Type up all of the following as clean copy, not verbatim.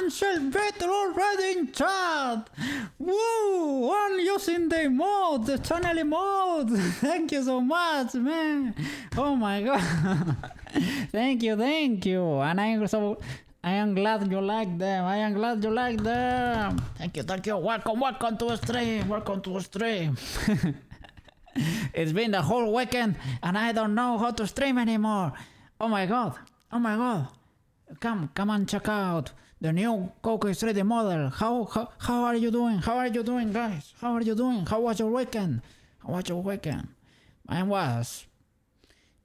Ansel better already in chat! Woo! One using the mode, the channel mode! Thank you so much, man! Oh my god! Thank you! And I am glad you like them! Thank you! Welcome to the stream! It's been the whole weekend and I don't know how to stream anymore! Oh my god! Come and check out the new Koukei 3D model. How are you doing? Guys? How are you doing? How was your weekend? I was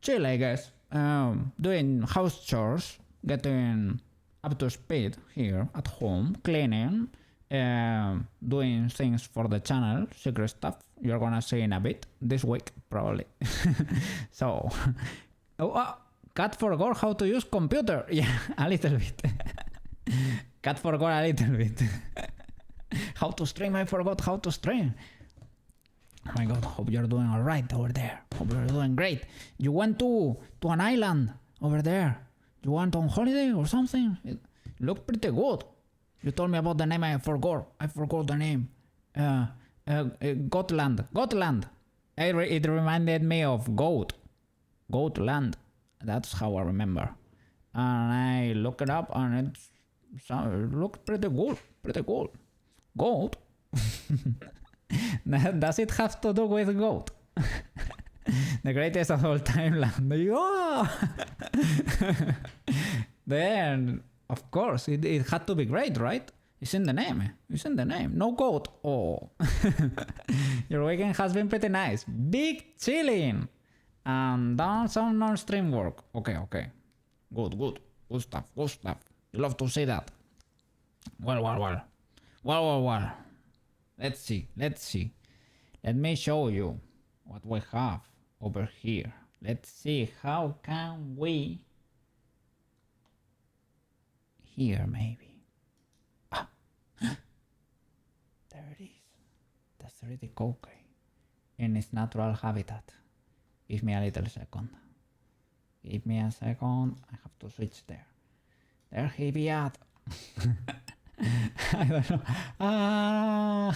chill, I guess. Doing house chores, getting up to speed here at home, cleaning, doing things for the channel, secret stuff you're gonna see in a bit, this week probably. So, Cat forgot how to use computer. Yeah, a little bit. Cat forgot a little bit. How to stream, I forgot how to stream. Oh my god, hope you're doing alright over there. Hope you're doing great. You went to an island over there. You went on holiday or something? It looked pretty good. You told me about the name, I forgot the name. Gotland. It reminded me of goat. Goatland. That's how I remember. And I looked it up and it looked pretty good. Goat? Does it have to do with goat? The greatest of all time land. Yeah! Then, of course, it had to be great, right? It's in the name. No goat. Oh. Your weekend has been pretty nice. Big chilling. And done some non-stream work. Okay. Good stuff. You love to see that. Well. Let's see. Let me show you what we have over here. Let's see, how can we... Here, maybe. There it is. The 3D Koukei in its natural habitat. Give me a little second. Give me a second. I have to switch there. There he be at. I don't know.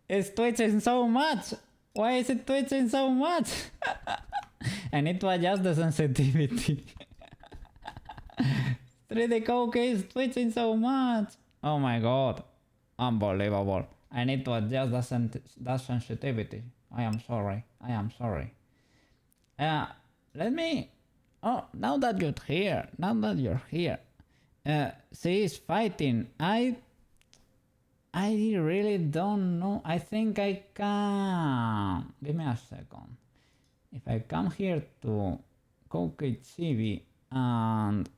It's twitching so much. Why is it twitching so much? I need to adjust the sensitivity. 3D Koukei is twitching so much. Oh my god. Unbelievable. I need to adjust that sensitivity. I am sorry. Let me... Oh, now that you're here. She is fighting. I really don't know. I think I can... Give me a second. If I come here to Koukei Chibi and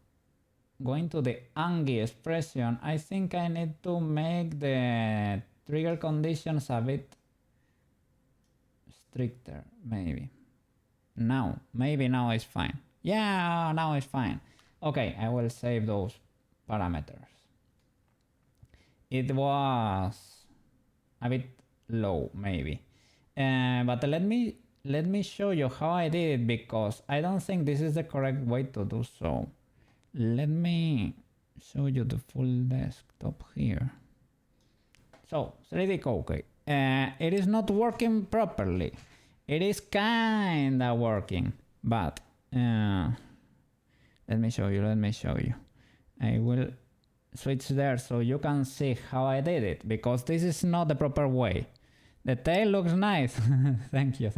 go into the Angie expression, I think I need to make the trigger conditions a bit stricter, maybe. Maybe now it's fine. Yeah, now it's fine. Okay, I will save those parameters. It was a bit low, maybe. But let me show you how I did it, because I don't think this is the correct way to do so. Let me show you the full desktop here. So, 3D Koukei. It is not working properly. It is kinda working, but let me show you. I will switch there so you can see how I did it, because this is not the proper way. The tail looks nice. Thank you.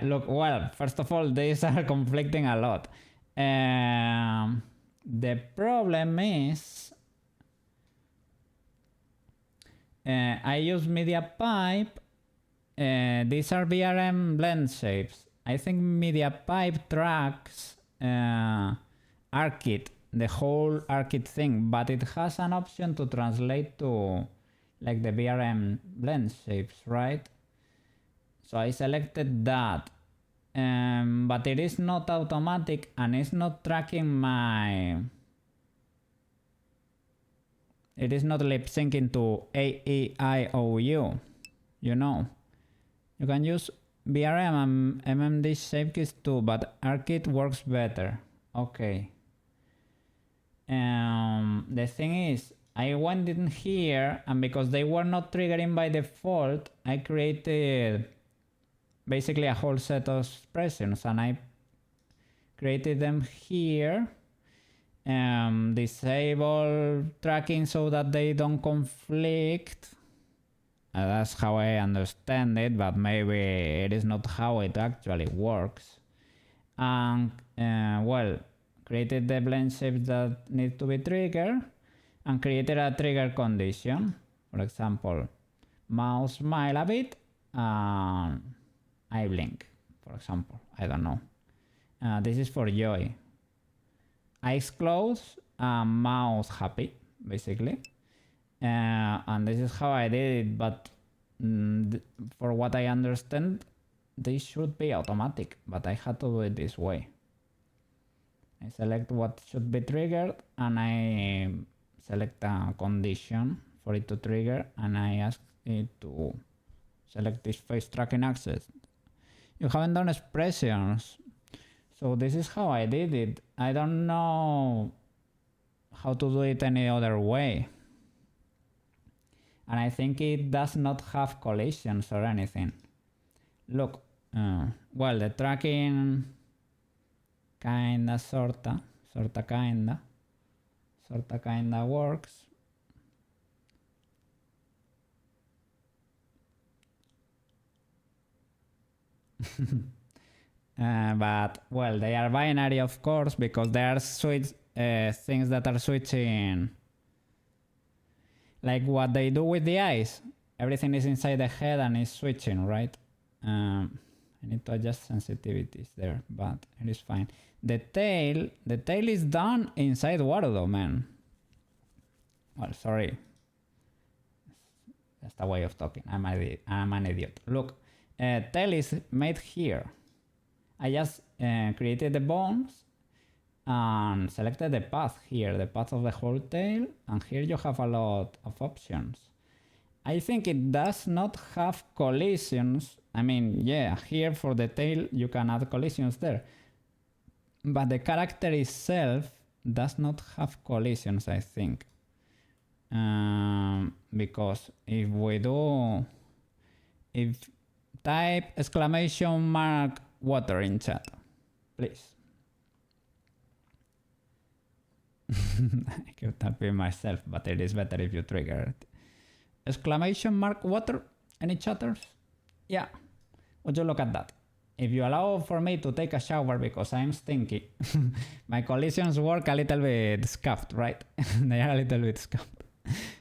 Look, well, first of all, these are conflicting a lot. The problem is I use media pipe. These are VRM blend shapes. I think media pipe tracks ARKit, the whole ARKit thing, but it has an option to translate to like the VRM blend shapes, right? So I selected that, but it is not automatic and it's not tracking my... It is not lip syncing to AEIOU, you know. You can use VRM and MMD shape keys too, but ARKit works better. Okay. The thing is, I went in here, and because they were not triggering by default, I created basically a whole set of expressions, and I created them here. Disable tracking so that they don't conflict. That's how I understand it, but maybe it is not how it actually works. And well, created the blend shapes that need to be triggered, and created a trigger condition. For example, mouse smile a bit, and I blink, for example. I don't know. This is for joy. Eyes closed, mouth happy, basically. And this is how I did it, but for what I understand, this should be automatic, but I had to do it this way. I select what should be triggered, and I select a condition for it to trigger, and I ask it to select this face tracking access. You haven't done expressions, so this is how I did it. I don't know how to do it any other way. And I think it does not have collisions or anything. Look, well, the tracking kinda, sorta works. But, well, they are binary, of course, because they are things that are switching. Like what they do with the eyes. Everything is inside the head and is switching, right? I need to adjust sensitivities there, but it is fine. The tail is done inside Warudo, man. Well, sorry. That's a way of talking. I'm an idiot. Look, tail is made here. I just created the bones and selected the path here, the path of the whole tail, and here you have a lot of options. I think it does not have collisions. I mean, yeah, here for the tail you can add collisions there, but the character itself does not have collisions, I think. Because if type exclamation mark water in chat, please. I keep typing myself, but it is better if you trigger it. Exclamation mark water, any chatters? Yeah, would you look at that? If you allow for me to take a shower because I'm stinky, my collisions work a little bit scuffed, right? They are a little bit scuffed.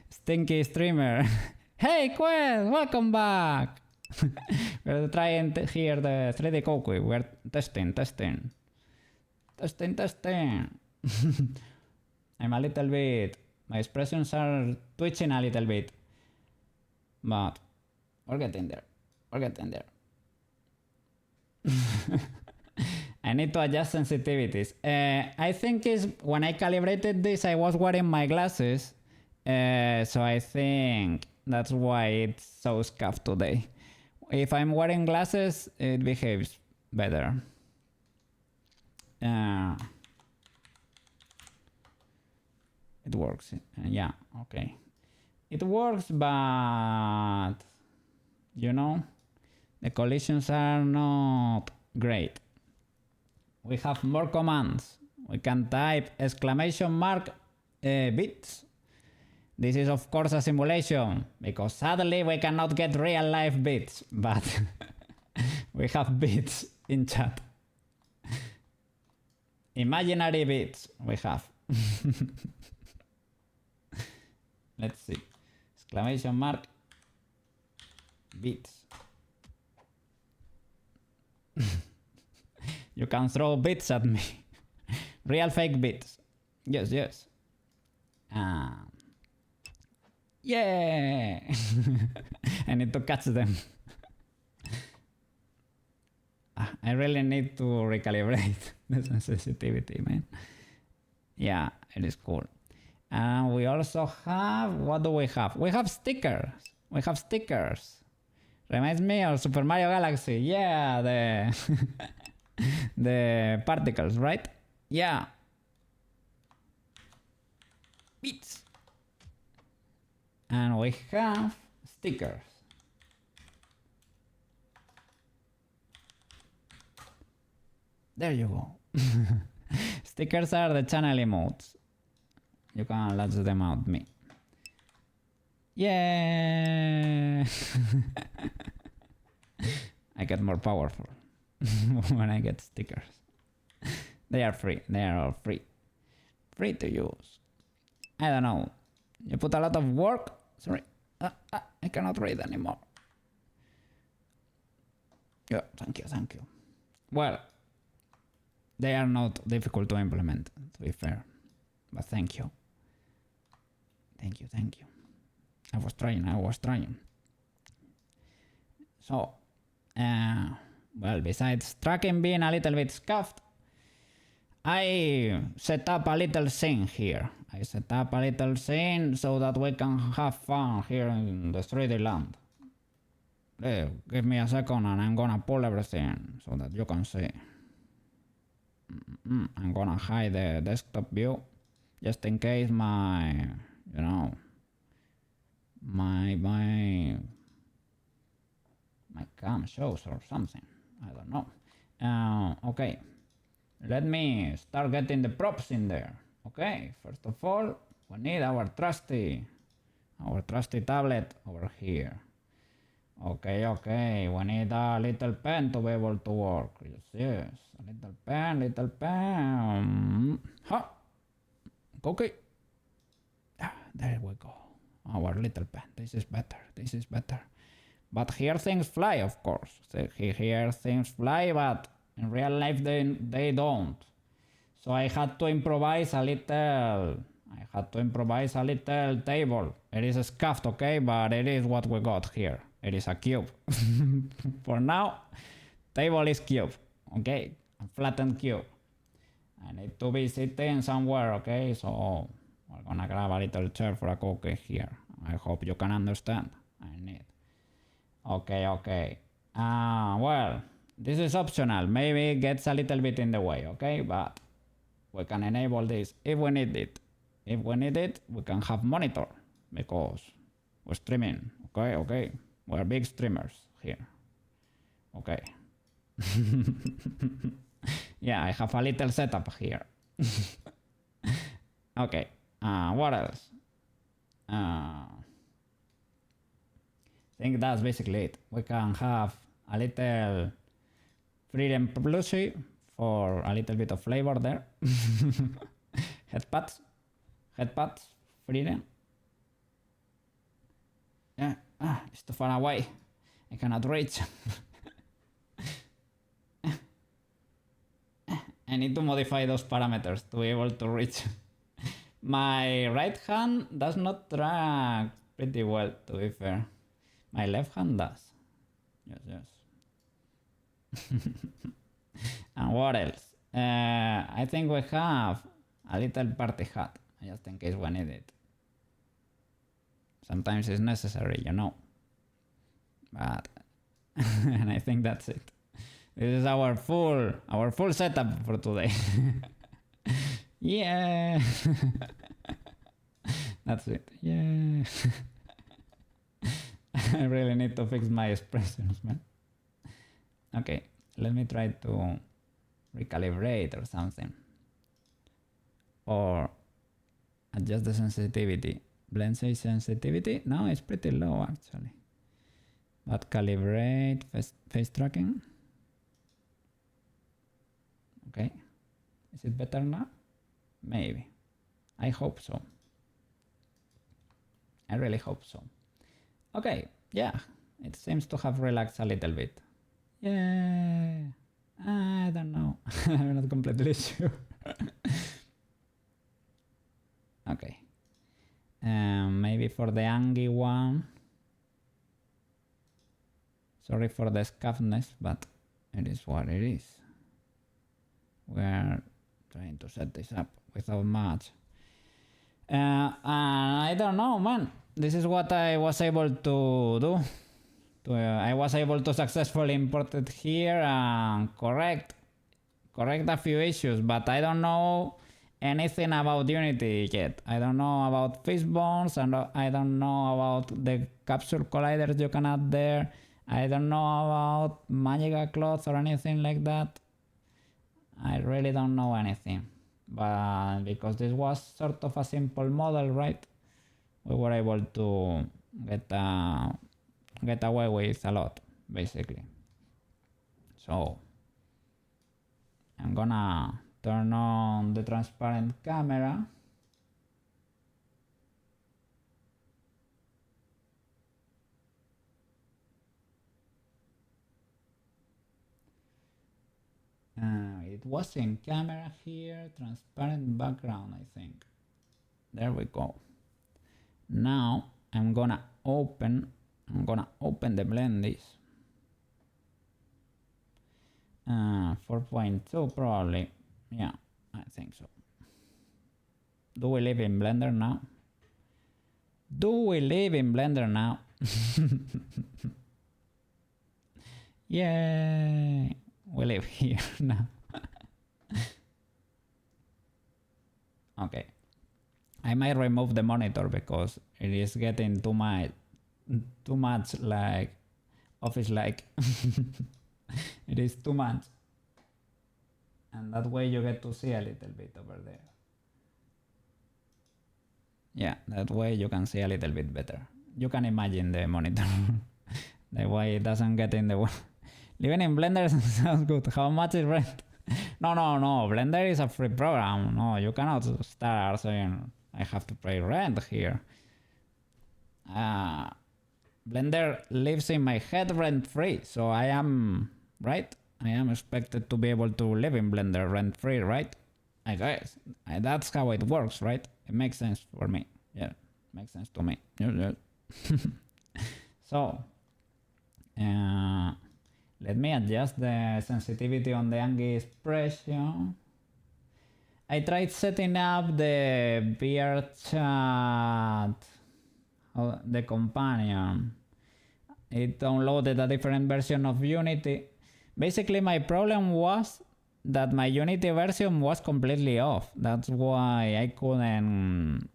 Stinky streamer. Hey Quest, welcome back! We're trying here the 3D Koukei. We're testing. I'm a little bit, my expressions are twitching a little bit, but we're getting there. I need to adjust sensitivities. I think is when I calibrated this, I was wearing my glasses, so I think that's why it's so scuffed today. If I'm wearing glasses, it behaves better. It works. Yeah, okay. It works, but you know, the collisions are not great. We have more commands. We can type exclamation mark bits. This is of course a simulation, because sadly we cannot get real life bits, but we have bits in chat. Imaginary bits we have. Let's see. Exclamation mark bits. You can throw bits at me. Real fake bits. Yes. Yeah. I need to catch them. I really need to recalibrate the sensitivity, man. Yeah, it is cool. And we also have, what do we have? We have stickers. Reminds me of Super Mario Galaxy. Yeah, the particles, right? Yeah. bits. And we have stickers. There you go. Stickers are the channel emotes. You can launch them out me. Yeah. I get more powerful when I get stickers. They are free. They are all free. Free to use. I don't know. You put a lot of work. Sorry. I cannot read anymore. Yeah, thank you, thank you. Well, they are not difficult to implement, to be fair. But thank you. Thank you, thank you. I was trying. So, well, besides tracking being a little bit scuffed, I set up a little scene here. I set up a little scene so that we can have fun here in the 3D land. Give me a second and I'm gonna pull everything so that you can see. I'm gonna hide the desktop view just in case my, you know, my cam shows or something. I don't know. Okay, let me start getting the props in there. Okay, first of all, we need our trusty tablet over here. Okay, we need a little pen to be able to work. Yes, a little pen. Ha! Koukei. There we go. Our little pen. This is better. But here things fly, of course. Here things fly, but in real life they don't. So I had to improvise a little table. It is scuffed, okay, but it is what we got here. It is a cube. For now, table is cube, okay? A flattened cube. I need to be sitting somewhere, okay? So we're gonna grab a little chair for a Koukei here. I hope you can understand. I need. Okay. Well, this is optional. Maybe it gets a little bit in the way, okay? But we can enable this if we need it. If we need it, we can have monitor because we're streaming, okay? We're big streamers here. Okay. Yeah, I have a little setup here. Okay. What else? I think that's basically it. We can have a little freedom plushie for a little bit of flavor there. Headpads, freedom. Yeah, it's too far away. I cannot reach. I need to modify those parameters to be able to reach. My right hand does not track pretty well, to be fair. My left hand does. Yes. And what else? I think we have a little party hat, just in case we need it. Sometimes it's necessary, you know. But and I think that's it. This is our full setup for today. Yeah. That's it. Yeah. I really need to fix my expressions, man. Okay, let me try to recalibrate or something. Or adjust the sensitivity. Blend size sensitivity? No, it's pretty low actually. But calibrate face tracking. Okay. Is it better now? Maybe. I hope so. I really hope so. Okay, yeah. It seems to have relaxed a little bit. Yeah. I don't know. I'm not completely sure. Okay. Maybe for the Angie one. Sorry for the scuffness, but it is what it is. We're trying to set this up without much. And I don't know, man. This is what I was able to do. I was able to successfully import it here and correct a few issues, but I don't know anything about Unity yet. I don't know about fishbones, and I don't know about the capsule colliders you can add there. I don't know about magical cloth or anything like that. I really don't know anything. But because this was sort of a simple model, right? We were able to get away with a lot, basically. So I'm gonna turn on the transparent camera. It was in camera here, transparent background, I think. There we go. Now I'm gonna open the Blendis. 4.2 probably. Yeah, I think so. Do we live in Blender now? Do we live in Blender now? Yay! We live here now. Okay. I might remove the monitor because it is getting too much like office-like. It is too much. And that way you get to see a little bit over there. Yeah, that way you can see a little bit better. You can imagine the monitor. The way it doesn't get in the way. Living in Blender sounds good. How much is rent? No. Blender is a free program. No, you cannot start saying I have to pay rent here. Blender lives in my head rent free, so I am, right? I am expected to be able to live in Blender rent free, right? I guess. That's how it works, right? It makes sense for me. Yeah, makes sense to me. Yeah. So, let me adjust the sensitivity on the Angie expression. I tried setting up the VR chat, the companion. It downloaded a different version of Unity. Basically, my problem was that my Unity version was completely off. That's why I couldn't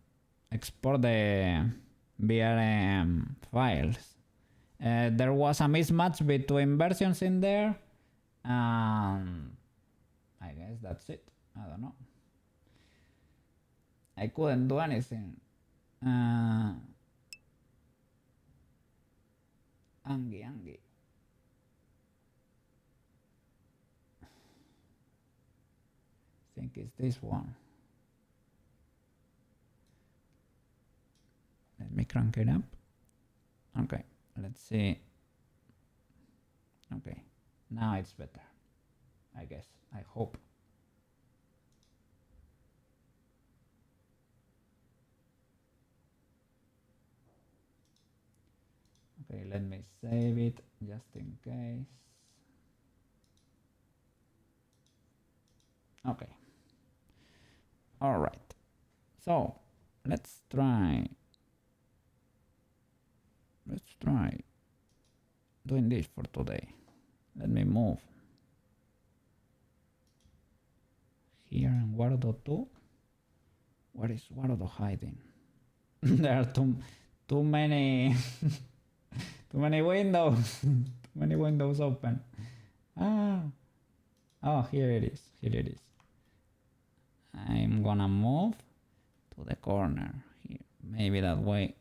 export the VRM files. There was a mismatch between versions in there. I guess that's it. I don't know. I couldn't do anything. Angie. I think it's this one. Let me crank it up. Okay, let's see. Okay, now it's better. I guess. I hope. Okay, let me save it just in case. Okay. All right. So let's try doing this for today. Let me move here in Wardo 2. Where is Wardo hiding? There are too many too many windows. Too many windows open. Oh, here it is. I'm gonna move to the corner here. Maybe that way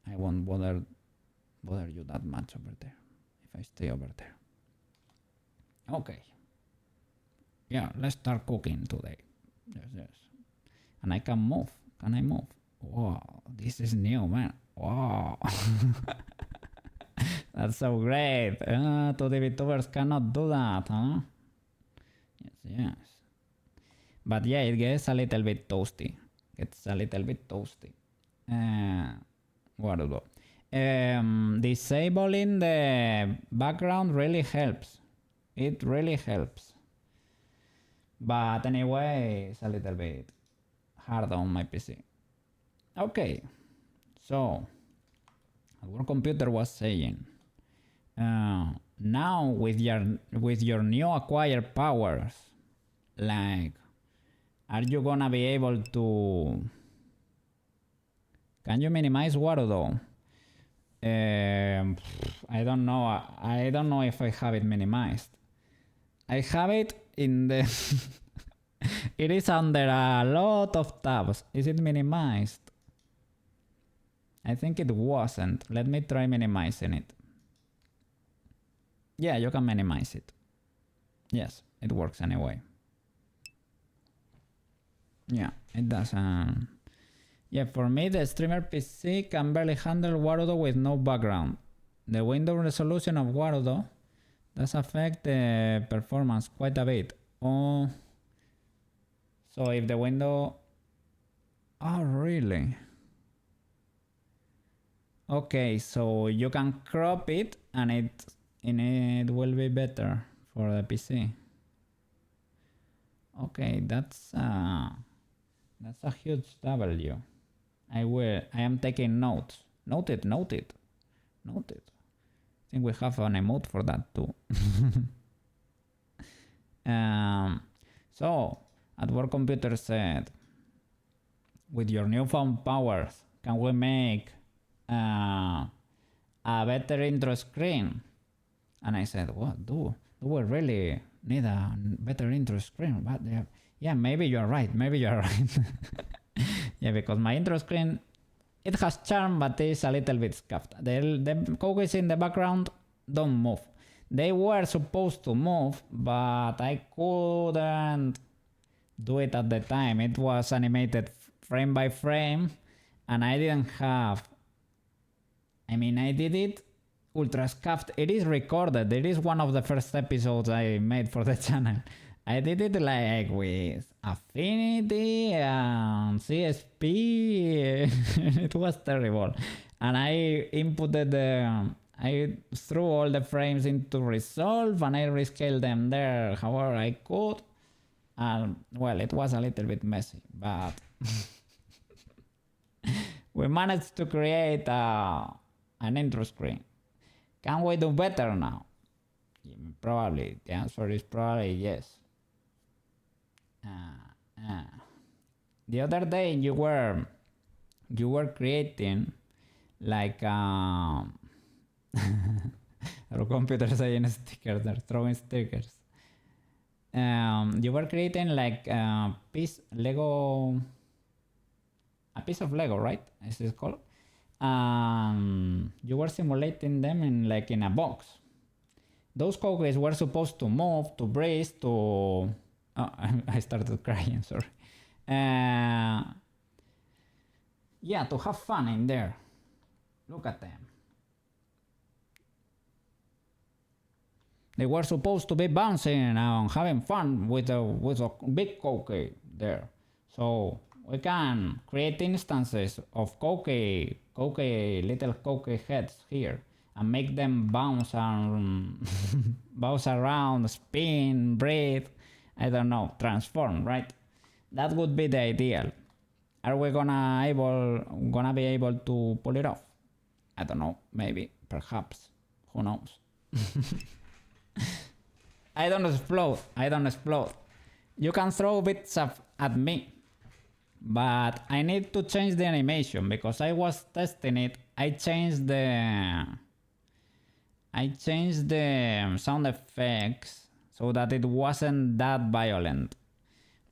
I won't bother you that much over there if I stay over there. Okay. Yeah, let's start cooking today. Yes. And I can move. Can I move? Wow, this is new, man. Wow. That's so great. 2D VTubers cannot do that, huh? Yes. But yeah, it gets a little bit toasty. What to do? Disabling the background really helps. It really helps. But anyway, it's a little bit hard on my PC. Okay, so our computer was saying, now with your new acquired powers, like Are you gonna be able to... Can you minimize Warudo? I don't know. I don't know if I have it minimized. I have it in the... It is under a lot of tabs. Is it minimized? I think it wasn't. Let me try minimizing it. Yeah, you can minimize it. Yes, it works anyway. Yeah, it does. Yeah, for me, the streamer PC can barely handle Warudo with no background. The window resolution of Warudo does affect the performance quite a bit. Oh, so if the window... Oh, really? Okay, so you can crop it and it will be better for the PC. Okay, that's a huge W. I am taking notes. Noted. I think we have an emote for that too. So, at work computer said, with your newfound powers, can we make a better intro screen? And I said, what? Do we really need a better intro screen? But yeah, maybe you're right. Yeah, because my intro screen, it has charm, but it's a little bit scuffed. The Koukei in the background don't move. They were supposed to move, but I couldn't do it at the time. It was animated frame by frame, and I didn't have... I mean, I did it ultra scuffed. It is recorded. It is one of the first episodes I made for the channel. I did it like with Affinity and CSP. It was terrible. And I inputted I threw all the frames into Resolve and I rescaled them there however I could. And well, it was a little bit messy, but we managed to create an intro screen. Can we do better now? Probably. The answer is probably yes. The other day you were creating like our computer saying stickers, they're throwing stickers. You were creating like a piece of Lego, right? Is it called? You were simulating them in a box. Those Koukeis were supposed to move, to brace, to... Oh, I started crying, sorry. Yeah, to have fun in there. Look at them. They were supposed to be bouncing and having fun with a big Koukei there. So we can create instances of Koukei, little Koukei heads here, and make them bounce and bounce around, spin, breathe. I don't know, transform, right? That would be the ideal. Are we gonna be able to pull it off? I don't know, maybe, perhaps, who knows? I don't explode. You can throw bits at me, but I need to change the animation because I was testing it. I changed the sound effects so that it wasn't that violent,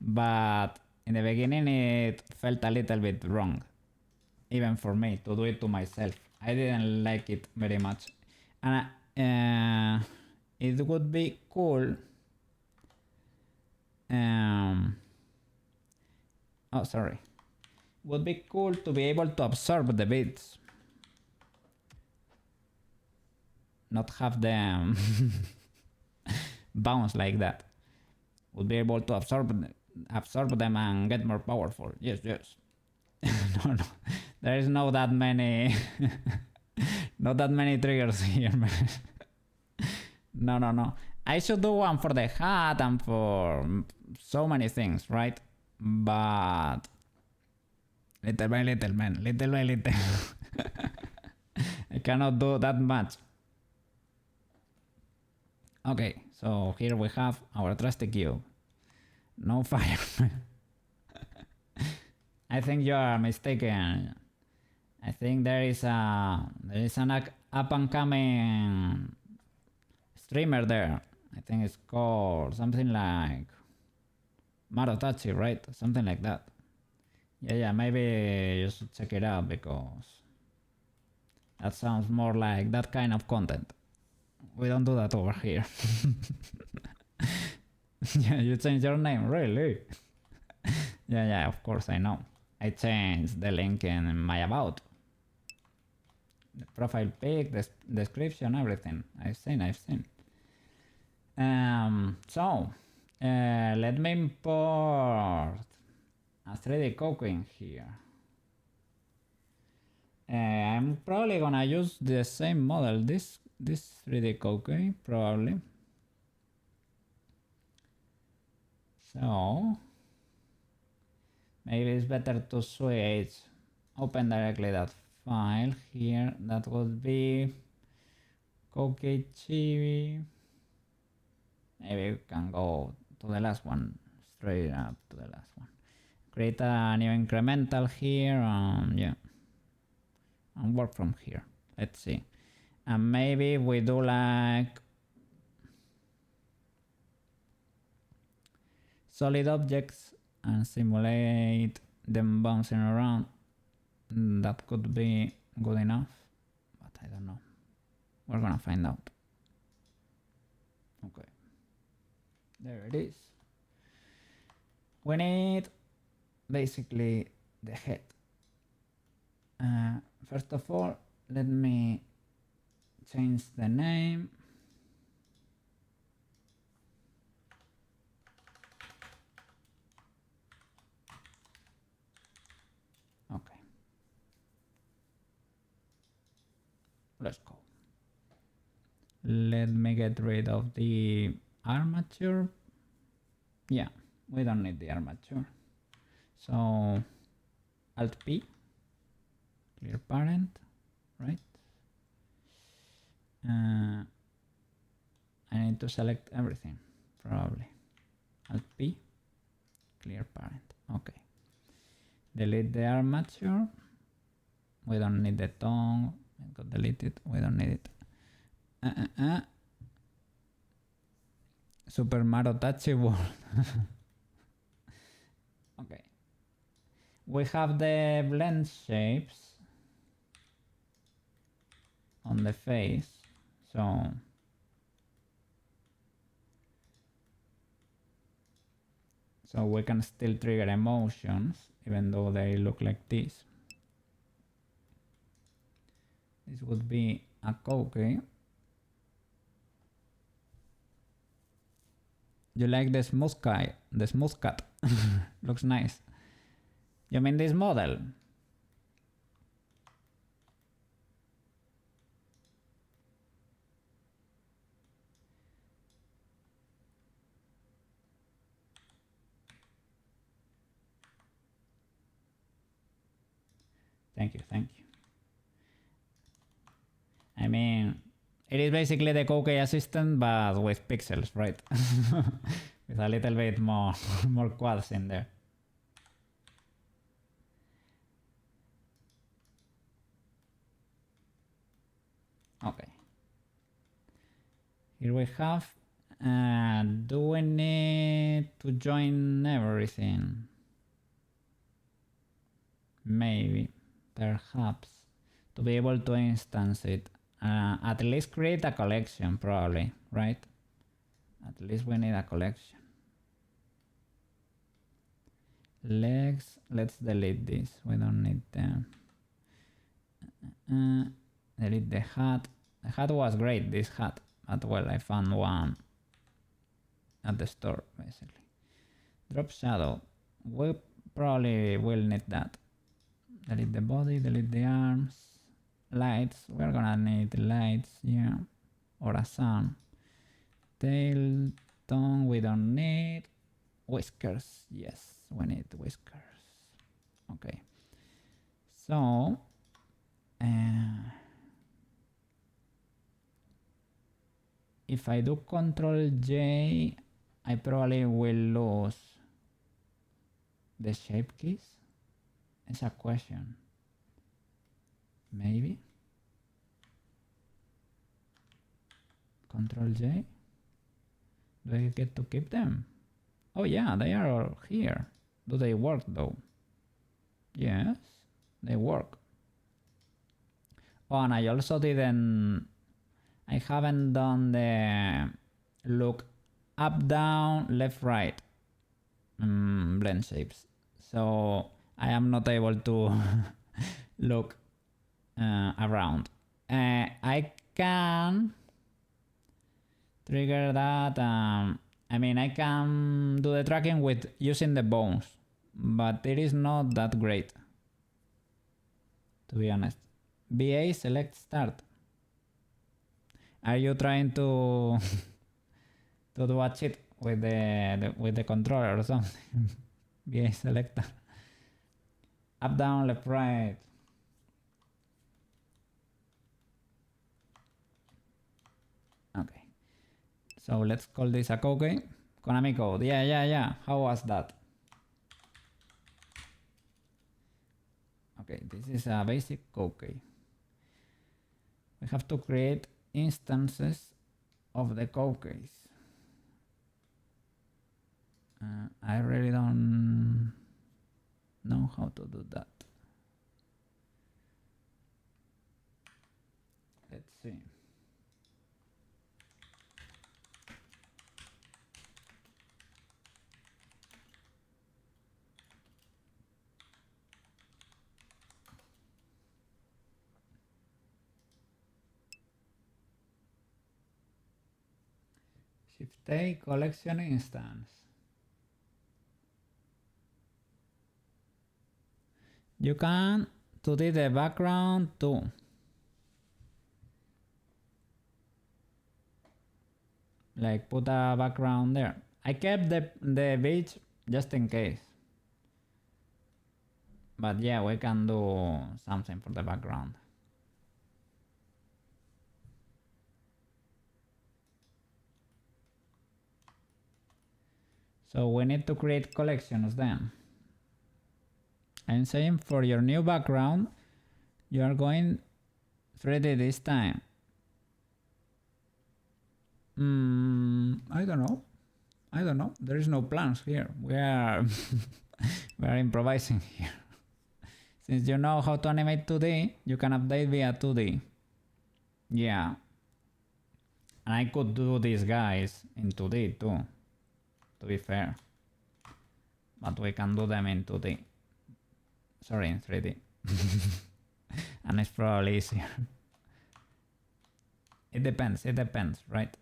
but in the beginning it felt a little bit wrong, even for me, to do it to myself. I didn't like it very much, and it would be cool. Would be cool to be able to absorb the beats, not have them bounce like that. Would be able to absorb them and get more powerful. Yes. No. There is not that many triggers here, man. No. I should do one for the hat and for so many things, right? But little by little, man. Little by little. I cannot do that much. Okay, so here we have our trusty cube. No fire. I think you are mistaken. I think there is an up and coming streamer there. I think it's called something like Marotachi, right? Something like that. Yeah, maybe you should check it out because that sounds more like that kind of content. We don't do that over here. Yeah, you changed your name, really? Yeah, of course I know. I changed the link in my about. The profile pic, the description, everything. I've seen. So, let me import a 3D Koukei in here. I'm probably gonna use the same model, this 3D Koukei, probably. So, maybe it's better to switch, open directly that file here. That would be Koukei Chibi. Maybe we can go to the last one, straight up to the last one. Create a new incremental here, yeah, and work from here. Let's see. And maybe we do like solid objects and simulate them bouncing around. That could be good enough, but I don't know. We're gonna find out. Okay, there it is. We need basically the head. First of all, let me change the name. Okay, let's go. Let me get rid of the armature. Yeah, we don't need the armature. So Alt P, clear parent, right? I need to select everything, probably. Alt P, clear parent. Okay. Delete the armature. We don't need the tongue. It got deleted. We don't need it. Super Marotachi world. Okay. We have the blend shapes on the face, so we can still trigger emotions even though they look like this. This would be a Koukei. You like the smooth cut? The smooth cut looks nice. You mean this model? Thank you. I mean, it is basically the Koukei assistant, but with pixels, right? With a little bit more quads in there. Okay. Here we have. Do we need to join everything? Maybe, perhaps, to be able to instance it. At least create a collection, probably, right? At least we need a collection. Legs, let's delete this. We don't need them. Delete the hat. The hat was great, this hat. But well, I found one at the store, basically. Drop shadow. We probably will need that. Delete the body, delete the arms. Lights, we're gonna need lights, yeah. Or a sun. Tail, tongue, we don't need. Whiskers, yes, we need whiskers. Okay. So, if I do Control J, I probably will lose the shape keys. It's a question. Maybe. Control J. Do I get to keep them? Oh yeah, they are all here. Do they work though? Yes, they work. Oh, and I also didn't... I haven't done the look up, down, left, right blend shapes. So I am not able to look around. I can trigger that. I mean, I can do the tracking with using the bones, but it is not that great, to be honest. BA select start. Are you trying to to do a cheat with the controller or something? BA selector. Up, down, left, right. Okay. So let's call this a Koukei. Konami code. Yeah. How was that? Okay, this is a basic Koukei. We have to create instances of the Koukeis. I really don't know how to do that. Let's see. Shift A collection instance. You can 2D the background too. Like put a background there. I kept the beach just in case. But yeah, we can do something for the background. So we need to create collections then. I'm saying for your new background, you are going 3D this time. I don't know. There is no plans here. We are we are improvising here. Since you know how to animate 2D, you can update via 2D. Yeah. And I could do these guys in 2D too, to be fair. But we can do them in 2D. Sorry, in 3D. And it's probably easier. It depends, right?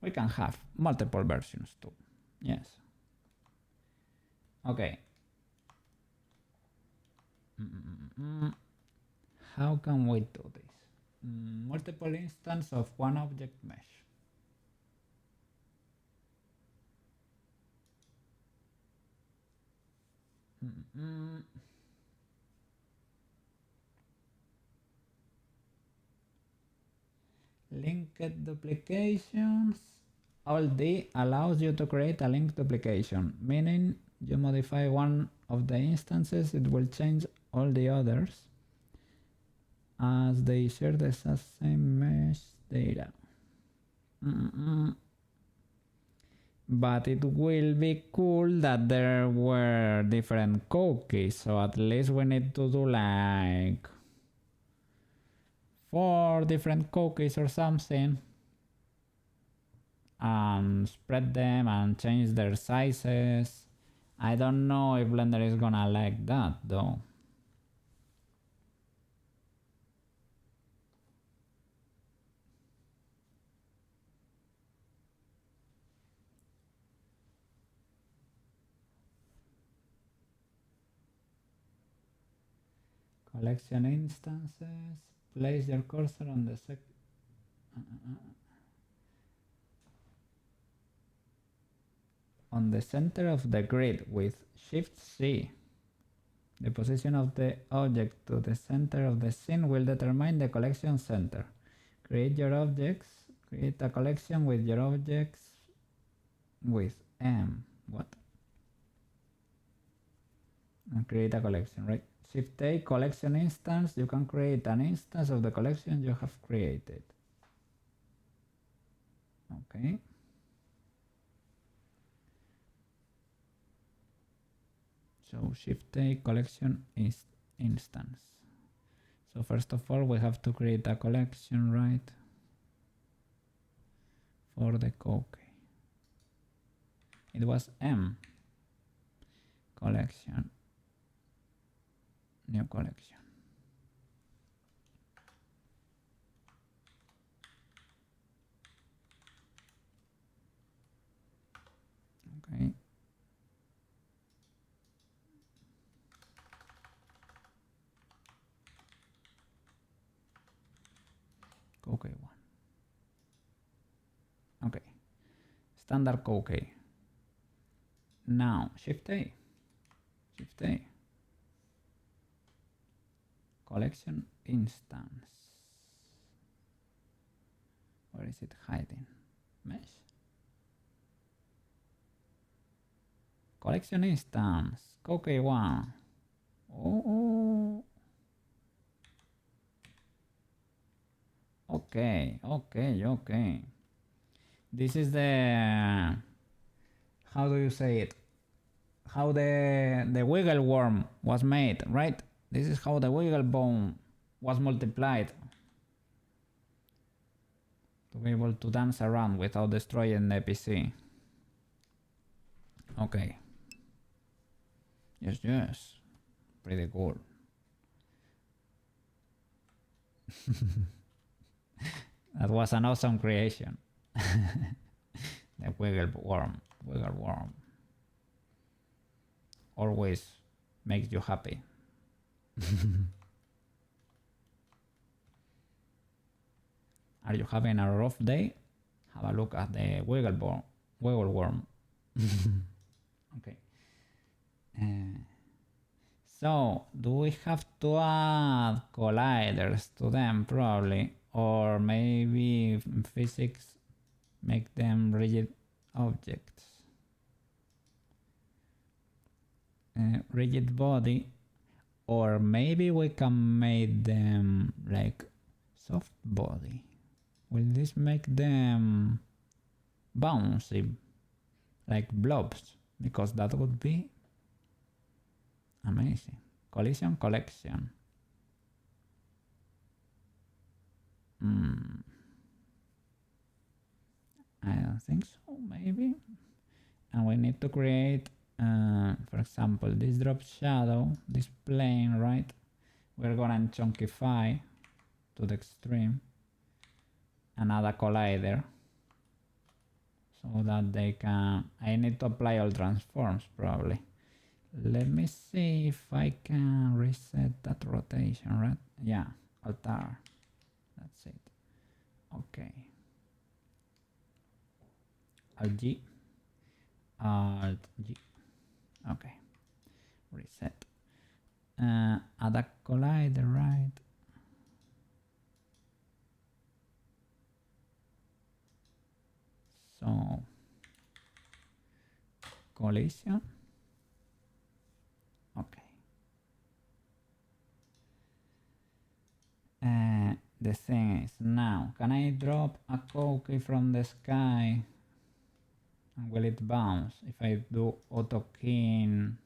We can have multiple versions too. Yes. Okay. How can we do this? Multiple instance of one object mesh. Linked duplications. Alt D allows you to create a linked duplication, meaning you modify one of the instances, it will change all the others as they share the same mesh data. But it will be cool that there were different cookies, so at least we need to do like 4 different cookies or something and spread them and change their sizes. I don't know if Blender is gonna like that though. Collection instances. Place your cursor on the on the center of the grid with Shift C. The position of the object to the center of the scene will determine the collection center. Create your objects. Create a collection with your objects with M. What? and create a collection, right? Shift A, collection instance. You can create an instance of the collection you have created. Okay. So Shift A, collection is instance. So first of all, we have to create a collection, right? For the Koukei. It was M. Collection. New collection. Okay. Koukei 1. Okay. Standard Koukei. Now Shift A. Shift A. Collection instance. Where is it hiding? Mesh. Collection instance. Koukei 1. Oh. Okay. This is the, how do you say it? How the wiggle worm was made, right? This is how the wiggle bone was multiplied to be able to dance around without destroying the PC. Okay. Yes. Pretty cool. That was an awesome creation. The wiggle worm. Always makes you happy. Are you having a rough day? Have a look at the wiggle worm. Okay. So, do we have to add colliders to them? Probably. Or maybe physics make them rigid objects. Rigid body. Or maybe we can make them like soft body. Will this make them bouncy, like blobs? Because that would be amazing. Collision collection. I don't think so, maybe. And we need to create, for example, this drop shadow, this plane, right? We're gonna chunkify to the extreme and add a collider so that they can, I need to apply all transforms probably. Let me see if I can reset that rotation, right? Yeah, altar. That's it. Okay. Alt G. Alt G. Okay. Reset. Add a collider, right? So, collision. Okay. The thing is now, can I drop a Koukei from the sky? And will it bounce? If I do auto keying,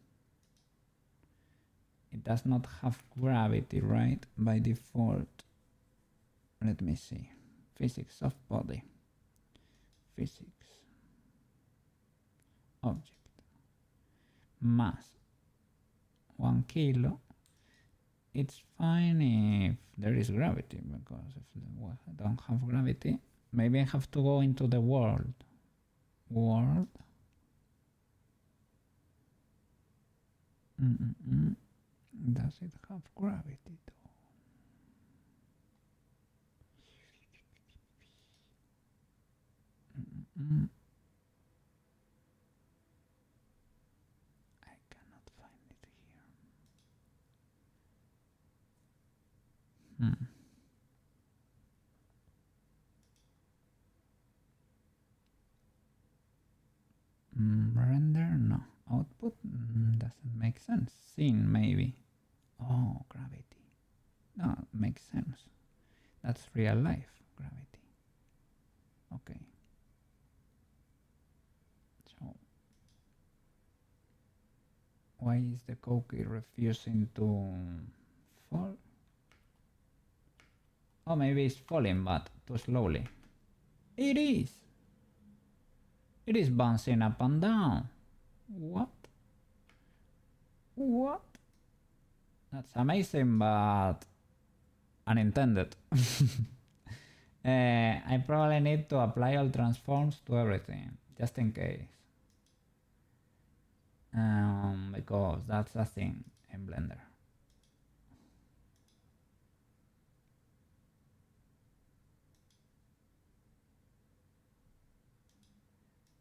it does not have gravity, right? By default. Let me see. Physics of body. Physics. Object. Mass. 1 kilo. It's fine if there is gravity, because if I don't have gravity, maybe I have to go into the world. World. Does it have gravity though? I cannot find it here. Render, no. Output doesn't make sense. Scene, maybe. Oh, gravity. No, makes sense. That's real life, gravity. Okay. So, why is the Koukei refusing to fall? Oh, maybe it's falling, but too slowly. It is! It is bouncing up and down. What? What? That's amazing, but unintended. I probably need to apply all transforms to everything, just in case. Because that's a thing in Blender.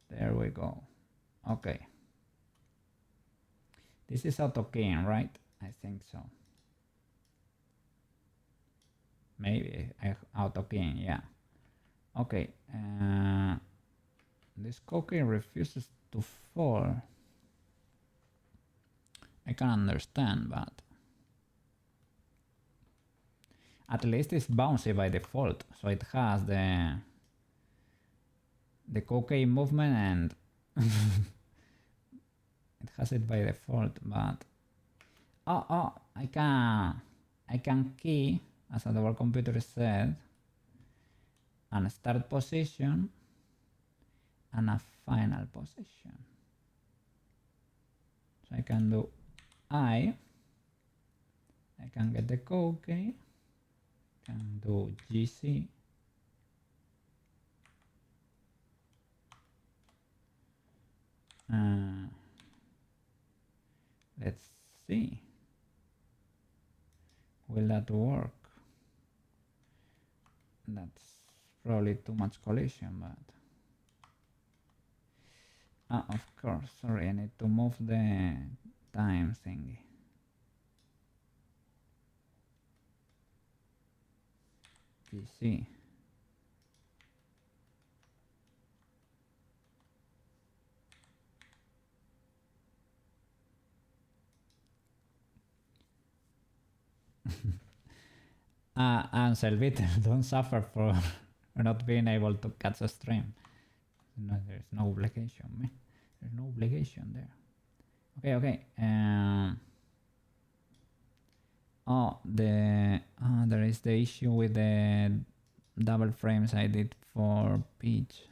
There we go. Okay. This is auto-keying, right? I think so. Maybe auto-keying, yeah. Okay. This Koukei refuses to fall. I can understand, but at least it's bouncy by default, so it has the Koukei movement and it has it by default, but oh, I can key, as the double computer said, and start position and a final position. So I can do I can get the Koukei, can do GC, let's see, will that work? That's probably too much collision, but of course, sorry, I need to move the time thingy. PC. And Selviter, don't suffer for not being able to catch a stream. No, there's no obligation, man. There's no obligation there. Okay. There is the issue with the double frames I did for Peach.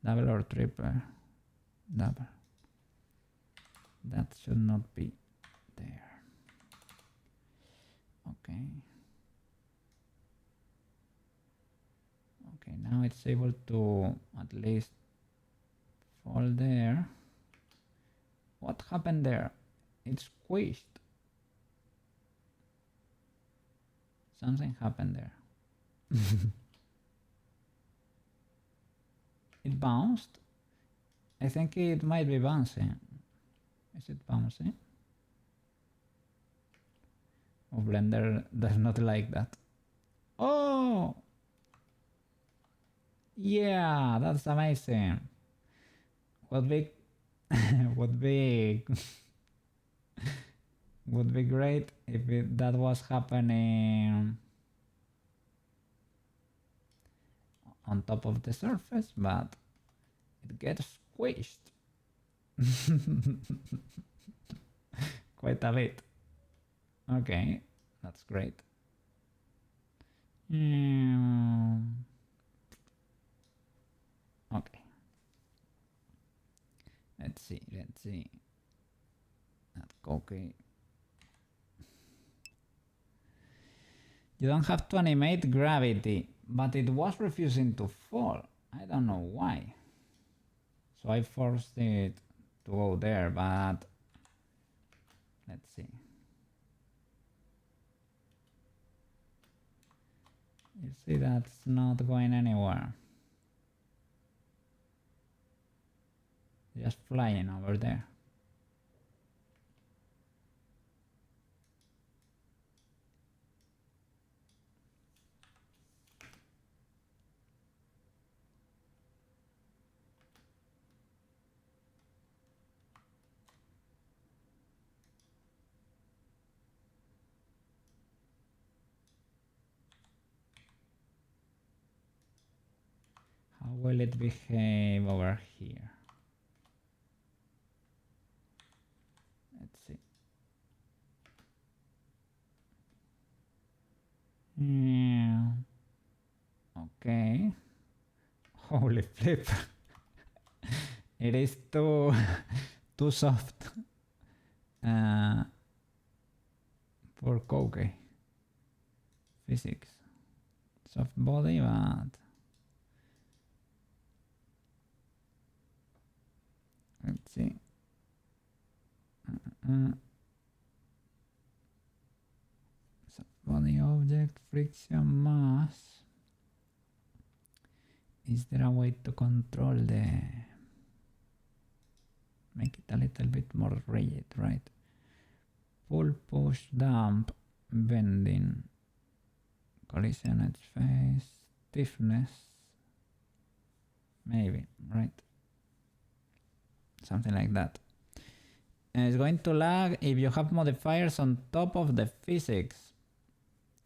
Double or triple? Double. That should not be there. Okay. Okay, now it's able to at least fall there. What happened there? It's squished. Something happened there. It bounced? I think it might be bouncing. Is it bouncing? Oh, Blender does not like that. Oh! Yeah, that's amazing. Would be would be would be great if that was happening on top of the surface, but it gets squished quite a bit. Okay, that's great. Okay. Let's see. That Koukei. You don't have to animate gravity, but it was refusing to fall. I don't know why. So I forced it to go there, but let's see. You see that's not going anywhere. Just flying over there. will it behave over here? Let's see. Yeah. Okay. Holy flip. It is too too soft for Koukei. Physics. Soft body, but let's see. Soft body object, friction mass. Is there a way to control the... Make it a little bit more rigid, right? Pull, push, dump, bending, collision edge face, stiffness. Maybe, right? Something like that. And it's going to lag if you have modifiers on top of the physics.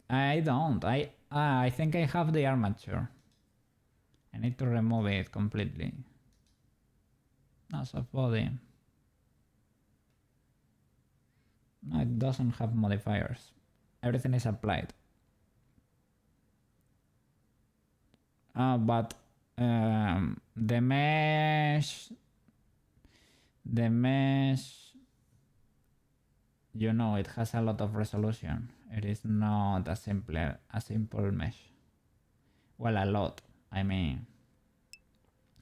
I don't. I think I have the armature. I need to remove it completely. No, soft body. No, it doesn't have modifiers. Everything is applied. But the mesh, you know, it has a lot of resolution. It is not a simple mesh. Well, a lot. I mean,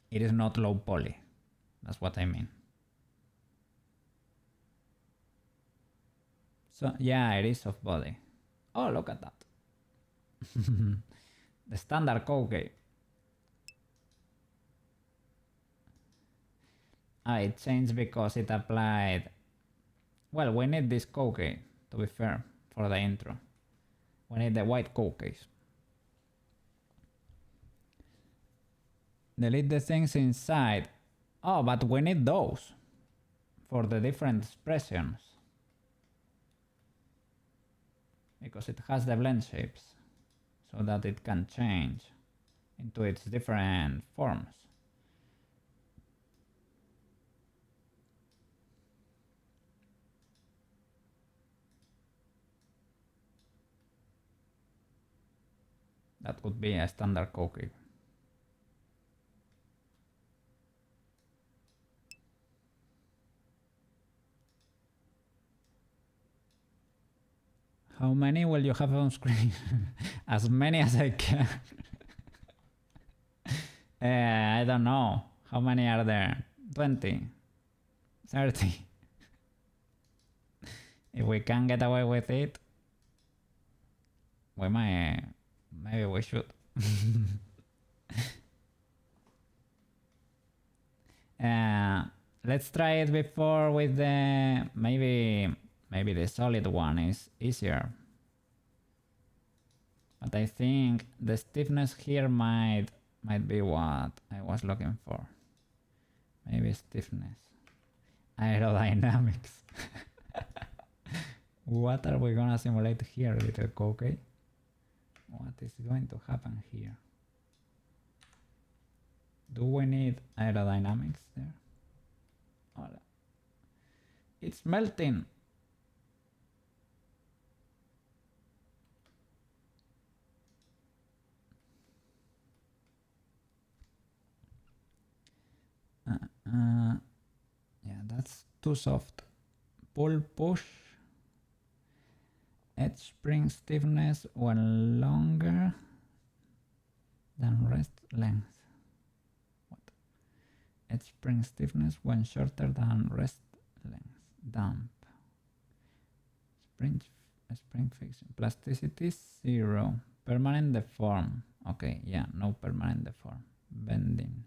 it is not low poly. That's what I mean. So yeah, it is soft body. Oh, look at that. The standard Koukei. It changed because it applied... Well, we need this Koukei, to be fair, for the intro. We need the white Koukeis. Delete the things inside. Oh, but we need those for the different expressions. Because it has the blend shapes, so that it can change into its different forms. That would be a standard Koukei. How many will you have on screen? As many as I can. I don't know. How many are there? 20? 30? If we can get away with it, we might... Maybe we should. Let's try it before with the... Maybe the solid one is easier. But I think the stiffness here might be what I was looking for. Maybe stiffness. Aerodynamics. What are we gonna simulate here, little Koukei? What is going to happen here? Do we need aerodynamics there? Hola. It's melting! Yeah, that's too soft. Pull, push. Edge spring stiffness when longer than rest length. What? Edge spring stiffness when shorter than rest length. Dump. Spring fixing. Plasticity 0. Permanent deform. Okay, yeah, no permanent deform. Bending.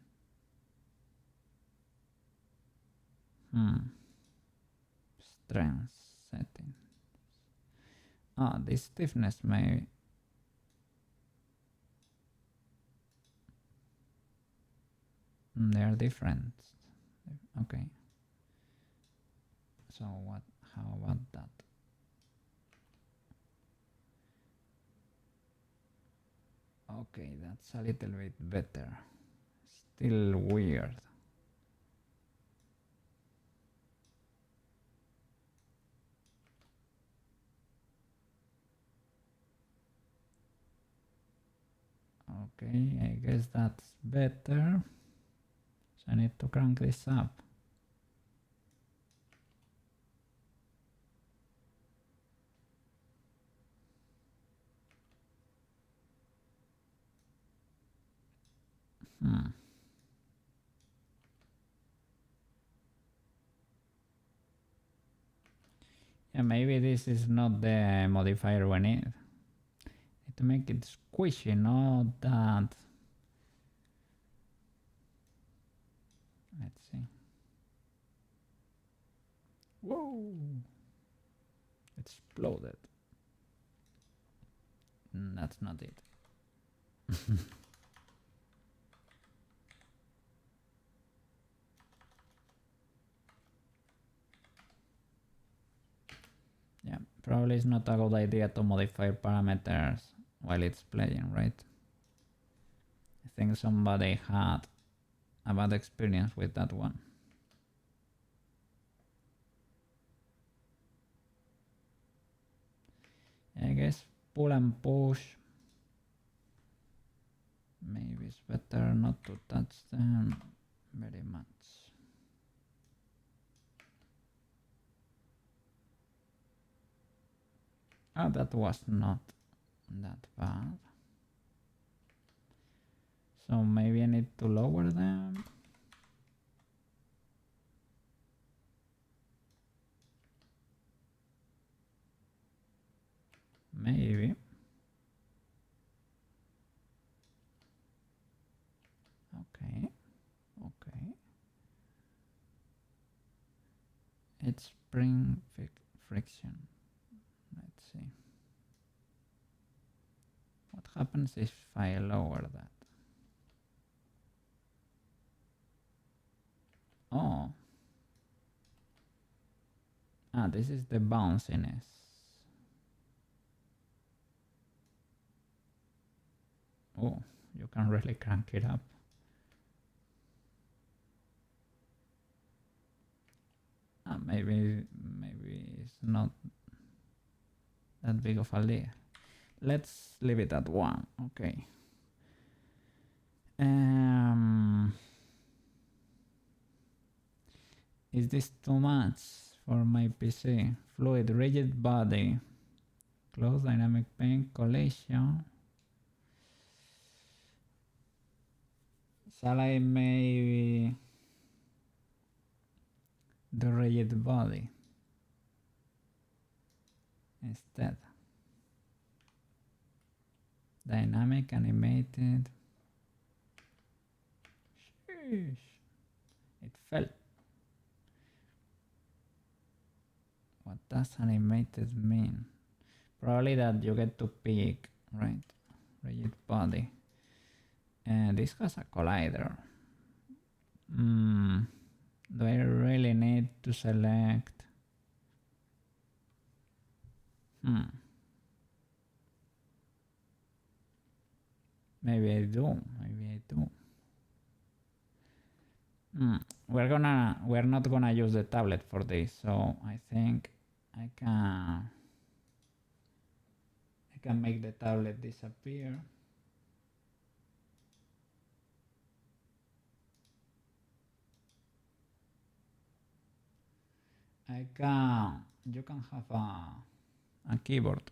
Strength setting. This stiffness may... They are different. Okay. So what? How about that? Okay, that's a little bit better. still weird. Okay, I guess that's better. So I need to crank this up. Yeah, maybe this is not the modifier we need. Need to make it squishy, not that. Let's see. Whoa! Exploded. That's not it. Yeah, probably it's not a good idea to modify parameters while it's playing, right? I think somebody had a bad experience with that one. I guess pull and push. Maybe it's better not to touch them very much. Oh, that was not that bad. So maybe I need to lower them. Maybe. Okay. Okay. It's spring friction. Let's see. What happens if I lower that? Oh. Ah, this is the bounciness. Oh, you can really crank it up. Ah, maybe it's not that big of a deal. Let's leave it at 1. Okay. Is this too much for my PC? Fluid, rigid body, close, dynamic paint, collision. Shall I maybe the rigid body instead? Dynamic, animated. Sheesh. It fell. What does animated mean? Probably that you get to pick, right? Rigid body. And this has a collider. Do I really need to select? Maybe I do. We're not gonna use the tablet for this, so I think I can make the tablet disappear. You can have a keyboard.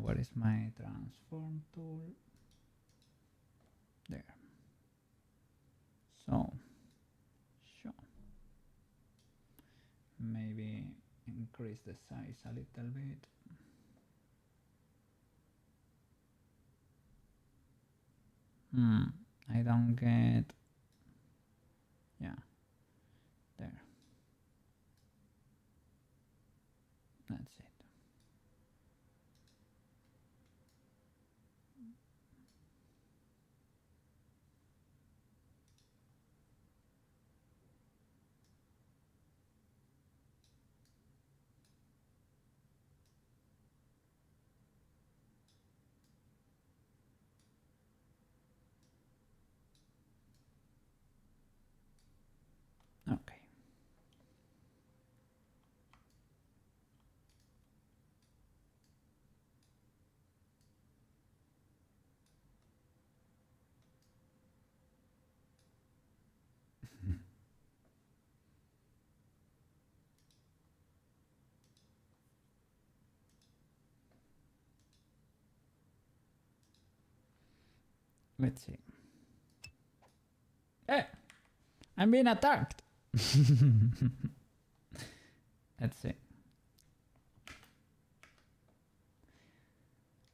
Where is my transform tool? There. So, sure. Maybe increase the size a little bit. I don't get, yeah, there. That's it. Okay. Let's see. Hey, I'm being attacked. Let's see.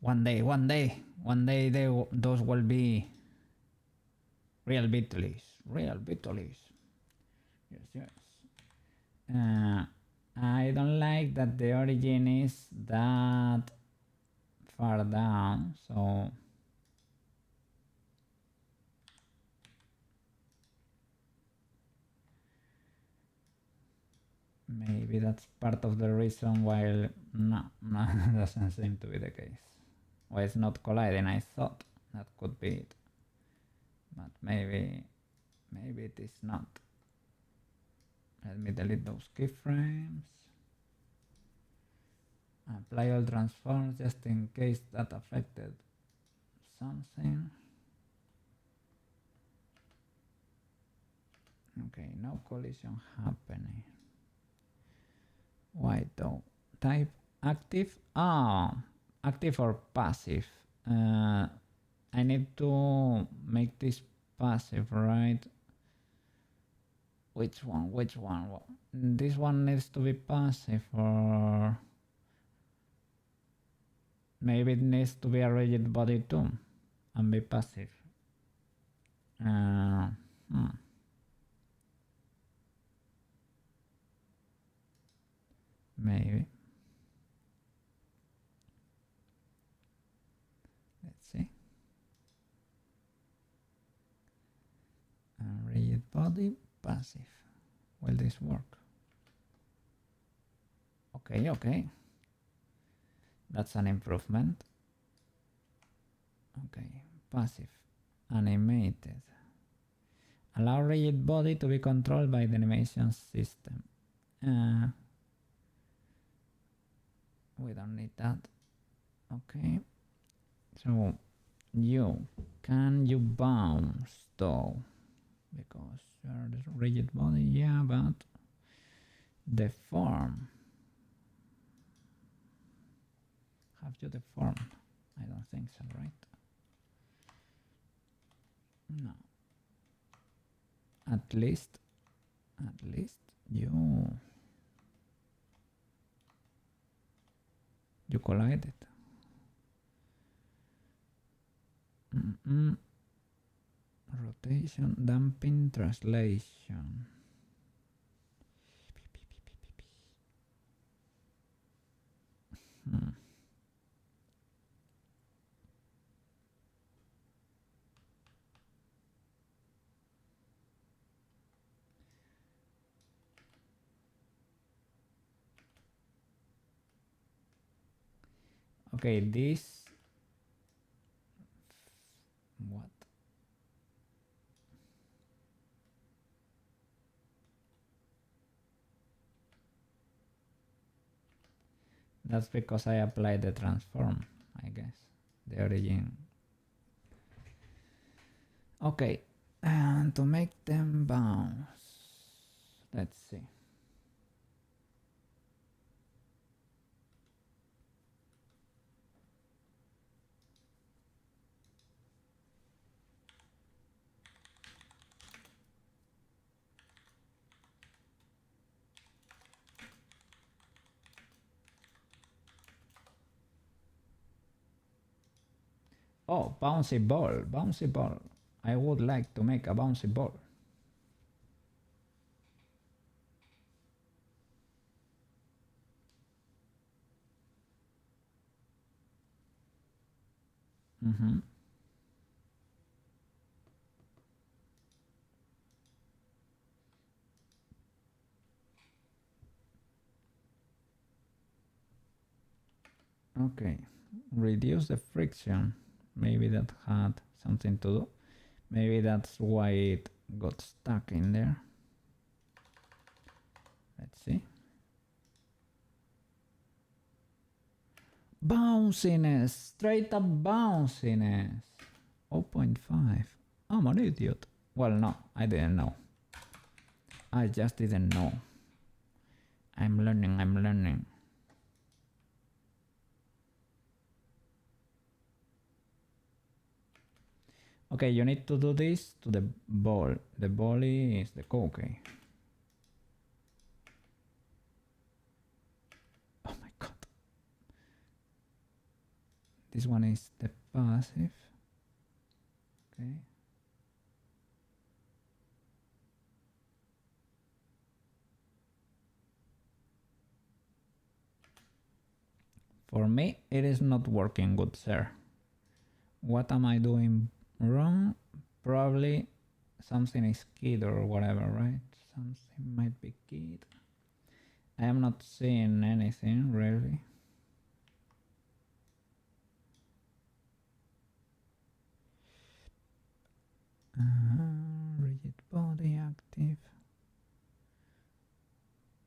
One day, those will be real victories. Real victories. Yes, yes. I don't like that the origin is that far down, so maybe that's part of the reason why no, doesn't seem to be the case. Why it's not colliding? I thought that could be it, but maybe it is not. Let me delete those keyframes. Apply all transforms just in case that affected something. Okay, no collision happening. Why though? Type active. Active or passive. I need to make this passive, right? Which one? This one needs to be passive, or maybe it needs to be a rigid body too and be passive. Maybe. Let's see. Rigid body, passive. Will this work? Okay. That's an improvement. Okay, passive, animated. Allow rigid body to be controlled by the animation system. We don't need that. Okay. So can you bounce though? Because you're the rigid body, yeah, but deform. Have you deformed? I don't think so, right? No. At least you collided. Rotation, damping, translation. Okay, this. What? That's because I applied the transform, I guess. The origin. Okay, and to make them bounce, let's see. Oh, bouncy ball. I would like to make a bouncy ball. Okay, reduce the friction. Maybe that had something to do. Maybe that's why it got stuck in there. Let's see. Bounciness, straight up bounciness. 0.5. I'm an idiot. Well, no, I didn't know. I just didn't know. I'm learning. Okay, you need to do this to the ball. The ball is the Koukei. Oh my god. This one is the passive. Okay. For me, it is not working good, sir. What am I doing wrong? Probably something is keyed or whatever, right? Something might be keyed. I am not seeing anything really. Rigid body active.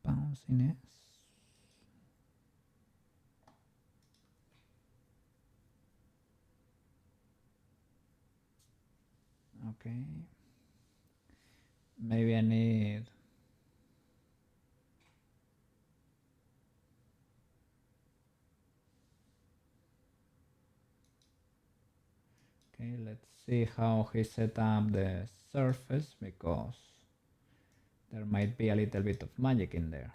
Bounciness. Okay. Maybe I need. Okay, let's see how he set up the surface because there might be a little bit of magic in there.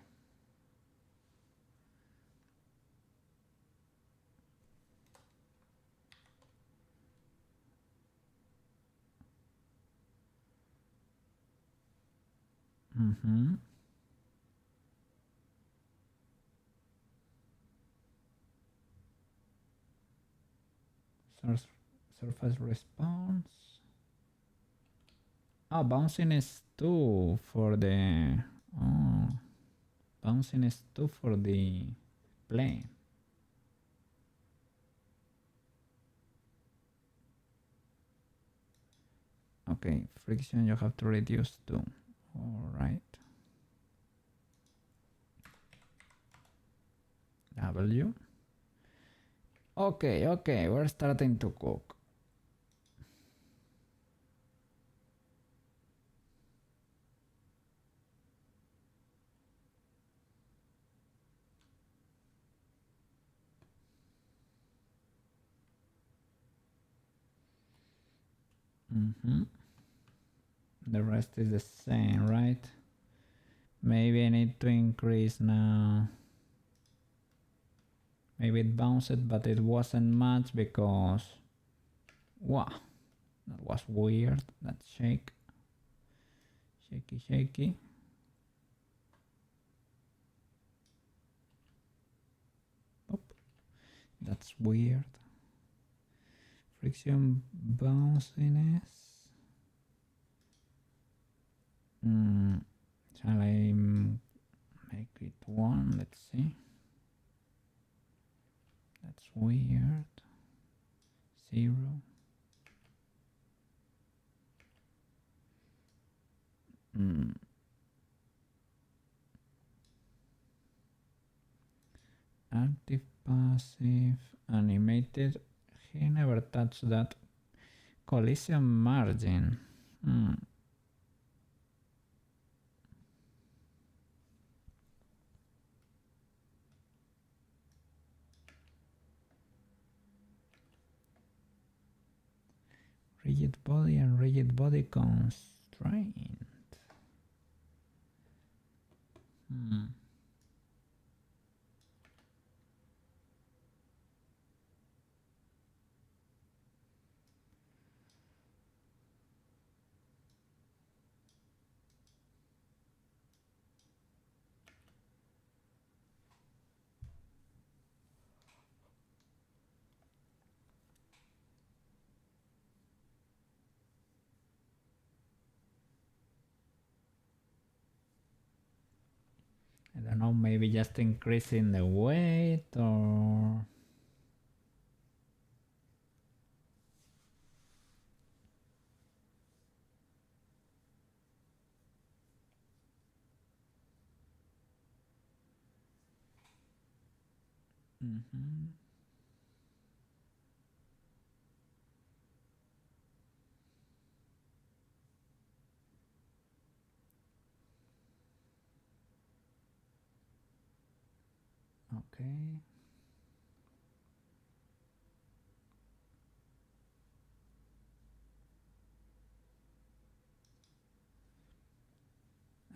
Surface response. Oh, bouncing is 2 for the. Oh, bouncing is 2 for the plane. Okay, friction you have to reduce to. All right. W. Okay, we're starting to cook. The rest is the same, right? Maybe I need to increase now. Maybe it bounced, but it wasn't much because. Wow, that was weird. That shake. Shaky. Oh, that's weird. Friction bounciness. Shall I make it 1? Let's see. That's weird. 0. Active, passive, animated. He never touched that. Collision margin. Rigid body and rigid body constraint. know, maybe just increasing the weight or... Okay.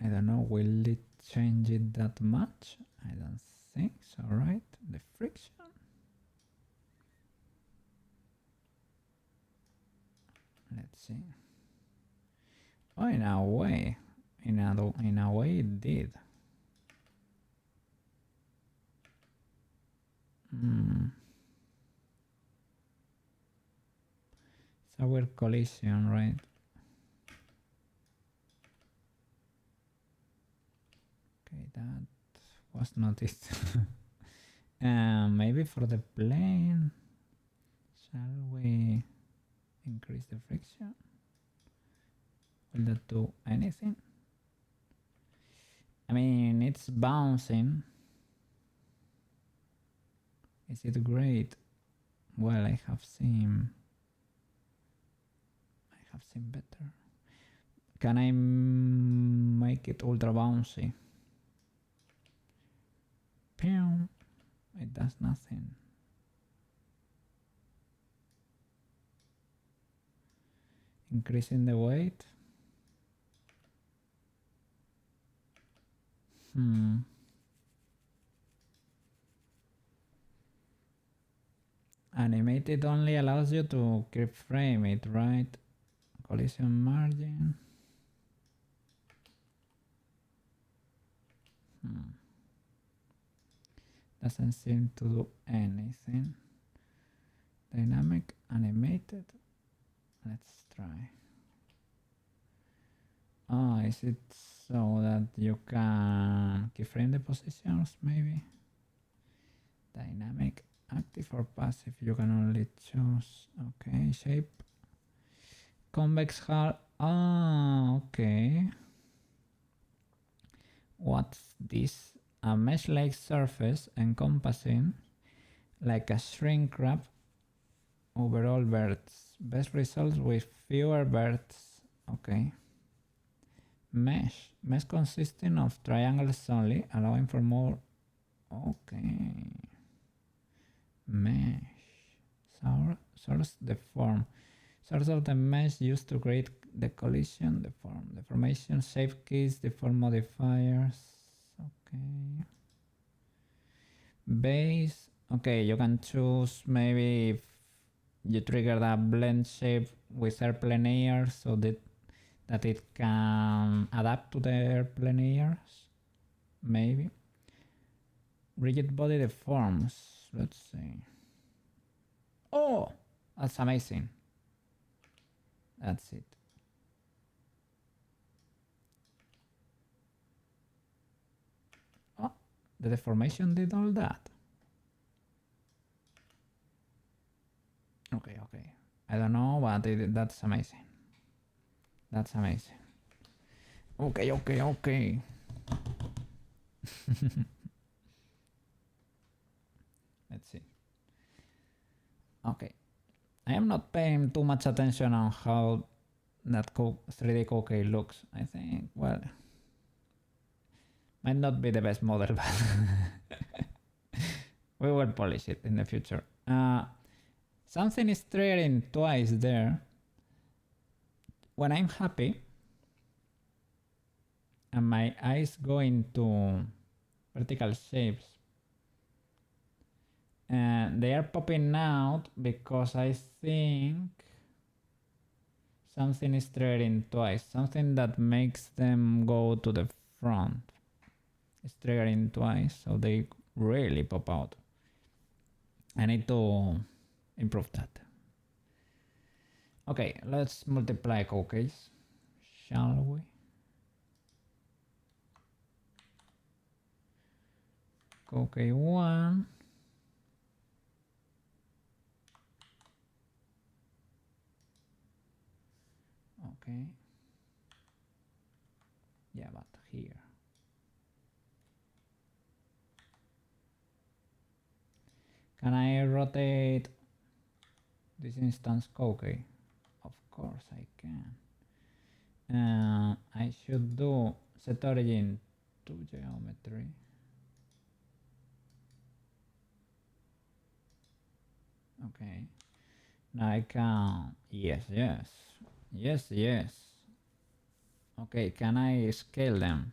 I don't know, will it change it that much? I don't think so, right? The friction? Let's see. Oh, in a way. In a way it did. It's a weird collision, right? Okay, that was noticed. Maybe for the plane, shall we increase the friction? Will that do anything? I mean, it's bouncing. Is it great? Well, I have seen better. Can I make it ultra bouncy? Pew! It does nothing. Increasing the weight. Animated only allows you to keyframe it, right? Collision margin. Doesn't seem to do anything. Dynamic animated. Let's try. Oh, is it so that you can keyframe the positions maybe? Dynamic, active or passive, you can only choose. Okay, shape. Convex hull. Ah, okay. What's this? A mesh-like surface encompassing like a shrink wrap over all birds. Best results with fewer birds. Okay. Mesh. Mesh consisting of triangles only, allowing for more. Okay. Mesh. Source the form. Source of the mesh used to create the collision, the form. The formation, shape keys, the form modifiers. Okay. Base. Okay, you can choose maybe if you trigger that blend shape with airplane air so that it can adapt to the airplane airs. Maybe. Rigid body deforms. Let's see. Oh, that's amazing. That's it. Oh, the deformation did all that. Okay. I don't know, but that's amazing. That's amazing. Okay. Let's see. Okay. I am not paying too much attention on how that 3D Koukei looks. I think, well, might not be the best model, but we will polish it in the future. Something is triggering twice there. When I'm happy and my eyes go into vertical shapes, and they are popping out because I think something is triggering twice. Something that makes them go to the front is triggering twice, so they really pop out. I need to improve that. Okay, let's multiply Koukeis, shall we? Koukei 1. Okay. Yeah, but here. Can I rotate this instance Koukei? Of course I can. I should do set origin to geometry. Okay. Now I can. Yes. Okay, can I scale them?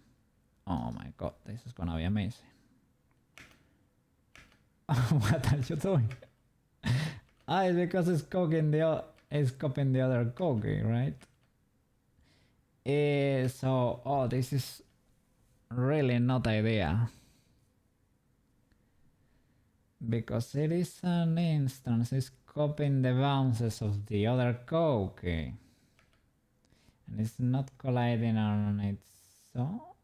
Oh my god, this is gonna be amazing. What are you doing? It's because it's copying the other Koukei, right? So this is really not idea. Because it is an instance, it's copying the bounces of the other Koukei. And it's not colliding on it, so...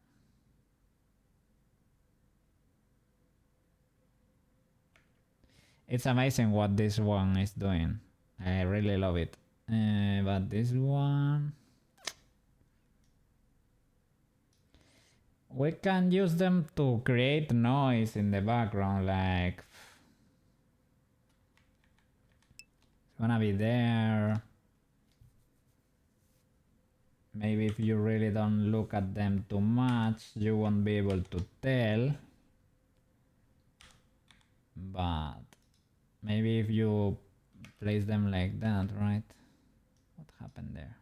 It's amazing what this one is doing. I really love it. But this one... We can use them to create noise in the background, like... It's gonna be there. Maybe if you really don't look at them too much, you won't be able to tell. But maybe if you place them like that, right? What happened there?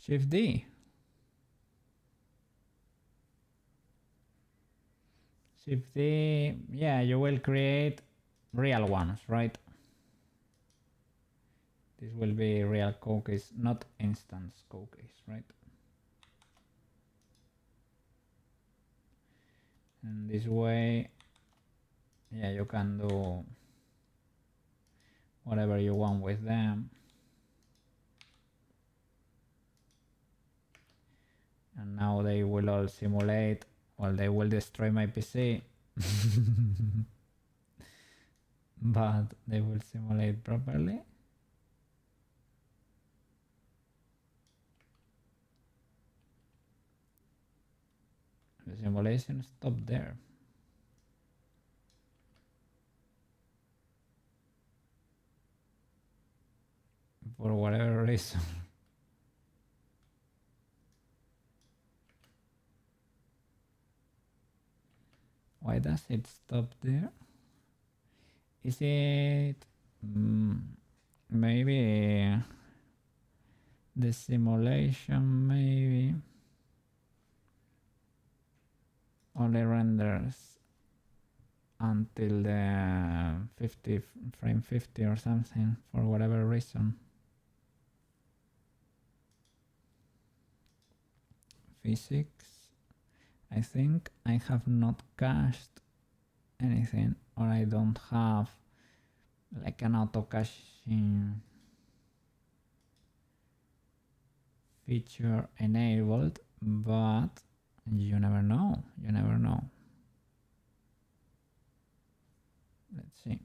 Shift D. Shift D, yeah, you will create real ones, right? This will be real Koukeis, not instance Koukeis, right? And this way, yeah, you can do whatever you want with them. And now they will all simulate. Well, they will destroy my PC. But they will simulate properly. The simulation stopped there. For whatever reason. Why does it stop there? Is it maybe the simulation maybe only renders until the 50 frame 50 or something for whatever reason. Physics. I think I have not cached anything, or I don't have like an auto caching feature enabled, but you never know. Let's see.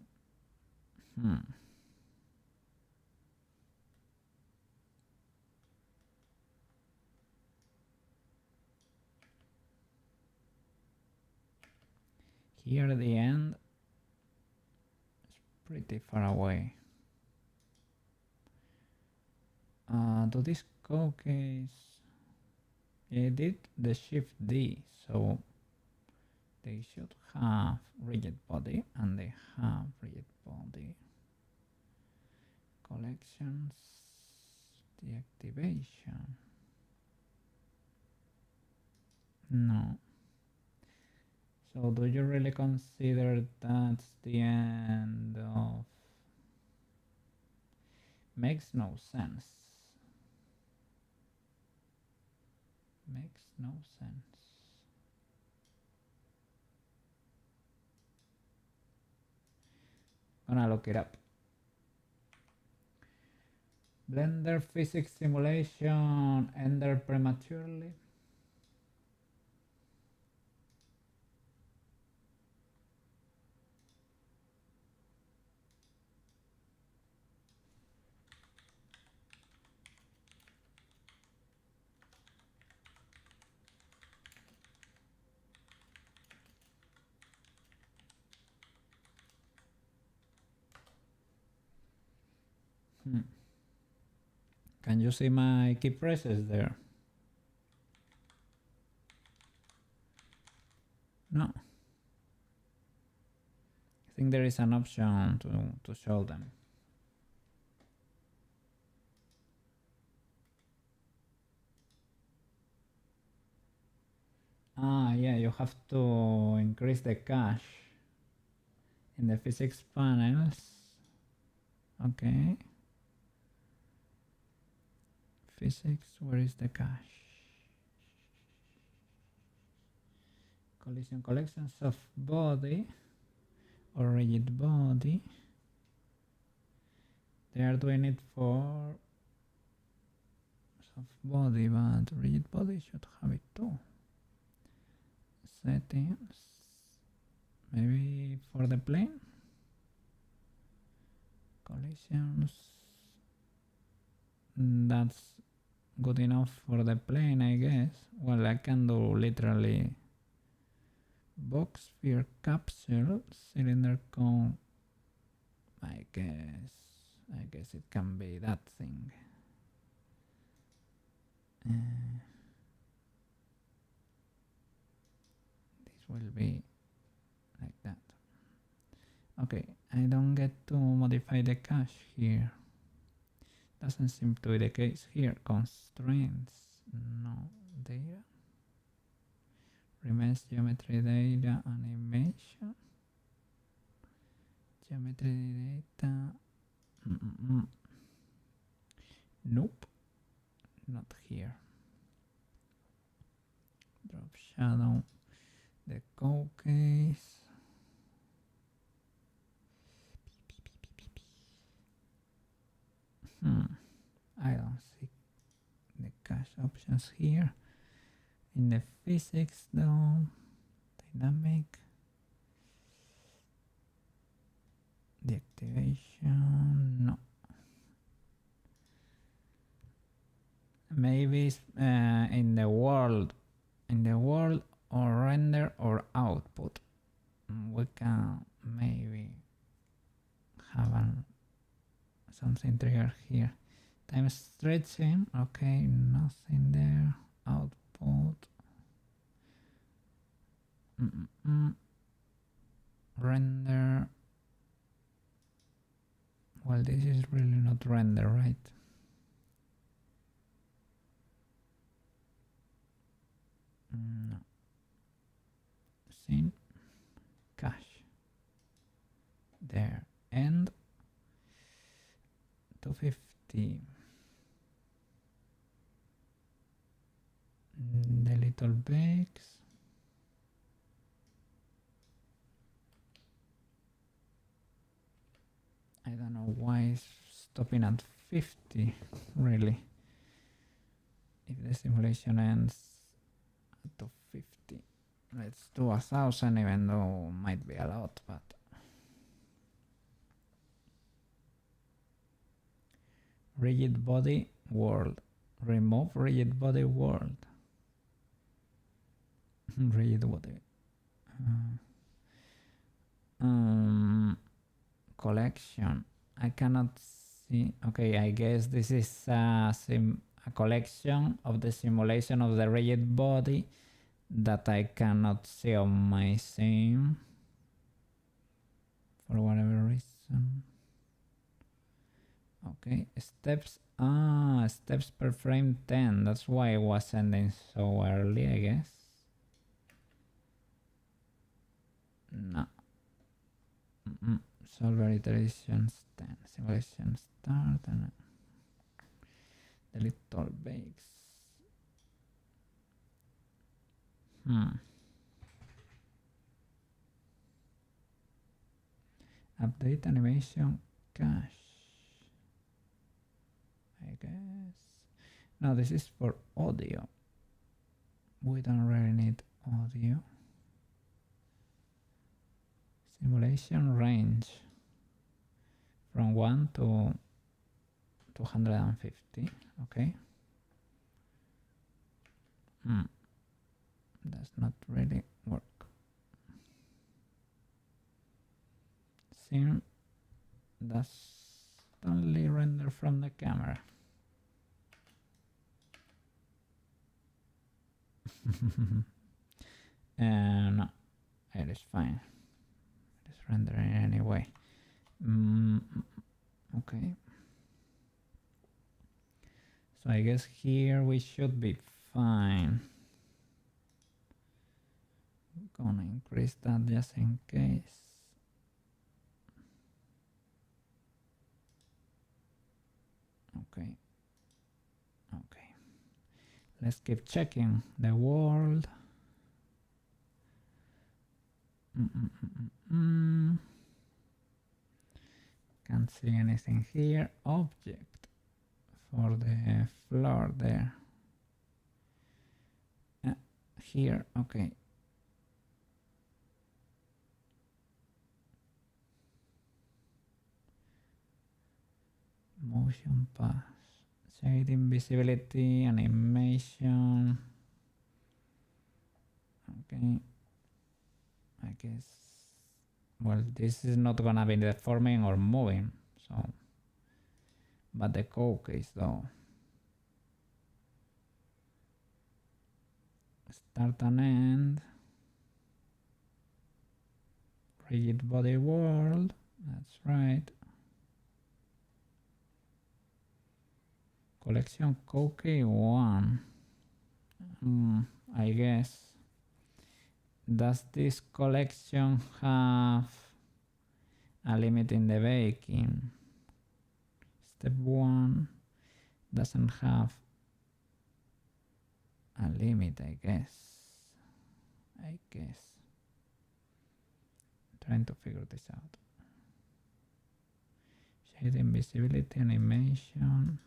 Here at the end is pretty far away. To this Koukeis, it did the Shift D, so they should have rigid body, and they have rigid body. Collections, deactivation. No. So do you really consider that's the end of... Makes no sense. Makes no sense. Gonna look it up. Blender physics simulation ended prematurely. Can you see my key presses there? No. I think there is an option to show them. Ah, yeah, you have to increase the cache in the physics panels. Okay. Physics, where is the cache? Collision collection, soft body or rigid body. They are doing it for soft body, but rigid body should have it too. Settings, maybe for the plane. Collisions, that's good enough for the plane, I guess. Well, I can do literally box, sphere, capsule, cylinder, cone. I guess it can be that thing. This will be like that. Okay, I don't get to modify the cache here. Doesn't seem to be the case here. Constraints, no. Data, remains geometry data animation. Geometry data. Nope, not here. Drop shadow, the Koukei. I don't see the cache options here. In the physics though, dynamic, deactivation, no. Maybe in the world or render or output. We can maybe have something trigger here. Time stretching, okay, nothing there. Output. Render. Well, this is really not render, right? No. Scene. Cache. There. End. 250. The little bakes. I don't know why it's stopping at 50, really. If the simulation ends at 250, let's do 1,000, even though might be a lot, but rigid body world. Remove rigid body world. Rigid body. Collection. I cannot see. Okay, I guess this is a collection of the simulation of the rigid body that I cannot see on my sim for whatever reason. Okay, steps. Steps per frame 10. That's why it was ending so early, I guess. No. Solver iterations 10. Simulation start. the little bakes. Update animation cache, I guess. No, this is for audio. We don't really need audio. Simulation range from 1 to 250. Okay. Does not really work. Sim does only render from the camera. And it is fine. It is rendering anyway. Okay. So I guess here we should be fine. I'm gonna increase that just in case. Okay. Okay. Let's keep checking the world. Can't see anything here. Object for the floor there. Here, okay. Motion pass, shade invisibility, animation. Okay, I guess. Well, this is not gonna be deforming or moving, so. But the Koukei though. Start and end. Rigid body world. That's right. Collection Koukei 1. I guess. Does this collection have a limit in the baking? Step 1 doesn't have a limit, I guess. Trying to figure this out. Shade invisibility, animation.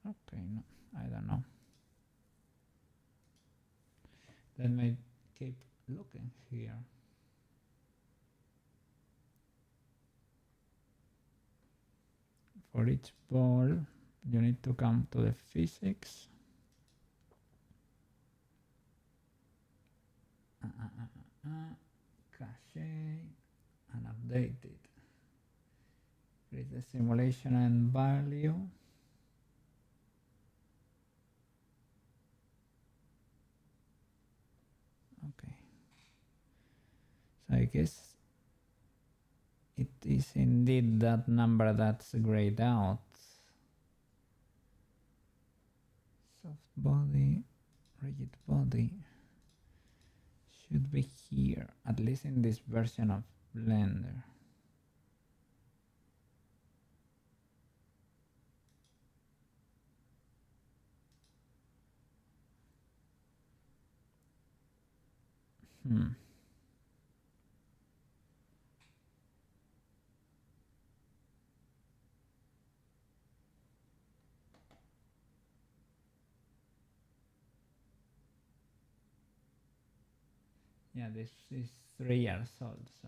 Okay, no, I don't know. Let me keep looking here. For each ball, you need to come to the physics. Cache and update it. Create the simulation and value. Okay. So I guess it is indeed that number that's grayed out. Soft body, rigid body should be here, at least in this version of Blender. Yeah, this is 3 years old, so.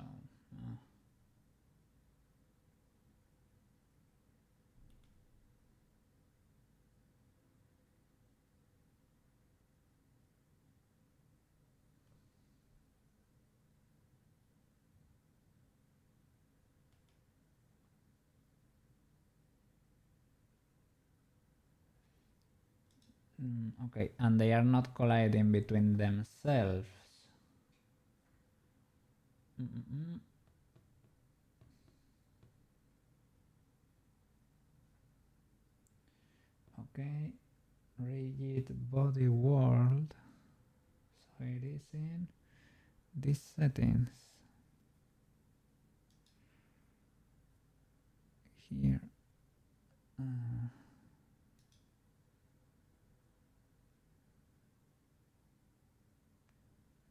Okay, and they are not colliding between themselves. Okay, rigid body world. Where is in these settings? Here.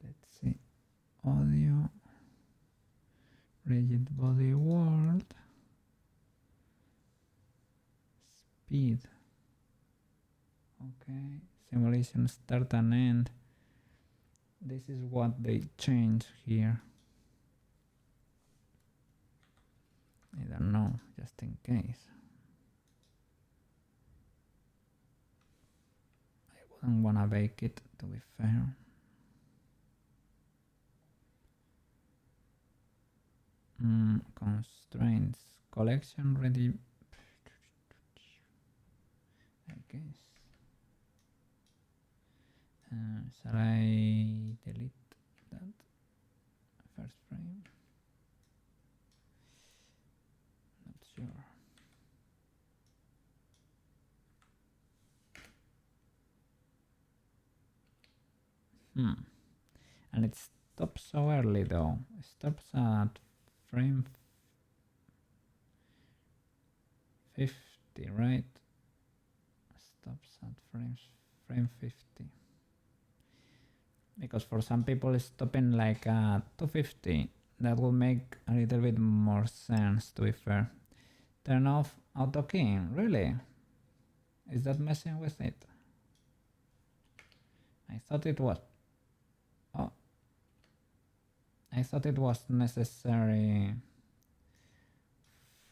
Let's see. Audio. Rigid body world. Speed. Okay. Simulation start and end. This is what they change here. I don't know, just in case. I wouldn't wanna bake it, to be fair. Constraints. Collection ready. I guess. Shall I delete that first frame? Not sure. And it stops so early though. It stops at frame 50, right? Stops at frame 50. Because for some people it's stopping like at 250. That will make a little bit more sense, to be fair. Turn off auto keying, really? Is that messing with it? I thought it was. Oh. I thought it was necessary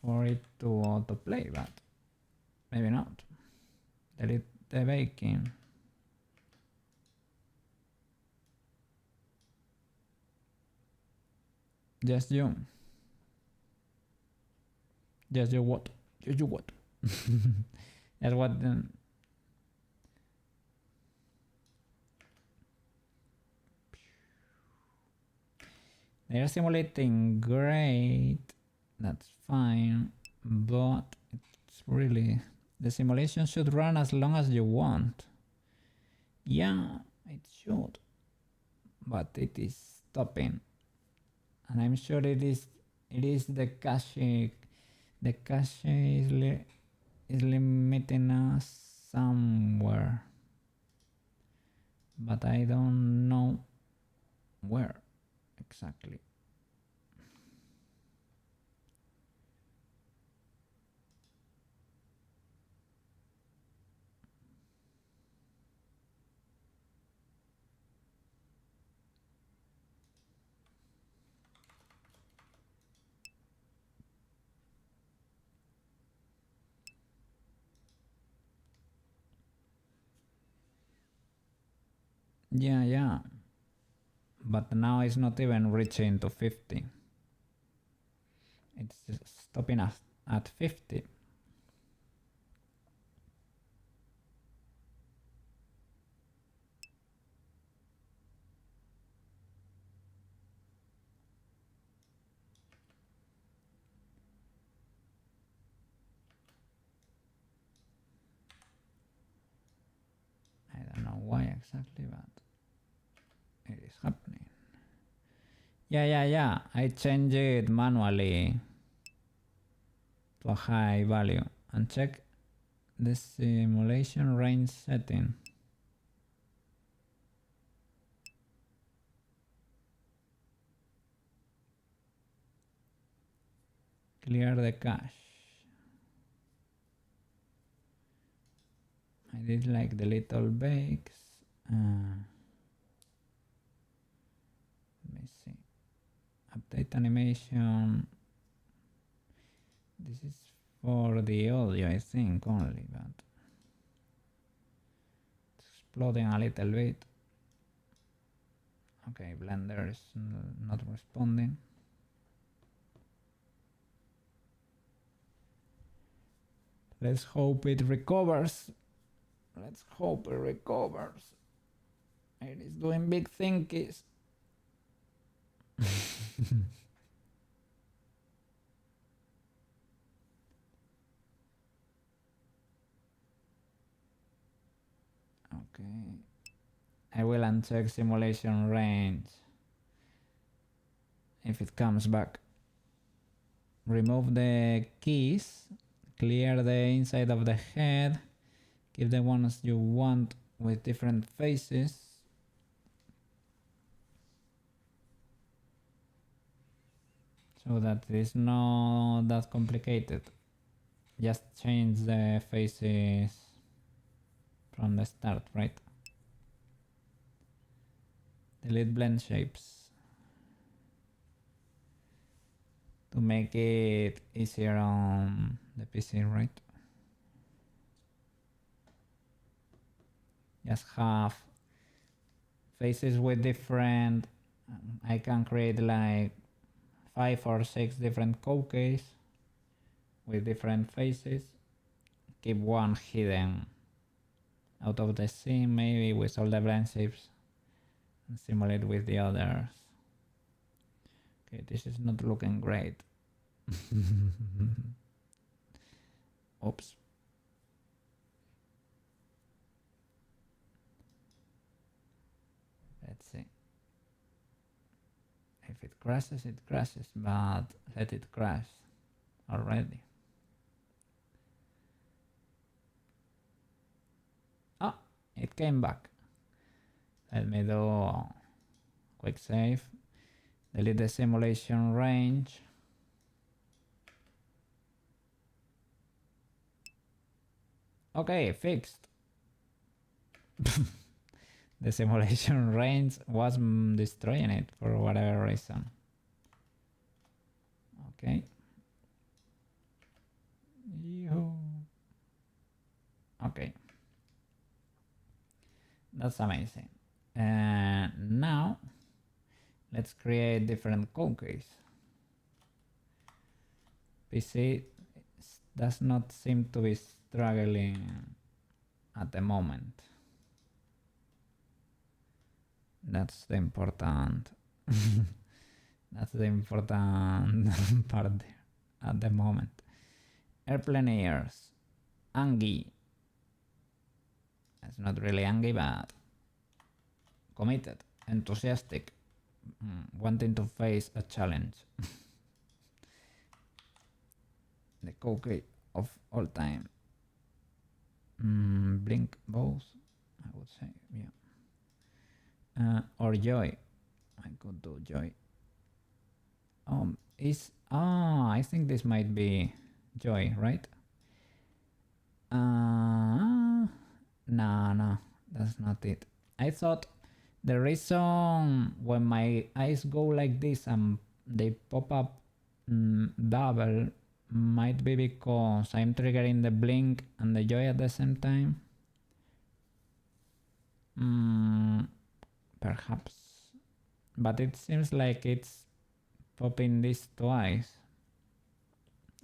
for it to autoplay, but maybe not. Delete the baking. Just you. Just you what? Just you what? That's what. They are simulating great. That's fine, but it's really the simulation should run as long as you want. Yeah, it should, but it is stopping, and I'm sure it is the cache. The cache is limiting us somewhere, but I don't know where exactly. Yeah. But now it's not even reaching to 50. It's just stopping us at 50. I don't know why exactly, but it is happening. Yeah. I changed it manually to a high value and check the simulation range setting. Clear the cache. I did like the little bakes. Let me see. Update animation. This is for the audio, I think, only, but it's exploding a little bit. Okay, Blender is not responding. Let's hope it recovers. Let's hope it recovers. It is doing big thinkies. Okay. I will uncheck simulation range if it comes back. Remove the keys, clear the inside of the head, keep the ones you want with different faces. So that it is not that complicated. Just change the faces from the start, right? Delete blend shapes to make it easier on the PC, right? Just have faces with different, I can create like 5 or 6 different Koukeis with different faces. Keep one hidden out of the scene, maybe with all the blend shapes, and simulate with the others. Okay, this is not looking great. Oops. Let's see. If it crashes, it crashes, but let it crash already. Ah, it came back. Let me do a quick save. Delete the simulation range. Okay, fixed. The simulation range was destroying it for whatever reason. Okay. Okay. That's amazing. And now let's create different Koukeis. PC does not seem to be struggling at the moment. That's the important that's the important part there at the moment. Airplane ears. Angie. It's not really Angie, but committed, enthusiastic, wanting to face a challenge. The Koukei of all time. Blink both, I would say, yeah. Or Joy. I could do Joy. I think this might be Joy, right? No, that's not it. I thought the reason when my eyes go like this and they pop up double might be because I'm triggering the blink and the joy at the same time. Perhaps. But it seems like it's popping this twice.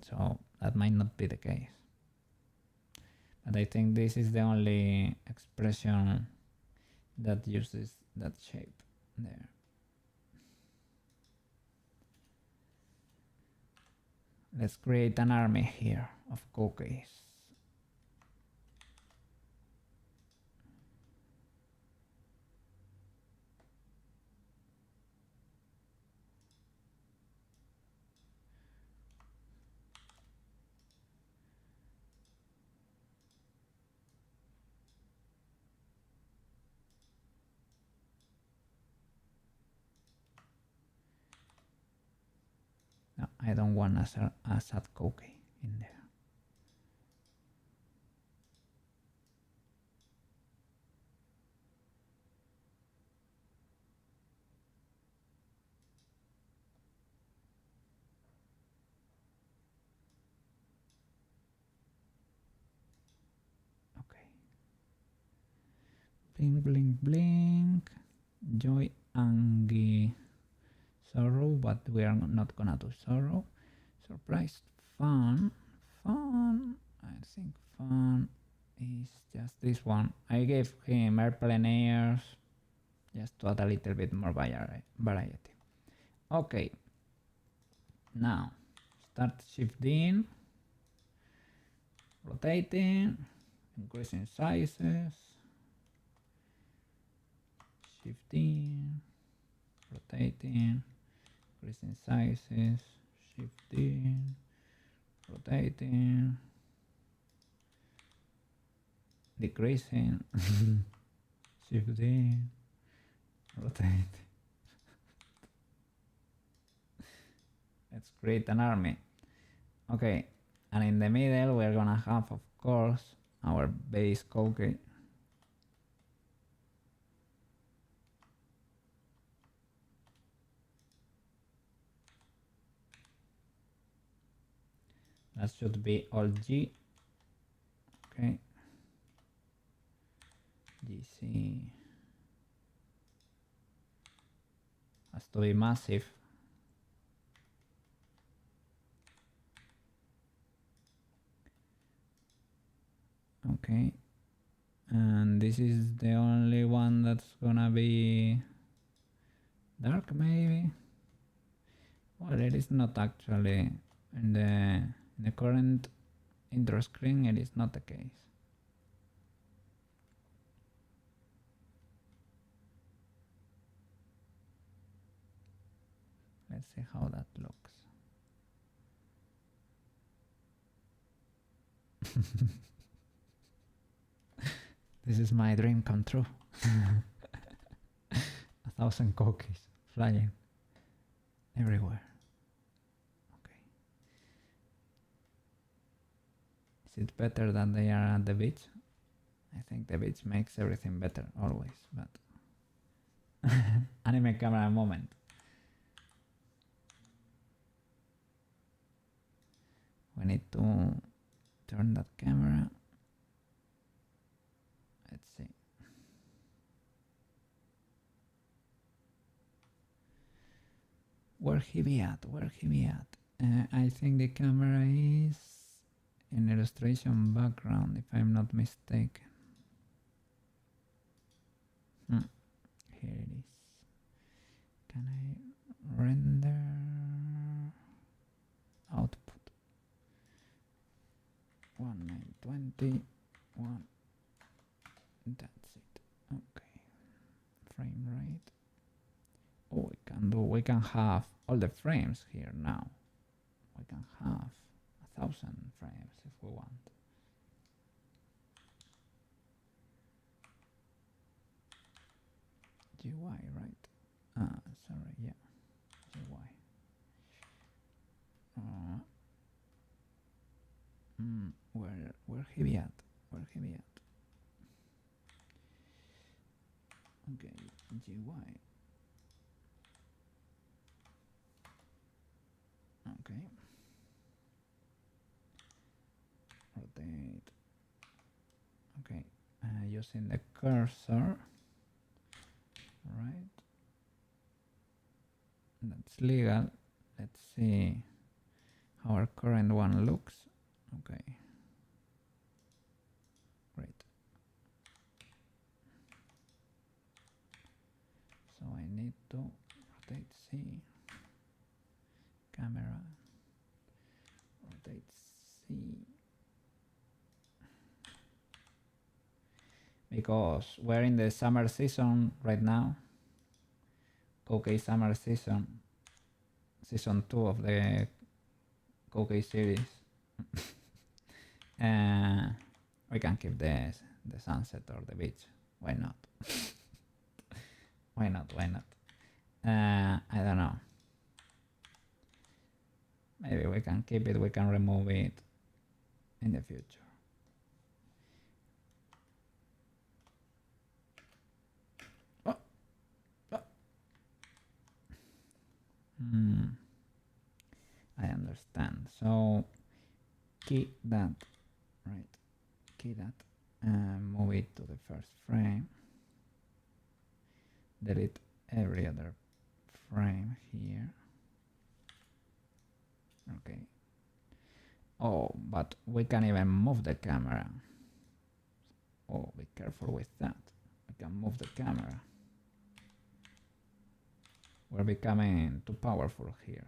So that might not be the case. But I think this is the only expression that uses that shape there. Let's create an army here of Koukeis. No, I don't want a sad Koukei in there. Okay. Blink, blink, blink. Joy, Angie, sorrow, but we are not gonna do sorrow. Surprised, fun. I think fun is just this one. I gave him airplane ears just to add a little bit more variety. Okay, now start shifting, rotating, increasing sizes. shifting, rotating, increasing sizes, shifting, rotating, decreasing, shifting, rotating. Let's create an army. Okay, and in the middle we're gonna have, of course, our base Koukei. That should be all G. Okay. GC has to be massive. Okay, and this is the only one that's gonna be dark, maybe. Well, it is not actually in the current intro screen. It is not the case. Let's see how that looks. This is my dream come true. 1,000 cookies flying everywhere. Okay. Is it better that they are at the beach? I think the beach makes everything better always, but anime camera moment. We need to turn that camera. Let's see. Where he be at? Where he be at? I think the camera is in illustration background, if I'm not mistaken. Here it is. Can I render output? 1920. One. That's it. Okay. Frame rate. Oh, we can have all the frames here now. We can have 1,000 frames if we want. GUI, right? Sorry, yeah. GUI. Where he be at? Where he be at? Okay, GUI. Okay. Rotate. Okay, using the cursor. Right. That's legal. Let's see how our current one looks. Okay. Great. So I need to rotate C. Camera. Rotate C. Because we're in the summer season right now. Koukei summer season. Season 2 of the Koukei series. We can keep the sunset or the beach. Why not? Why not? Why not? I don't know. Maybe we can keep it, we can remove it in the future. Oh. Oh. I understand. So key that, right? Key that and move it to the first frame. Delete every other frame here. Okay. Oh, but we can even move the camera. Oh, be careful with that. We can move the camera. We're becoming too powerful here.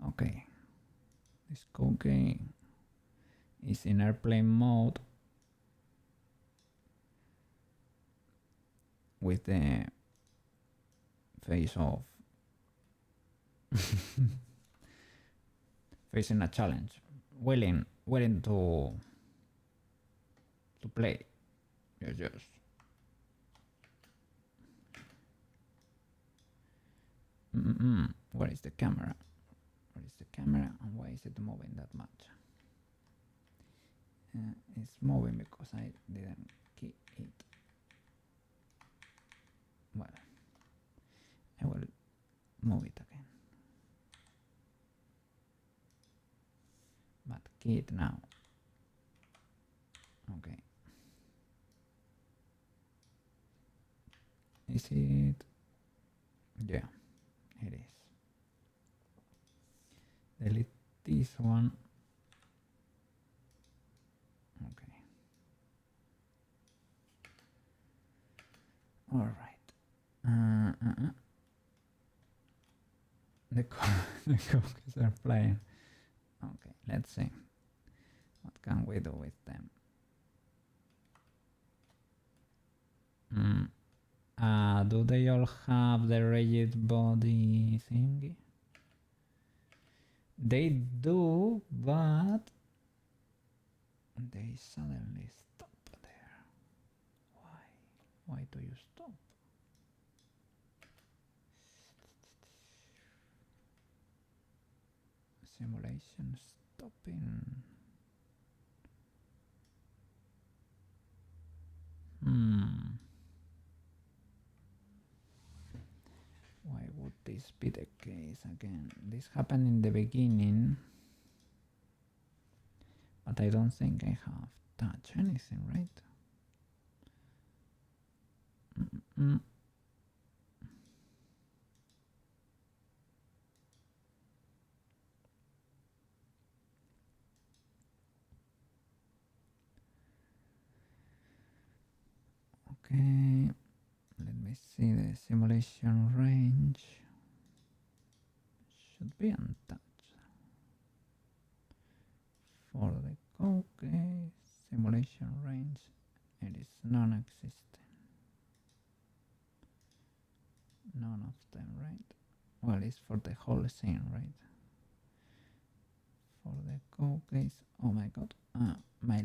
Okay, This Koukei is in airplane mode with the face off. Facing a challenge, willing to play. Yes. Where is the camera? Where is the camera and why is it moving that much? It's moving because I didn't key it. Well, I will move it again. But key it now. Okay. Is it? Yeah, it is. Delete this one. Okay. All right. The cookies are playing. Okay, let's see. What can we do with them? Do they all have the rigid body thingy? They do, but they suddenly stop there. Why? Why do you stop? Simulation stopping. Why would this be the case again? This happened in the beginning, but I don't think I have touched anything, right? Okay, let me see. The simulation range should be untouched. For the Koukei simulation range, it is non-existent. None of them, right? Well, it's for the whole scene, right? For the Koukeis, oh my god, my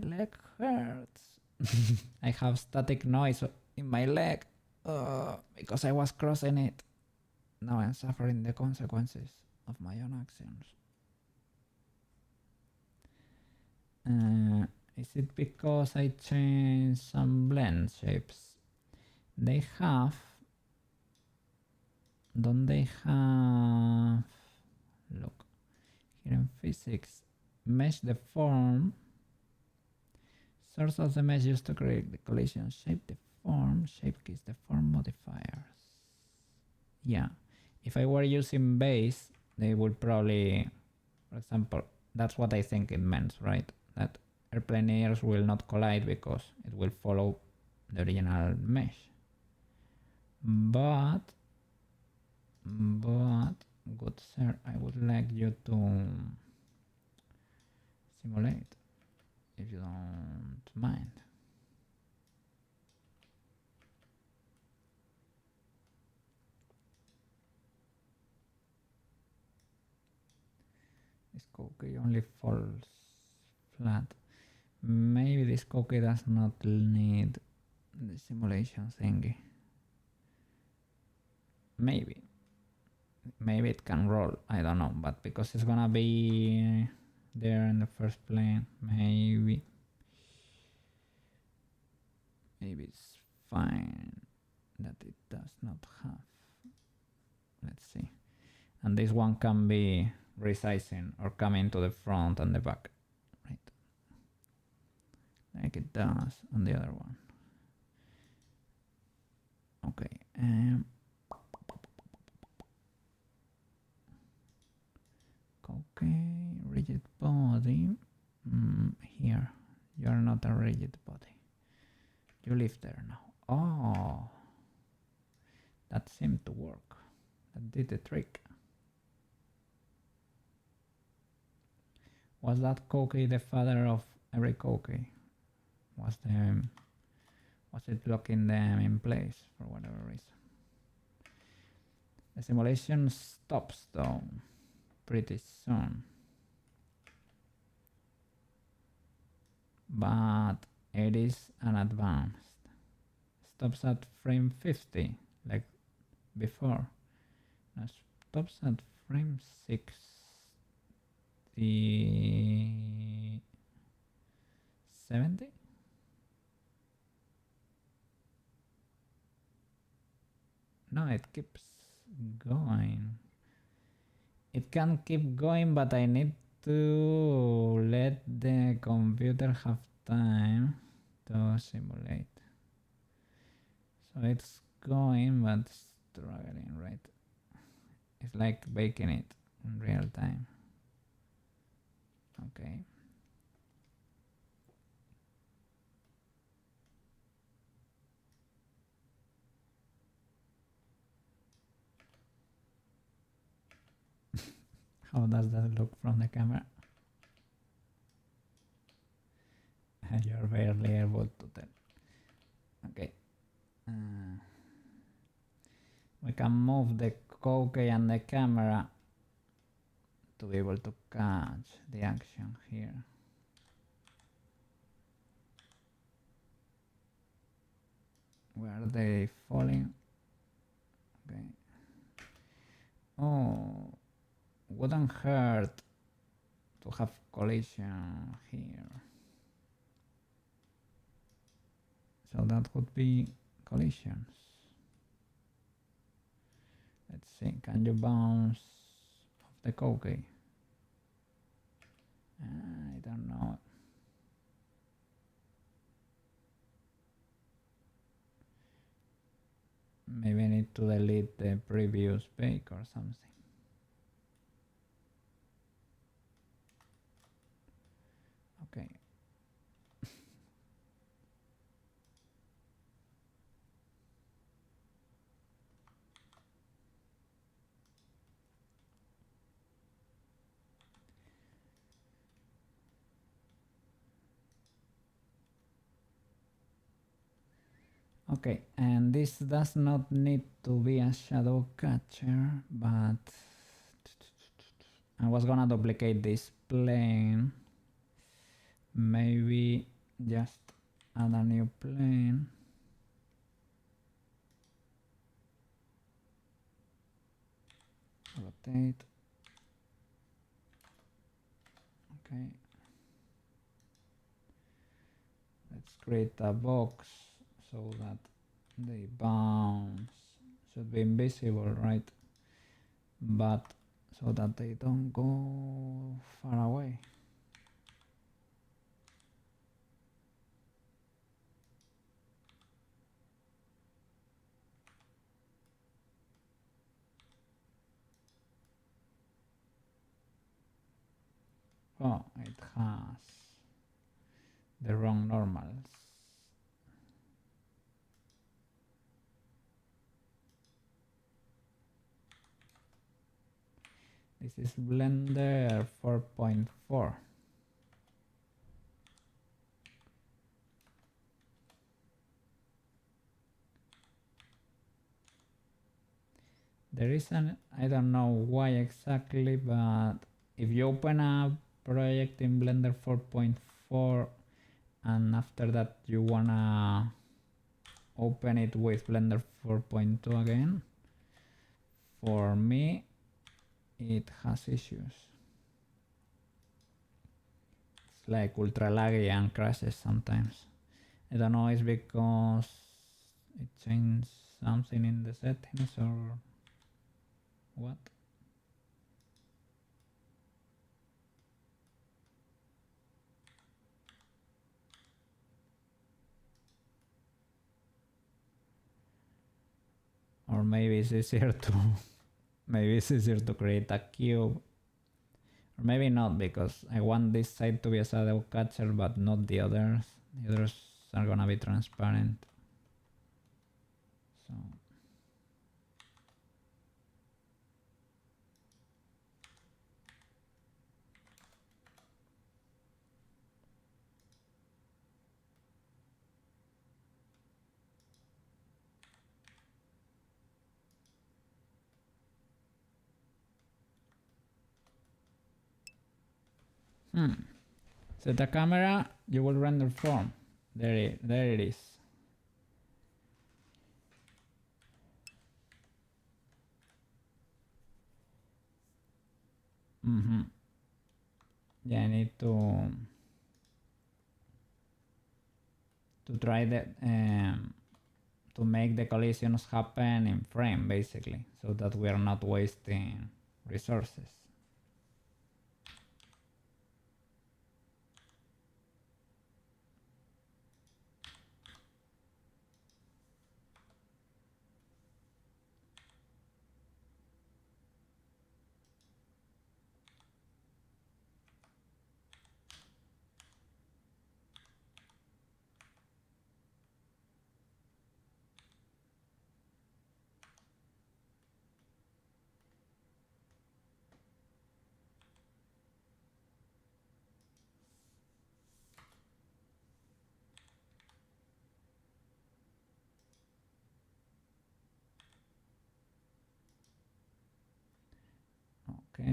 leg hurts. I have static noise in my leg because I was crossing it. Now I'm suffering the consequences of my own actions. Is it because I changed some blend shapes? They have, don't they have, look, here in physics, mesh the form, source of the mesh used to create the collision, shape the form, shape keys the form modifiers. Yeah, if I were using base, they would probably, for example, that's what I think it meant, right? That airplane layers will not collide because it will follow the original mesh. But good sir, I would like you to simulate, if you don't mind. This Koukei only falls flat. Maybe this Koukei does not need the simulation thingy. Maybe it can roll, I don't know, but because it's gonna be there in the first plane, maybe it's fine that it does not have. Let's see. And this one can be resizing or coming to the front and the back, right? Like it does on the other one. Okay. Okay, rigid body. Here, you're not a rigid body. You live there now. Oh, that seemed to work. That did the trick. Was that Koukei the father of every Koukei? Was it blocking them in place for whatever reason? The simulation stops though pretty soon. But it is unadvanced. Stops at frame 50 like before. Now stops at frame 60. 70? No, it keeps going. It can keep going, but I need to let the computer have time to simulate. So it's going, but struggling, right? It's like baking it in real time. Okay. How does that look from the camera? You're barely able to tell. Okay. We can move the Koukei and the camera to be able to catch the action here. Where are they falling? Okay. Oh, wouldn't hurt to have collision here. So that would be collisions. Let's see, can you bounce off the Koukei? I don't know. Maybe I need to delete the previous bake or something. Okay. Okay, and this does not need to be a shadow catcher, but I was gonna duplicate this plane. Maybe just add a new plane. Rotate. Okay. Let's create a box so that they bounce. Should be invisible, right? But so that they don't go far away. Oh, it has the wrong normals. This is Blender 4.4. There is an, I don't know why exactly, but if you open a project in Blender 4.4 and after that you wanna open it with Blender 4.2 again, for me it has issues. It's like ultra laggy and crashes sometimes. I don't know, it's because it changed something in the settings or what. Or maybe it's easier to create a cube, or maybe not, because I want this side to be a shadow catcher but not the others. The others are gonna be transparent. So Set the camera, you will render form. There it is. Yeah, I need to try that to make the collisions happen in frame, basically, so that we are not wasting resources. Okay.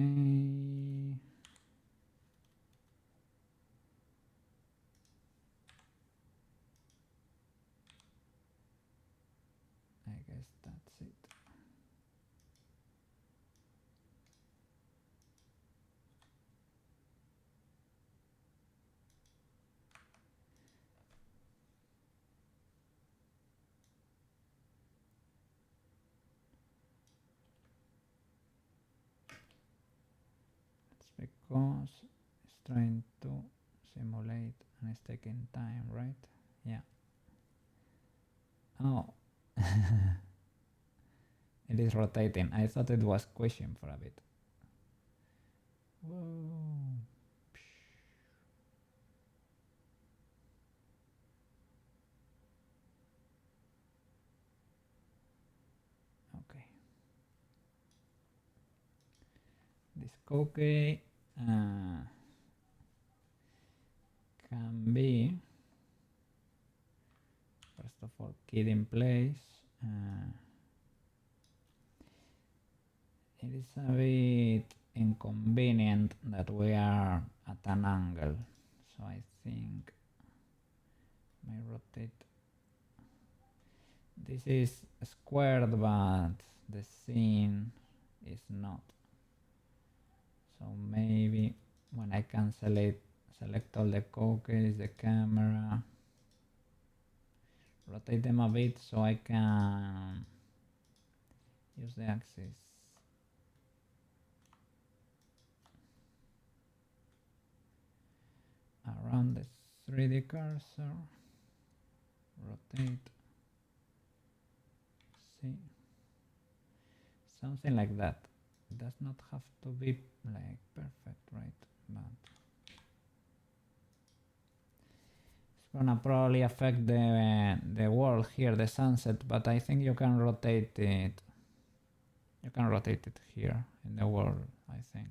I guess that's it. That's because it's trying to simulate and it's taking time, right? Yeah. Oh. It is rotating. I thought it was squishing for a bit. Whoa. Okay. This Koukei can be, first of all, keyed in place. It is a bit inconvenient that we are at an angle, so I think I may rotate. This is squared, but the scene is not. So maybe when I can select all the Koukeis, the camera, rotate them a bit so I can use the axis. Around the 3D cursor, rotate, see, something like that. It does not have to be like perfect, right? But it's gonna probably affect the world here, the sunset, but I think you can rotate it. You can rotate it here in the world, I think.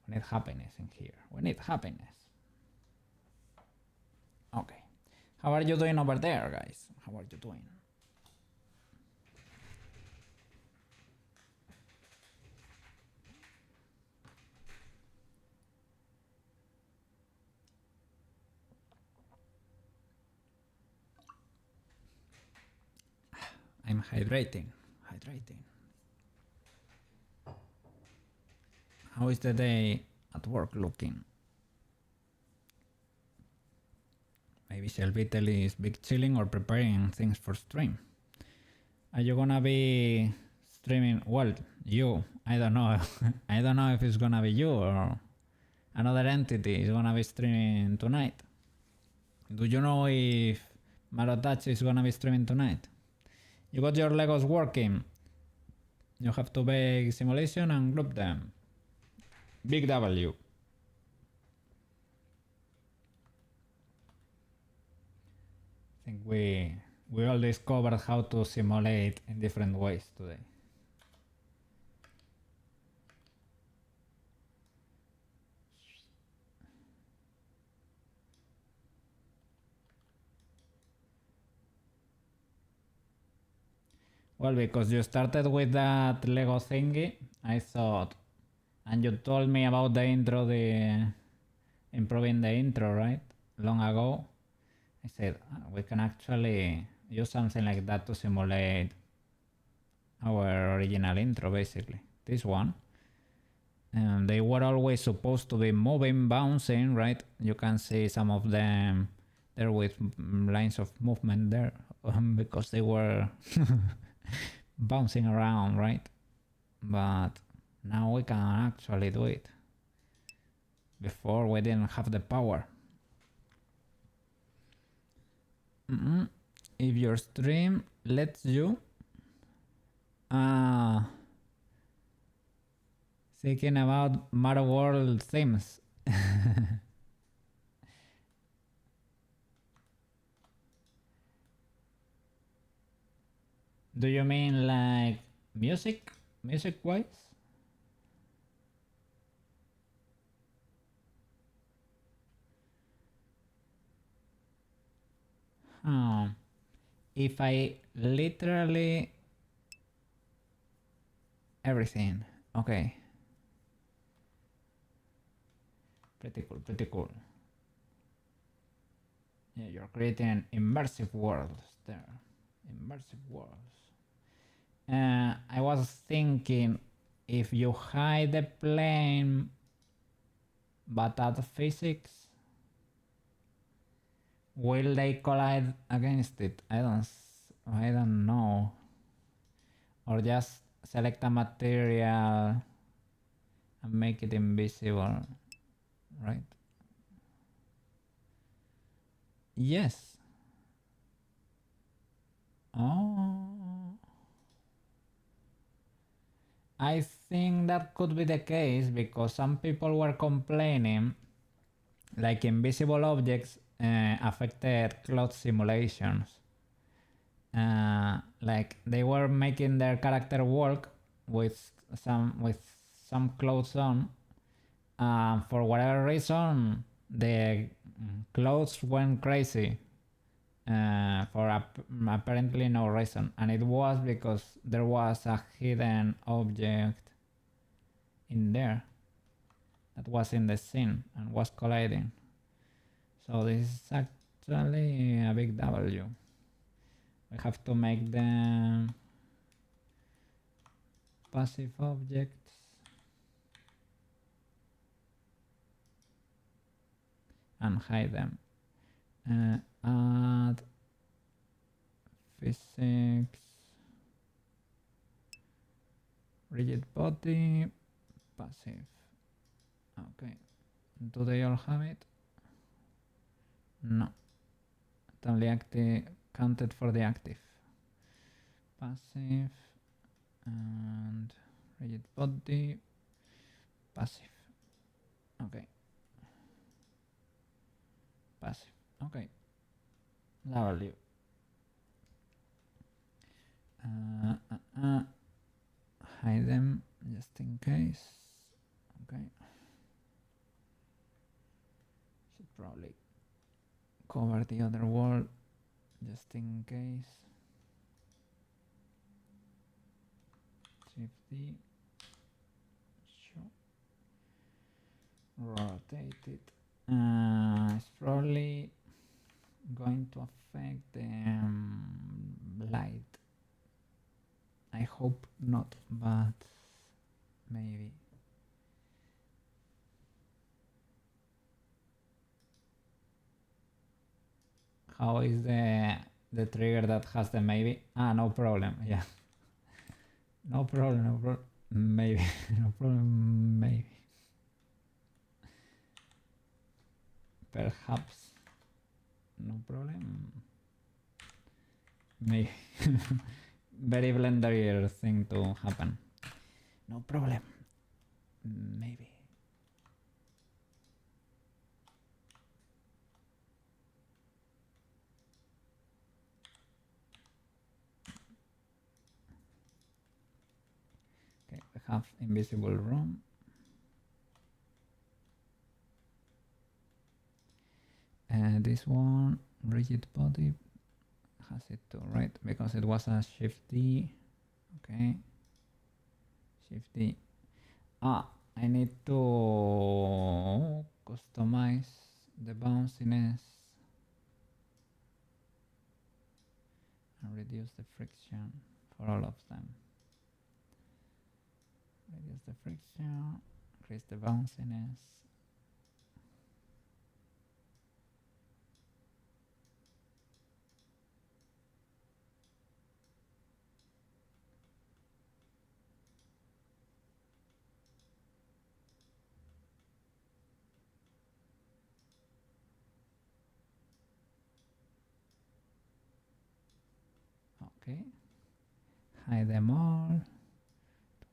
We need happiness in here. We need happiness. Okay. How are you doing over there, guys? How are you doing? I'm hydrating. How is the day at work looking? Maybe Selvitel is big chilling or preparing things for stream. Are you gonna be streaming? Well, you. I don't know. I don't know if it's gonna be you or another entity is gonna be streaming tonight. Do you know if Marotachi is gonna be streaming tonight? You got your Legos working. You have to bake simulation and group them. Big W. think we all discovered how to simulate in different ways today. Well, because you started with that Lego thingy, I thought, and you told me about the intro, the improving the intro, right? Long ago. I said, we can actually use something like that to simulate our original intro, basically. This one. And they were always supposed to be moving, bouncing, right? You can see some of them there with lines of movement there because they were bouncing around, right? But now we can actually do it. Before we didn't have the power. If your stream lets you, thinking about Mario World themes. Do you mean like music wise? If I literally everything, okay. Pretty cool. Yeah, you're creating immersive worlds there. Immersive worlds. I was thinking if you hide the plane but add physics, will they collide against it? I don't know. Or just select a material and make it invisible, right? Yes. Oh. I think that could be the case because some people were complaining like invisible objects affected cloud simulations. Like they were making their character walk with some clothes on. For whatever reason, the clothes went crazy for apparently no reason, and it was because there was a hidden object in there that was in the scene and was colliding. So this is actually a big W. We have to make them passive objects and hide them. Add physics, rigid body, passive. Okay. Do they all have it? No. It only active counted for the active. Passive and rigid body, passive. Okay. Passive. Okay. W. Hide them just in case. Okay. Should probably cover the other wall just in case. Shift D. Show. Rotate it. It's probably going to affect the light. I hope not, but maybe. How is the trigger that has the maybe? No problem. Yeah. No problem. Maybe. No problem. Maybe. Perhaps. No problem. Maybe. Very Blender thing to happen. No problem. Maybe. have invisible room. And this one, rigid body, has it too, right? Because it was a shift D. Okay. Shift D. I need to customize the bounciness and reduce the friction for all of them. Reduce the friction, increase the bounciness. Okay. Hide them all.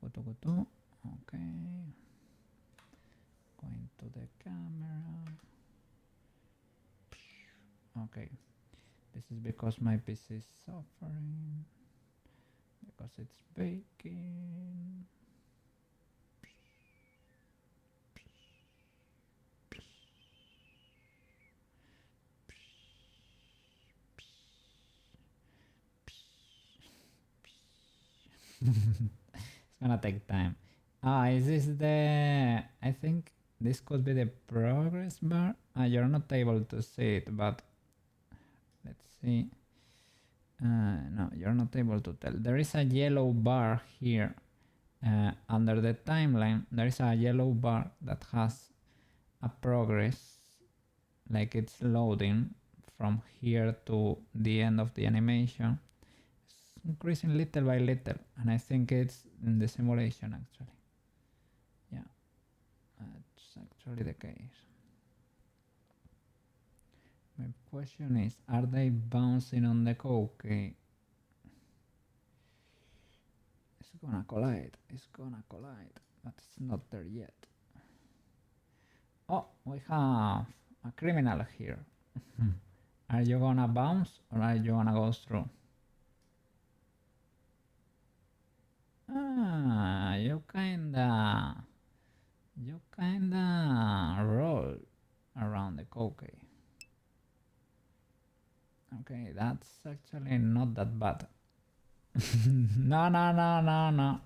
Okay. Going to the camera. Okay. This is because my PC is suffering. Because it's baking. It's gonna take time. Is this the... I think this could be the progress bar. You're not able to see it, but let's see. No, you're not able to tell. There is a yellow bar here. Under the timeline, there is a yellow bar that has a progress, like it's loading from here to the end of the animation. It's increasing little by little, and I think it's in the simulation actually. Yeah, that's actually the case. My question is, are they bouncing on the Koukei? It's gonna collide, but it's not there yet. Oh, we have a criminal here. Are you gonna bounce or are you gonna go through? You kinda roll around the Koukei. Okay, that's actually not that bad. No.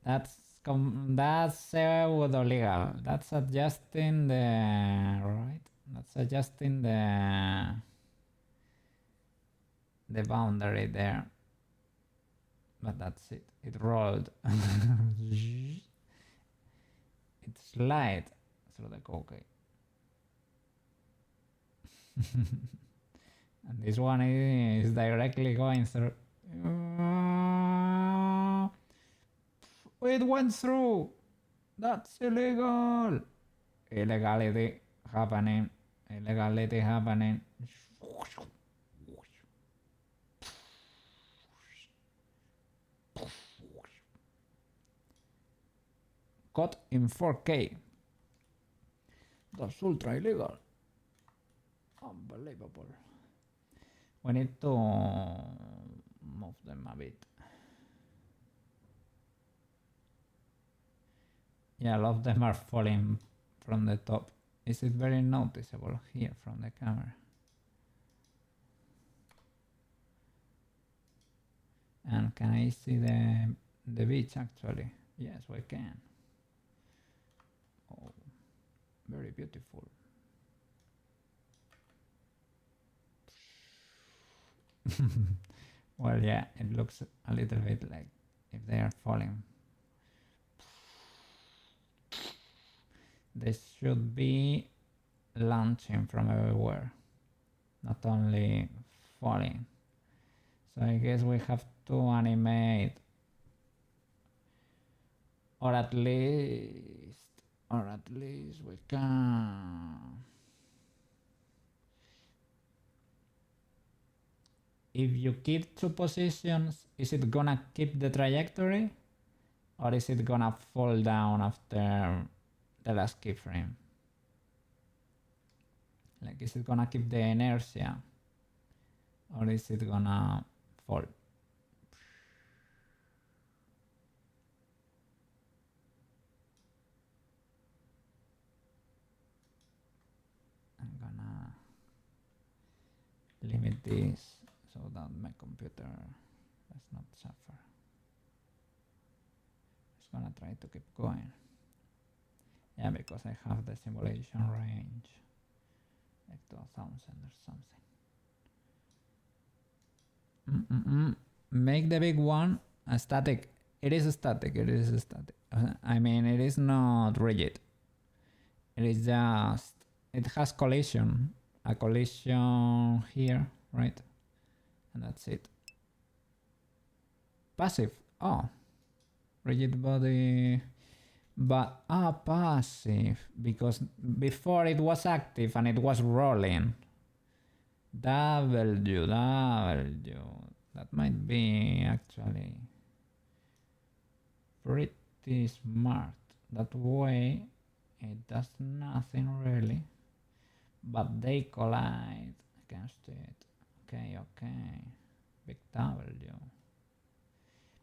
That's pseudo legal. That's adjusting the right. That's adjusting the boundary there. But that's it. It rolled. It slid through the Koukei. And this one is directly going through. It went through. That's illegal. Illegality happening. Caught in 4K. That's ultra illegal. Unbelievable. We need to move them a bit. Yeah, a lot of them are falling from the top. Is it very noticeable here from the camera? And can I see the beach actually? Yes, we can. Oh, very beautiful. Well, yeah, it looks a little bit like if they are falling. They should be launching from everywhere, not only falling. So I guess we have to animate, or at least we can. If you keep two positions, is it gonna keep the trajectory, or is it gonna fall down after the last keyframe? Like, is it gonna keep the inertia, or is it gonna fall? this so that my computer does not suffer. It's gonna try to keep going. Yeah, because I have the simulation range like to 1,000 or something. Make the big one a static. It is static. It is static. I mean, it is not rigid. It is just, it has collision, a collision here, right? And that's it. Passive. Oh, rigid body, but passive, because before it was active and it was rolling. W. That might be actually pretty smart. That way it does nothing really, but they collide against it. Okay. Big W.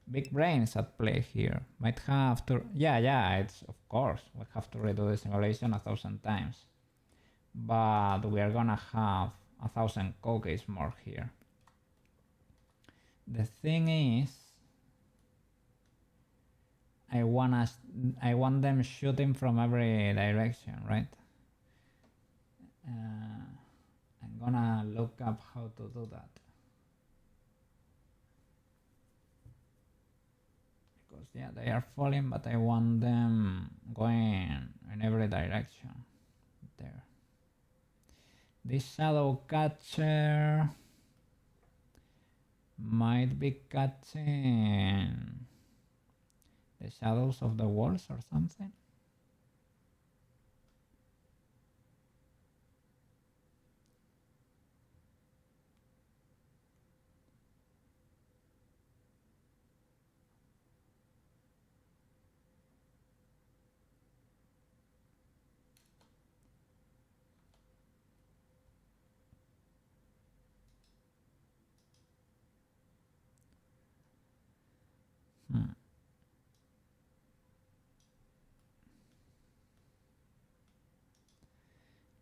Big brains at play here. Might have to, yeah, it's of course, we have to redo the simulation 1,000 times. But we are gonna have 1,000 Koukeis more here. The thing is, I want them shooting from every direction, right? I'm gonna look up how to do that. Because yeah, they are falling, but I want them going in every direction. There. This shadow catcher might be catching the shadows of the walls or something.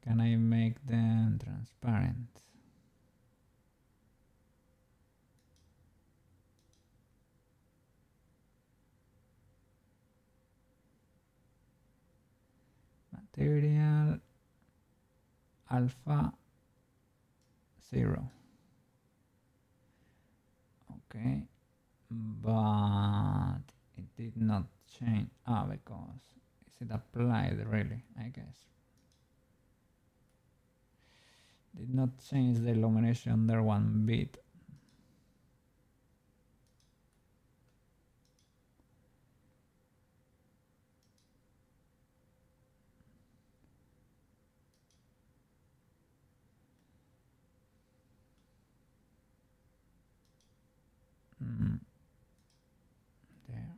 Can I make them transparent? Material alpha 0. Okay, but it did not change. Because is it applied really? I guess. Did not change the illumination there one bit. There.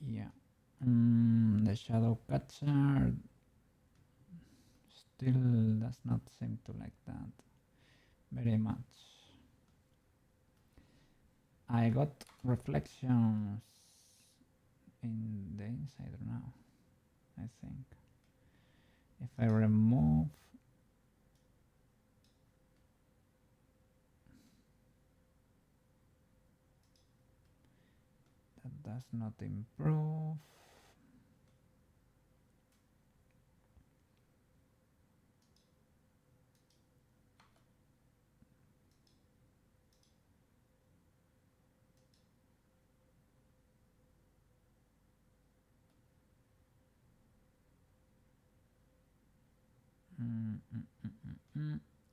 Yeah. The shadow catcher still does not seem to like that very much. I got reflections in the inside now, I think. If I remove that, does not improve.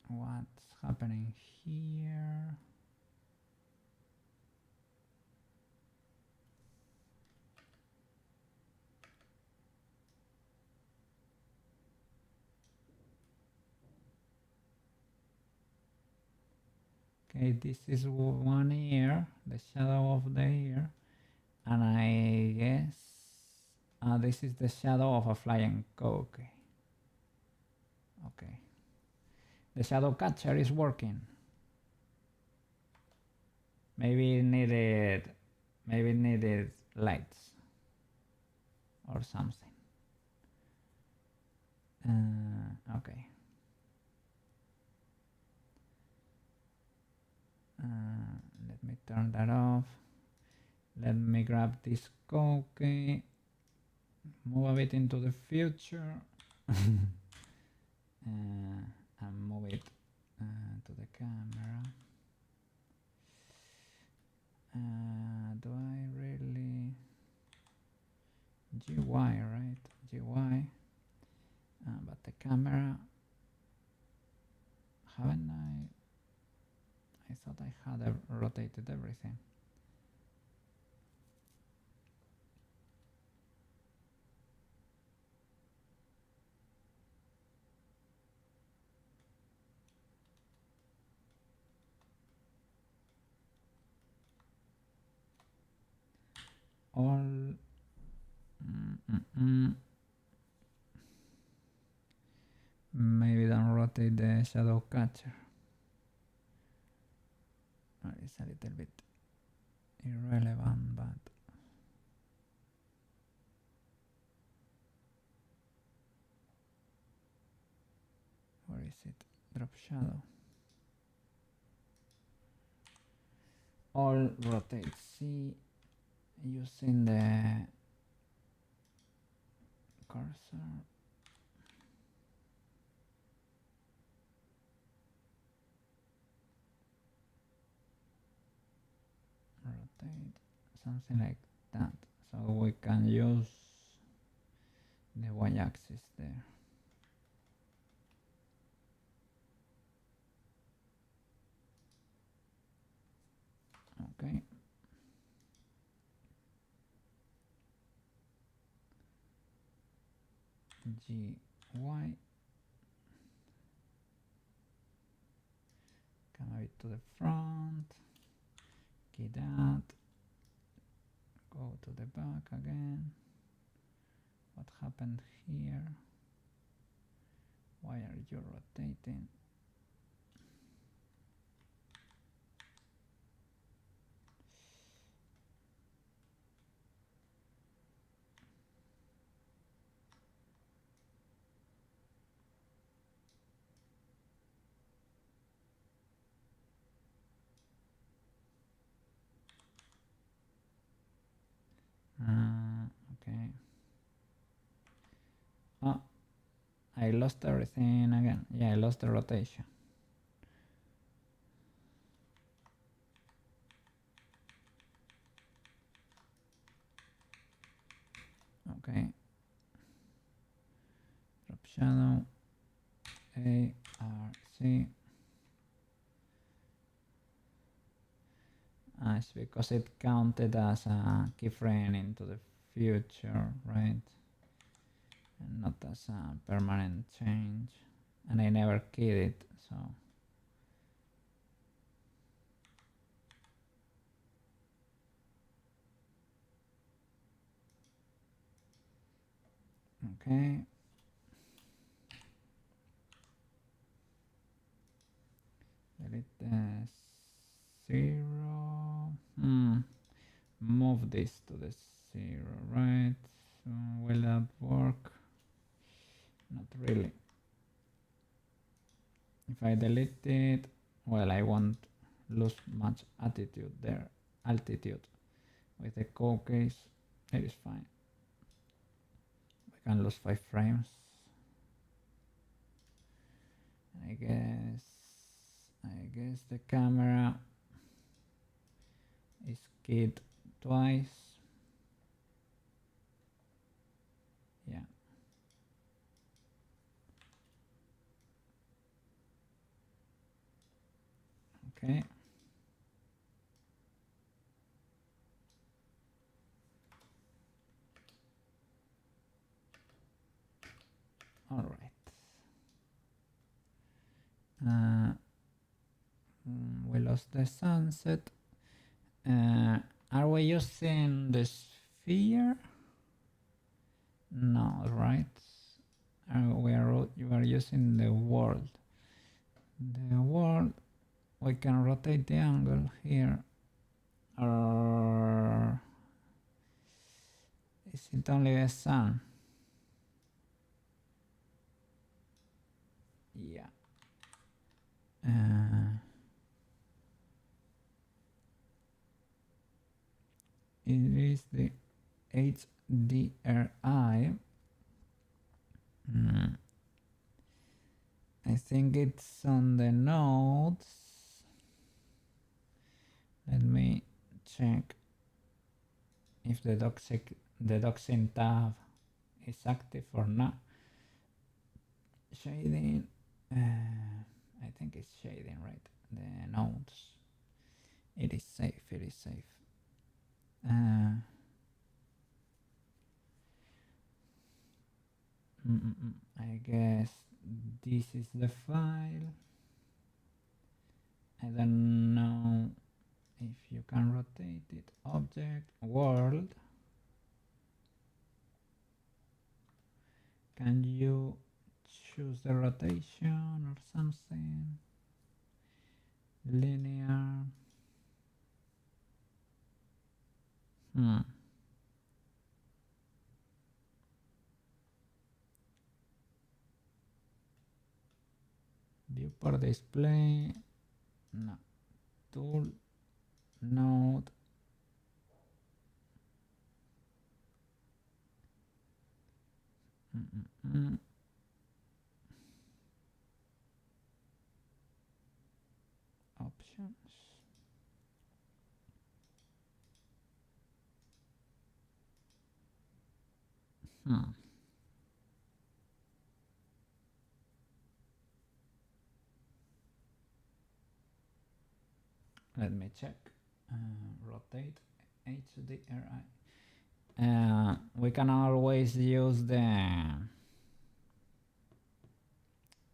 What's happening here? Okay, this is one ear, the shadow of the ear, and I guess This is the shadow of a flying Koukei. Okay. The shadow catcher is working. Maybe it needed lights or something. Okay. Let me turn that off. Let me grab this Koukei, move a bit into the future, and move it to the camera. Do I really GY, right? GY, but the camera, haven't I thought I had rotated everything. All maybe don't rotate the shadow catcher. It's a little bit irrelevant, but where is it? Drop shadow. All rotate C using the cursor. Rotate something like that, so we can use the y-axis there. Okay. GY. Come a bit to the front. Key that. Go to the back again. What happened here? Why are you rotating? Okay. Oh, I lost everything again. Yeah, I lost the rotation. Okay. Drop shadow. A, R, C. It's because it counted as a keyframe into the future, right? And not as a permanent change. And I never keyed it, so. Okay. Delete the 0. Move this to the 0, right? So will that work? Not really. If I delete it, well, I won't lose much altitude there. With the Koukei, it is fine. We can lose 5 frames. I guess the camera is keyed twice. Yeah. Okay. All right. We lost the sunset. Are we using the sphere? No, right? You are using the world. The world, we can rotate the angle here. Or is it only the sun? Yeah. It is the HDRI. I think it's on the nodes. Let me check if the doxing tab is active or not. Shading, I think it's shading, right? The nodes. It is safe, it is safe. I guess this is the file. I don't know if you can rotate it. Object, world. Can you choose the rotation or something? Linear. Viewport display. No. Tool. Node. Options. Let me check. Rotate HDRI. We can always use the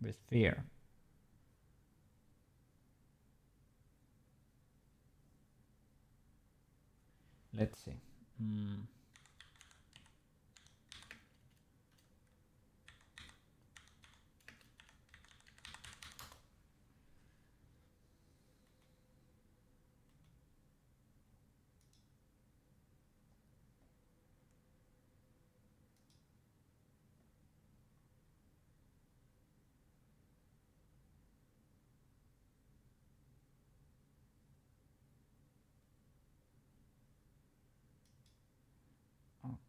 sphere. Let's see.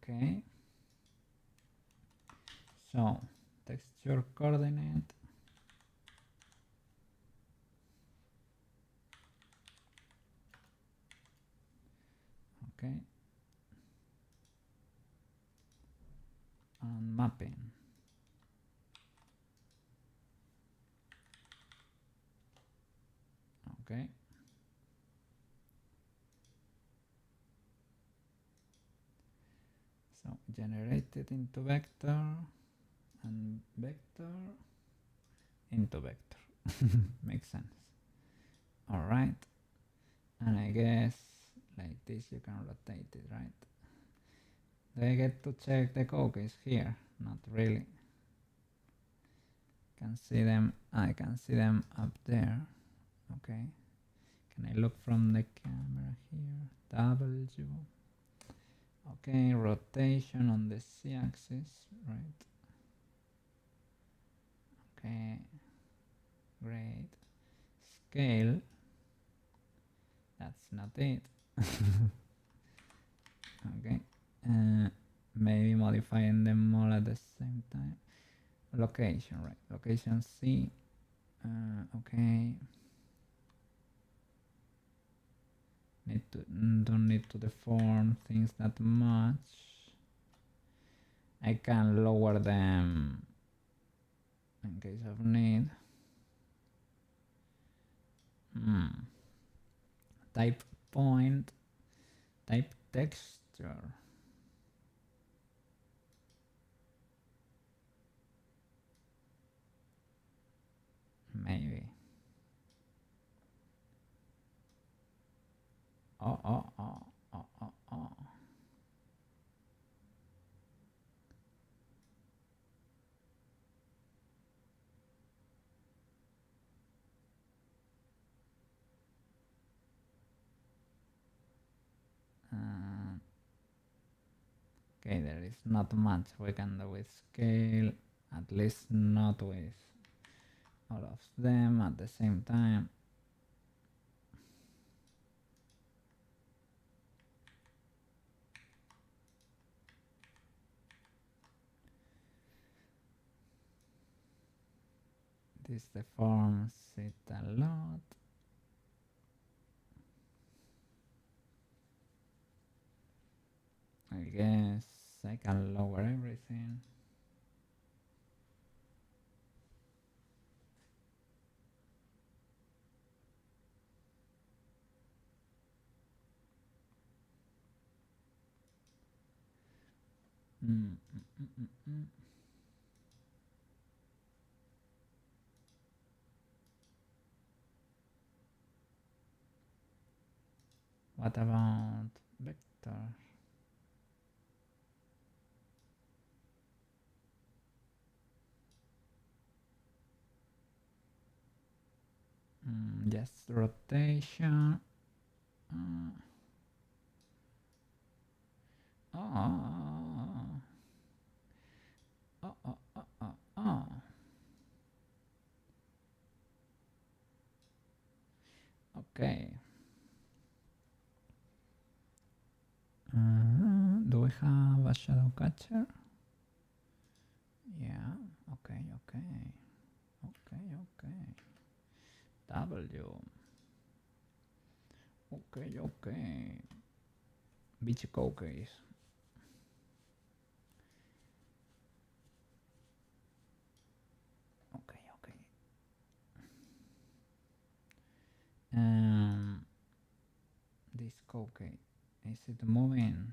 Okay. So, texture coordinate. Okay. And mapping. Okay. So, generated into vector and vector into vector. Makes sense. All right. And I guess like this you can rotate it, right? Do I get to check the Koukeis here? Not really. Can see them. I can see them up there. Okay. Can I look from the camera here? W. Okay, rotation on the z-axis, right? Okay, great. Scale. That's not it. Okay. Maybe modifying them all at the same time. Location, right? Location C. Okay. Don't need to deform things that much. I can lower them in case of need. Type point, type texture. Maybe. Oh. Okay, there is not much we can do with scale, at least not with all of them at the same time. This deforms it a lot. I guess I can lower everything. What about vector? Just rotation. Oh. Okay. Do we have a shadow catcher? Yeah. Okay. W. Okay. Beach Koukei. Okay. This Koukei, is it moving?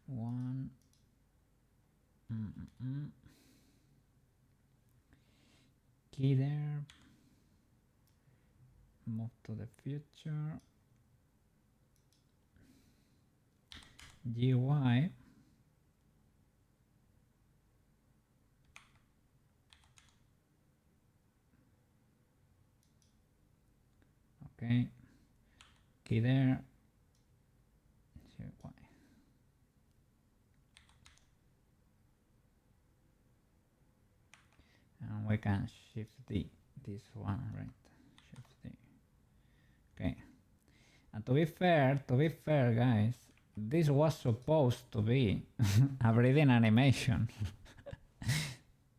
One. Key there. Move to the future. GY. Okay. Key there. GY. And we can shift D. This one, right? Shift D. Okay. And to be fair, guys, this was supposed to be a breathing animation.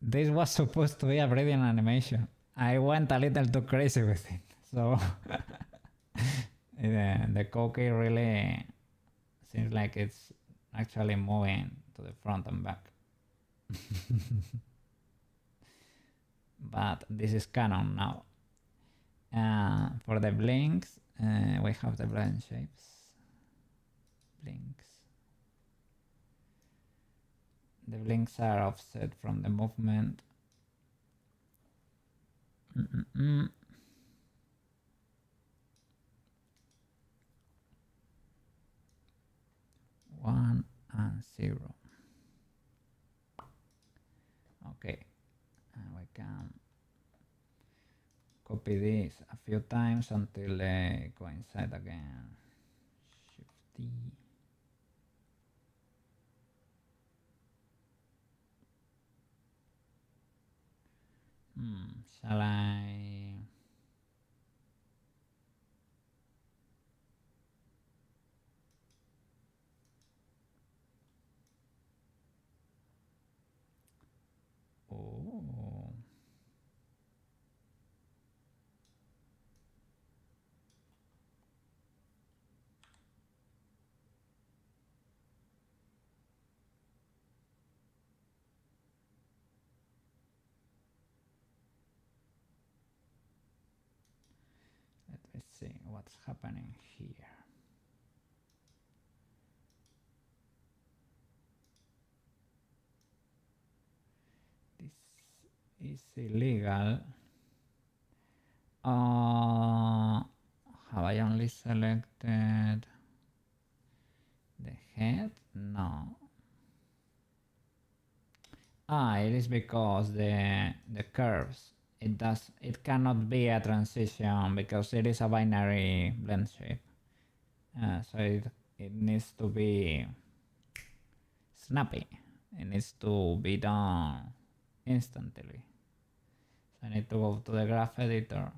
This was supposed to be a breathing animation. I went a little too crazy with it. So the Koukei really seems like it's actually moving to the front and back. But this is canon now. For the blinks, we have the blend shapes. Blinks. The blinks are offset from the movement. 1 and 0. Okay, and we can copy this a few times until they coincide again. Shift D. Shall I? Oh. Let me see what's happening here. This is illegal. Have I only selected the head? No. It is because the curves. It cannot be a transition because it is a binary blend shape. So it needs to be snappy. It needs to be done instantly. So I need to go to the graph editor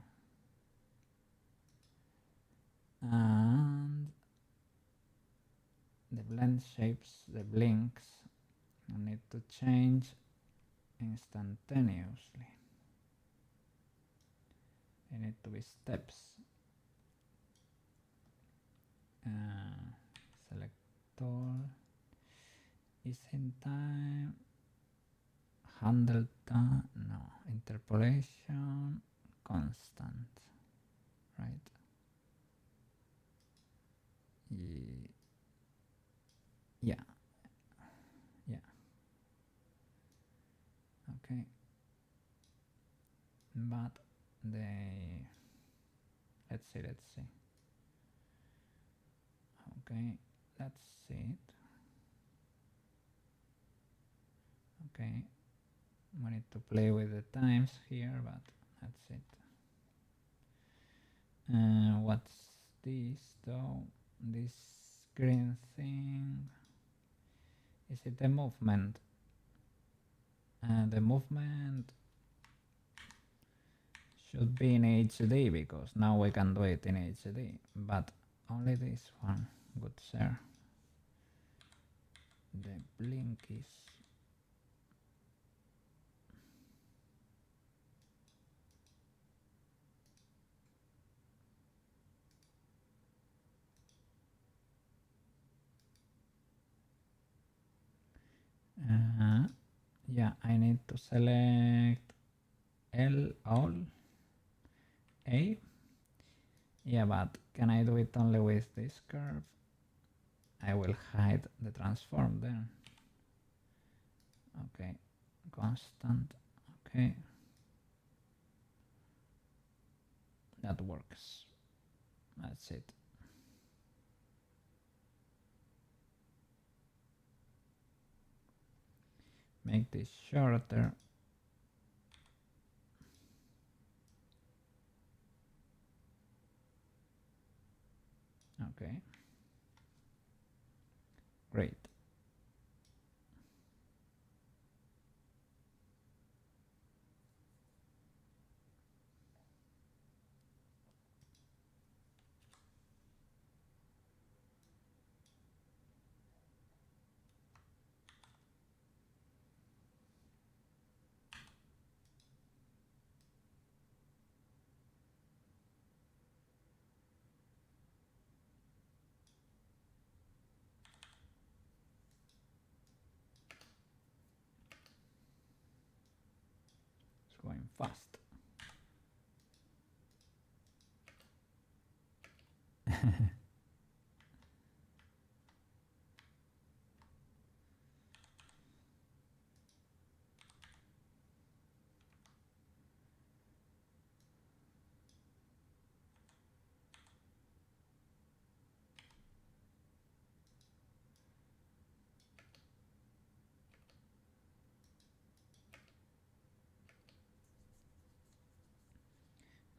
and the blend shapes, the blinks, I need to change instantaneously. They need to be steps. Select all, is in time, handle time, no, interpolation, constant, right? Yeah, yeah, okay. But they, let's see. Okay, that's it. Okay, we need to play with the times here, but that's it. What's this though? This green thing, is it the movement? The movement should be in HD because now we can do it in HD, but only this one, good sir. The blink is yeah, I need to select L all A. Yeah, but can I do it only with this curve? I will hide the transform then. Okay, constant. Okay, that works. That's it. Make this shorter. Okay, great. It's going fast.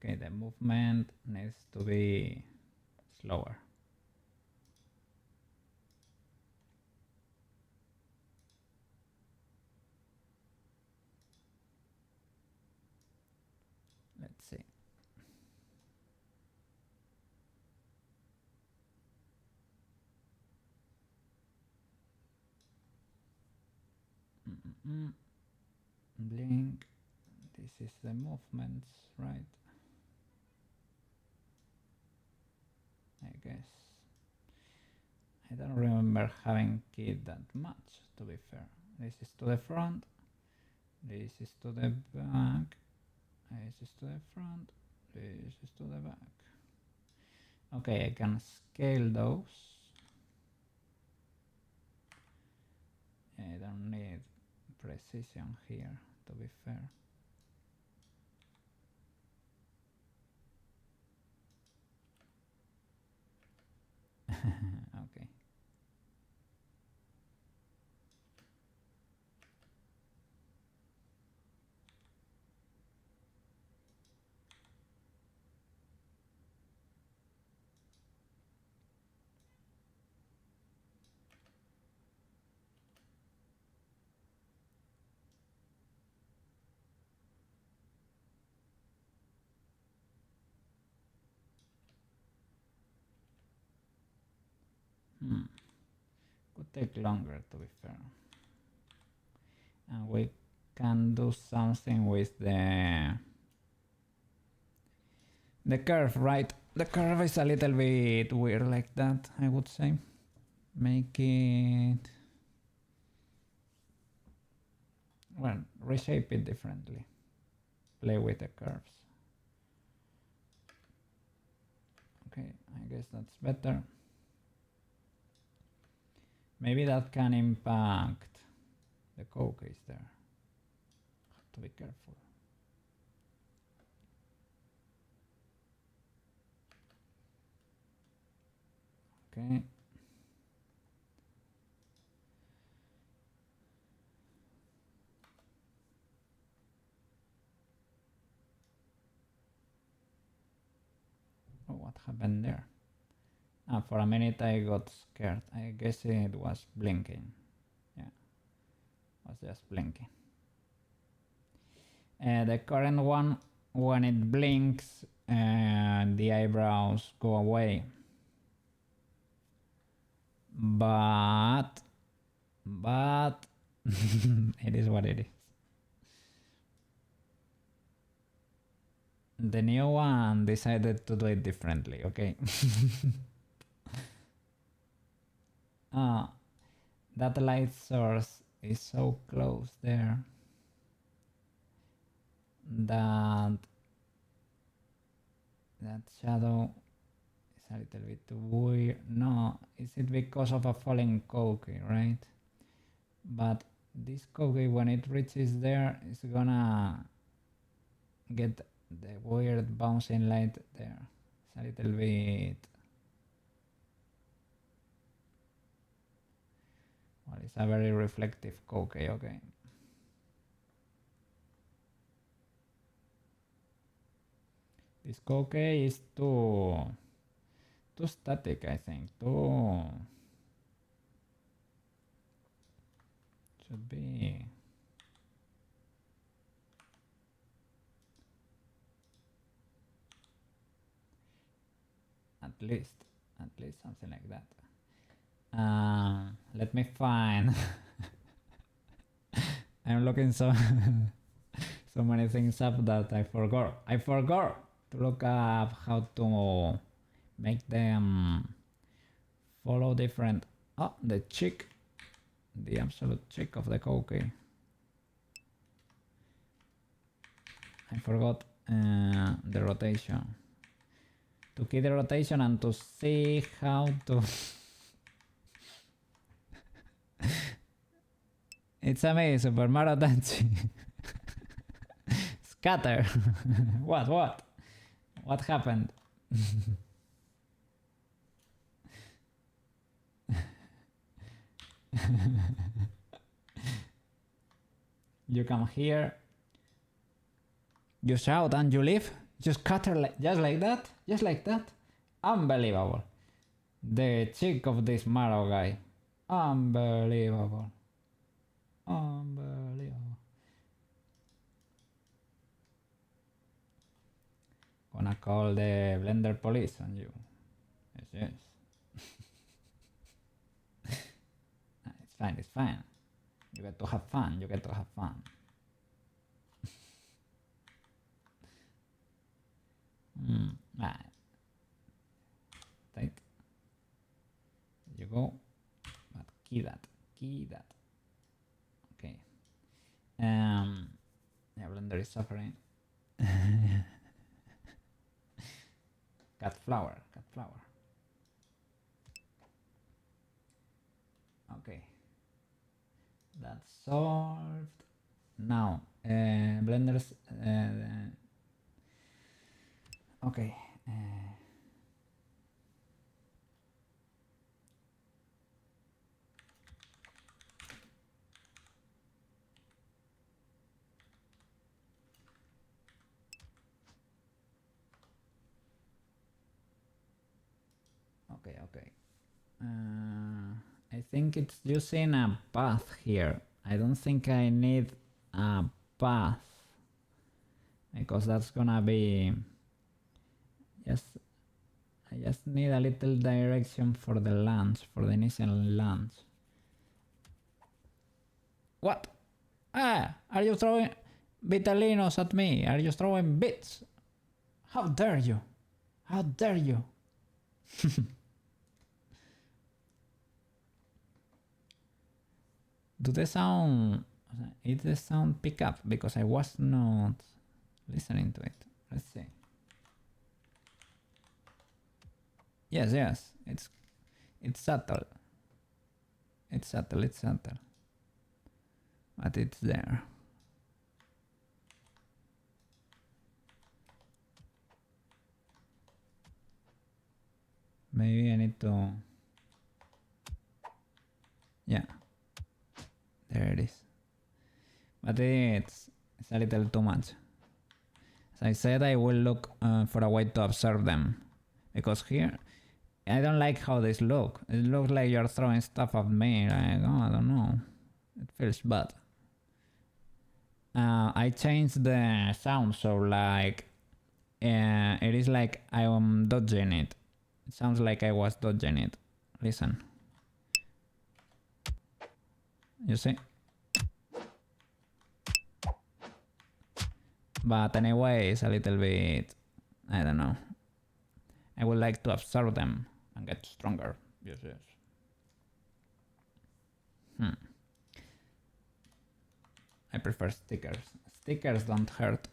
Okay, the movement needs to be slower. Let's see. Blink. This is the movements, right? I guess. I don't remember having keyed that much, to be fair. This is to the front. This is to the back. This is to the front. This is to the back. Okay, I can scale those. I don't need precision here, to be fair. Okay. Could take longer, to be fair. And we can do something with the curve, right? The curve is a little bit weird like that, I would say. Make it... well, reshape it differently. Play with the curves. Okay, I guess that's better. Maybe that can impact the Koukei there. Have to be careful. Okay. Oh, what happened there? Ah, for a minute I got scared. I guess it was blinking. Yeah, it was just blinking. The current one, when it blinks, the eyebrows go away. But it is what it is. The new one decided to do it differently, okay? That light source is so close there that shadow is a little bit weird. No, is it because of a falling Koukei, right? But this Koukei, when it reaches there, is gonna get the weird bouncing light there. It's a little bit... well, it's a very reflective Koukei, okay. This Koukei is too static, I think. Should be... at least something like that. Let me find. I'm looking so many things up that I forgot to look up how to make them follow different... oh, the cheek, the absolute cheek of the Koukei. I forgot the rotation. To key the rotation and to see how to... It's a me, Super Mario Tenchi. Scatter. What happened? You come here, you shout and you leave. Just scatter just like that. Unbelievable. The cheek of this Mario guy. Unbelievable. Gonna call the Blender police on you. Yes. It's fine. You get to have fun. Right. Tight. There you go. But key that. Okay. Yeah, Blender is suffering. Cat flower. Okay. That's solved. Now, Blender's... okay. Okay. I think it's using a path here. I don't think I need a path because that's gonna be just I just need a little direction for the launch, for the initial launch. What? Ah, are you throwing Vitalinos at me? Are you throwing bits? How dare you? How dare you? Do the sound... Is the sound pick up? Because I was not listening to it. Let's see. Yes, yes. It's subtle. It's subtle, it's subtle. But it's there. Maybe I need to... Yeah. There it is. But it's a little too much. As I said, I will look for a way to observe them. Because here, I don't like how this look. It looks like you're throwing stuff at me. Like, oh, I don't know. It feels bad. I changed the sound so like it is like I am dodging it. It sounds like I was dodging it. Listen. You see? But anyway, it's a little bit... I don't know. I would like to observe them and get stronger. Yes, yes. I prefer stickers. Stickers don't hurt.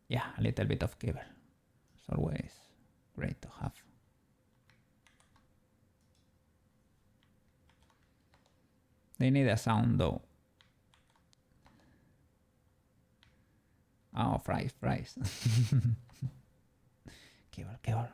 Yeah, a little bit of cable. It's always great to have. They need a sound though. Oh, fries. Cable.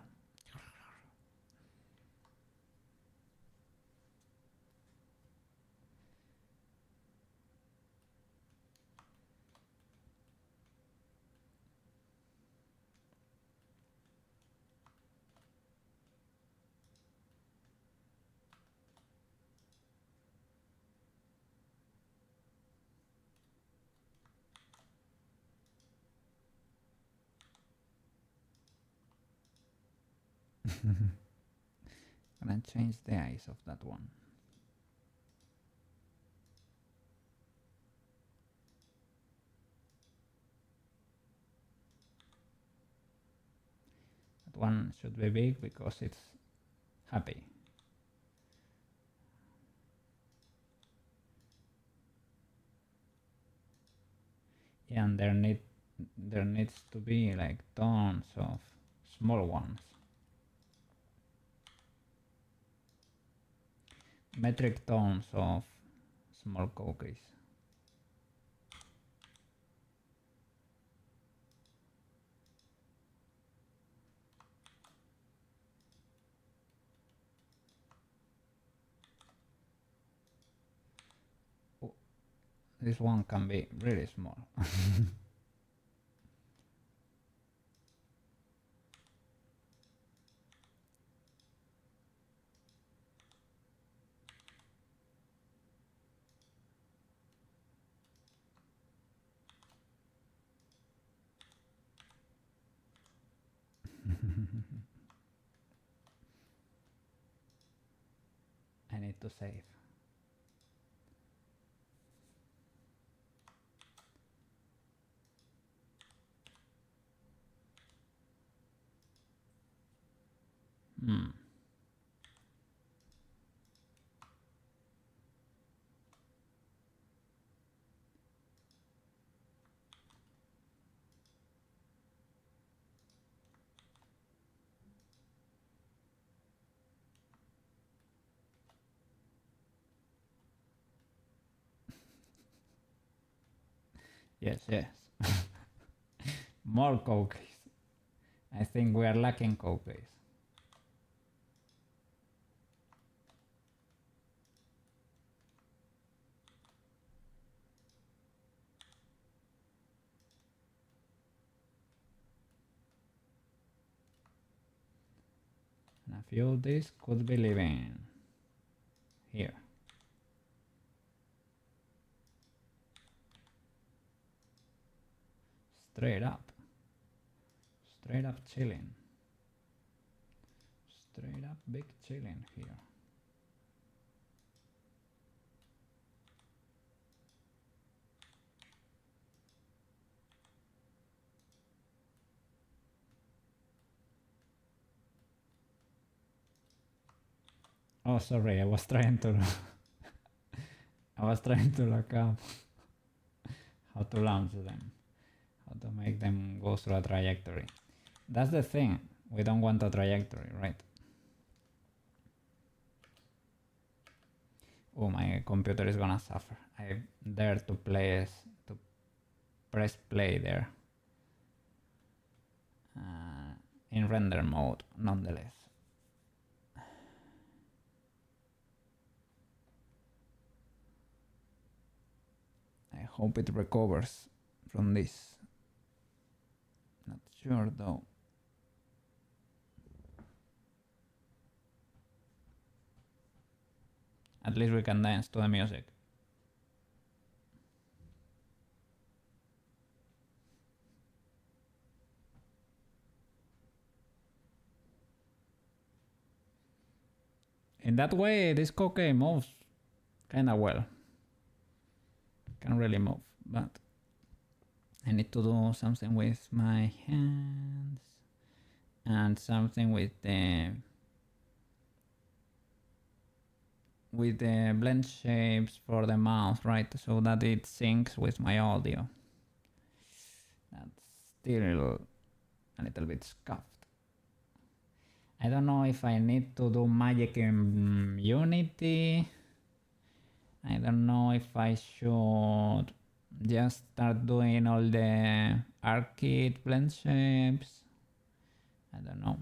Gonna change the eyes of that one. That one should be big because it's happy. Yeah, and there needs to be like tons of small ones. Metric tons of small Koukeis. Oh, this one can be really small. I need to save. Yes. More Koukeis. I think we are lacking Koukeis. And a few of these could be living here. Straight up. Straight up chilling. Straight up big chilling here. Oh, sorry, I was trying to look up how to launch them, how to make them go through a trajectory. That's the thing, we don't want a trajectory, right? Oh, my computer is gonna suffer. I dare to press play there. In render mode, nonetheless. I hope it recovers from this. Not sure though. At least we can dance to the music. In that way, this Koukei moves kinda well. Can really move, but I need to do something with my hands and something with the blend shapes for the mouth, right? So that it syncs with my audio. That's still a little bit scuffed. I don't know if I need to do magic in Unity. I don't know if I should just start doing all the arcade blend shapes. I don't know.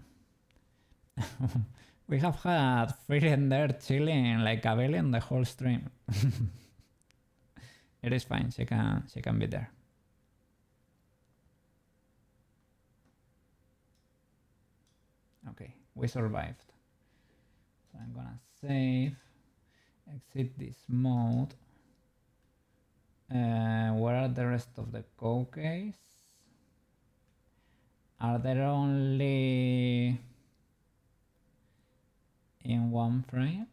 We have had Frieren there chilling like a villain the whole stream. It is fine, she can be there. Okay, we survived. So I'm gonna save, exit this mode. Where are the rest of the Koukeis? Are there only in one frame?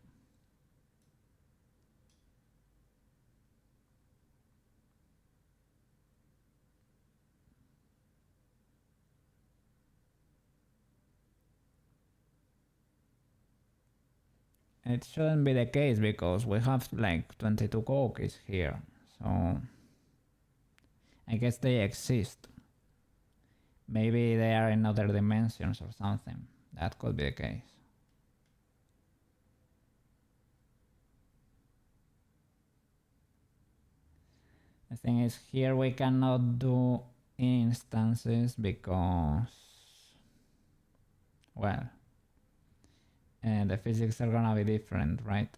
It shouldn't be the case because we have like 22 Koukeis here, so I guess they exist. Maybe they are in other dimensions or something. That could be the case. The thing is, here we cannot do instances because, well, the physics are gonna be different, right?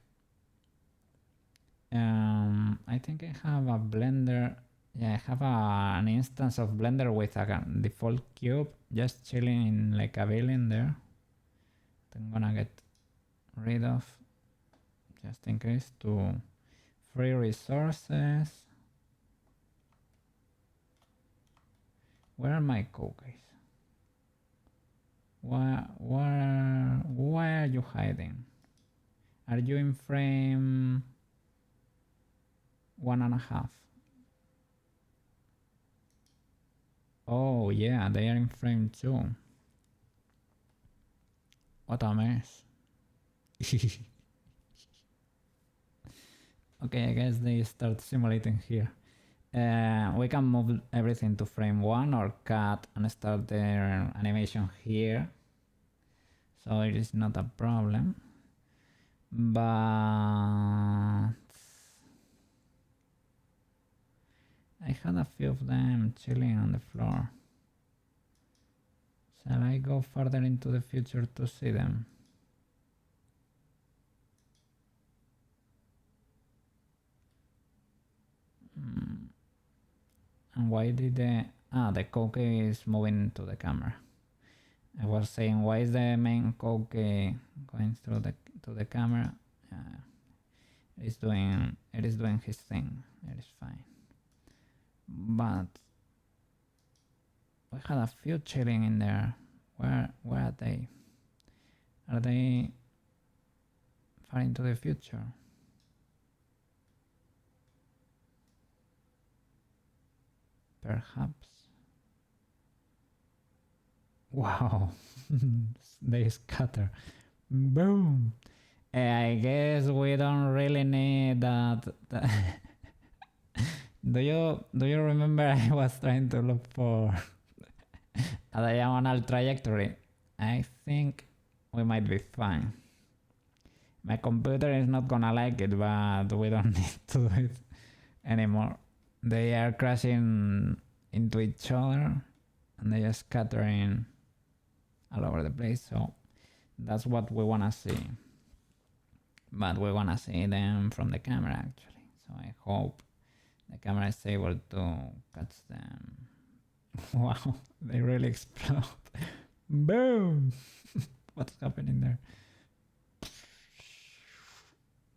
I think I have a Blender. Yeah, I have an instance of Blender with a default cube just chilling in like a villain there. I'm gonna get rid of just in case to free resources. Where are my Koukeis? Why are you hiding? Are you in frame 1.5? Oh yeah, they are in frame 2. What a mess. Okay, I guess they start simulating here. We can move everything to frame 1 or cut and start their animation here. So it is not a problem. But I had a few of them chilling on the floor. Shall I go further into the future to see them? And why did the Koukei is moving to the camera. I was saying, why is the main Koukei going through to the camera? It is doing his thing. It is fine. But We had a few chilling in there. Where are they? Are they far into the future? Perhaps. Wow. They scatter. Boom. I guess we don't really need that. Do you remember I was trying to look for a diagonal trajectory? I think we might be fine. My computer is not gonna like it, but we don't need to do it anymore. They are crashing into each other and they are scattering all over the place, so that's what we wanna see. But we wanna see them from the camera actually, so I hope the camera is able to catch them. Wow, they really explode. Boom! What's happening there?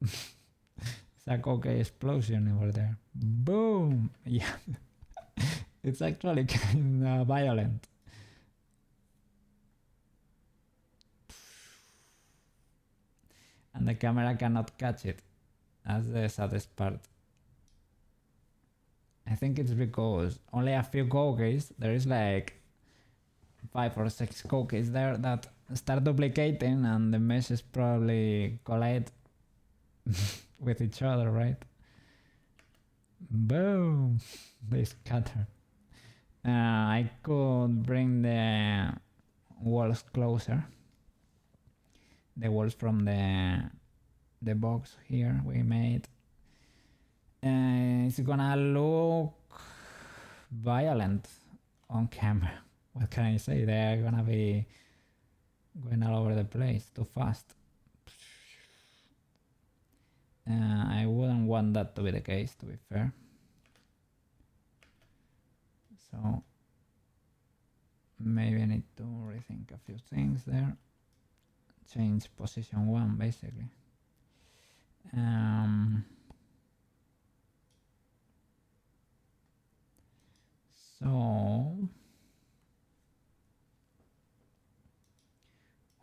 It's a Koukei explosion over there. Boom! Yeah, it's actually kind of violent. And the camera cannot catch it. That's the saddest part. I think it's because only a few Koukeis, there is like 5 or 6 Koukeis there that start duplicating and the meshes probably collide with each other, right? Boom! They scatter. I could bring the walls closer. The walls from the box here we made. It's gonna look violent on camera. What can I say? They're gonna be going all over the place too fast. I wouldn't want that to be the case, to be fair. So maybe I need to rethink a few things there. Change position 1 basically. So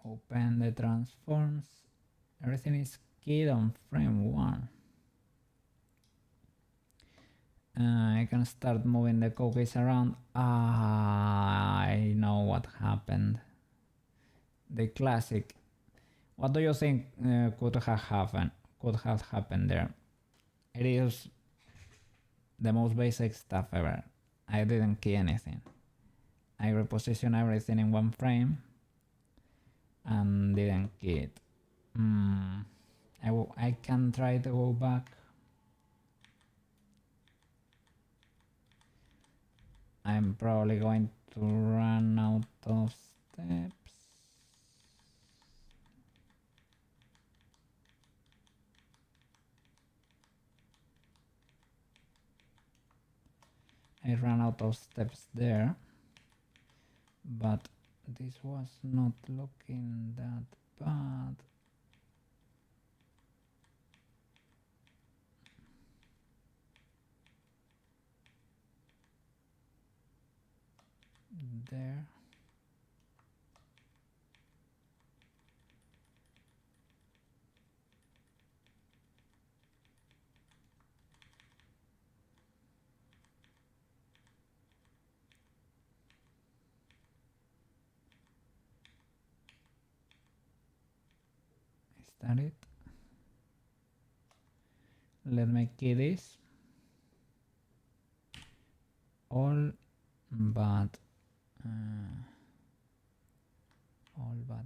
open the transforms. Everything is keyed on frame 1. I can start moving the Koukeis around. I know what happened. The classic. What do you think could have happened there? It is the most basic stuff ever. I didn't key anything. I repositioned everything in 1 frame and didn't key it. I can try to go back. I'm probably going to run out of steps. I ran out of steps there, but this was not looking that bad. There. Is that it? Let me key this. All but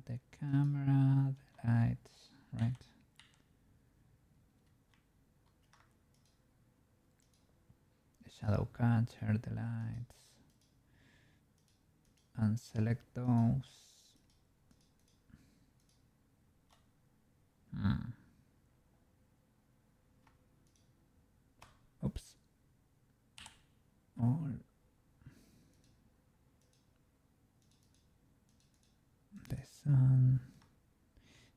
the camera, the lights, right? The shadow catcher, the lights, and select those. Oops. All the sun,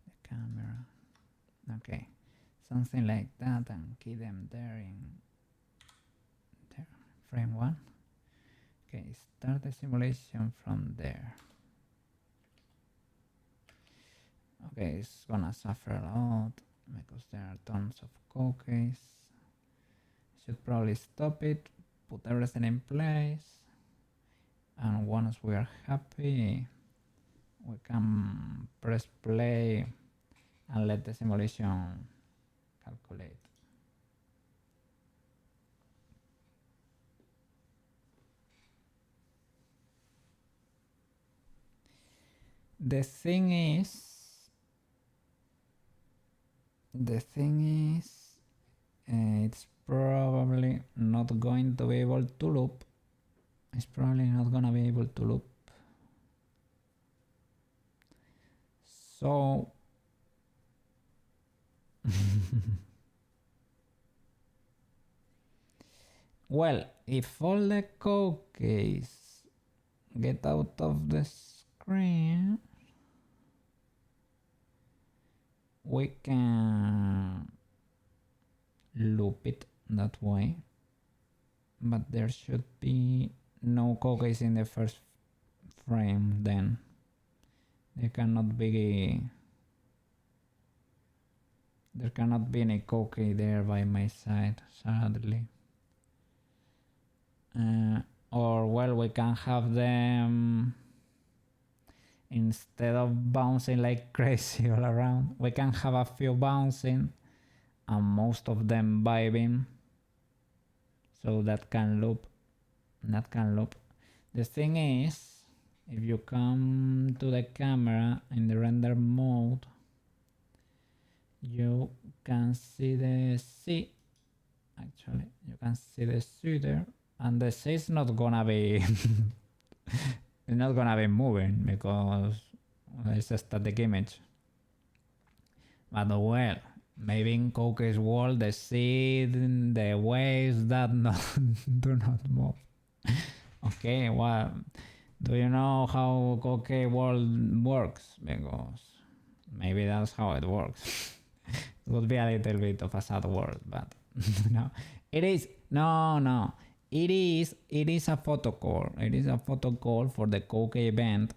the camera. Okay, something like that, and key them there in there, frame 1. Okay, start the simulation from there. Okay, it's gonna suffer a lot because there are tons of Koukeis. Should probably stop it, put everything in place, and once we are happy, we can press play and let the simulation calculate. The thing is, it's probably not going to be able to loop. It's probably not gonna be able to loop. So well, if all the Koukeis get out of the screen, we can loop it that way, but there should be no Koukeis in the first frame. Then there cannot be any Koukei there by my side, sadly. Or well, we can have them, instead of bouncing like crazy all around, we can have a few bouncing and most of them vibing, so that can loop. The thing is, if you come to the camera in the render mode, you can see the C. Actually, you can see the C there, and the C is not gonna be it's not gonna be moving because it's a static image. But well, maybe in Koukei's world, the C, the waves that do not move. Okay, well, do you know how Koukei world works? Because maybe that's how it works. It would be a little bit of a sad world, but no, it is no. It is a photo call. It is a photo call for the Koukei event,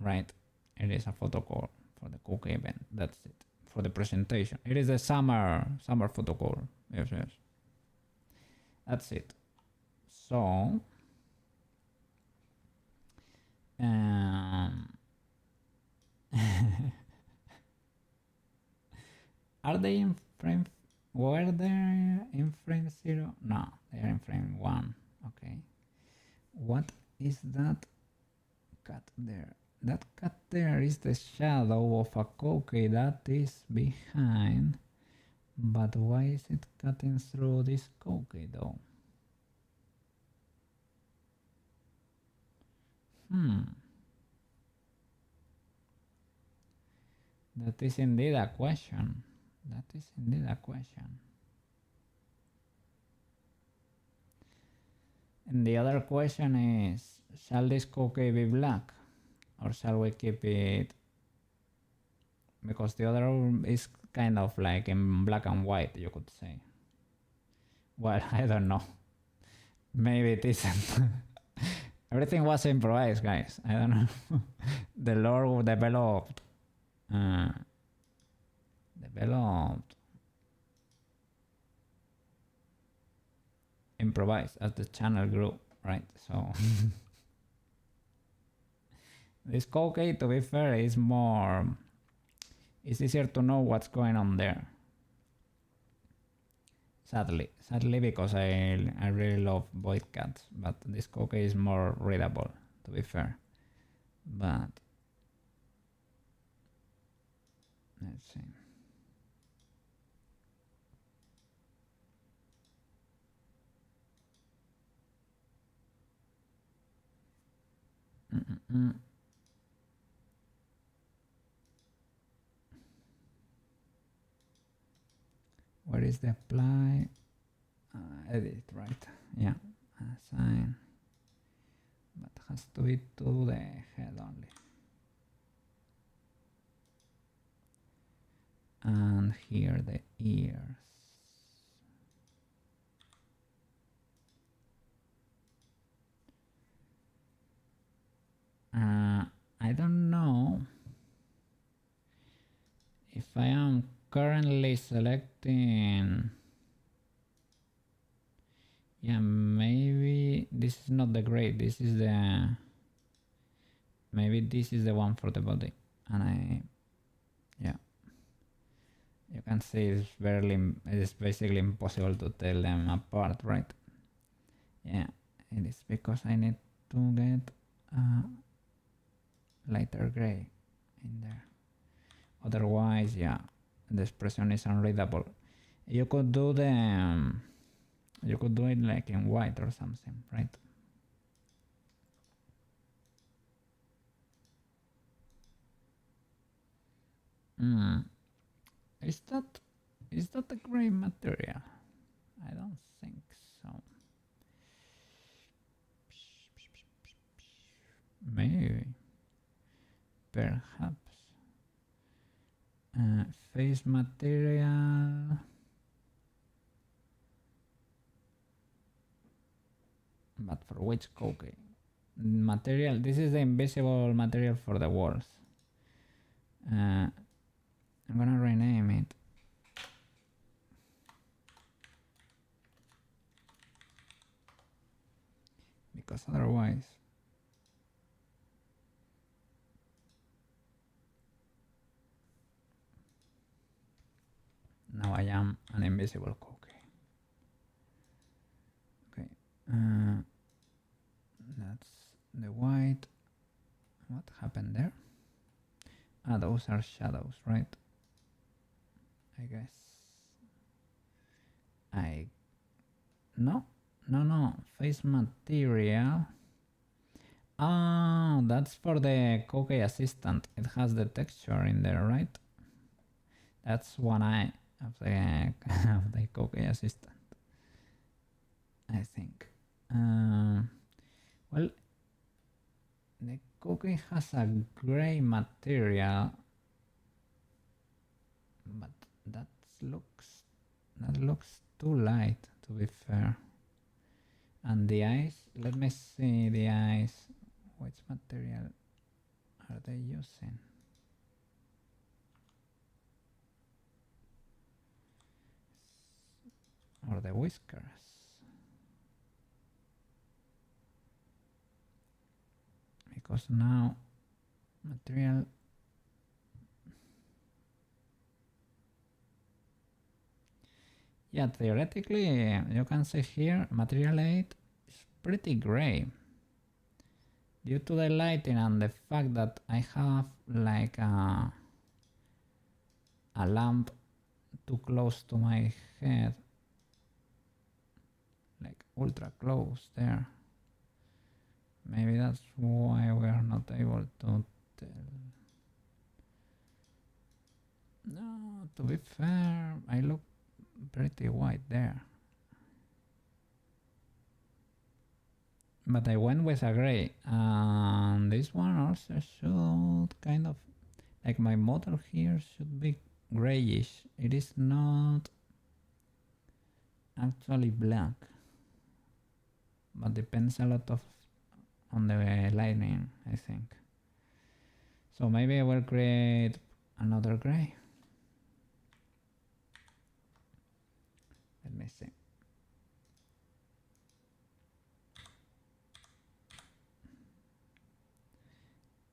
right? It is a photo call for the Koukei event. That's it. For the presentation, it is a summer photo call. Yes. That's it. So are they in frame? Were they in frame 0? No, they are in frame 1. Okay. What is that cut there? That cut there is the shadow of a Koukei that is behind. But why is it cutting through this Koukei though? That is indeed a question. And the other question is, shall this Koukei be black? Or shall we keep it? Because the other is kind of like in black and white, you could say. Well, I don't know. Maybe it isn't. Everything was improvised, guys. I don't know. The lore developed improvised as the channel grew, right? So this Koukei, to be fair, is more, it's easier to know what's going on there. Sadly, because I really love void cats, but this Koukei is more readable, to be fair. But let's see. Where is the apply? Edit, right? Yeah, assign. But has to be to the head only. And here the ears. I am currently selecting, yeah, maybe this is not the gray, this is the, maybe this is the one for the body, and yeah, you can see it's basically impossible to tell them apart, right? Yeah, it is because I need to get a lighter gray in there. Otherwise, yeah, the expression is unreadable. You could do you could do it like in white or something, right? Is that a gray material? I don't think so. Maybe, perhaps. Face material. But for which Koukei? Material. This is the invisible material for the walls. I'm gonna rename it. Because otherwise, now I am an invisible Koukei. Okay, that's the white. What happened there? Ah, those are shadows, right? I guess. No, face material. Ah, that's for the Koukei assistant. It has the texture in there, right? That's one eye of the of the Koukei assistant, I think. Well, the Koukei has a gray material, but that looks too light, to be fair. And the eyes, let me see the eyes. Which material are they using? Or the whiskers? Because now material, yeah, theoretically you can see here material 8 is pretty gray due to the lighting and the fact that I have like a lamp too close to my head, like ultra close there. Maybe that's why we are not able to tell. No, to be fair, I look pretty white there. But I went with a gray, and this one also should kind of, like my model here should be grayish. It is not actually black, but depends a lot on the lighting, I think. So maybe I will create another gray. Let me see.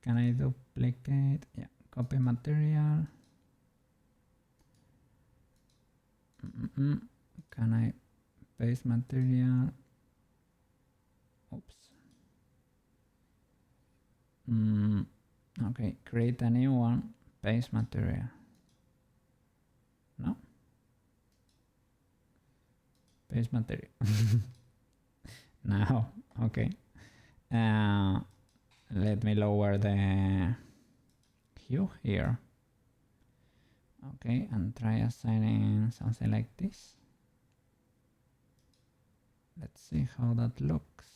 Can I duplicate? Yeah, copy material. Can I paste material? Oops. Okay, create a new one, paste material. No? Paste material. Now, okay. Let me lower the hue here. Okay, and try assigning something like this. Let's see how that looks.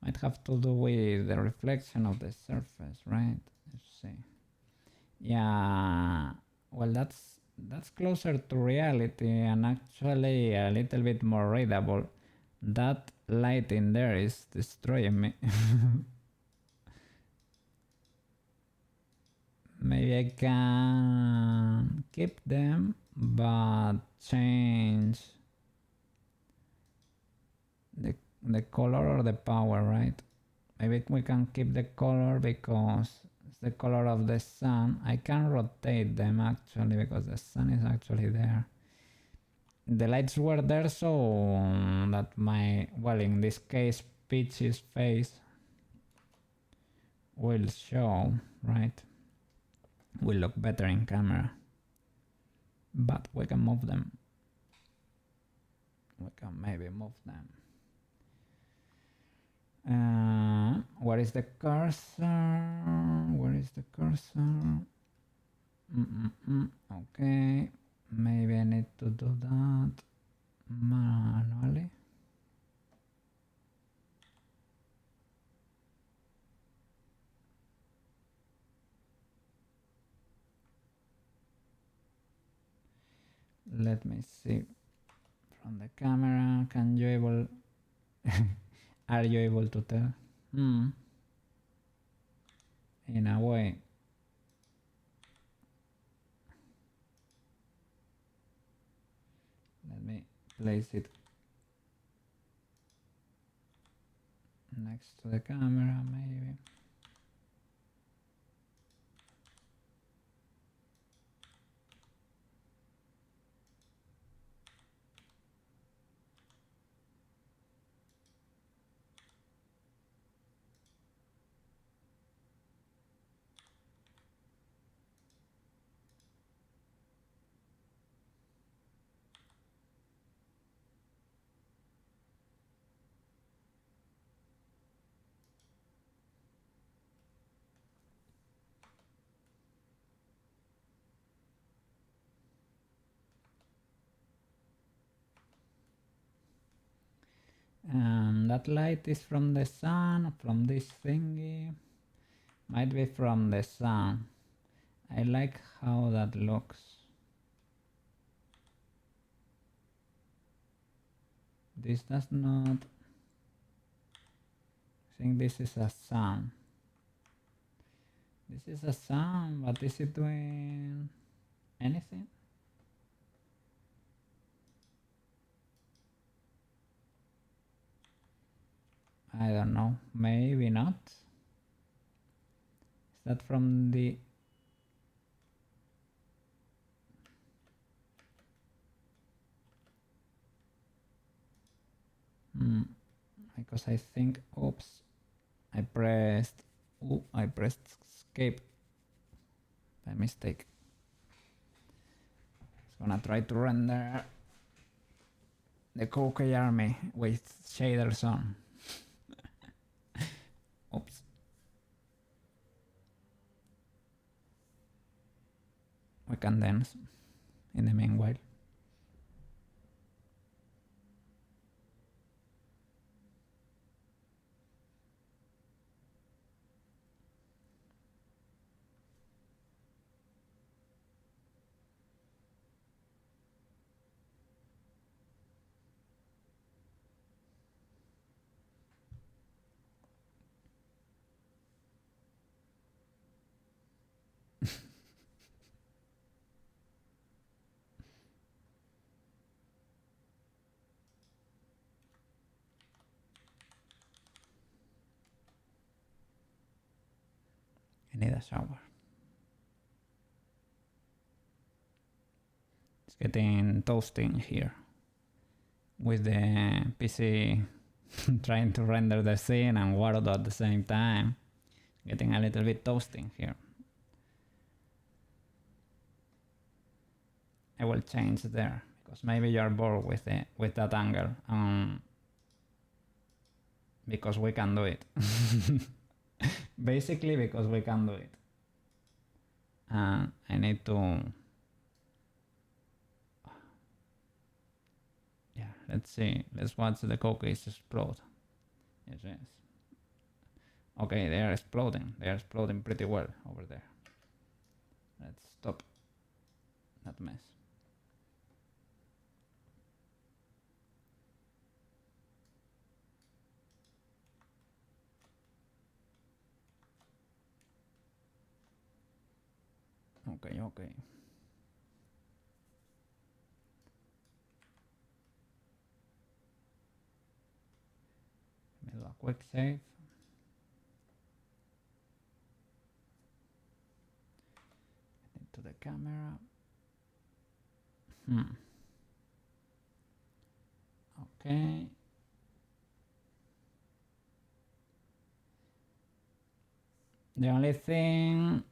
Might have to do with the reflection of the surface, right? Let's see. Yeah, well, that's closer to reality and actually a little bit more readable. That light in there is destroying me. Maybe I can keep them, but change the color or the power, right? Maybe we can keep the color because it's the color of the sun. I can rotate them actually because the sun is actually there. The lights were there so that my, well, in this case, Peach's face will show, right? Will look better in camera. But we can move them. We can maybe move them. Where is the cursor? Where is the cursor? Okay, maybe I need to do that manually. Let me see from the camera. Can you able? Are you able to tell? In a way. Let me place it next to the camera, maybe. That light is from the sun, from this thingy. Might be from the sun. I like how that looks. This does not. I think this is a sun. This is a sun, but is it doing anything? I don't know, maybe not. Is that from the... Because I think, oops, I pressed escape by mistake. It's gonna try to render the Koukei army with shaders on. Oops. We can dance in the meanwhile. I need a shower. It's getting toasting here with the PC trying to render the scene and Word at the same time. Getting a little bit toasting here. I will change there because maybe you are bored with that angle. Because we can do it. Basically because we can do it. I need to... Yeah, let's see. Let's watch the Koukei explode. Yes. Okay, they are exploding. They are exploding pretty well over there. Let's stop that mess. Okay, okay. Let me do a quick save. Into the camera. Okay. The only thing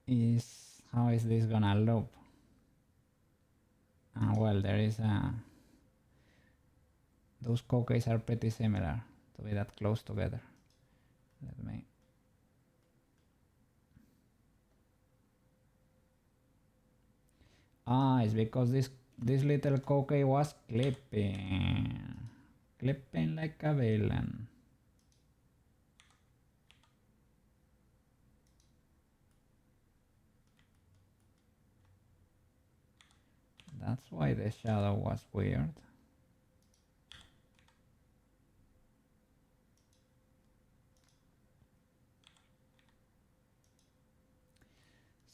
is how is this gonna loop? Well, there is a... Those Koukeis are pretty similar to be that close together. Let me... It's because this little Koukei was clipping. Clipping like a villain. That's why the shadow was weird.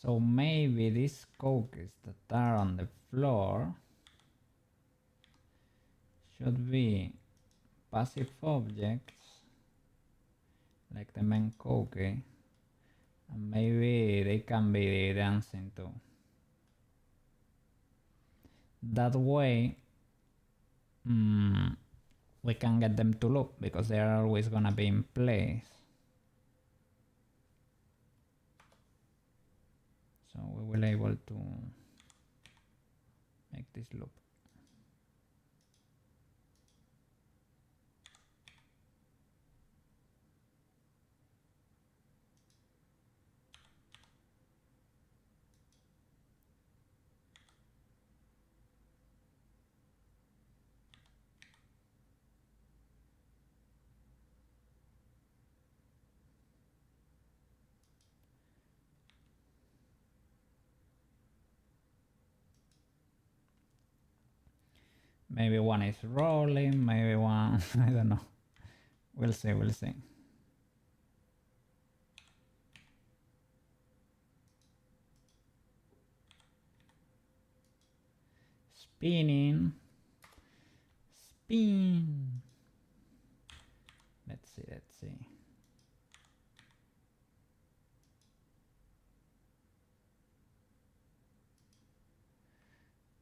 So maybe these Koukeis that are on the floor should be passive objects like the main Koukei, and maybe they can be dancing too. That way we can get them to loop because they are always gonna be in place. So we will able to make this loop. Maybe one is rolling, maybe one, I don't know. We'll see, we'll see. Spinning. Spin. Let's see, let's see.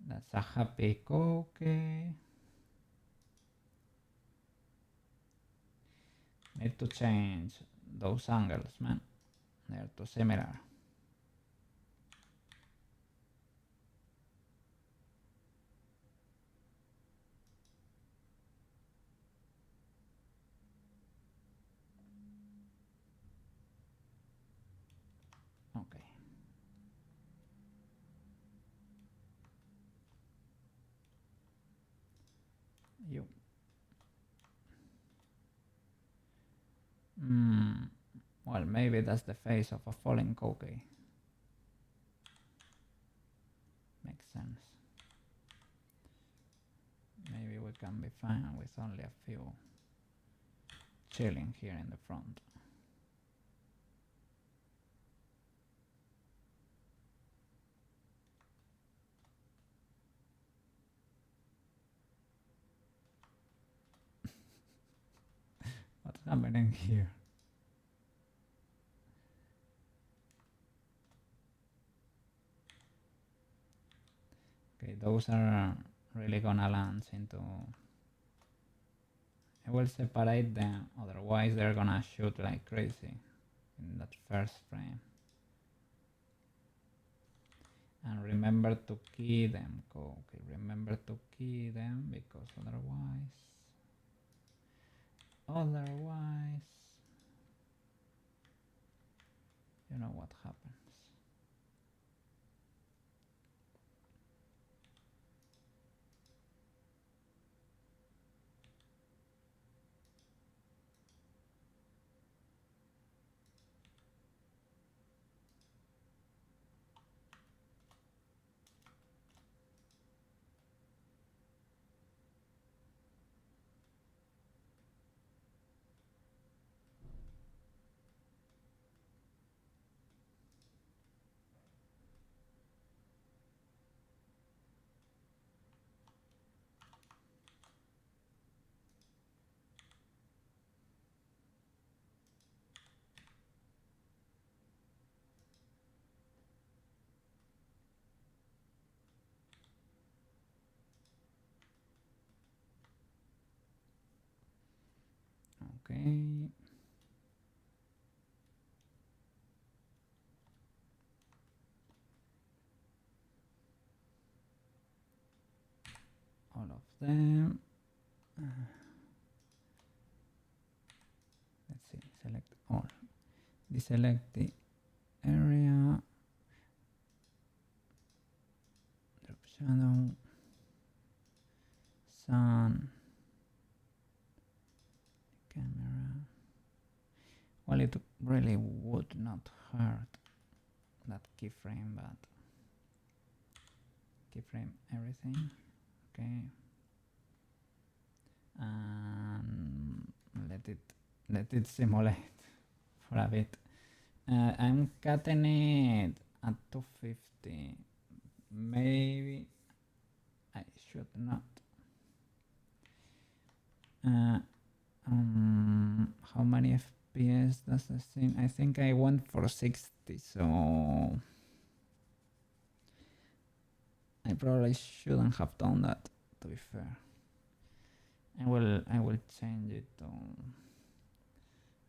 That's a happy Koukei. Need to change those angles, man. They're too similar. Okay. You. Well, maybe that's the face of a falling Koukei. Makes sense. Maybe we can be fine with only a few chilling here in the front. What's happening here? Okay, those are really gonna land into... I will separate them, otherwise they're gonna shoot like crazy in that first frame. And remember to key them, okay, remember to key them because otherwise you know what happens. Okay. All of them. Let's see, select all. Deselect the area. Drop shadow. Sun. Camera. Well, it really would not hurt that keyframe, but keyframe everything. Okay. And let it simulate for a bit. I'm cutting it at 250. Maybe I should not. How many FPS does this thing? I think I went for 60, so I probably shouldn't have done that, to be fair. I will change it to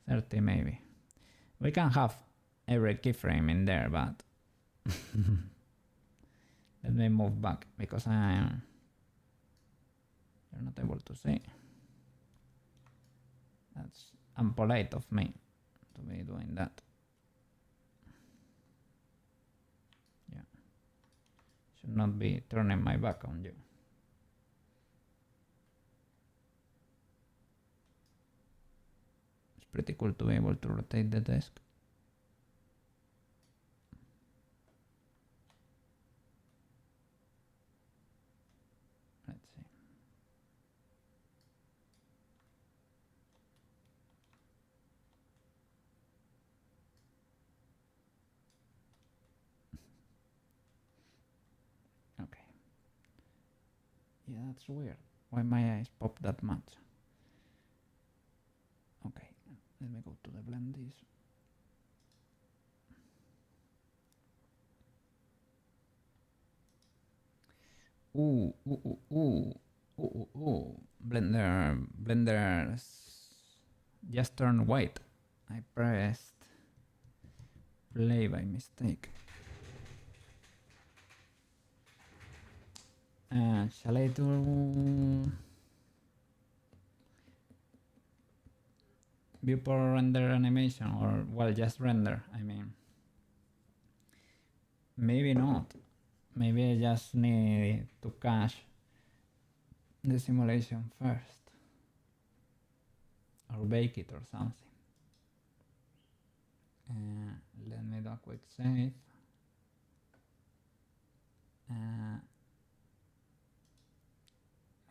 30 maybe. We can have every keyframe in there, but let me move back because you're not able to see. That's unpolite of me to be doing that. Yeah. Should not be turning my back on you. It's pretty cool to be able to rotate the desk. Let's see. Okay. Yeah, that's weird. Why my eyes pop that much? Okay, let me go to the blendies. Ooh. Blender just turned white. I pressed play by mistake. Shall I do viewport render animation, or well, just render? I mean, maybe not. Maybe I just need to cache the simulation first, or bake it or something. Let me do a quick save.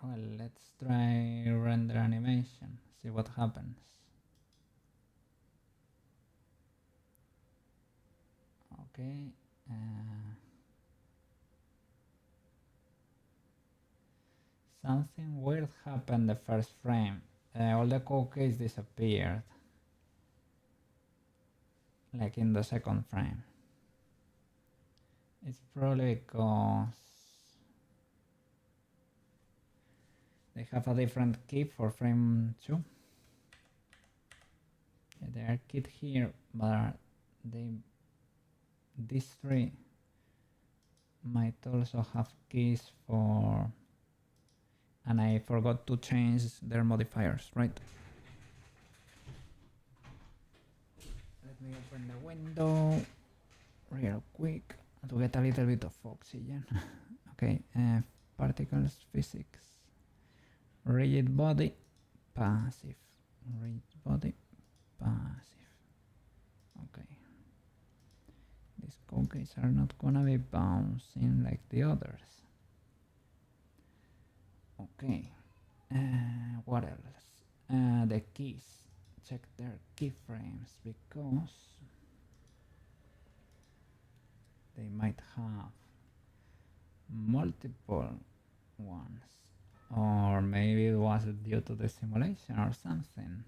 Well, let's try render animation, see what happens. Okay. Something weird happened the first frame. All the cookies disappeared. Like in the second frame. It's probably because they have a different key for frame 2. Yeah, they are keyed here, but these three might also have keys for, and I forgot to change their modifiers, right? Let me open the window real quick to get a little bit of oxygen. Okay, particles physics, rigid body, passive, rigid body, passive. Okay, these cookies are not gonna be bouncing like the others. Okay, what else? The keys, check their keyframes because they might have multiple ones, or maybe it was due to the simulation or something,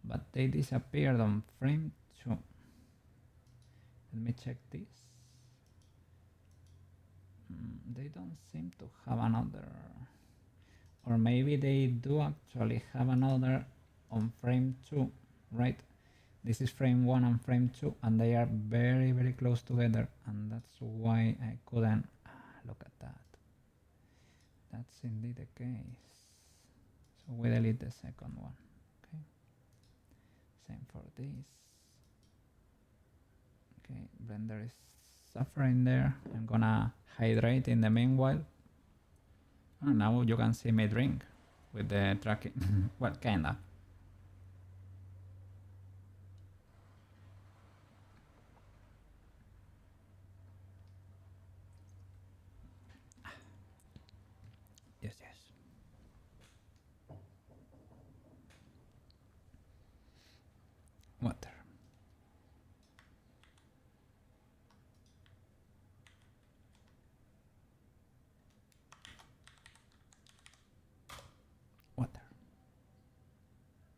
but they disappeared on frame 2. Let me check this. They don't seem to have another, or maybe they do actually have another, on frame 2, right? This is frame 1 and frame 2, and they are very, very close together, and that's why I couldn't. Look at that. That's indeed the case. So we delete the second one. Okay. Same for this. Okay, Blender is suffering there. I'm gonna hydrate in the meanwhile. And now you can see me drink with the tracking. Well, kinda. Yes, yes. Water. Water.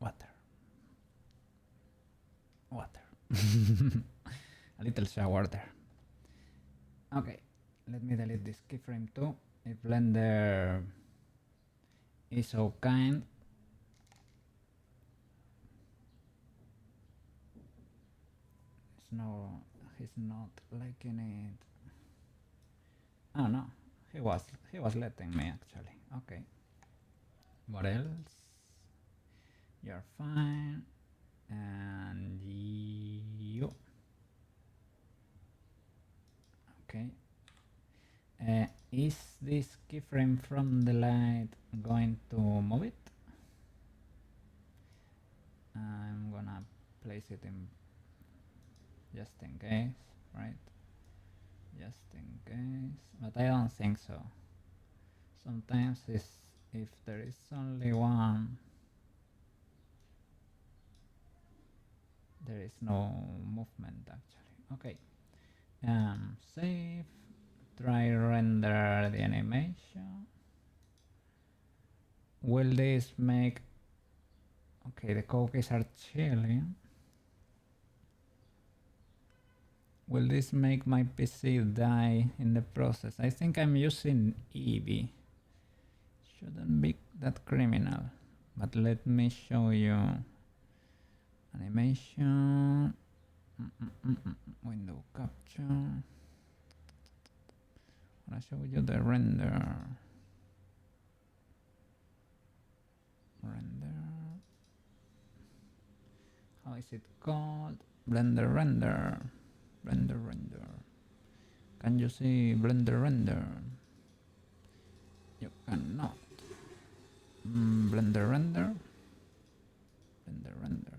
Water. Water. A little shower there. Okay, let me delete this keyframe too. If Blender is so kind, he's not liking it. Oh no, he was letting me actually. Okay. What else? You're fine. And you. Okay. Is this keyframe from the light going to move it? I'm gonna place it in just in case, right? Just in case, but I don't think so. Sometimes if there is only one, there is no movement actually. Okay, save, try render the animation. Will this make, okay, the Koukeis are chilling. Will this make my PC die in the process? I think I'm using Eevee. Shouldn't be that criminal, but let me show you animation, window capture. I'm gonna show you the render. How is it called? Blender render. Blender render. Can you see Blender render? You cannot. Blender render. Blender render.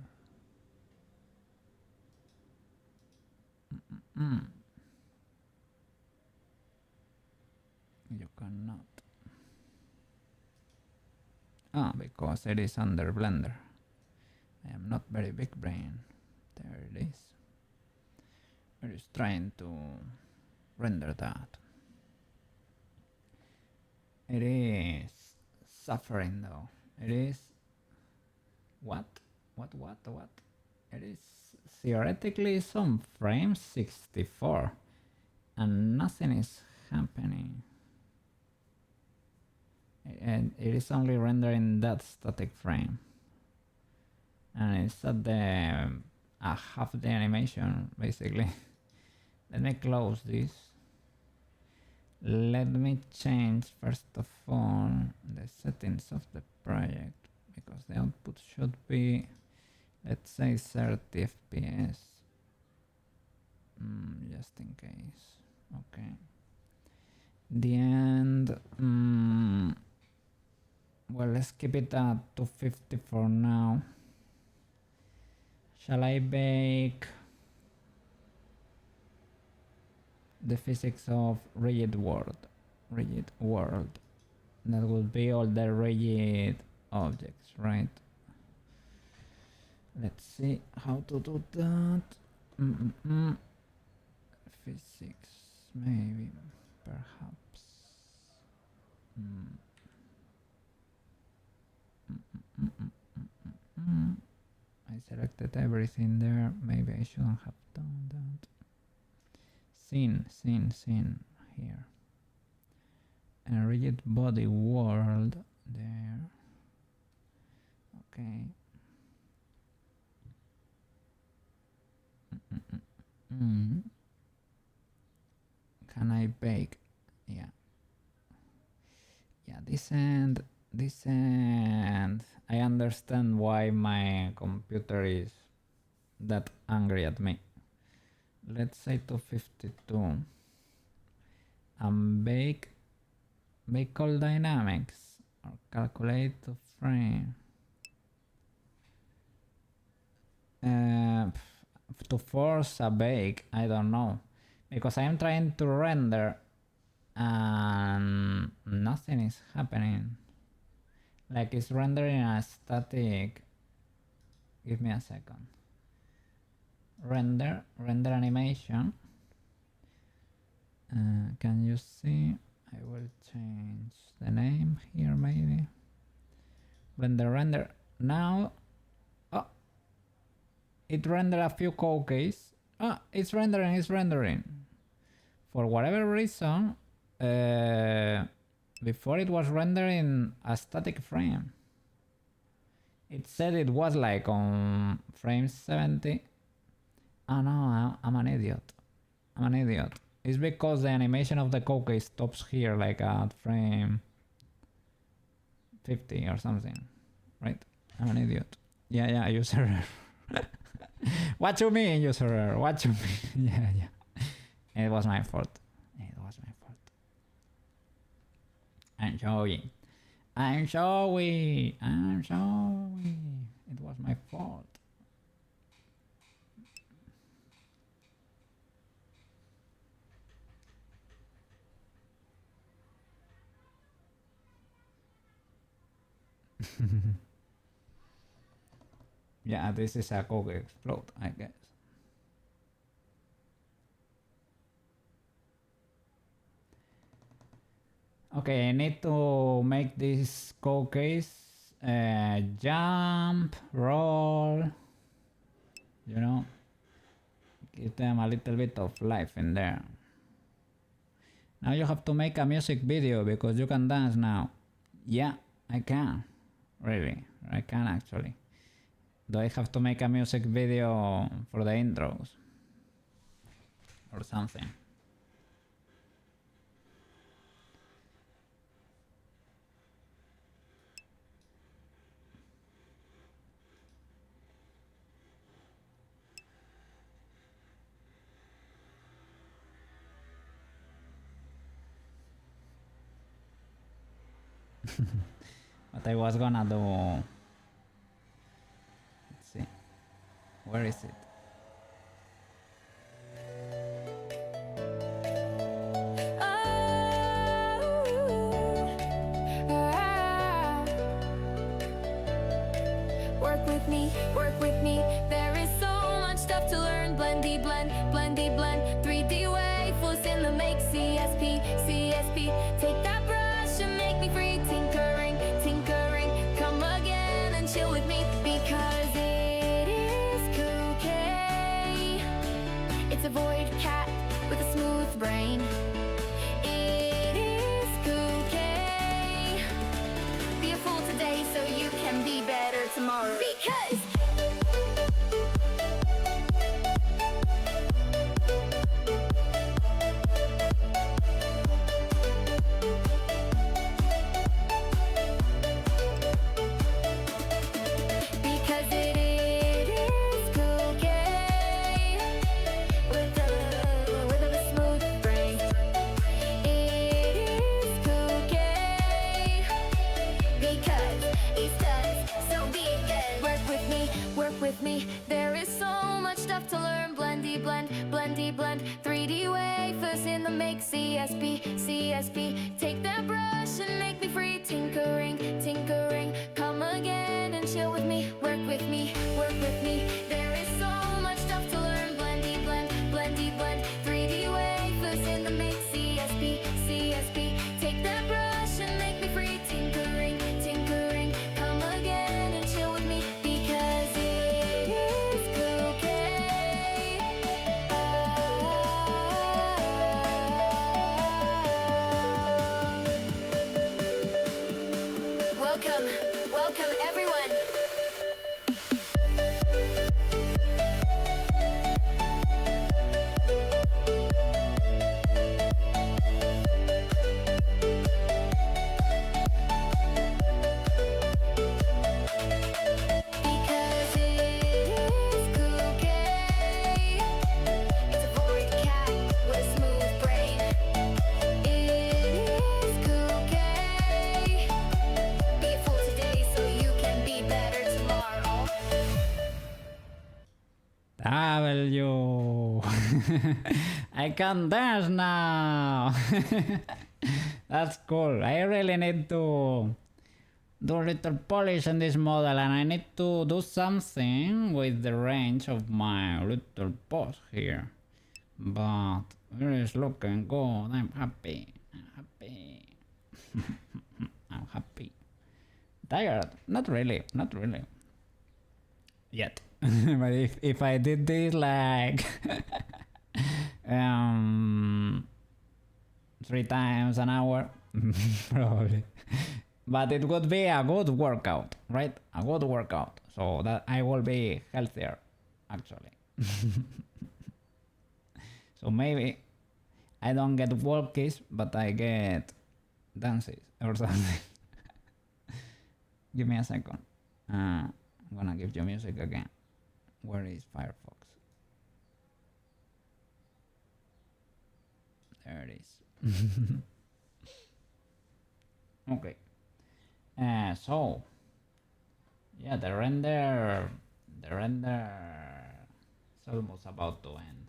You cannot. Because it is under Blender. I am not very big brain. There it is. It is trying to render that. It is suffering though. It is what? It is theoretically some frame 64 and nothing is happening. And it is only rendering that static frame. And it's at the half the animation basically. Let me close this. Let me change first of all the settings of the project because the output should be, let's say, 30 FPS. Just in case. Okay. The end. Well, let's keep it at 250 for now. Shall I bake the physics of rigid world? Rigid world. That would be all the rigid objects, right? Let's see how to do that. Physics, maybe, perhaps. I selected everything there. Maybe I shouldn't have done that. Scene here. And rigid body world there. Okay. bake? Yeah. Yeah, this end. I understand why my computer is that angry at me. Let's say 252. And bake all dynamics or calculate the frame. To force a bake, I don't know, because I'm trying to render and nothing is happening. Like it's rendering a static. Give me a second. Render animation. Can you see? I will change the name here maybe. Render. Now, oh, it rendered a few Koukeis. Ah, it's rendering. For whatever reason, before it was rendering a static frame. It said it was like on frame 70. Oh no, I'm an idiot. It's because the animation of the Koukei stops here like at frame 50 or something, right? I'm an idiot. Yeah, user error. What you mean, user error? What you mean? Yeah. It was my fault. I'm sorry. It was my fault. Yeah, this is a Koukei explode, I guess. Okay, I need to make these Koukeis jump, roll, you know, give them a little bit of life in there. Now you have to make a music video because you can dance now. Yeah, I can. Really, I can actually. Do I have to make a music video for the intros? Or something? What I was gonna do. Let's see. Where is it? Work with me. There is so much stuff to learn. Blendy blend, 3D waveforce in the make. CSP. Take that brush and make me free. Tinkering. Come again and chill with me because it is Koukei. It's a void cat with a smooth brain. It is Koukei. Be a fool today so you can be better tomorrow. Because there is so much stuff to learn. Blendy blend, 3D wafers in the make. CSP, take that brush and make me free. Tinkering, come again and chill with me. Work with me. There is so much stuff to learn. Blendy blend, 3D wafers in the make. CSP, take that brush and make me free. Tinkering, come again and chill with me because welcome everyone. W. I can dance now. That's cool. I really need to do a little polish in this model, and I need to do something with the range of my little boss here. But it is looking good. I'm happy. I'm happy. I'm happy. Tired? Not really. Not really. Yet. But if I did this like 3 times an hour, probably. But it would be a good workout, right? A good workout, so that I will be healthier, actually. So maybe I don't get walkies, but I get dances or something. Give me a second. I'm gonna give you music again. Where is Firefox? There it is. Okay. So yeah, the render is almost about to end.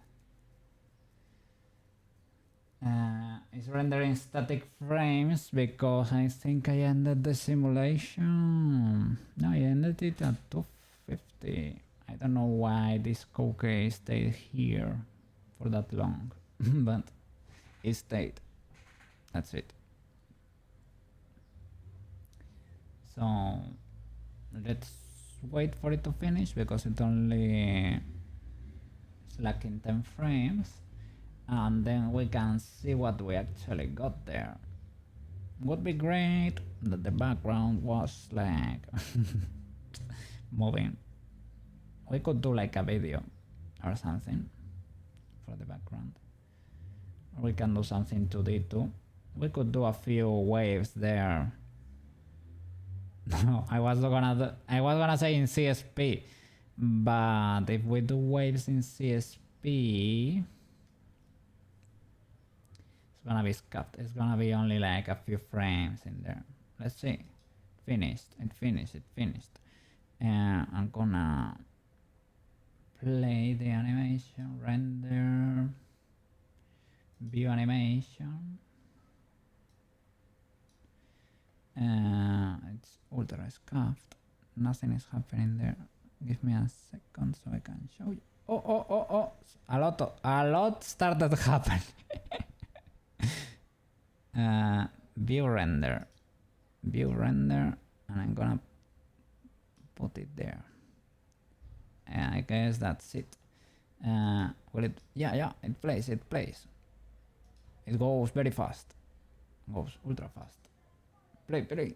It's rendering static frames because I think I ended the simulation. No, I ended it at 250. I don't know why this Koukei stayed here for that long, but it stayed. That's it. So let's wait for it to finish because it only is lacking 10 frames, and then we can see what we actually got there. Would be great that the background was like moving. We could do like a video or something for the background, or we can do something 2D too. We could do a few waves there. No, I was gonna say in CSP, but if we do waves in CSP, it's gonna be scuffed. It's gonna be only like a few frames in there. Let's see. Finished. It finished. And I'm gonna play the animation, render, view animation. It's ultra scuffed. Nothing is happening there. Give me a second so I can show you. Oh! A lot started to happen. View render, and I'm gonna put it there. And I guess that's it. Will it? Yeah. It plays. It goes very fast. Goes ultra fast. Play.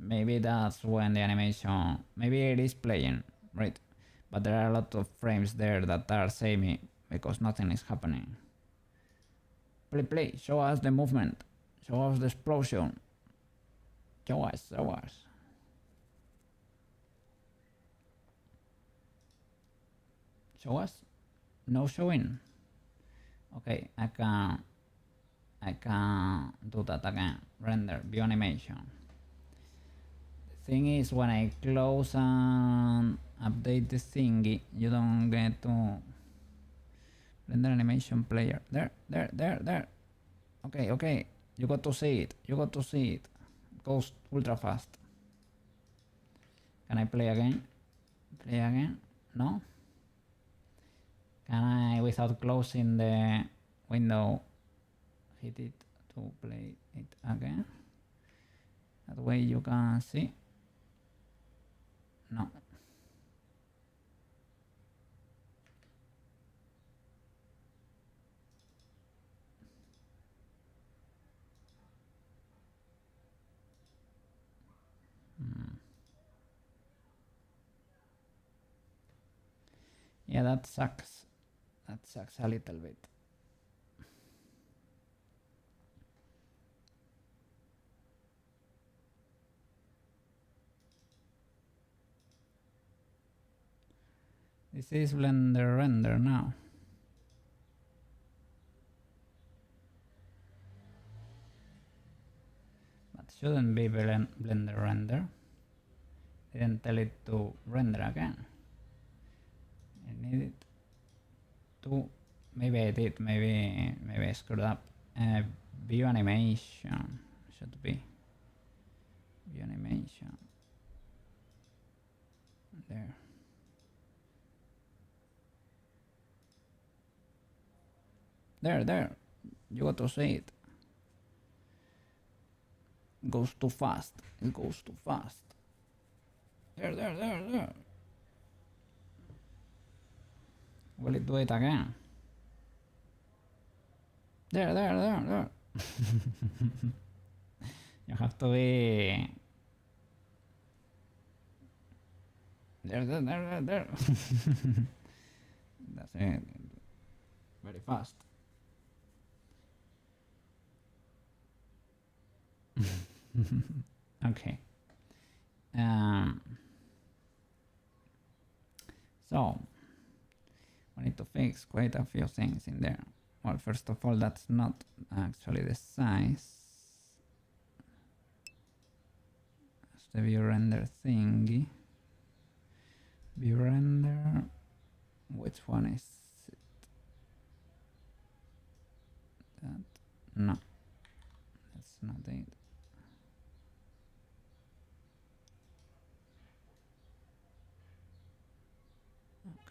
Maybe that's when the animation. Maybe it is playing, right? But there are a lot of frames there that are samey because nothing is happening. Play. Show us the movement. Show us the explosion. Show us. Show us? No showing. Okay, I can do that again. Render, view animation. The thing is, when I close and update the thingy, you don't get to render animation player. There. Okay. You got to see it. It goes ultra fast. Can I play again? No? Can I, without closing the window, hit it to play it again? That way you can see. No. Yeah, that sucks. That sucks a little bit. This is Blender render now. But shouldn't be Blender render. Didn't tell it to render again. I need it to, maybe I did, maybe I screwed up. View animation should be view animation there. There, you got to see it. It goes too fast. It goes too fast. There. Will it do it again? There. You have to be there. That's it. Very fast. Okay. So we need to fix quite a few things in there. Well, first of all, that's not actually the size. It's the view render thingy. View render. Which one is it? That? No. That's not it.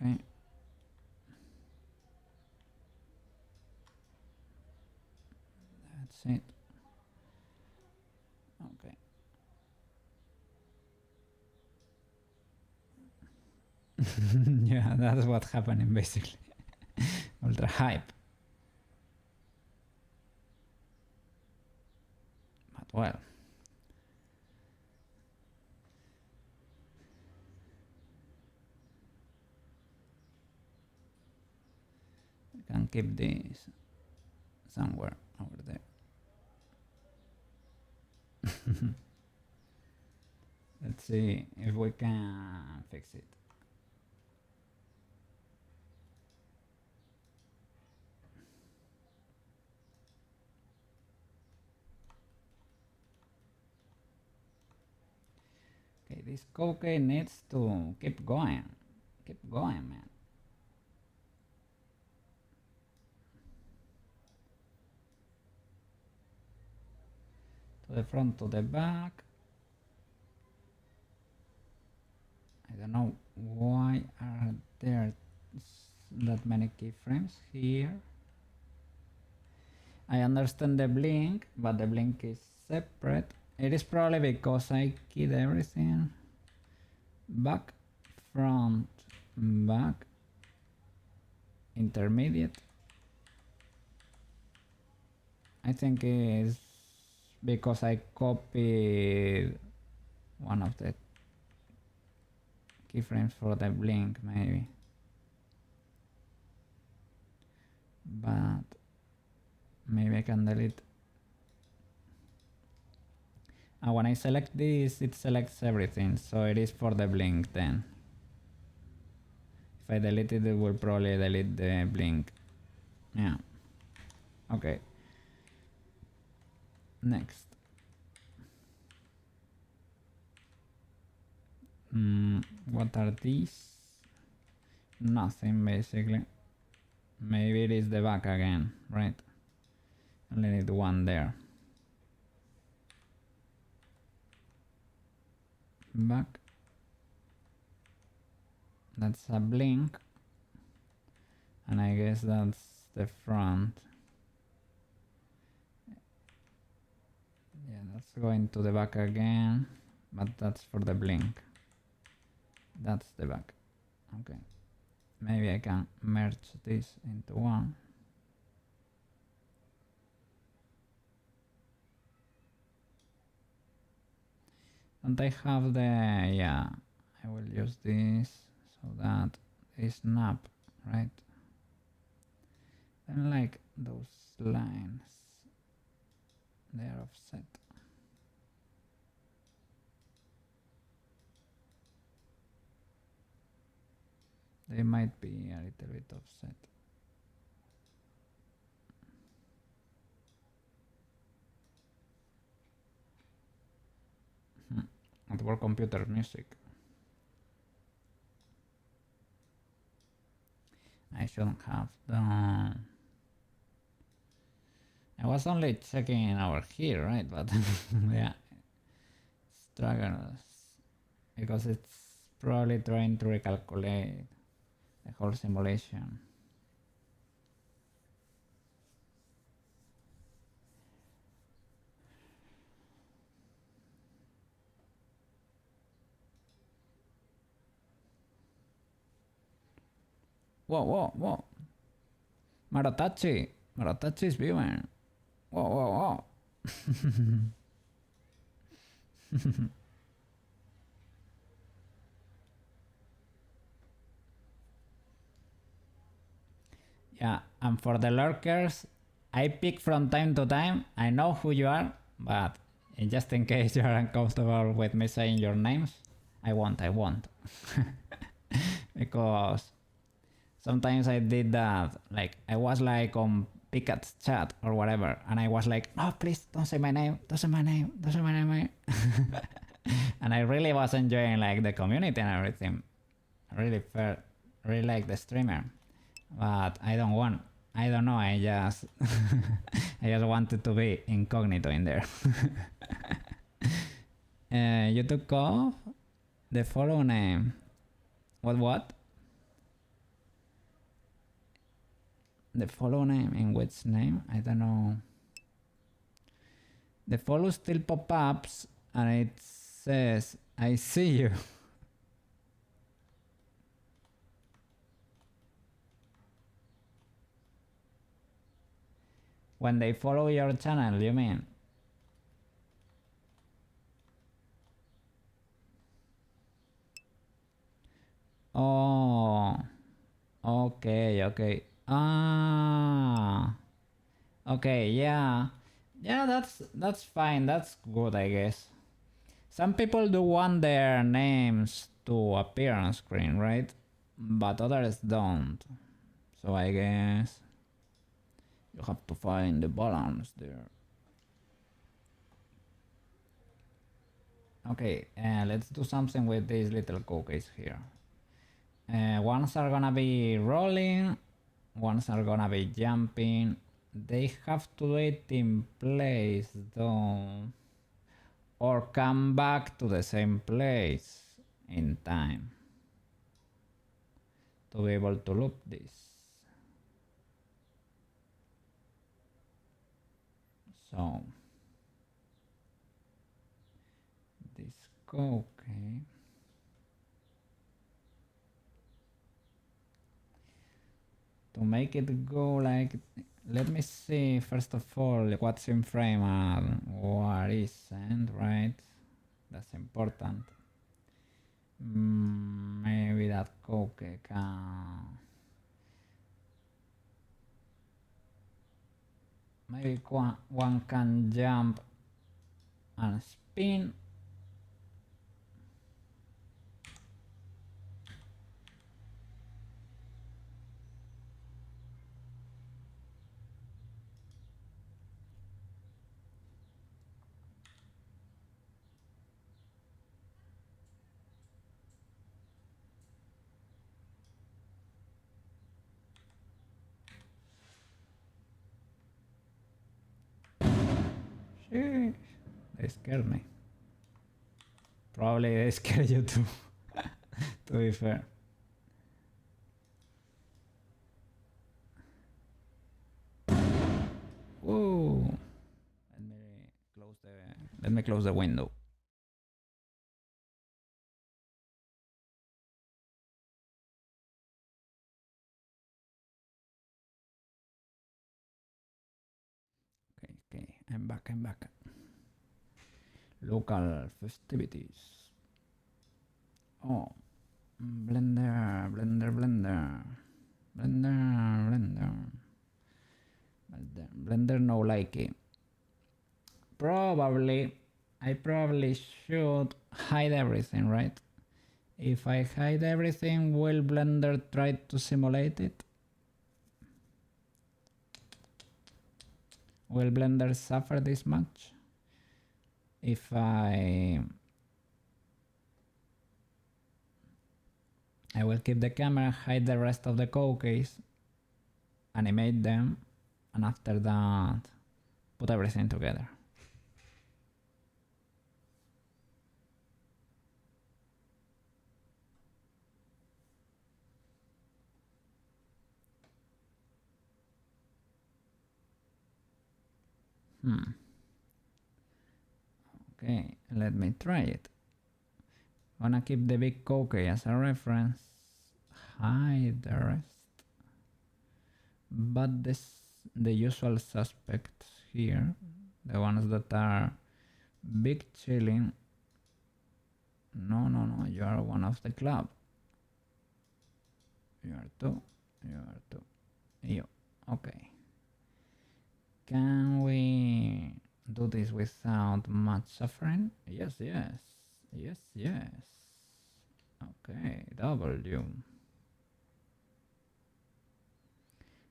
Okay. That's it. Okay. Yeah, that's what's happening basically. Ultra hype. But well. We can keep this somewhere over there. Let's see if we can fix it. Okay, this Koukei needs to keep going. Keep going, man. To the front, to the back. I don't know why are there that many keyframes here. I understand the blink, but the blink is separate. It is probably because I keyed everything. Back, front, back, intermediate. I think it's because I copied one of the keyframes for the blink, maybe. But maybe I can delete. When I select this, it selects everything, so it is for the blink then. If I delete it, it will probably delete the blink. Yeah. Okay. Next. What are these? Nothing, basically. Maybe it is the back again, right? Only need one there. Back. That's a blink. And I guess that's the front. Yeah, that's going to the back again, but that's for the blink. That's the back. Okay. Maybe I can merge this into one. Don't I have the... yeah, I will use this so that they snap, right? And like those lines, they are offset. They might be a little bit offset. Network computer music. shouldn't have done. I was only checking over here, right? But yeah, struggles because it's probably trying to recalculate the whole simulation. Whoa, whoa, whoa. Marotachi. Marotachi is viewing. Whoa, whoa, whoa. Yeah, and for the lurkers, I pick from time to time. I know who you are, but just in case you are uncomfortable with me saying your names, I won't. Because sometimes I did that, like I was like on Picat's chat or whatever, and I was like, no, please don't say my name, don't say my name. And I really was enjoying like the community and everything. Really like the streamer. But I don't know, I just I just wanted to be incognito in there. You took off the follow name. What? The follow name, in which name? I don't know. The follow still pop-ups and it says, I see you. When they follow your channel, you mean? Oh, okay. Ah, okay, yeah, that's fine. That's good, I guess. Some people do want their names to appear on screen, right? But others don't. So I guess you have to find the balance there. Okay, let's do something with these little cookies here. Ones are gonna be rolling, ones are gonna be jumping. They have to do it in place though, or come back to the same place in time to be able to loop this. So this Koukei. To make it go like, let me see first of all what's in frame and what isn't, right? That's important. Maybe that Koukei can... Maybe one can jump and spin. Sheesh, they scared me. Probably they scared you too, to be fair. Whoa! Let me close the window. Okay, I'm back. Local festivities. Oh, Blender. Blender no like it. I probably should hide everything, right? If I hide everything, will Blender try to simulate it? Will Blender suffer this much? If I will keep the camera, hide the rest of the Koukeis, animate them, and after that, put everything together. Okay, let me try it. Wanna keep the big Koukei as a reference, hide the rest. But the usual suspects here, the ones that are big chilling. No, you are one of the club. You are two. You. Okay. Can we do this without much suffering? Yes. Okay, W.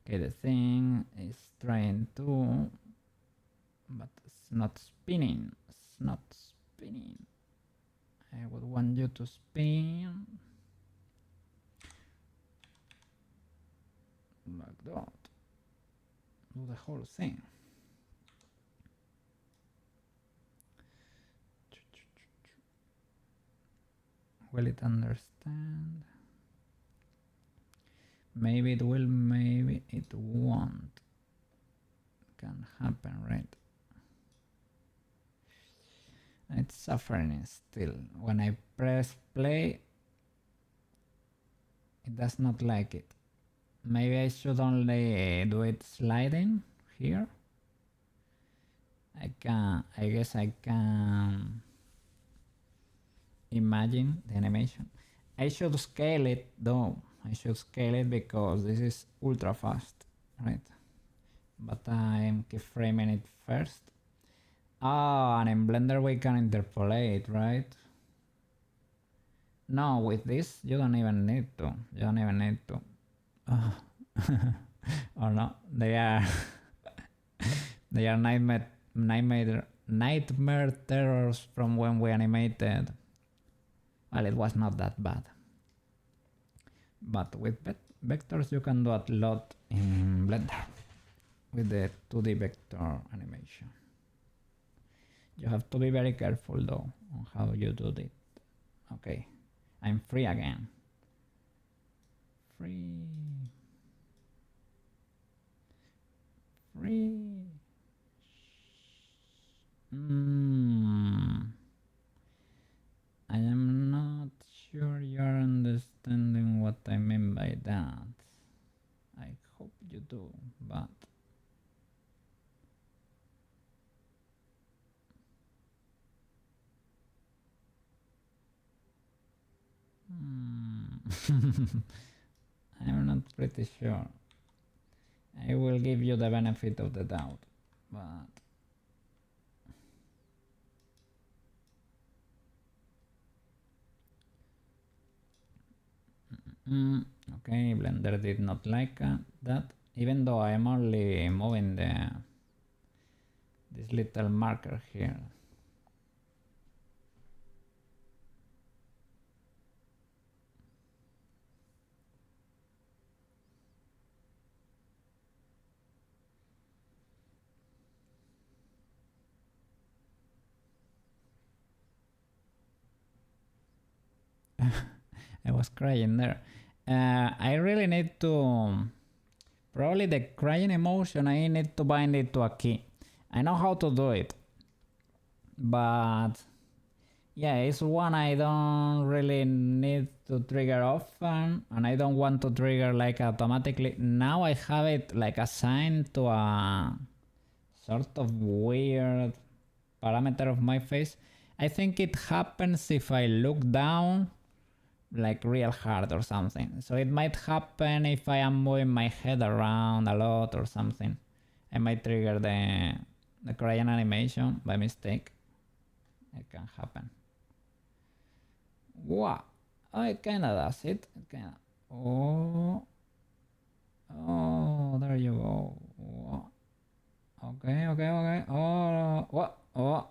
Okay, the thing is trying to, but it's not spinning. I would want you to spin like that. Do the whole thing. Will it understand? Maybe it will, maybe it won't. Can happen, right? It's suffering still. When I press play, it does not like it. Maybe I should only do it sliding here. I guess I can imagine the animation. I should scale it though. I should scale it because this is ultra fast, right? But I'm keyframing it first. And in Blender we can interpolate, right? No, with this you don't even need to. Or no, they are they are nightmare terrors from when we animated. Well, it was not that bad. But with vectors you can do a lot in Blender with the 2D vector animation. You have to be very careful though on how you do it. Okay, I'm free again. Free. I am not sure you're understanding what I mean by that. I hope you do, but I'm not pretty sure. I will give you the benefit of the doubt, but okay, Blender did not like that, even though I'm only moving this little marker here. I was crying there. I really need to, probably the crying emotion, I need to bind it to a key. I know how to do it, but yeah, it's one I don't really need to trigger often, and I don't want to trigger like automatically. Now I have it like assigned to a sort of weird parameter of my face. I think it happens if I look down like real hard or something. So it might happen if I am moving my head around a lot or something. I might trigger the crayon animation by mistake. It can happen. Wow, oh, it kinda does it. Oh, there you go. Okay. Oh, what? Oh.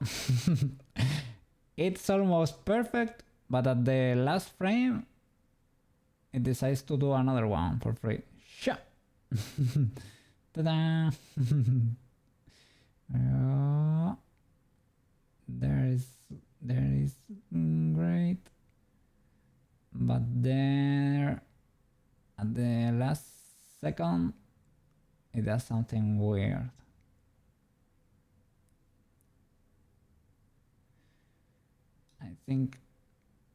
It's almost perfect. But at the last frame, it decides to do another one for free. Sure. Ta-da! There is great, but there at the last second it does something weird. I think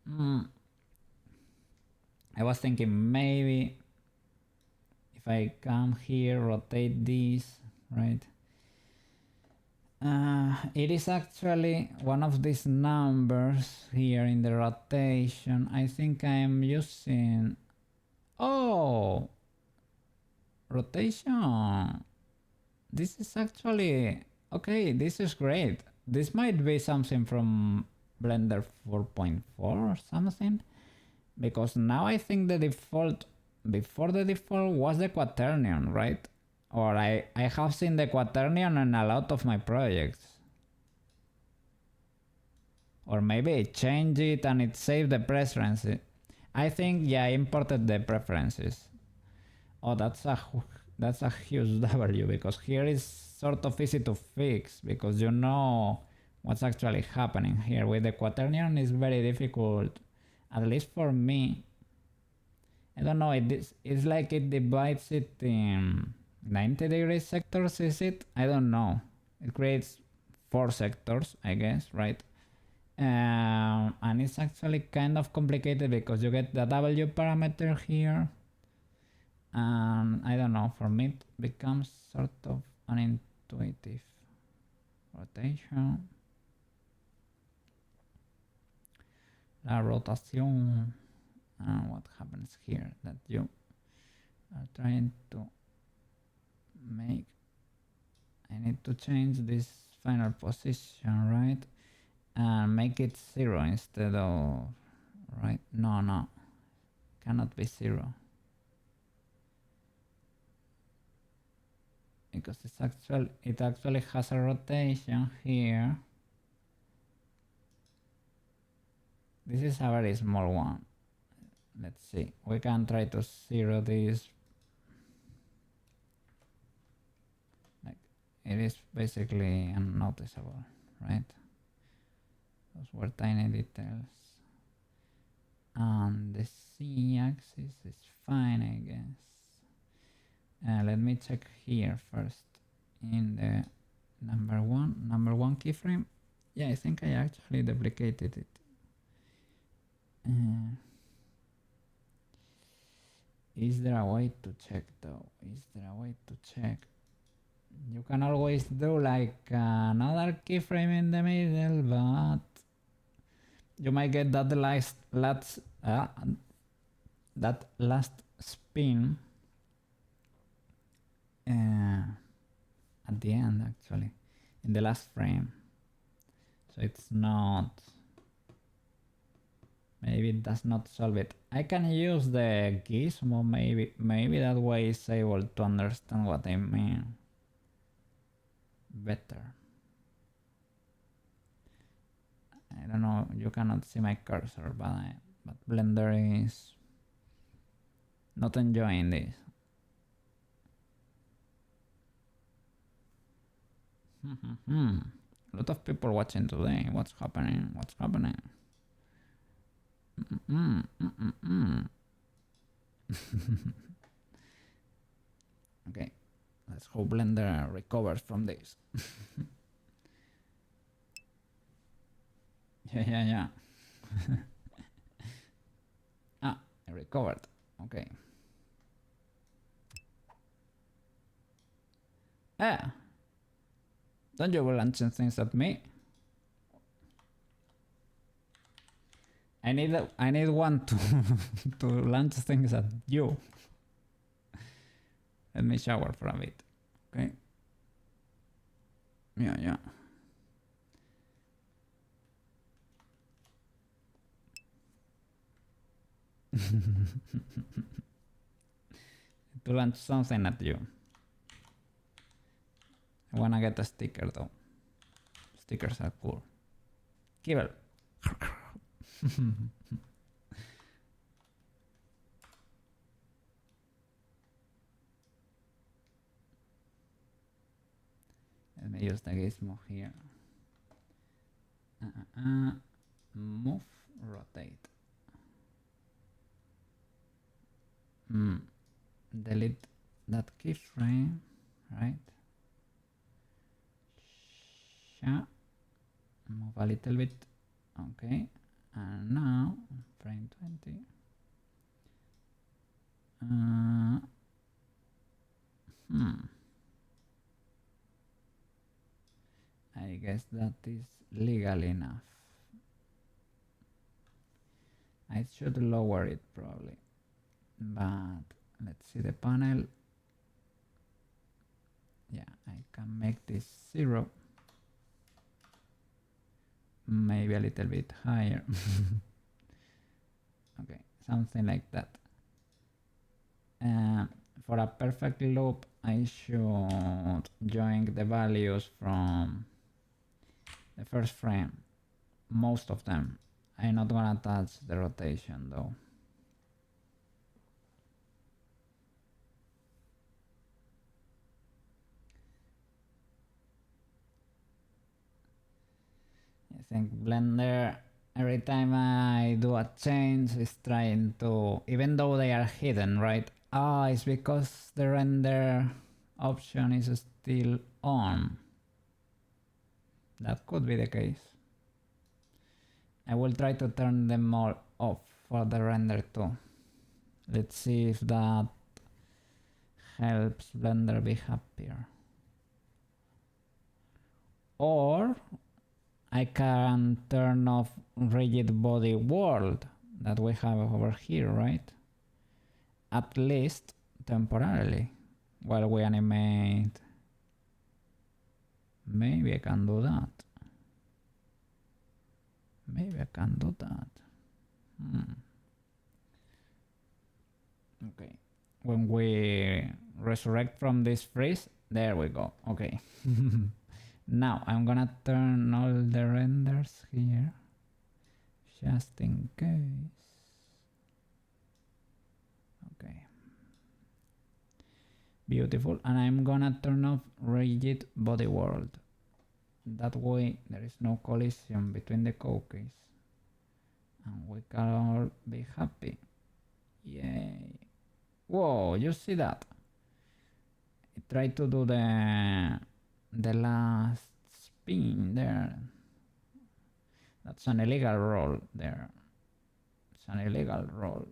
I was thinking maybe if I come here, rotate this, right? It is actually one of these numbers here in the rotation. I think I am using, oh, rotation. This is actually, okay, this is great. This might be something from Blender 4.4 or something, because now I think the default, before the default was the quaternion, right? Or I have seen the quaternion in a lot of my projects. Or maybe I changed it and it saved the preferences. I think, yeah, I imported the preferences. Oh, that's a huge W, because here is sort of easy to fix, because you know what's actually happening here. With the quaternion it's very difficult, at least for me. I don't know, it's like it divides it in 90-degree sectors, is it? I don't know. It creates 4 sectors, I guess, right? And it's actually kind of complicated because you get the W parameter here. And I don't know, for me it becomes sort of unintuitive. Rotation. La rotación. What happens here? That you are trying to make, I need to change this final position, right? And make it 0 instead of, right? No, cannot be 0, because it actually has a rotation here. This is a very small one. Let's see, we can try to 0 this. Like, it is basically unnoticeable, right? Those were tiny details. And the Z-axis is fine, I guess. Let me check here first in the number one keyframe. Yeah, I think I actually duplicated it. Is there a way to check though? Is there a way to check? You can always do like another keyframe in the middle, but you might get that last spin at the end, actually, in the last frame. So it's not, maybe it does not solve it. I can use the gizmo, maybe that way is able to understand what I mean better. I don't know, you cannot see my cursor, but Blender is not enjoying this. A lot of people watching today. What's happening? What's happening? Okay, let's hope Blender recovers from this. Yeah. I recovered. Okay. Don't you launching things at me? I need one to to launch things at you. Let me shower for a bit. Okay. Yeah. To launch something at you. I wanna get a sticker though. Stickers are cool. Kibble. use the gizmo here. Move, rotate. Delete that keyframe, right? Move a little bit. Okay, and now frame 20. I guess that is legal enough. I should lower it probably, but let's see the panel. Yeah, I can make this 0. Maybe a little bit higher. Okay, something like that. For a perfect loop, I should join the values from the first frame, most of them. I'm not gonna touch the rotation though. I think Blender, every time I do a change, is trying to, even though they are hidden, right? It's because the render option is still on. That could be the case. I will try to turn them all off for the render too. Let's see if that helps Blender be happier. Or I can turn off rigid body world that we have over here, right? At least temporarily while we animate. Maybe I can do that. Maybe I can do that. Okay. When we resurrect from this freeze, there we go. Okay. Now I'm gonna turn all the renders here, just in case. Okay. Beautiful. And I'm gonna turn off rigid body world. That way there is no collision between the Koukeis. And we can all be happy. Yay. Whoa, you see that? I tried to do the last spin there. That's an illegal roll there. It's an illegal roll.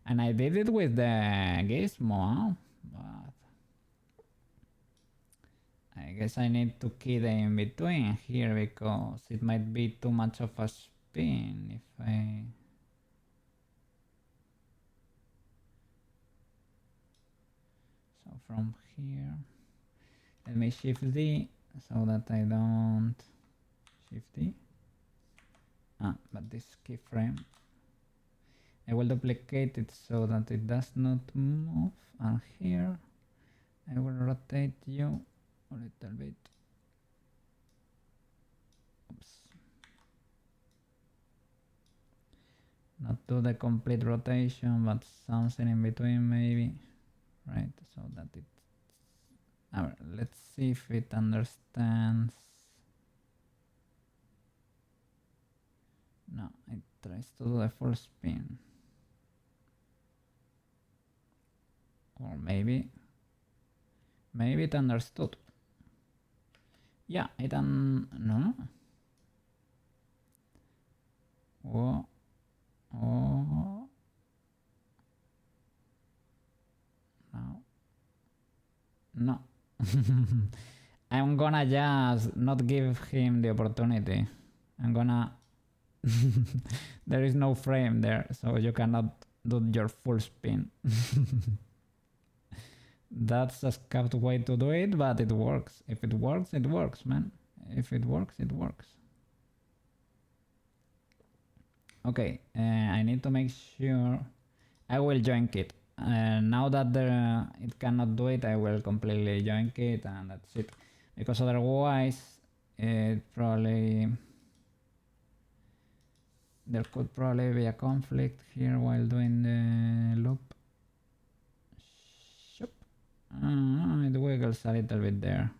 And I did it with the gizmo, but I guess I need to key the in between here because it might be too much of a spin if I... So from here, let me shift D so that I don't shift D. But this keyframe, I will duplicate it so that it does not move. And here, I will rotate you a little bit. Oops. Not do the complete rotation, but something in between maybe. Right, so that it... let's see if it understands. No, it tries to do the full spin. Or maybe it understood. Yeah, it no. Oh. No. I'm gonna just not give him the opportunity. I'm gonna... There is no frame there, so you cannot do your full spin. That's a scuffed way to do it, but it works. If it works, it works, man. If it works, it works. Okay, I need to make sure I will join it. Now that it cannot do it, I will completely join it and that's it. Because otherwise, it probably... There could probably be a conflict here while doing the loop. It wiggles a little bit there.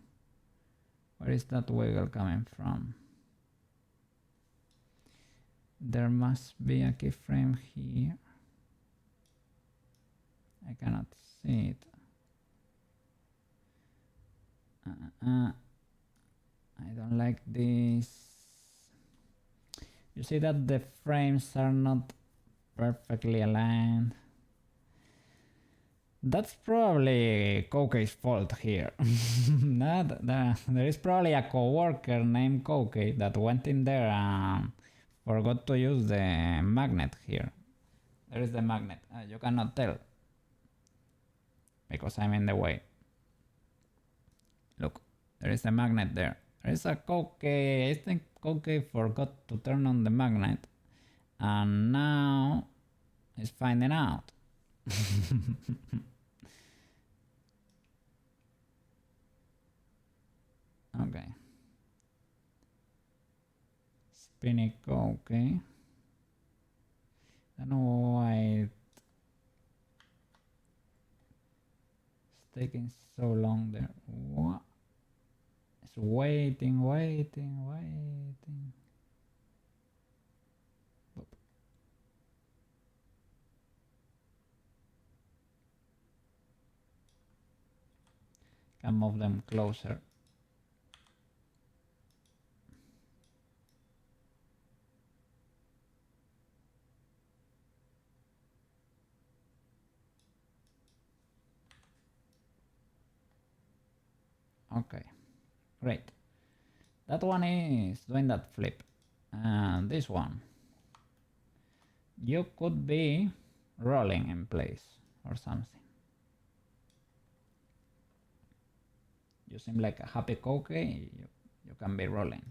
Where is that wiggle coming from? There must be a keyframe here. I cannot see it. I don't like this. You see that the frames are not perfectly aligned. That's probably Koukei's fault here. There is probably a coworker named Koukei that went in there and forgot to use the magnet here. There is the magnet. You cannot tell because I'm in the way. Look, there is a magnet there. There is a Koukei. I think Koukei forgot to turn on the magnet and now he's finding out. Okay. Spinny Koukei. I don't know why it's taking so long there. What? It's waiting. Boop. Can move them closer. Okay, great. That one is doing that flip. And this one, you could be rolling in place or something. You seem like a happy Koukei, you can be rolling.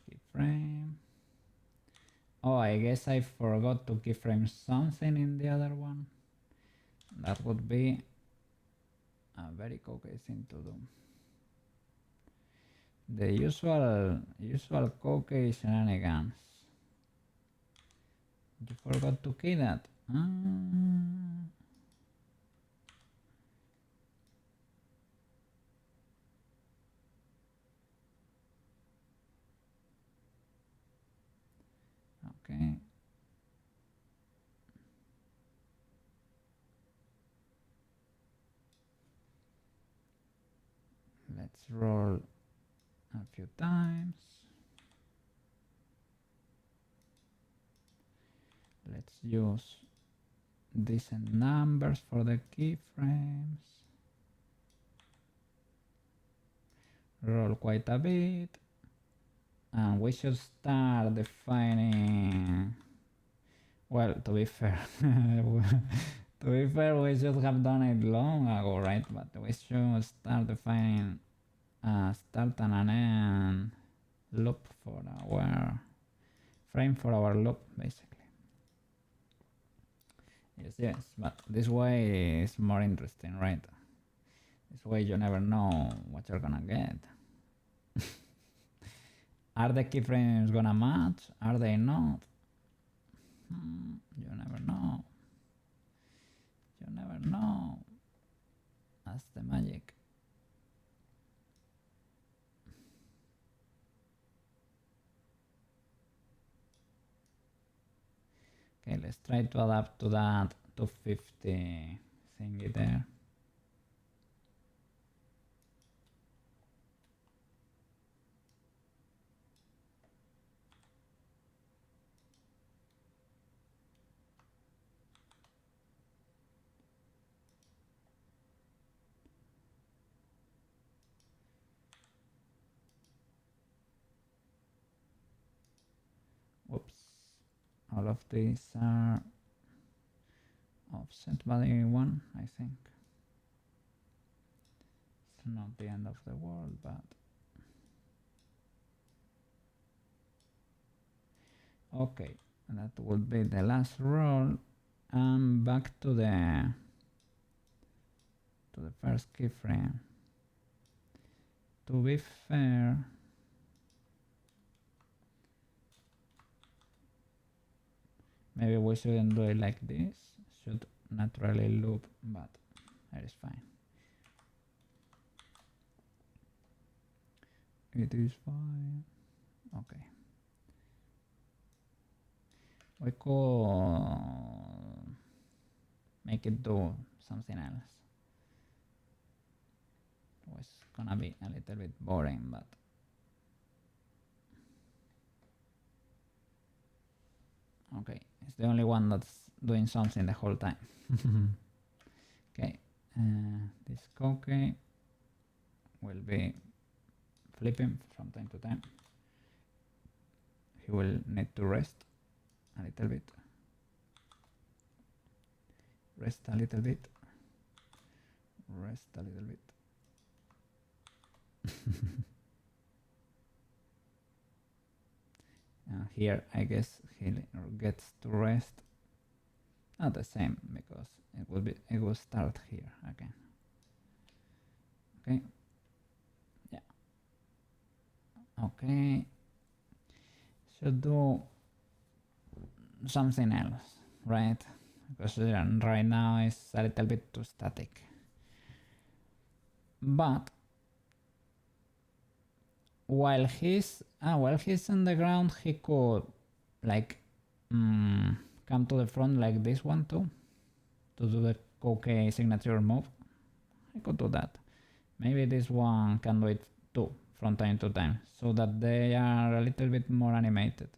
Keyframe. Oh, I guess I forgot to keyframe something in the other one. That would be a very Koukei thing to do. The usual Koukei shenanigans. You forgot to key that. Okay. Let's roll a few times. Let's use decent numbers for the keyframes. Roll quite a bit. And we should start defining, well, to be fair, we should have done it long ago, right? But we should start defining a start and an end loop for our frame for our loop, basically. Yes, but this way is more interesting, right? This way you never know what you're gonna get. Are the keyframes gonna match? Are they not? You never know. You never know. That's the magic. Okay, let's try to adapt to that 250 thingy there. Whoops. All of these are offset by 1, I think. It's not the end of the world, but okay, that would be the last roll, and back to the first keyframe. to be fair, maybe we shouldn't do it like this. Should naturally loop, but that is fine. It is fine. Okay. We could make it do something else. It was gonna be a little bit boring, but okay, it's the only one that's doing something the whole time. Okay, this Koukei will be flipping from time to time. He will need to rest a little bit. Rest a little bit. Rest a little bit. Here I guess he gets to rest. Not the same because it will start here again. Okay. Yeah. Okay. Should do something else, right? Because right now it's a little bit too static. But while he's on the ground, he could like come to the front like this one too, to do the Koukei signature move. I could do that. Maybe this one can do it too from time to time, so that they are a little bit more animated.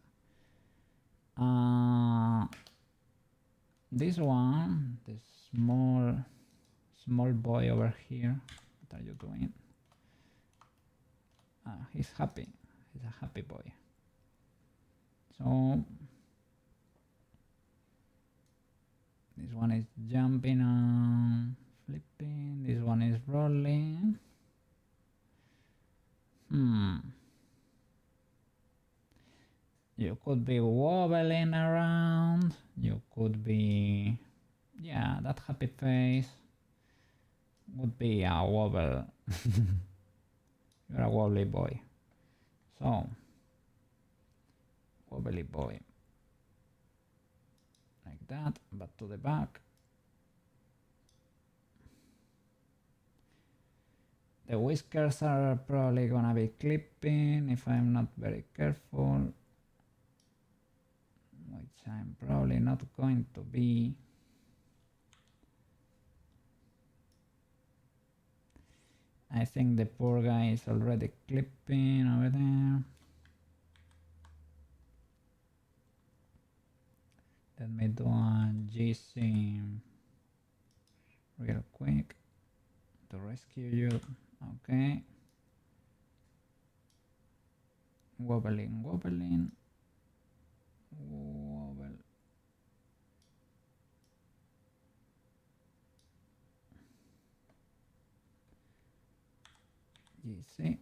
This one, this small boy over here, what are you doing? He's happy. He's a happy boy. So this one is jumping and flipping. This one is rolling. You could be wobbling around. You could be, yeah, that happy face would be a wobble. You're a wobbly boy. So, wobbly boy. Like that, but to the back. The whiskers are probably gonna be clipping if I'm not very careful. Which I'm probably not going to be. I think the poor guy is already clipping over there. Let me do a GC real quick to rescue you. Okay. Wobbling, wobbling. Wobble. GC,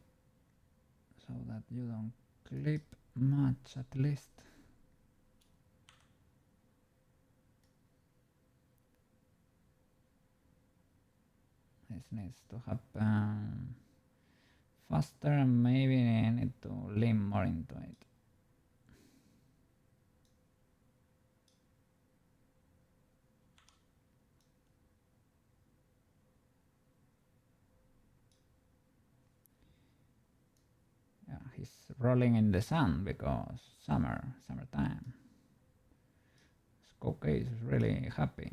so that you don't clip much at least. This needs to happen faster and maybe I need to lean more into it. Yeah, he's rolling in the sun because summertime. Koukei is really happy,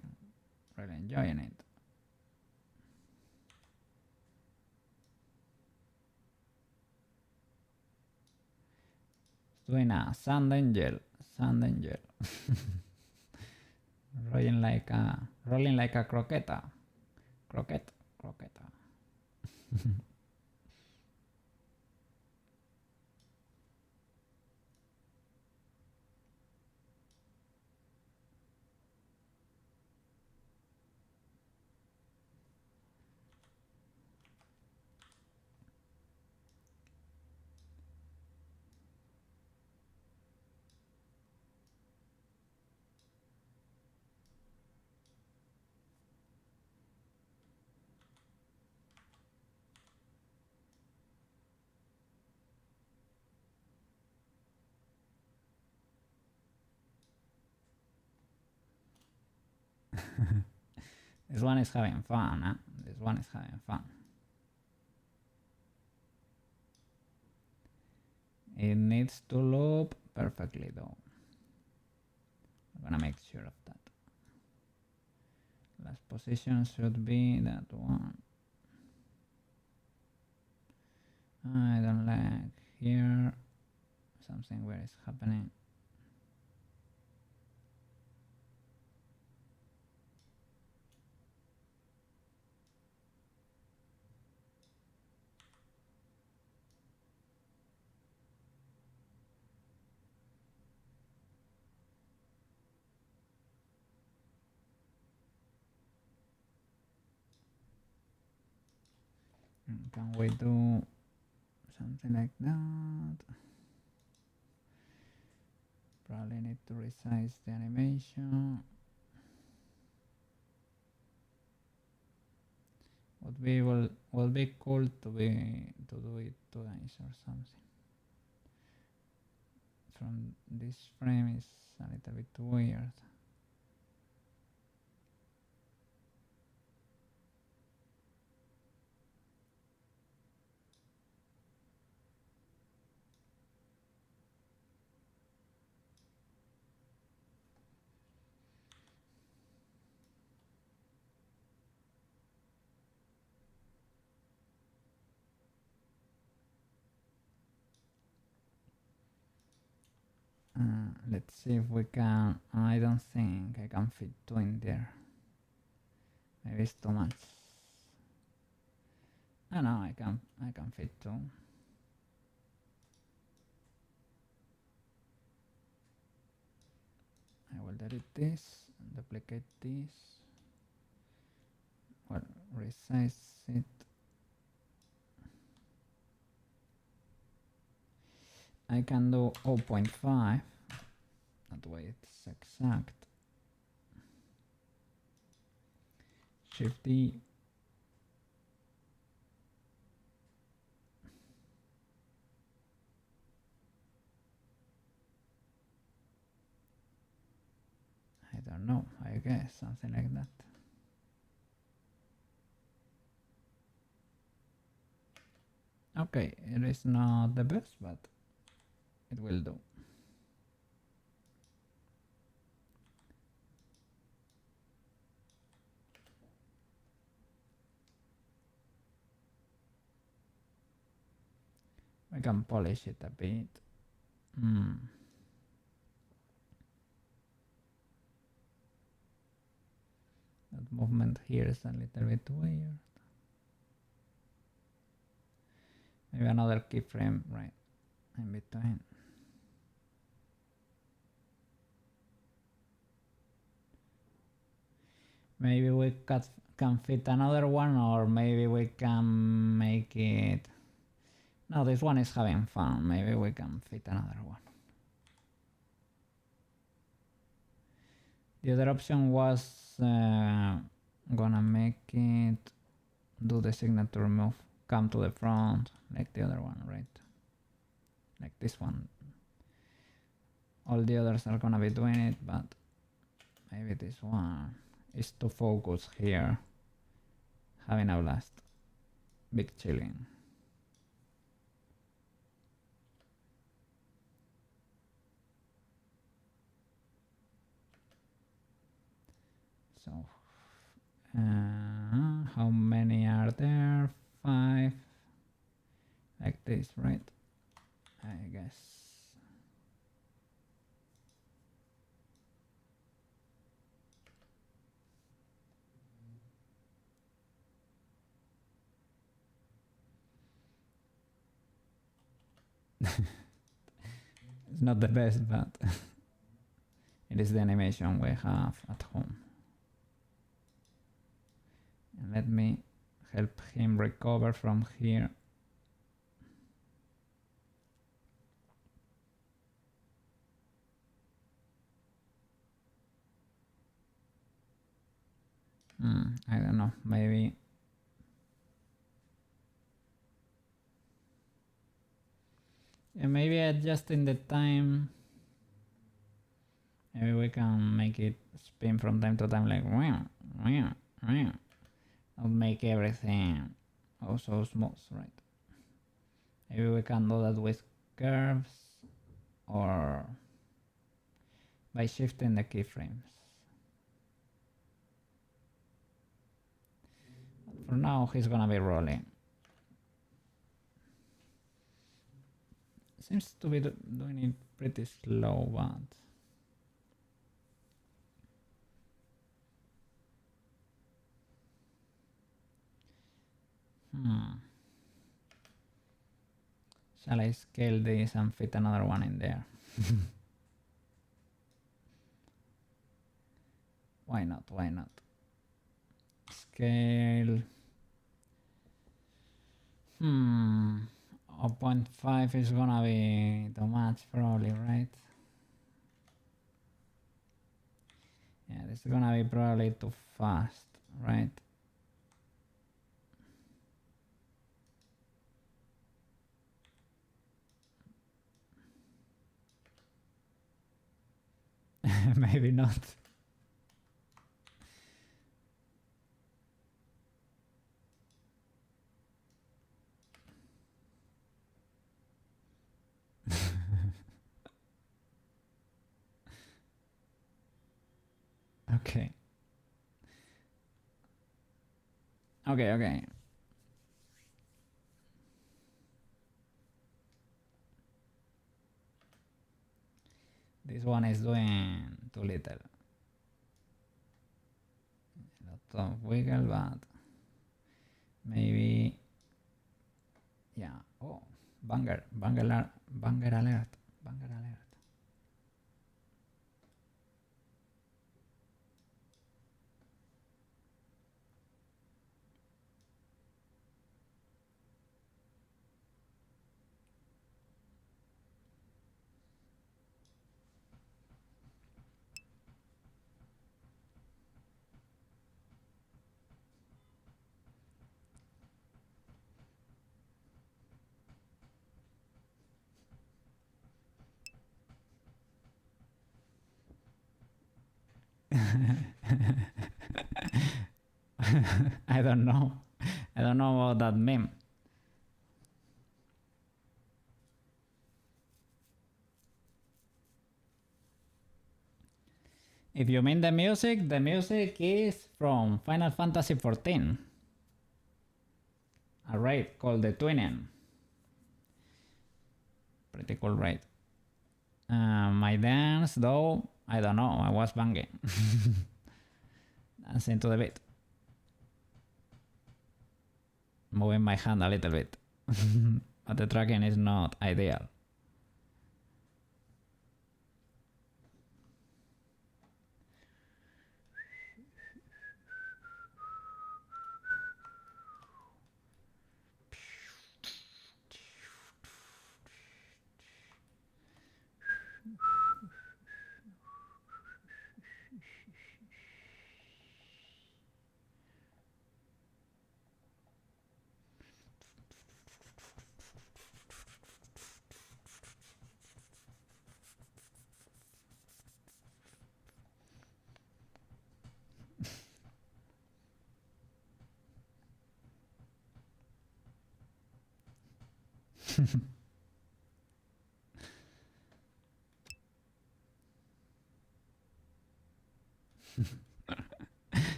really enjoying it. Doing a sand angel. rolling like a croqueta. Croqueta. This one is having fun, huh? This one is having fun. It needs to loop perfectly though. I'm gonna make sure of that. Last position should be that one. I don't like here. Something weird is happening. Can we do something like that? Probably need to resize the animation. Would be cool to do it twice or something. From this frame is a little bit weird. Let's see if we can. I don't think I can fit two in there. Maybe it's too much. Oh no, I can fit two. I will delete this, duplicate this. Well, resize it. I can do 0.5. That way it's exact. Shift D. I don't know, I guess something like that. Okay, it is not the best, but it will do. I can polish it a bit. That movement here is a little bit weird. Maybe another keyframe right in between. Maybe we can fit another one, or maybe we can make it. No, this one is having fun. Maybe we can fit another one. The other option was gonna make it do the signature move, come to the front, like the other one, right? Like this one. All the others are gonna be doing it, but maybe this one is to focus here, having a blast, big chilling. So, how many are there? 5, like this, right? I guess. It's not the best, but it is the animation we have at home. And let me help him recover from here. I don't know, maybe maybe adjusting the time. Maybe we can make it spin from time to time, like not make everything also smooth, right? Maybe we can do that with curves or by shifting the keyframes. For now, he's gonna be rolling. Seems to be doing it pretty slow, but shall I scale this and fit another one in there? Why not? Why not? Scale. 0.5 is gonna be too much probably, right? Yeah, this is gonna be probably too fast, right? Maybe not. Okay. Okay. This one is doing too little. A lot of wiggle, but maybe. Yeah. Oh, banger alert. I don't know. I don't know about that meme. If you mean the music is from Final Fantasy XIV. A raid called the Twinning. Pretty cool raid. My dance, though, I don't know. I was banging. Dancing to the beat. Moving my hand a little bit. But the tracking is not ideal.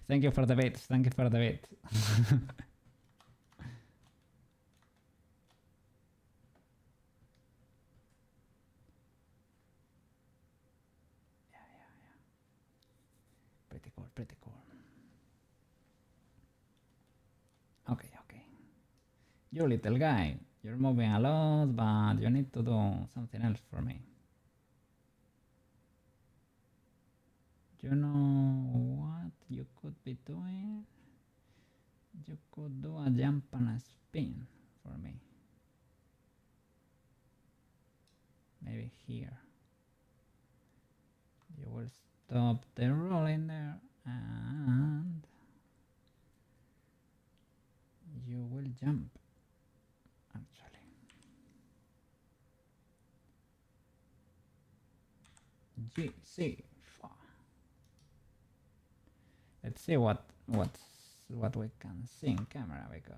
Thank you for the bait. Thank you for the bait. Yeah. Pretty cool, pretty cool. Okay. You little guy, you're moving a lot, but you need to do something else for me. You know what you could be doing? You could do a jump and a spin for me. Maybe here. You will stop the rolling there and you will jump. Actually, G, C, Let's see what we can see in camera, because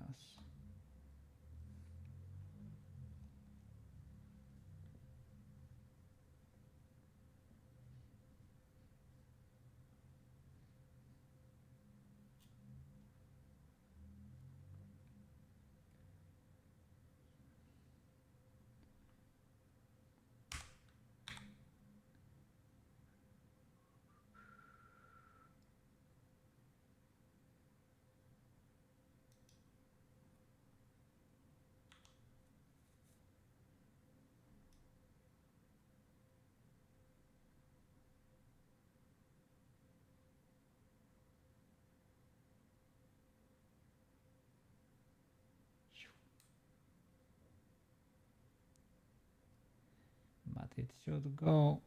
but it should go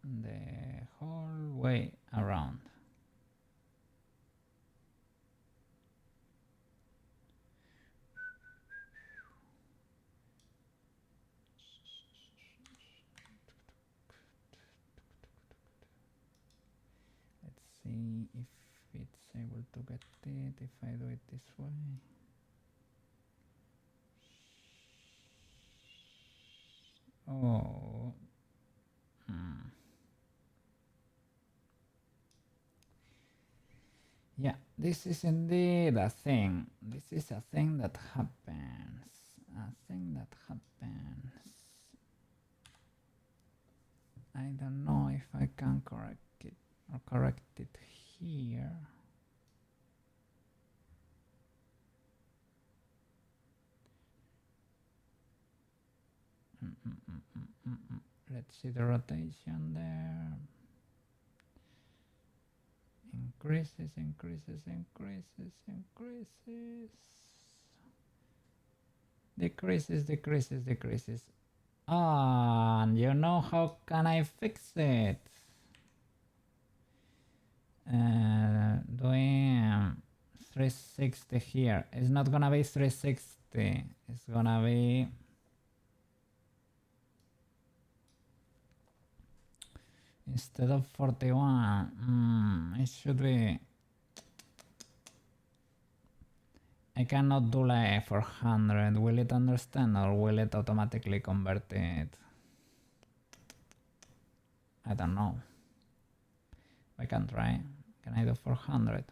the whole way around. Let's see if it's able to get it if I do it this way. Oh. Yeah, this is indeed a thing. This is a thing that happens. A thing that happens. I don't know if I can correct it or correct it here. Let's see the rotation there. Increases, increases, increases, increases. Decreases, decreases, decreases. Ah, and you know how can I fix it? Doing 360 here. It's not gonna be 360. It's gonna be instead of 41. It should be. I cannot do like 400. Will it understand or will it automatically convert it? I don't know. I can try. Can I do 400?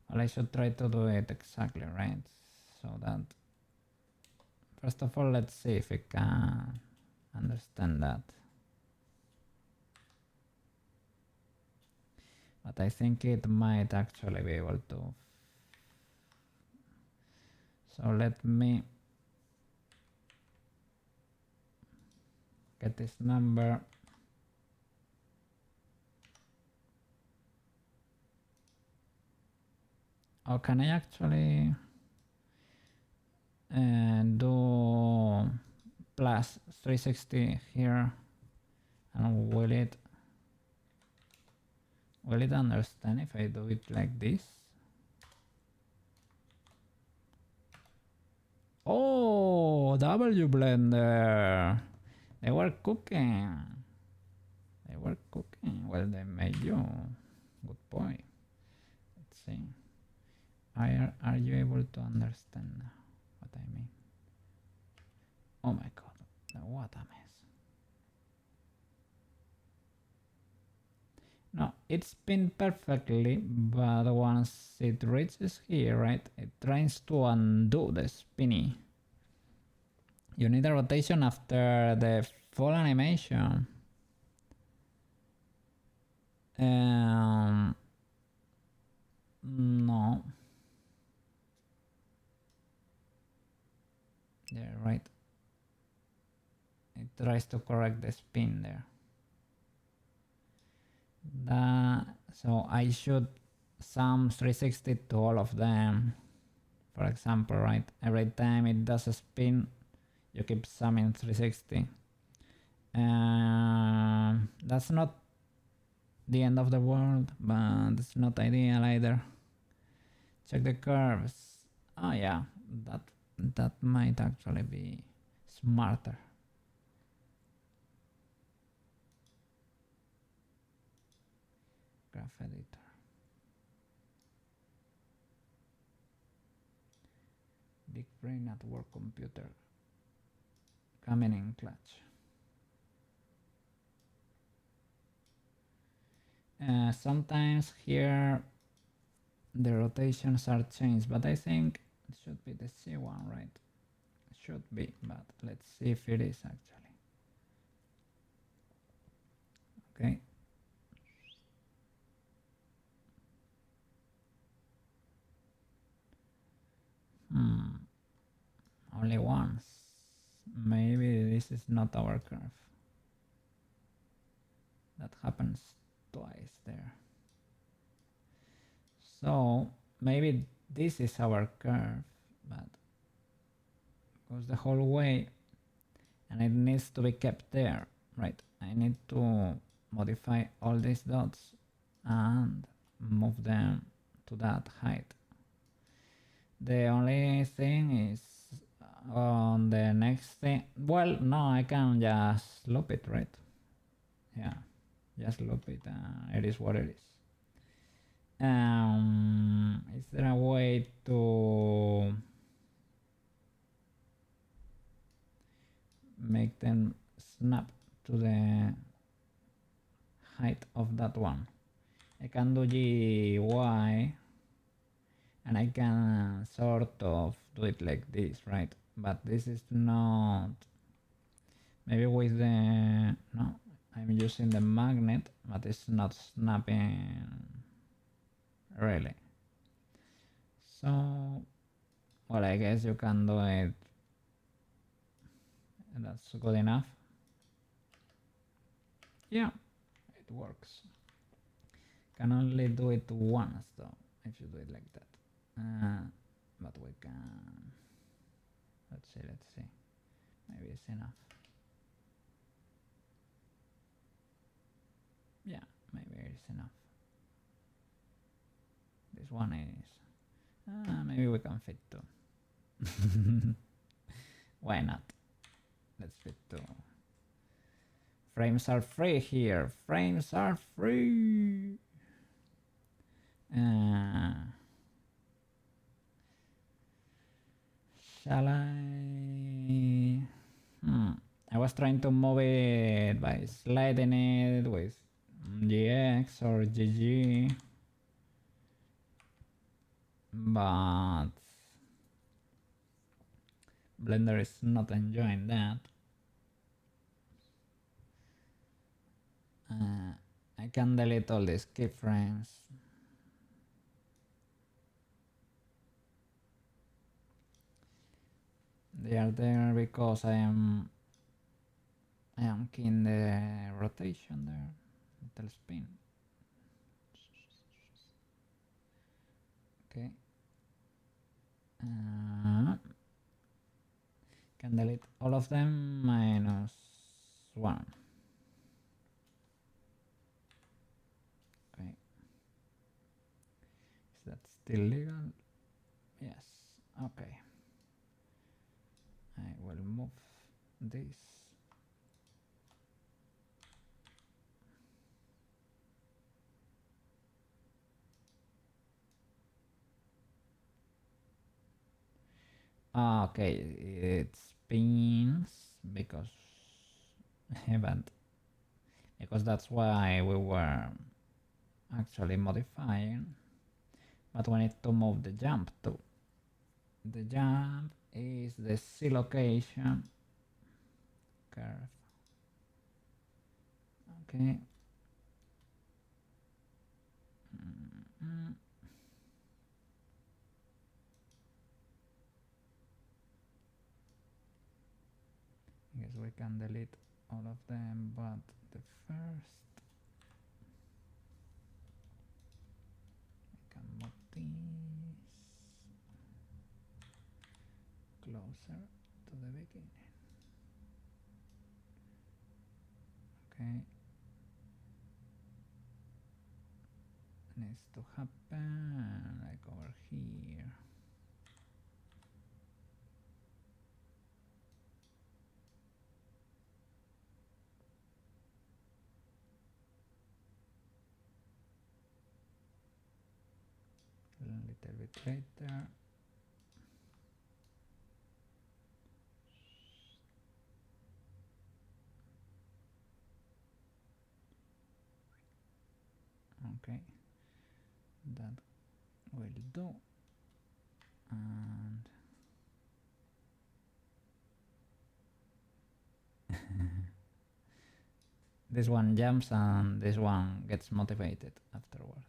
Well, I should try to do it exactly right. So that, first of all, let's see if it can understand that. But I think it might actually be able to. So let me get this number. Or can I actually do plus 360 here, and will it understand if I do it like this? Oh, W blender. They were cooking. They were cooking. Well, they made you. Good boy. Let's see. Are you able to understand what I mean? Oh my god, what a mess. No, it's spin perfectly, but once it reaches here, right, it tries to undo the spinny. You need a rotation after the full animation. No. There, right. It tries to correct the spin there. So I should sum 360 to all of them. For example, right, every time it does a spin, you keep summing 360. That's not the end of the world, but it's not ideal either. Check the curves. Oh yeah, that might actually be smarter. graph editor. Big brain at work computer. Coming in clutch. Sometimes here the rotations are changed, but I think it should be the C1, right? It should be, but let's see if it is actually. Okay. Only once. Maybe this is not our curve. That happens twice there. So maybe this is our curve, but goes the whole way and it needs to be kept there, right? I need to modify all these dots and move them to that height. The only thing is on the next thing, well, no, I can just loop it, right? Yeah, just loop it. It is what it is. Is there a way to make them snap to the height of that one? I can do GY and I can sort of do it like this, right? But this is not, maybe with the, no, I'm using the magnet, but it's not snapping really. So, well, I guess you can do it, and that's good enough. Yeah, it works. Can only do it once though, if you do it like that. But we can, let's see, maybe it's enough. Yeah, maybe it's enough. This one is, maybe we can fit two. Why not? Let's fit two. Frames are free here. Frames are free. Shall I? I was trying to move it by sliding it with GX or GG, but Blender is not enjoying that. I can delete all these keyframes. They are there because I am keying the rotation there, little spin. Okay. Can delete all of them minus one. Okay. Is that still legal? Yes. Okay. I will move this. Okay, it spins because because that's why we were actually modifying, but we need to move the jump too. The jump is the C location curve. Okay. I guess we can delete all of them, but the first I can move this closer to the beginning. Okay. Needs to happen like over here. little bit later. Okay, that will do. And this one jumps and this one gets motivated afterward.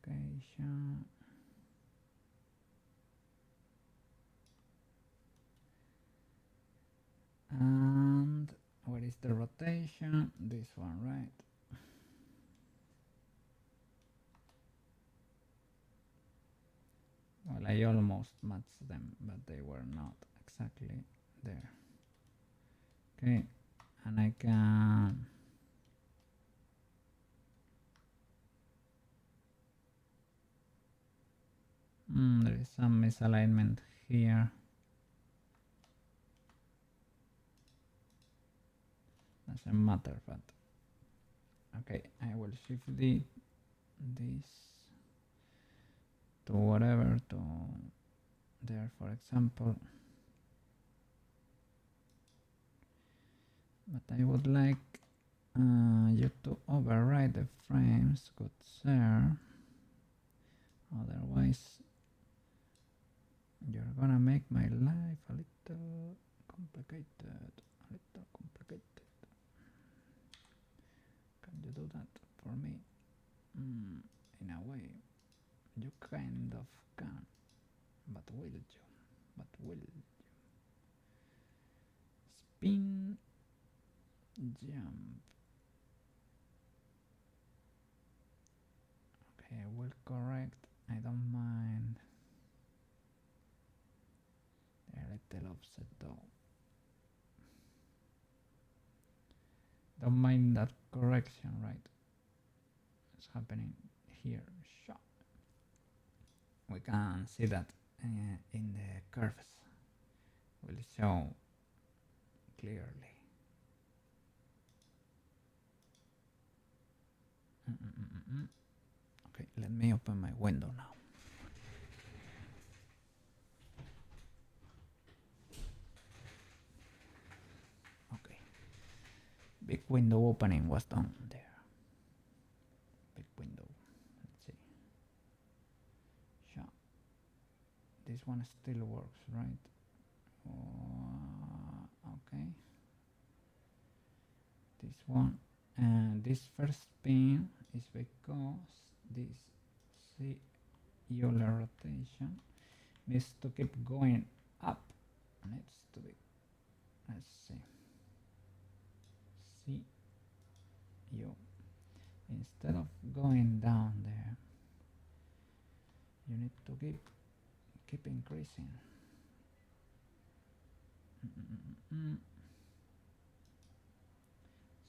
Location. And where is the rotation? This one, right? Well, I almost matched them, but they were not exactly there. Okay, and I can there is some misalignment here. Doesn't matter, but okay, I will shift this to whatever, to there, for example. But I would like you to override the frames, good sir. Otherwise, you're gonna make my life a little complicated. A little complicated. Can you do that for me? In a way, you kind of can. But will you? But will you? Spin, jump. Okay, I will correct. I don't mind. A little offset though. Don't mind that correction, right? It's happening here. We can see that in the curves. Will show clearly. Okay, let me open my window now. Okay, big window opening was done there. Big window. Let's see. Sure. This one still works, right? Okay. This one. And this first spin is because this Euler rotation needs to keep going up. Needs to be, let's see, CU. Instead of going down there, you need to keep increasing.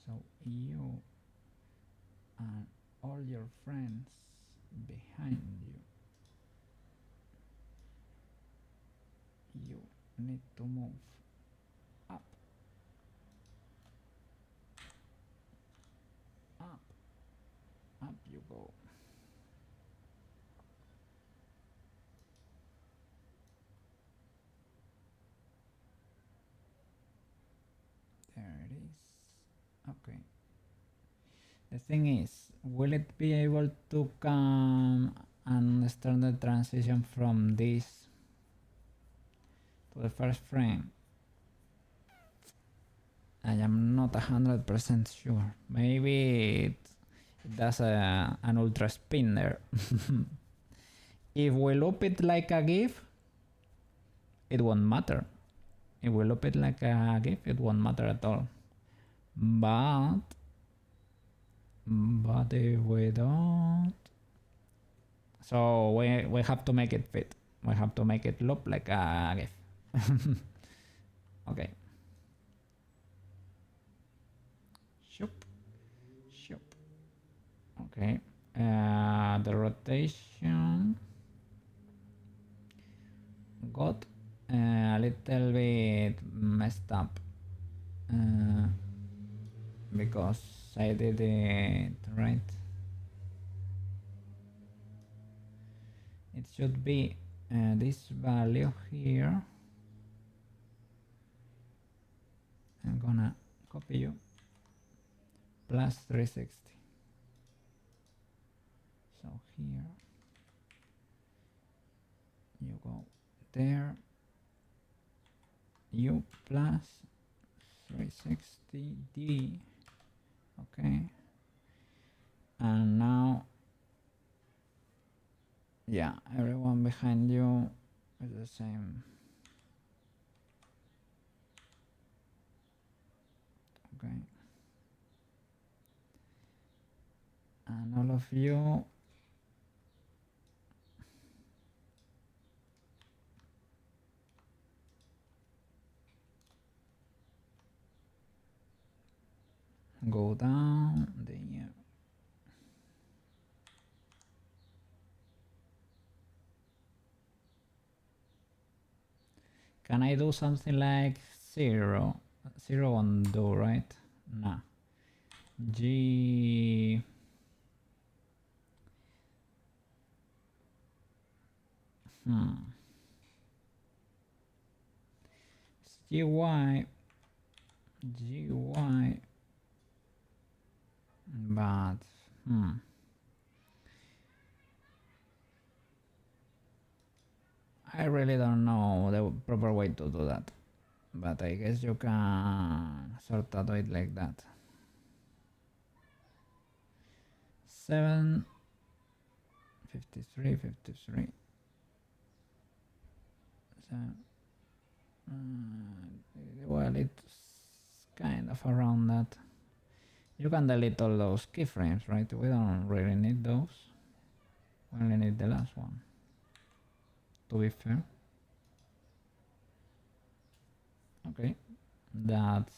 So you and all your friends behind you need to move up, up, up you go. There it is. Okay. The thing is, will it be able to come and start the transition from this to the first frame? I am not 100% sure. Maybe it does an ultra spin there. If we loop it like a GIF, it won't matter. If we loop it like a GIF, it won't matter at all. But if we don't, so we have to make it fit. We have to make it look like a GIF. Okay. Shoop, shoop. Okay. The rotation got a little bit messed up because I did it right. It should be this value here. I'm gonna copy you plus 360. So here you go there, u plus 360d. Okay, and now yeah, everyone behind you is the same. Okay, and all of you go down there. Can I do something like 0 undo, right? No. G GY but I really don't know the proper way to do that, but I guess you can sort of do it like that. 7 53 53. So well, it's kind of around that. You can delete all those keyframes, right? We don't really need those. We only need the last one, to be fair. Okay, that's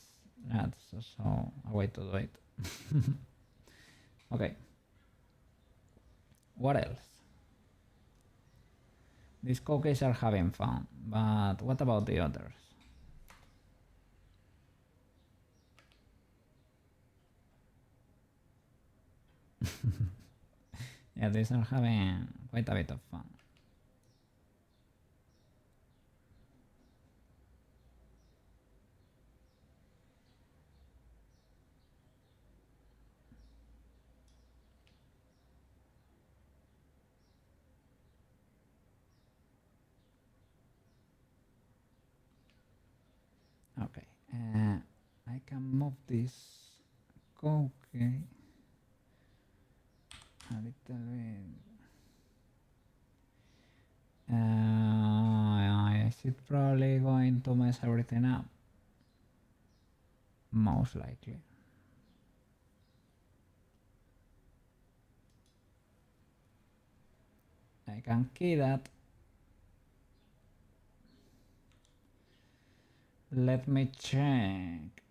also a way to do it. Okay, what else? These Koukeis are having fun, but what about the others? Yeah, these are having quite a bit of fun. Okay, I can move this Koukei a little bit. Is it probably going to mess everything up? Most likely. I can key that. Let me check.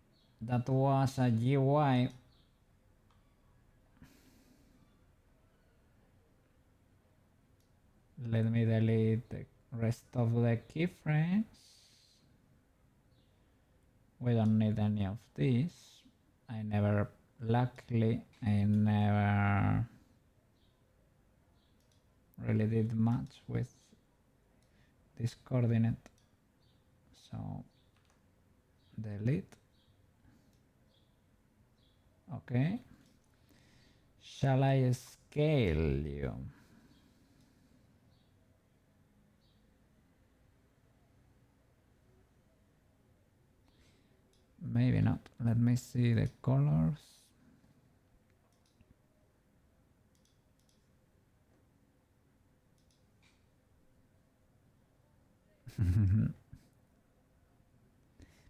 That was a GY. Let me delete the rest of the keyframes. We don't need any of these. Luckily, I never really did much with this coordinate. So delete. Okay. Shall I scale you? Maybe not. Let me see the colors.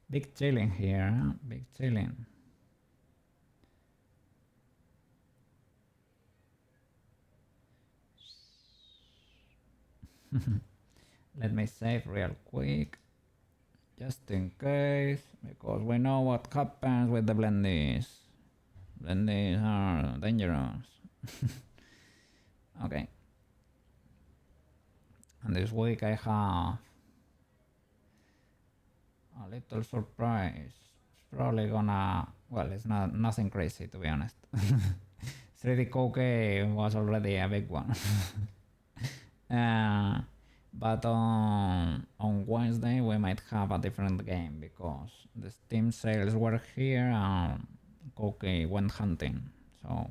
Big chilling here, huh? Big chilling. Let me save real quick, just in case, because we know what happens with the blendies. then these are dangerous. Okay. And this week I have a little surprise. It's probably gonna, well, it's not nothing crazy to be honest. 3D Koukei was already a big one. But on Wednesday we might have a different game because the Steam sales were here and Koukei went hunting, so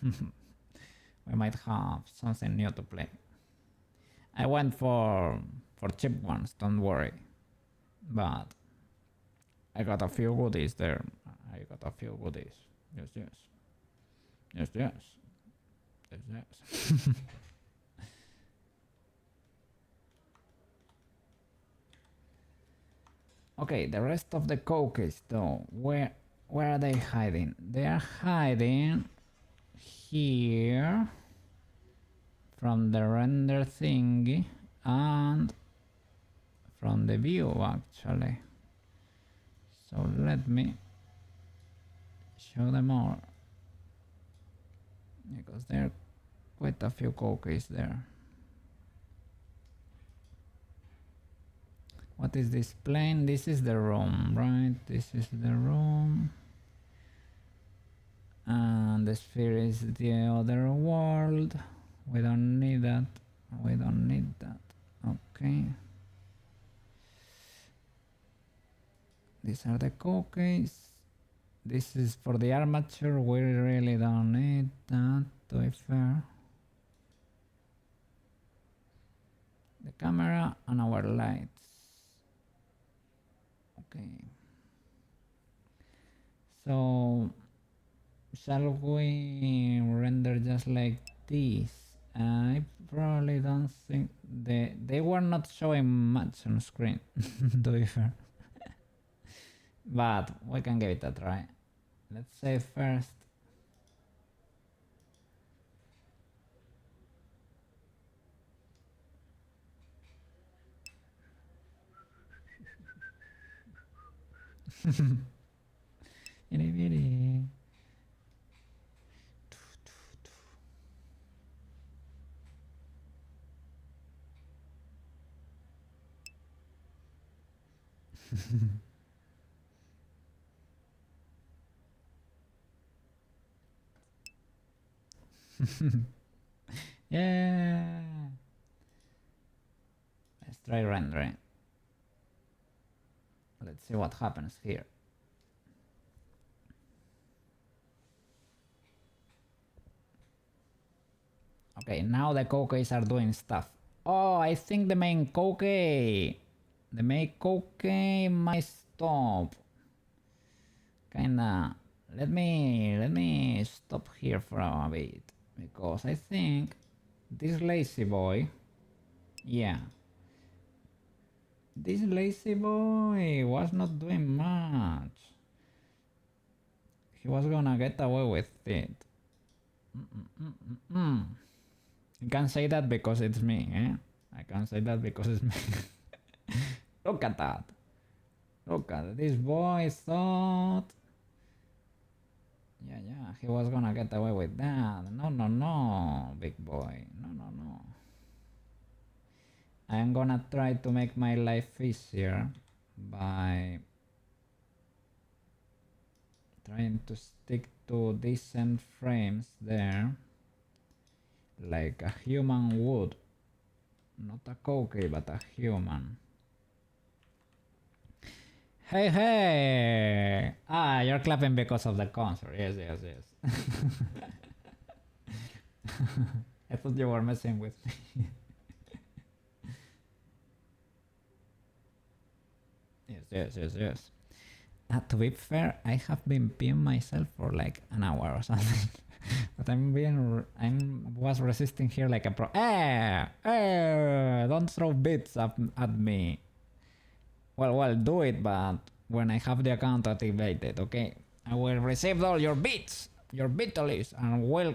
we might have something new to play. I went for cheap ones, don't worry, but I got a few goodies there. Yes. Okay, the rest of the Koukeis though, where are they hiding? They are hiding here from the render thingy and from the view actually. So let me show them all, because there are quite a few Koukeis there. What is this plane? This is the room, right? This is the room. And the sphere is the other world. We don't need that. Okay. These are the Koukeis. This is for the armature. We really don't need that, to be fair. The camera and our lights. Okay. So shall we render just like this? I probably don't think they were not showing much on screen, to be fair. But we can give it a try. Let's save first. Itty bitty. Yeah. Let's try rendering. Let's see what happens here. Okay, now the Koukeis are doing stuff. Oh, I think the main Koukei might stop. Kinda. Let me stop here for a bit, because I think this lazy boy, yeah, this lazy boy was not doing much. He was gonna get away with it. I can't say that because it's me, eh? I can't say that because it's me. Look at that. Look at this boy thought. Yeah, he was gonna get away with that. No, big boy. No. I'm gonna try to make my life easier by trying to stick to decent frames there, like a human would. Not a Koukei, but a human. Hey! Ah, you're clapping because of the concert. Yes. I thought you were messing with me. Yes. To be fair, I have been peeing myself for like an hour or something. But I was resisting here like a pro. Don't throw bits at me. Well, do it, but when I have the account activated, okay? I will receive all your bits, your bitalies, and will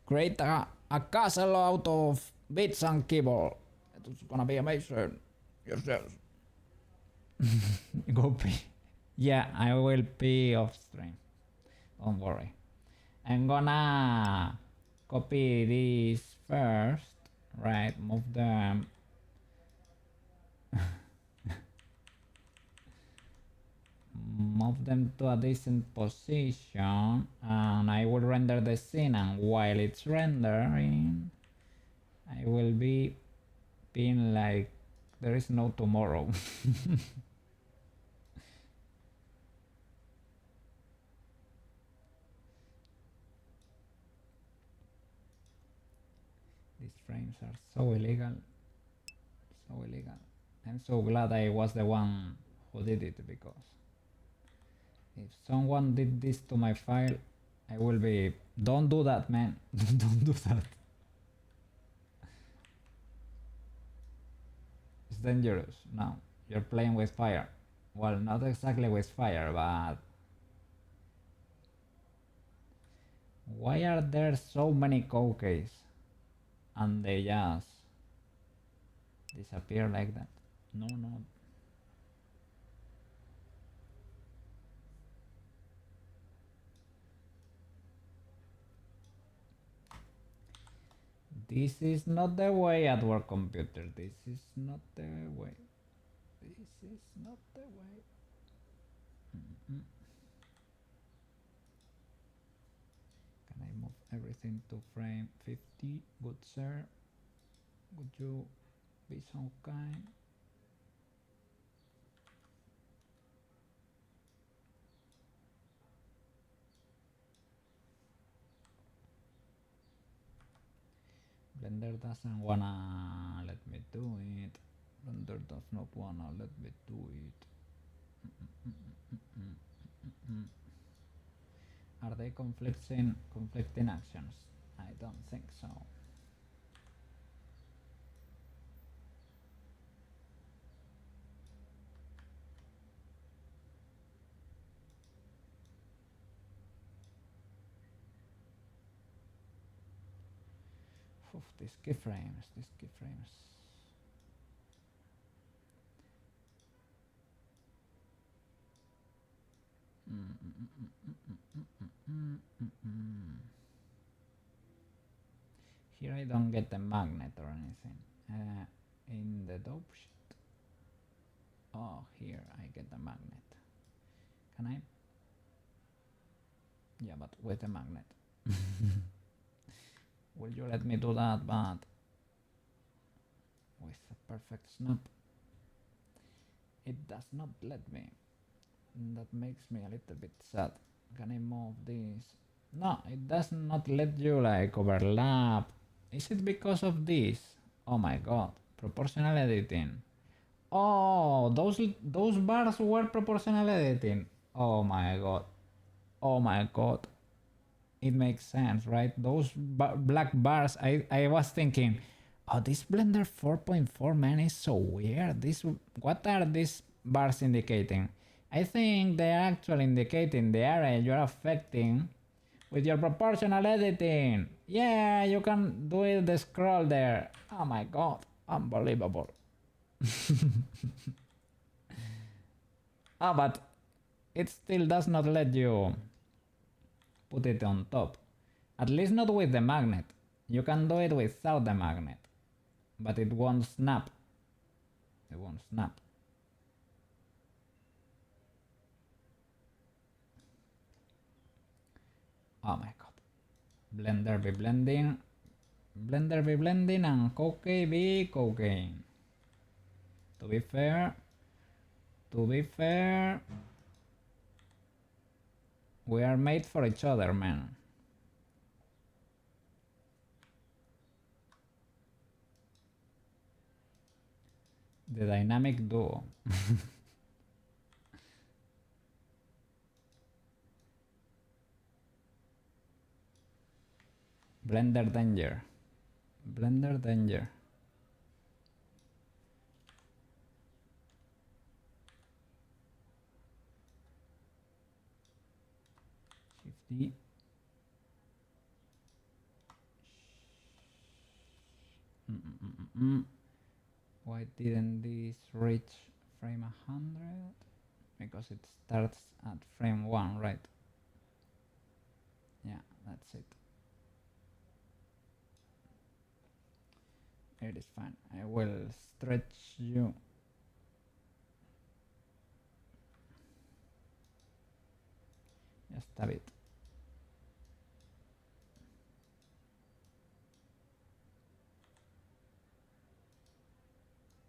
create a castle out of bits and keyboard. It's gonna be amazing. Yes. Go pee. Yeah, I will pee off stream. Don't worry. I'm gonna copy these first, right? Move them. Move them to a decent position, and I will render the scene, and while it's rendering I will be being like there is no tomorrow. These frames are so illegal, so illegal. I'm so glad I was the one who did it, because if someone did this to my file, I will be, don't do that, man. Don't do that. It's dangerous. Now you're playing with fire. Well, not exactly with fire, but why are there so many Koukeis and they just disappear like that? No, no. This is not the way at work, computer. This is not the way. This is not the way. Can I move everything to frame 50? Good sir. Would you be so kind? Blender doesn't wanna let me do it. Blender does not wanna let me do it. Are they conflicting actions? I don't think so. Oof, these keyframes, these keyframes. Here I don't get a magnet or anything. In the dope sheet. Oh, here I get the magnet. Can I? Yeah, but with a magnet. Will you let me do that, but with a perfect snap? It does not let me. That makes me a little bit sad. Can I move this? No, it does not let you like overlap. Is it because of this? Oh my god, proportional editing. Oh, those bars were proportional editing. Oh my god. Oh my god. It makes sense, right? Those black bars, I was thinking, oh, this Blender 4.4, man, is so weird. What are these bars indicating? I think they are actually indicating the area you're affecting with your proportional editing. Yeah, you can do it, the scroll there. Oh my god, unbelievable. But it still does not let you put it on top. At least not with the magnet. You can do it without the magnet, but it won't snap. It won't snap. Oh my god. Blender be blending. Blender be blending and Koukei be Koukei. To be fair, we are made for each other, man. The dynamic duo. Blender danger. Blender danger. Shifty. Why didn't this reach frame 100? Because it starts at frame 1, right? Yeah, That's it. It is fine. I will stretch you. Just a bit.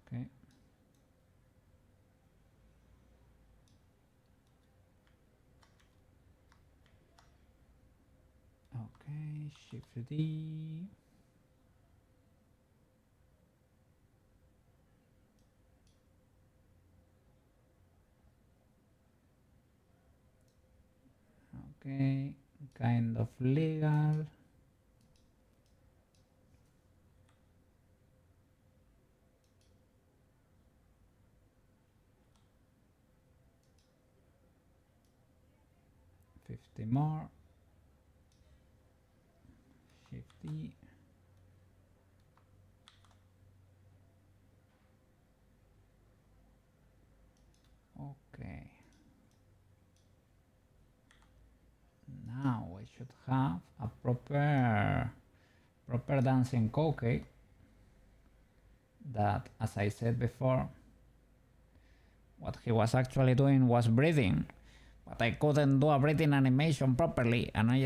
Okay. Okay, Shift D. Okay, kind of legal. $50 more. Shift D. Okay. Now we should have a proper dancing Koukei that, as I said before, what he was actually doing was breathing, but I couldn't do a breathing animation properly, and I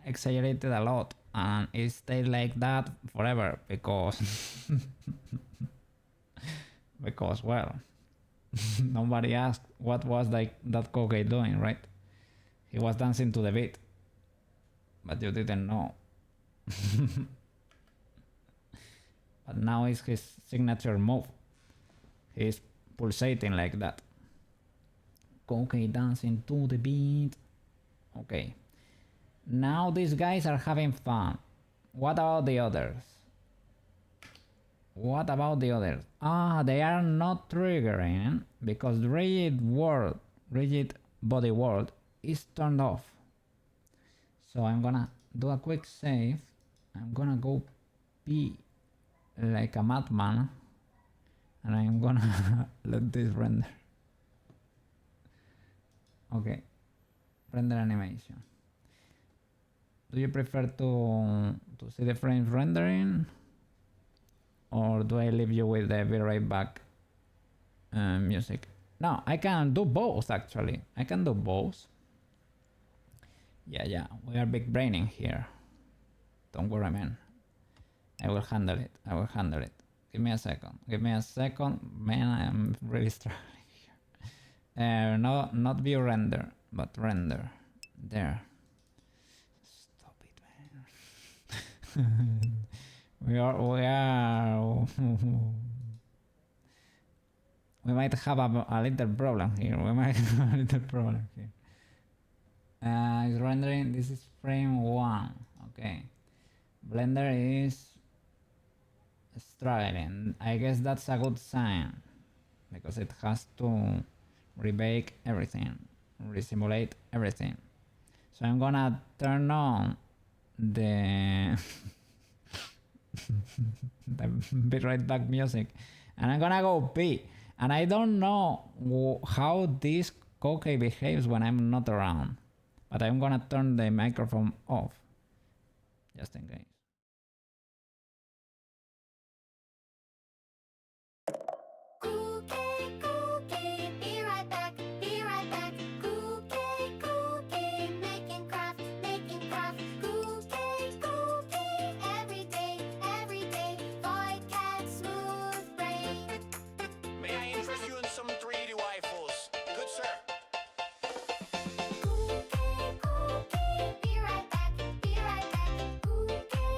exaggerated a lot, and it stayed like that forever because because well, nobody asked what was that Koukei doing, right? He was dancing to the beat, but you didn't know. But now it's his signature move. He's pulsating like that. Koukei dancing to the beat. Okay. Now these guys are having fun. What about the others? What about the others? Ah, they are not triggering because the rigid body world is turned off. So I'm gonna do a quick save. I'm gonna go pee like a madman, and I'm gonna let this render. Okay, render animation. Do you prefer to see the frames rendering, or do I leave you with the be right back music? No, I can do both actually. I can do both. Yeah, we are big braining here. Don't worry, man. I will handle it. Give me a second, man. I am really struggling here. No, not view render, but render. There. Stop it, man. we are. We might have a little problem here. It's rendering. This is frame 1. Okay. Blender is struggling. I guess that's a good sign because it has to rebake everything, resimulate everything. So I'm gonna turn on the the be right back music, and I'm gonna go pee. And I don't know how this Koukei behaves when I'm not around, but I'm gonna turn the microphone off just in case. Koukei, Koukei, be right back, be right back. Koukei, Koukei, making craft, Koukei, Koukei, every day, void cat, smooth brain. May I interest you in some 3D waifus? Good sir. Koukei, Koukei, be right back, Koukei,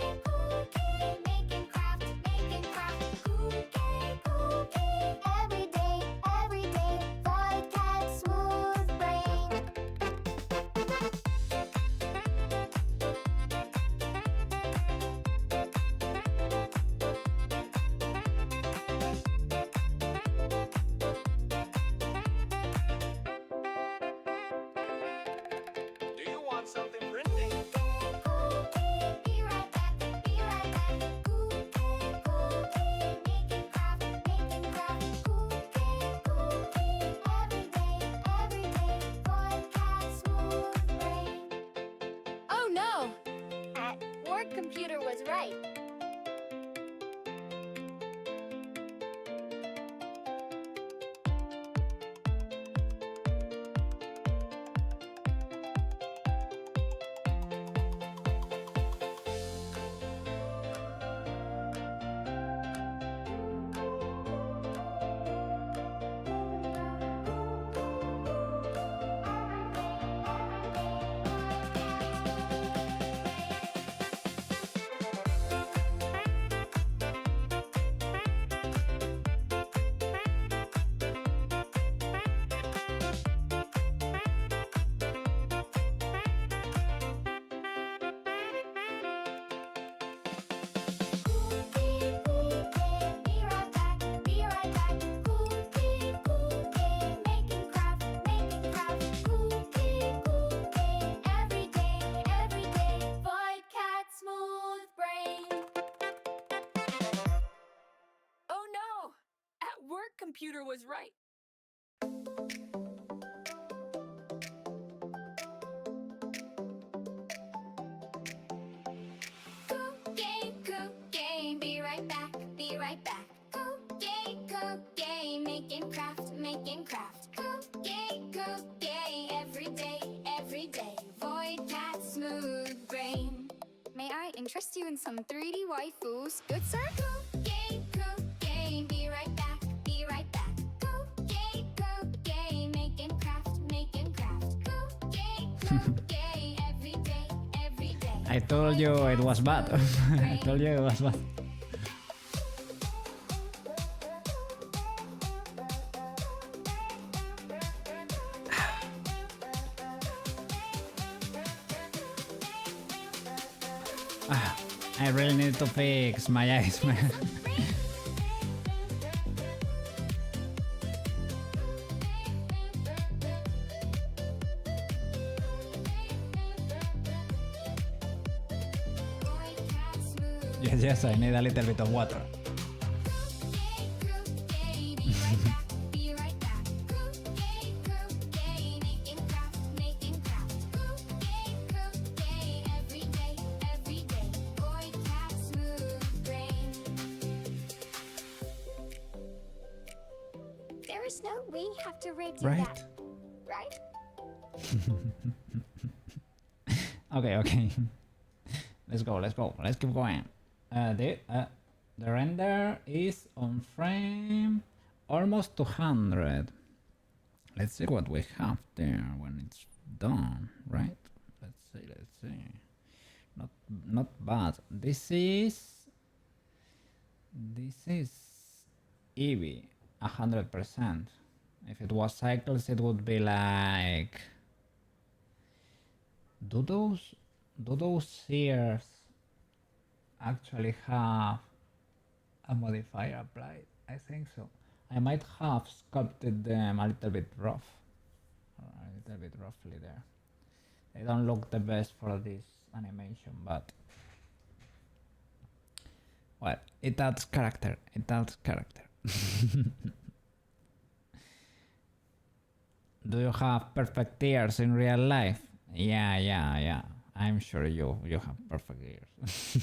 work computer was right. Computer was right. Koukei, be right back, be right back. Koukei, making craft. Koukei, every day. Void cat, smooth brain. May I interest you in some 3D waifus, good sir? Koukei, be right back, be right back. Koukei, making craft. Koukei, every day. I told you it was bad. I told you it was bad. I really need to fix my eyes, man. Yes, I need a little bit of water. There is no way you have to redo Right? that, right? Okay. Let's go. Let's keep going. The render is on frame almost 200. Let's see what we have there when it's done, right? Let's see. Not bad. This is Eevee, 100%. If it was cycles, it would be like. Do those sears actually have a modifier applied? I think so. I might have sculpted them a little bit rough, a little bit roughly there. They don't look the best for this animation, but well, it adds character. Do you have perfect ears in real life? Yeah. I'm sure you have perfect ears.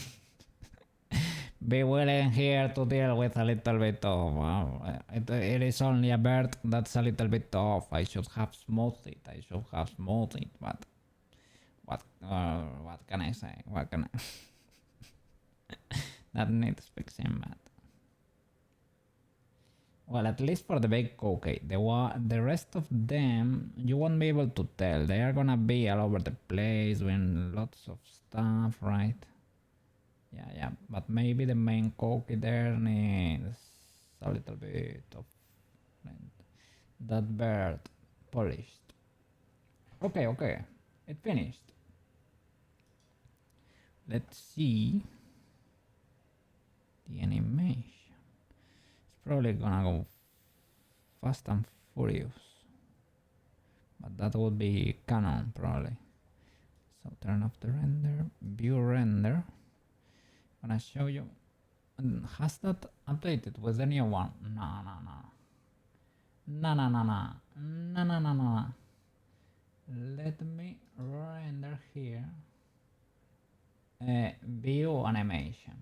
Be willing here to deal with a little bit of... it is only a bird that's a little bit off. I should have smoothed it, but... What can I say? That needs fixing, but... Well, at least for the big Koukei. The rest of them, you won't be able to tell. They are gonna be all over the place doing lots of stuff, right? Yeah. But maybe the main Koukei there needs a little bit of that bird polished. Okay. It finished. Let's see the animation. Probably gonna go fast and furious, but that would be canon probably. So turn off the render, view render. Gonna show you. Has that updated with the new one? No. Let me render here. view animation.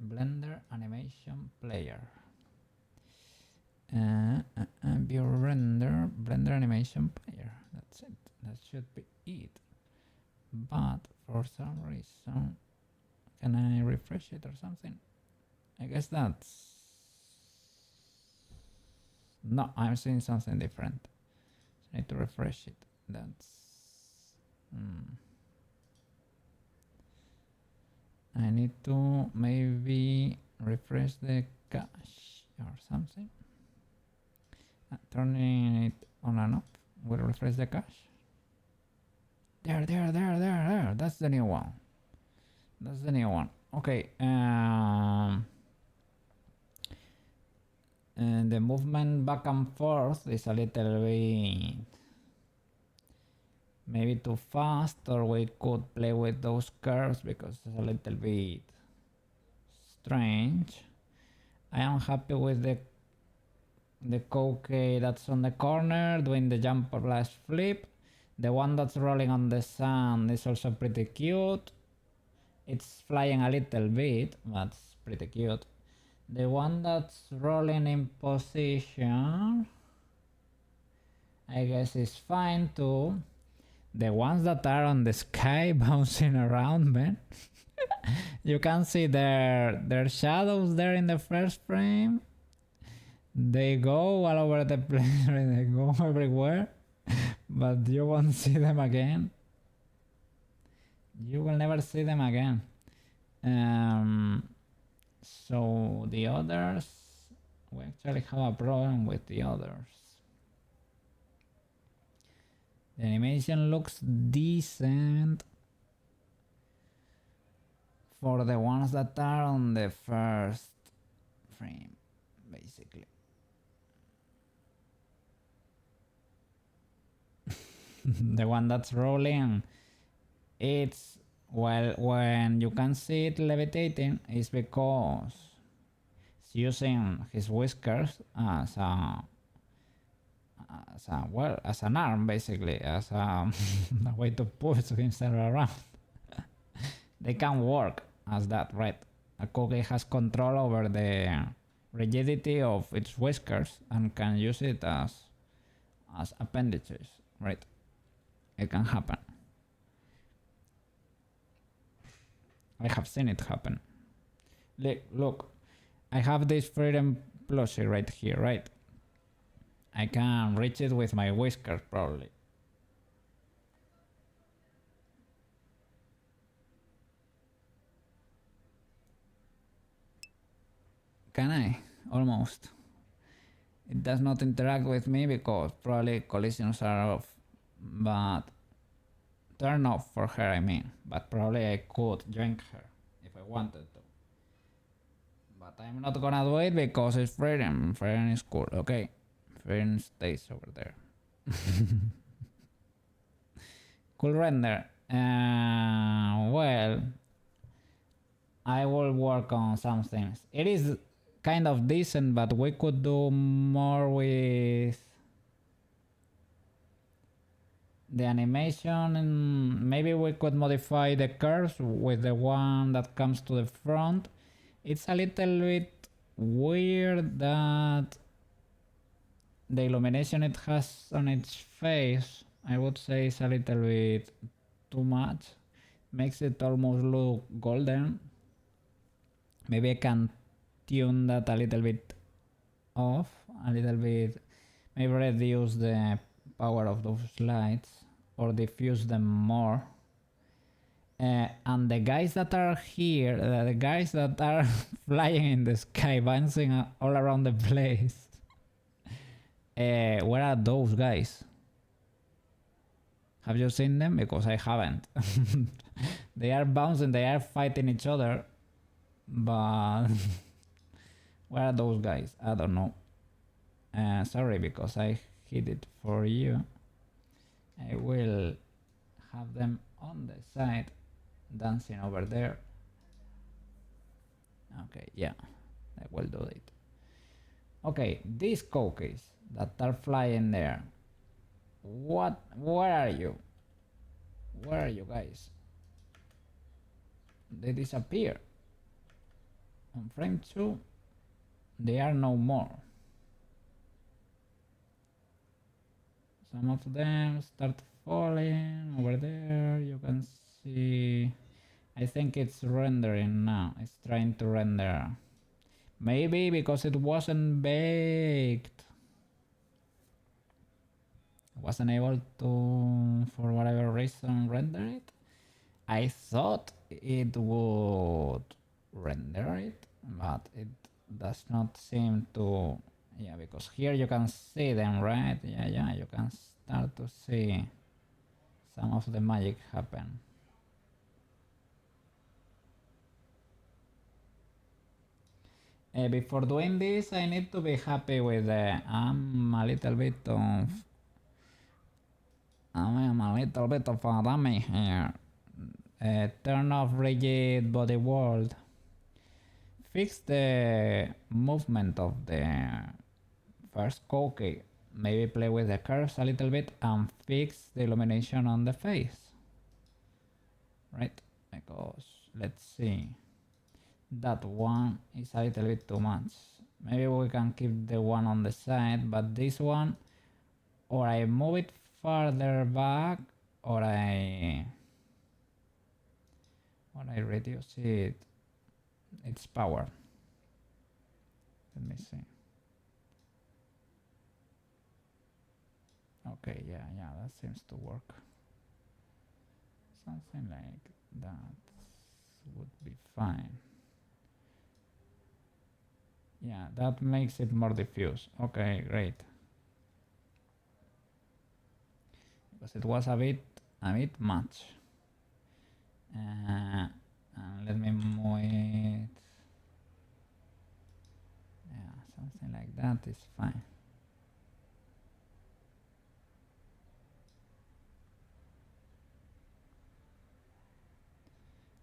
Blender animation player. View render blender animation player. That's it. That should be it. But for some reason, can I refresh it or something? I guess that's... No, I'm seeing something different. So I need to refresh it. That's... I need to maybe refresh the cache or something. Turning it on and off will refresh the cache. There. That's the new one. That's the new one. Okay. And the movement back and forth is a little bit maybe too fast, or we could play with those curves because it's a little bit strange. I am happy with the Koukei that's on the corner doing the jumper blast flip. The one that's rolling on the sand is also pretty cute. It's flying a little bit, but it's pretty cute. The one that's rolling in position, I guess, is fine too. The ones that are on the sky bouncing around, man. You can see their shadows there in the first frame. They go all over the place, they go everywhere, but you won't see them again. You will never see them again. So the others, we actually have a problem with the others. The animation looks decent for the ones that are on the first frame, basically. The one that's rolling, it's, well, when you can see it levitating, is because it's using his whiskers as an arm, basically, as a way to push himself around. They can work as that, right? A Koukei has control over the rigidity of its whiskers and can use it as appendages, right? It can happen. I have seen it happen. Look, I have this freedom plushie right here, right? I can reach it with my whiskers, probably. Can I? Almost. It does not interact with me because probably collisions are off. But turn off for her, I mean. But probably I could drink her if I wanted to. But I'm not gonna do it because it's freedom. Freedom is cool, okay? Freedom stays over there. Cool render. Well, I will work on some things. It is kind of decent, but we could do more with the animation, and maybe we could modify the curves with the one that comes to the front. It's a little bit weird that the illumination it has on its face, I would say, is a little bit too much. Makes it almost look golden. Maybe I can tune that a little bit off, a little bit, maybe reduce the power of those lights or diffuse them more. And the guys that are here, the guys that are flying in the sky, bouncing all around the place, where are those guys? Have you seen them? Because I haven't. They are bouncing, they are fighting each other, but where are those guys? I don't know. Sorry, because I hid it for you. I will have them on the side, dancing over there. Okay, yeah, I will do it. Okay, these Koukeis that are flying there. Where are you? Where are you guys? They disappear. On frame 2, they are no more. Some of them start falling over there. You can see. I think it's rendering now. It's trying to render. Maybe because it wasn't baked. Wasn't able to, for whatever reason, render it. I thought it would render it, but it does not seem to. Yeah, because here you can see them, right? Yeah, you can start to see some of the magic happen. Before doing this, I need to be happy with I'm a little bit of a dummy here. Turn off rigid body world. Fix the movement of the first Koukei. Maybe play with the curves a little bit and fix the illumination on the face. Right? Because let's see. That one is a little bit too much. Maybe we can keep the one on the side, but this one, or I move it farther back, or I reduce its power. Let me see. Okay, yeah, that seems to work. Something like that would be fine. Yeah, that makes it more diffuse. Okay, great. Because it was a bit much. Let me move it. Yeah, something like that is fine.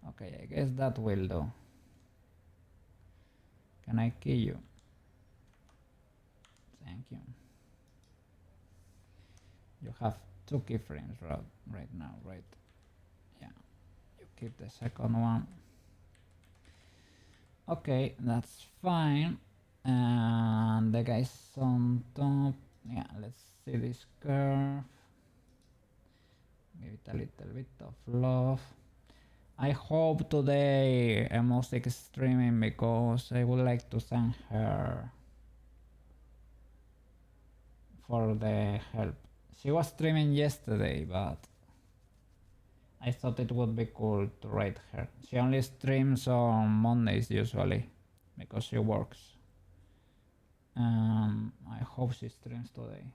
Okay, I guess that will do. Can I kill you? Thank you. You have 2 keyframes right now, right? Yeah. You keep the second one. Okay, that's fine. And the guys on top. Yeah, let's see this curve. Give it a little bit of love. I hope today Emos is streaming because I would like to thank her for the help. She was streaming yesterday, but I thought it would be cool to write her. She only streams on Mondays usually because she works. I hope she streams today.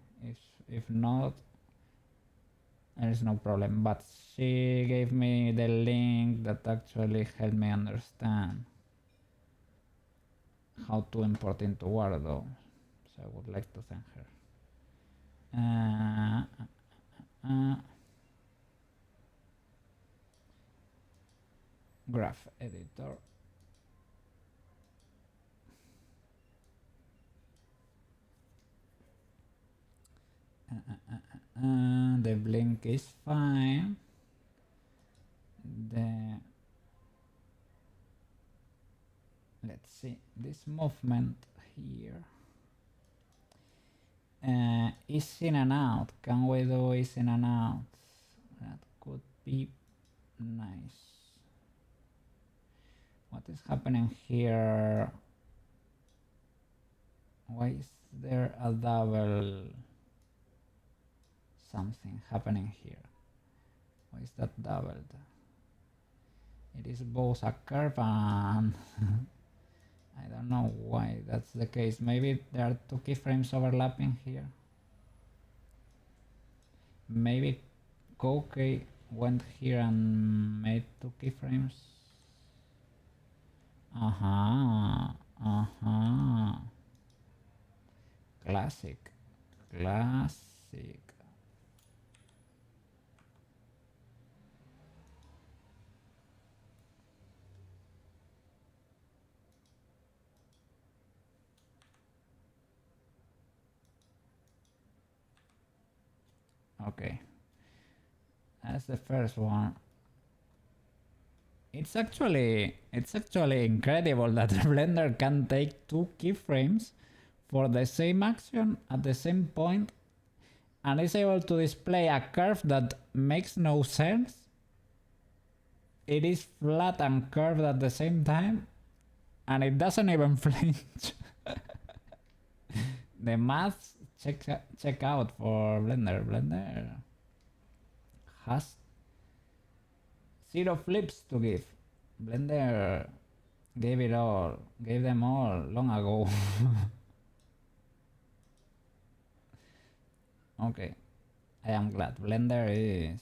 If not, there is no problem, but she gave me the link that actually helped me understand how to import into Wardo, so I would like to thank her. Graph editor. The blink is fine. Let's see this movement here. Is in and out. Can we do is in and out? That could be nice. What is happening here? Why is there a double something happening here? Why is that doubled? It is both a curve and I don't know why that's the case. Maybe there are 2 keyframes overlapping here. Maybe Koukei went here and made 2 keyframes. Classic. Okay. That's the first one. It's actually incredible that Blender can take two keyframes for the same action at the same point and is able to display a curve that makes no sense. It is flat and curved at the same time, and it doesn't even flinch. The math check out for Blender. Blender has 0 flips to give. Blender gave them all long ago. Okay, I am glad. Blender is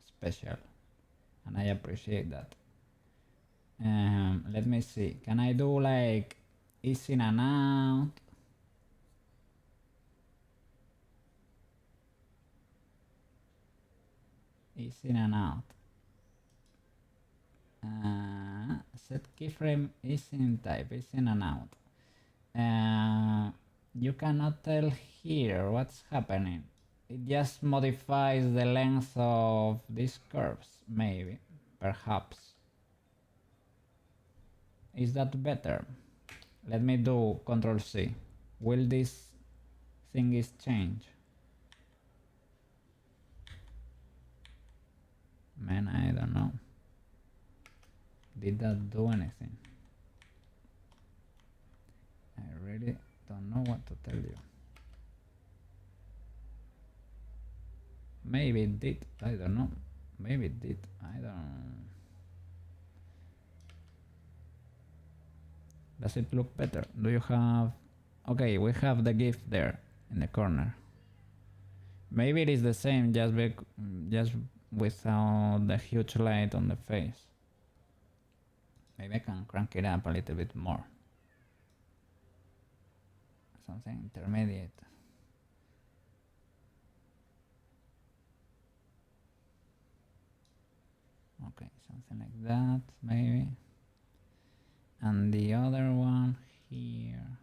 special, and I appreciate that. Let me see. Can I do like ease in and out? Ease in and out. Set keyframe is in type, is in and out. You cannot tell here what's happening. It just modifies the length of these curves, maybe, perhaps. Is that better? Let me do Control C. Will this thingies change? Man, I don't know. Did that do anything? I really don't know what to tell you. Maybe it did. I don't know. Maybe it did. I don't. Does it look better? Do you have... Okay, we have the GIF there in the corner. Maybe it is the same, just without the huge light on the face. Maybe I can crank it up a little bit more. Something intermediate. Okay, something like that, maybe. And the other one here.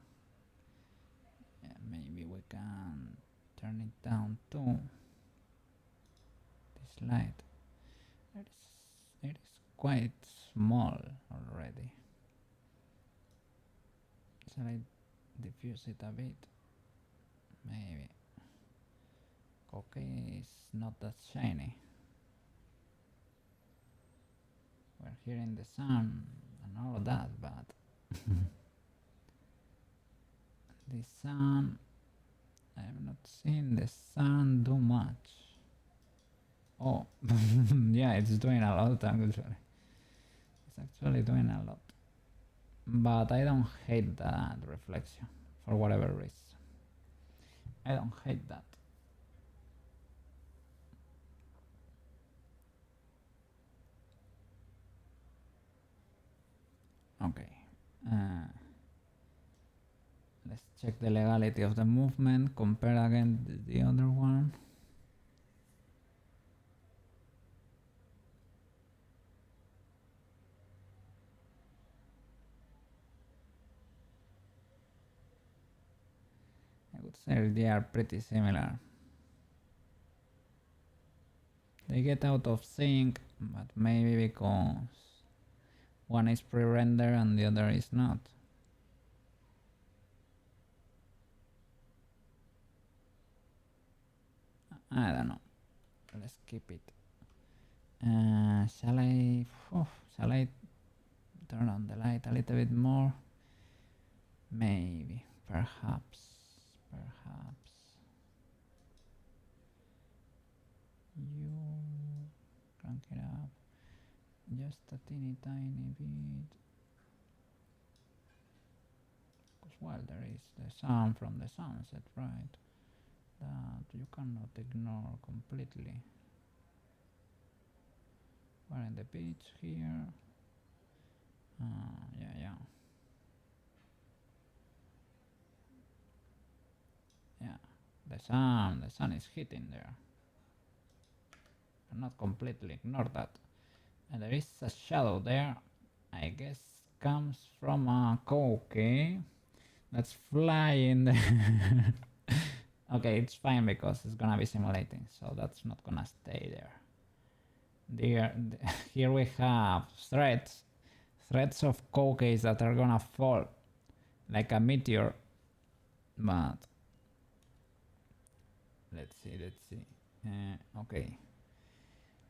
Yeah, maybe we can turn it down too. This light. It is quite small already. Shall I diffuse it a bit? Maybe. Koukei is not that shiny. We're here in the sun and all of that, but the sun, I have not seen the sun do much. Oh, yeah, it's doing a lot actually. It's actually doing a lot. But I don't hate that reflection for whatever reason. I don't hate that. Okay. Let's check the legality of the movement, compare again the other one. I would say they are pretty similar. They get out of sync, but maybe because one is pre-rendered and the other is not. I don't know. Let's keep it. Shall I turn on the light a little bit more? Maybe, perhaps. You crank it up just a teeny tiny bit. Because while there is the sun from the sunset, right? That you cannot ignore completely. We're in the beach here. Yeah, the sun is hitting there. Not completely ignore that. And there is a shadow there. I guess comes from a Koukei that's flying there. Okay, it's fine because it's gonna be simulating, so that's not gonna stay there. There, here we have threads of Koukei that are gonna fall like a meteor. But let's see. Okay,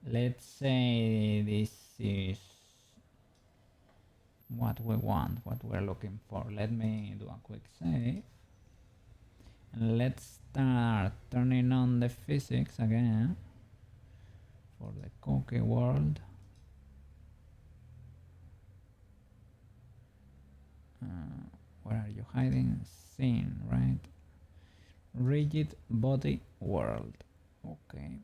let's say this is what we want, what we're looking for. Let me do a quick save. And let's start turning on the physics again for the Koukei world. Where are you hiding? Scene, right? Rigid body world. Okay.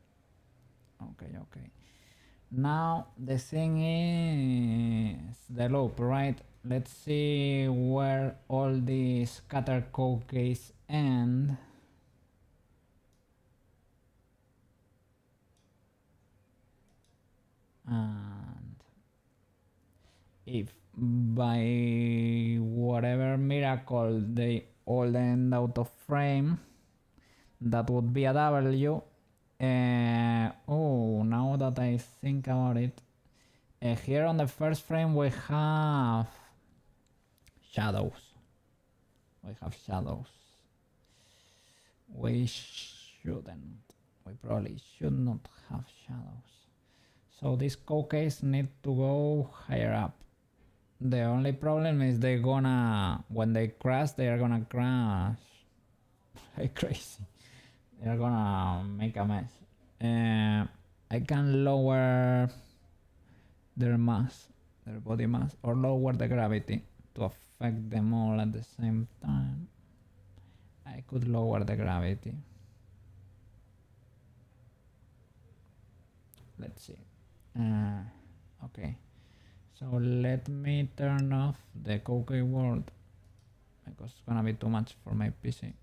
Now the thing is the loop, right? Let's see where all these scattered Koukeis end. And if by whatever miracle they all end out of frame, that would be a W. Oh, now that I think about it, here on the first frame we have shadows. We probably should not have shadows. So these Koukeis need to go higher up. The only problem is when they crash, they are gonna crash like crazy. They're gonna make a mess. I can lower their mass, their body mass, or lower the gravity to affect them all at the same time. I could lower the gravity. Let's see. Okay. So let me turn off the Koukei world because it's gonna be too much for my PC.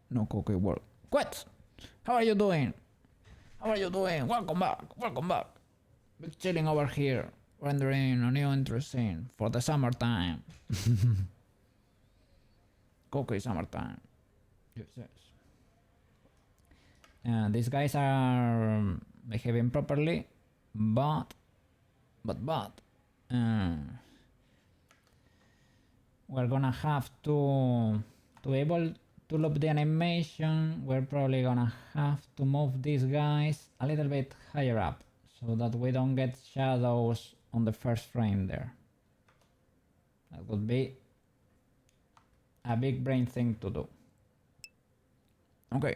No Koukei world. What? How are you doing? Welcome back. Been chilling over here, rendering a new interesting for the summertime. Koukei summertime. Yes. These guys are behaving properly, but we're gonna have to be able to loop the animation. We're probably gonna have to move these guys a little bit higher up so that we don't get shadows on the first frame there. That would be a big brain thing to do. Okay,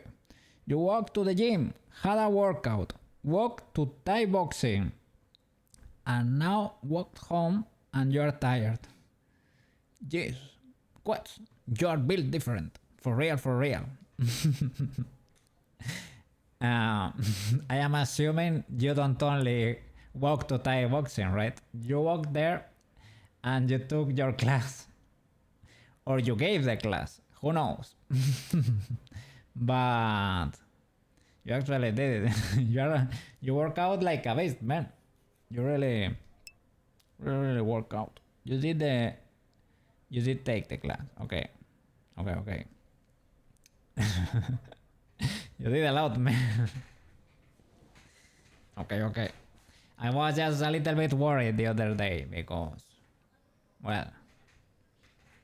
you walked to the gym, had a workout, walked to Thai boxing, and now walked home and you're tired. Yes, what? You're built different. For real. I am assuming you don't only walk to Thai boxing, right? You walked there and you took your class. Or you gave the class. Who knows? But you actually did it. You work out like a beast, man. You really work out. You did take the class. Okay. You did a lot, man. Okay. I was just a little bit worried the other day because, well,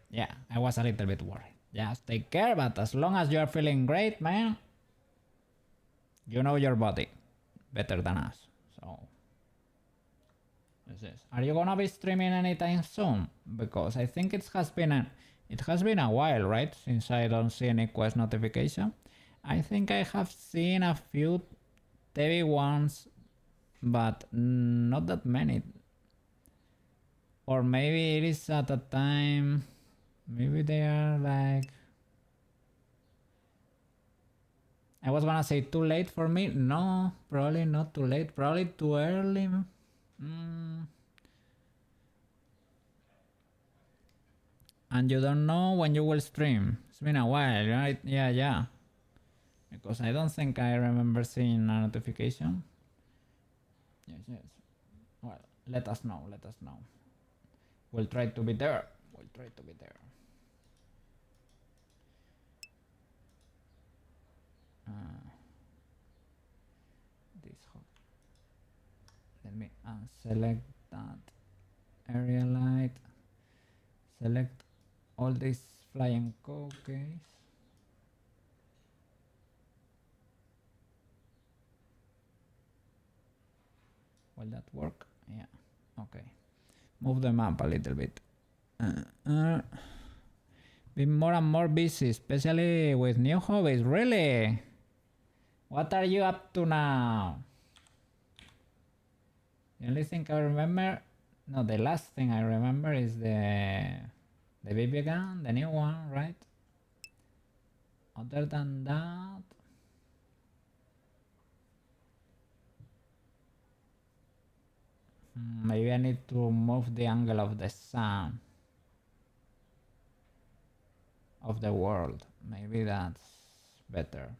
yeah, I was a little bit worried. Just take care, but as long as you're feeling great, man, you know your body better than us. So, are you gonna be streaming anytime soon? Because I think it has been a while, right, since I don't see any quest notification. I think I have seen a few TV ones, but not that many. Or maybe it is at a time. Maybe they are like, I was gonna say too late for me. No, probably not too late. Probably too early. And you don't know when you will stream. It's been a while, right? Yeah. Because I don't think I remember seeing a notification. Yes. Well, let us know. We'll try to be there. This hot. me select that area light. Select all these flying Koukeis. Will that work? Yeah. Okay. Move them up a little bit. Been more and more busy, especially with new hobbies. Really? What are you up to now? The only thing I remember, no, the last thing I remember is the BB gun, the new one, right? Other than that, maybe I need to move the angle of the sun of the world. Maybe that's better.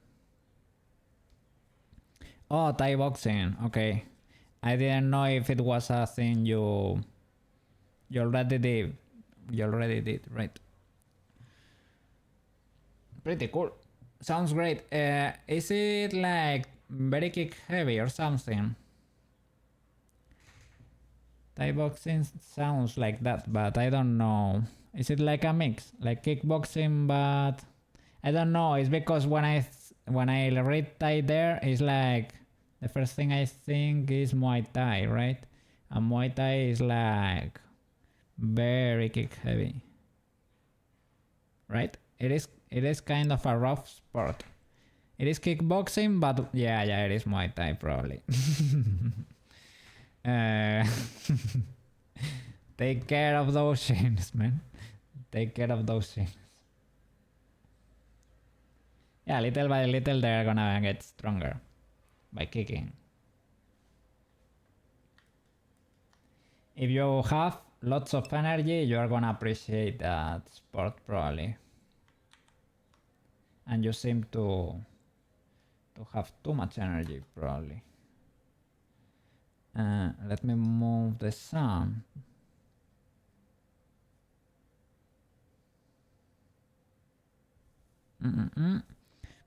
Oh, Thai boxing. Okay. I didn't know if it was a thing you already did. You already did, right? Pretty cool. Sounds great. Is it like very kick heavy or something? Thai boxing sounds like that, but I don't know. Is it like a mix, like kickboxing? But I don't know. It's because when I read Thai there, it's like the first thing I think is Muay Thai, right? And Muay Thai is like very kick heavy, right? It is kind of a rough sport. It is kickboxing, but yeah, it is Muay Thai probably. Take care of those shins, man. Take care of those shins. Yeah, little by little they're gonna get stronger by kicking. If you have lots of energy, you are gonna appreciate that sport probably. And you seem to have too much energy probably. Let me move the sun.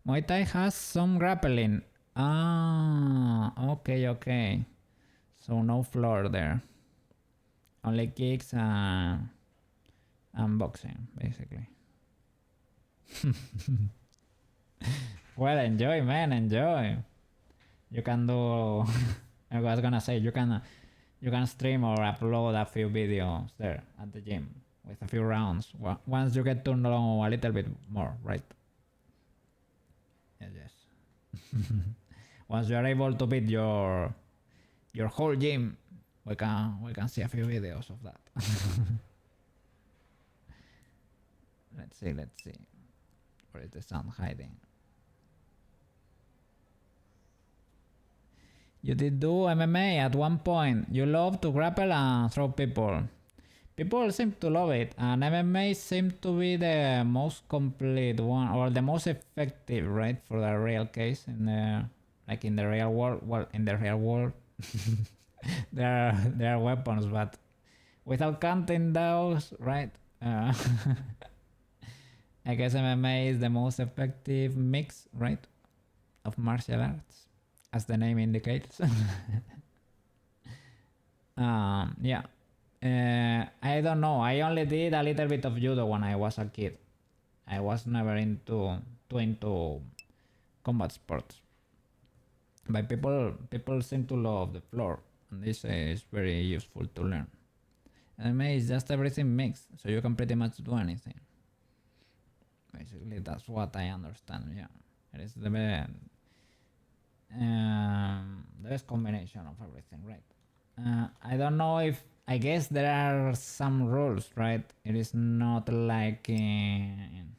Muay Thai has some grappling. Ah, okay. So no floor there. Only kicks and boxing, basically. Well, enjoy, man, enjoy. You can do. I was gonna say you can stream or upload a few videos there at the gym with a few rounds. Once you get to know a little bit more, right? Yes. Once you are able to beat your whole gym, we can see a few videos of that. Let's see. Where is the sun hiding? You did do MMA at one point. You love to grapple and throw people. People seem to love it, and MMA seems to be the most complete one, or the most effective, right, for the real case in the real world. Well, in the real world, there are weapons, but without counting those, right? I guess MMA is the most effective mix, right, of martial arts, as the name indicates. Yeah. I don't know. I only did a little bit of judo when I was a kid. I was never too into combat sports. But people seem to love the floor, and this is very useful to learn. MMA is just everything mixed, so you can pretty much do anything. Basically, that's what I understand. Yeah, it is the best combination of everything, right? I don't know if. I guess there are some rules, right? It is not like in.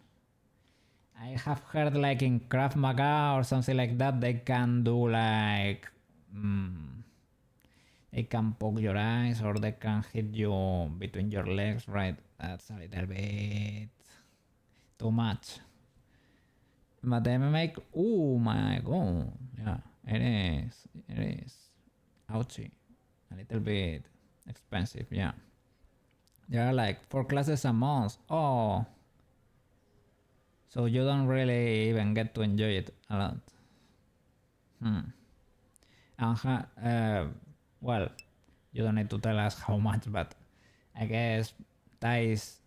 I have heard like in Krav Maga or something like that, they can do like. They can poke your eyes or they can hit you between your legs, right? That's a little bit too much. But the MMA, oh my god, yeah, it is. Ouchie, a little bit expensive, yeah. There are like 4 classes a month. Oh, so you don't really even get to enjoy it a lot. And Well, you don't need to tell us how much, but I guess Thai is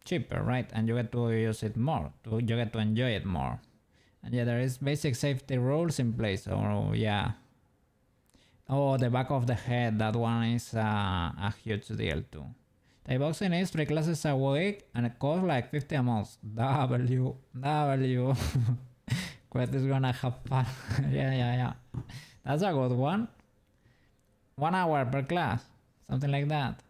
cheaper, right? And you get to use it more, you get to enjoy it more. And yeah, there is basic safety rules in place. So yeah. Oh, the back of the head, that one is a huge deal too. Thai boxing is 3 classes a week and it costs like 50 a month. W. Quest is gonna have fun. Yeah. That's a good one. 1 hour per class, something like that.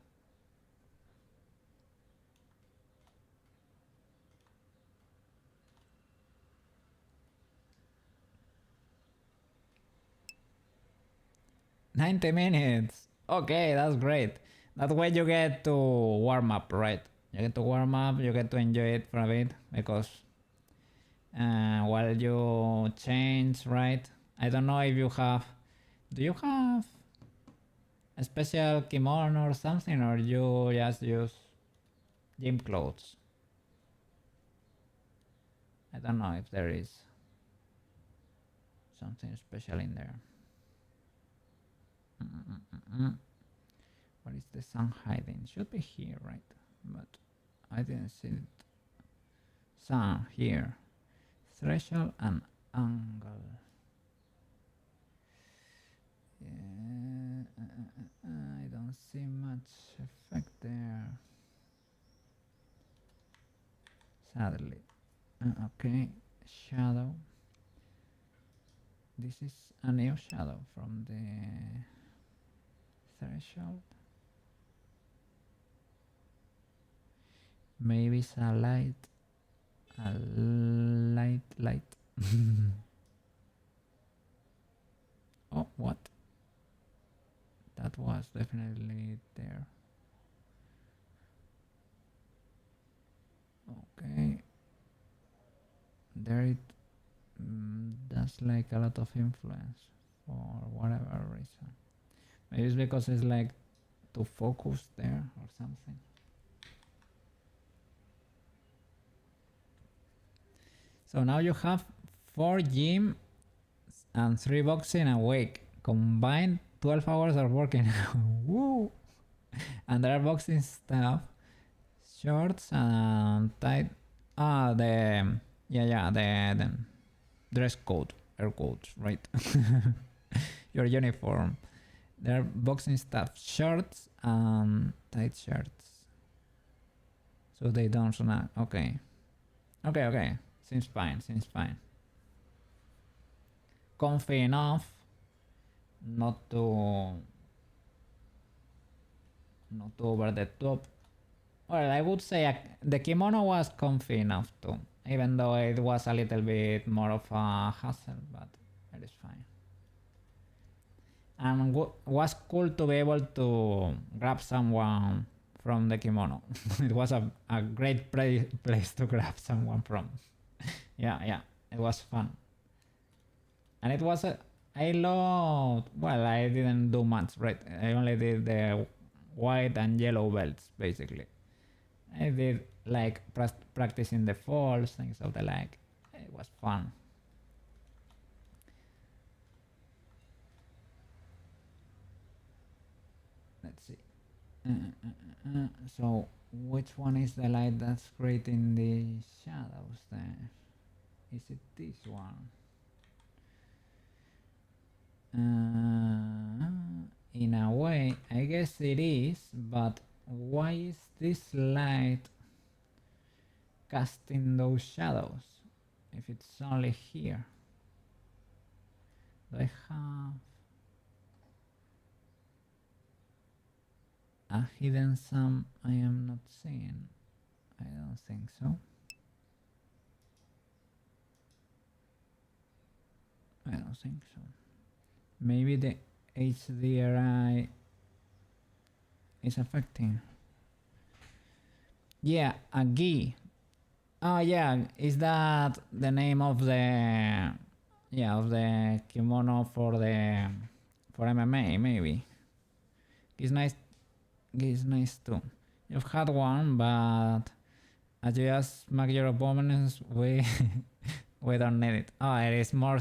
$90. Okay, that's great. That way you get to warm up, right? You get to warm up, you get to enjoy it for a bit because while you change, right? I don't know if you have. Do you have a special kimono or something, or you just use gym clothes? I don't know if there is something special in there. What is the sun hiding? Should be here, right? But I didn't see it. Sun here. Threshold and angle. Yeah, I don't see much effect there. Sadly. Okay, shadow. This is a new shadow from the threshold. Maybe it's a light. Oh, what? That was definitely there. Okay. There it does like a lot of influence for whatever reason. Maybe it's because it's like too focused there or something. So now you have 4 gym and 3 boxing a week. Combined 12 hours of working. Woo! And there are boxing stuff, shorts and tight. The dress code, air codes, right? Your uniform. There are boxing stuff, shorts and tight shirts. So they don't snag. Okay. Seems fine. Comfy enough not to over the top. Well, I would say the kimono was comfy enough too, even though it was a little bit more of a hassle, but it is fine. And was cool to be able to grab someone from the kimono. It was a great place to grab someone from. Yeah, it was fun. And it was I didn't do much, right? I only did the white and yellow belts, basically. I did like practicing the falls, things of the like. It was fun. Let's see. So, which one is the light that's creating the shadows there? Is it this one? In a way, I guess it is, but why is this light casting those shadows if it's only here? Do I have a hidden sum I am not seeing? I don't think so. I don't think so. Maybe the HDRI is affecting. Yeah, a gi. Oh yeah, is that the name of the kimono for MMA? Maybe. It's nice. It's nice too. You've had one, but as you just smack your opponents, we don't need it. Oh, it is more.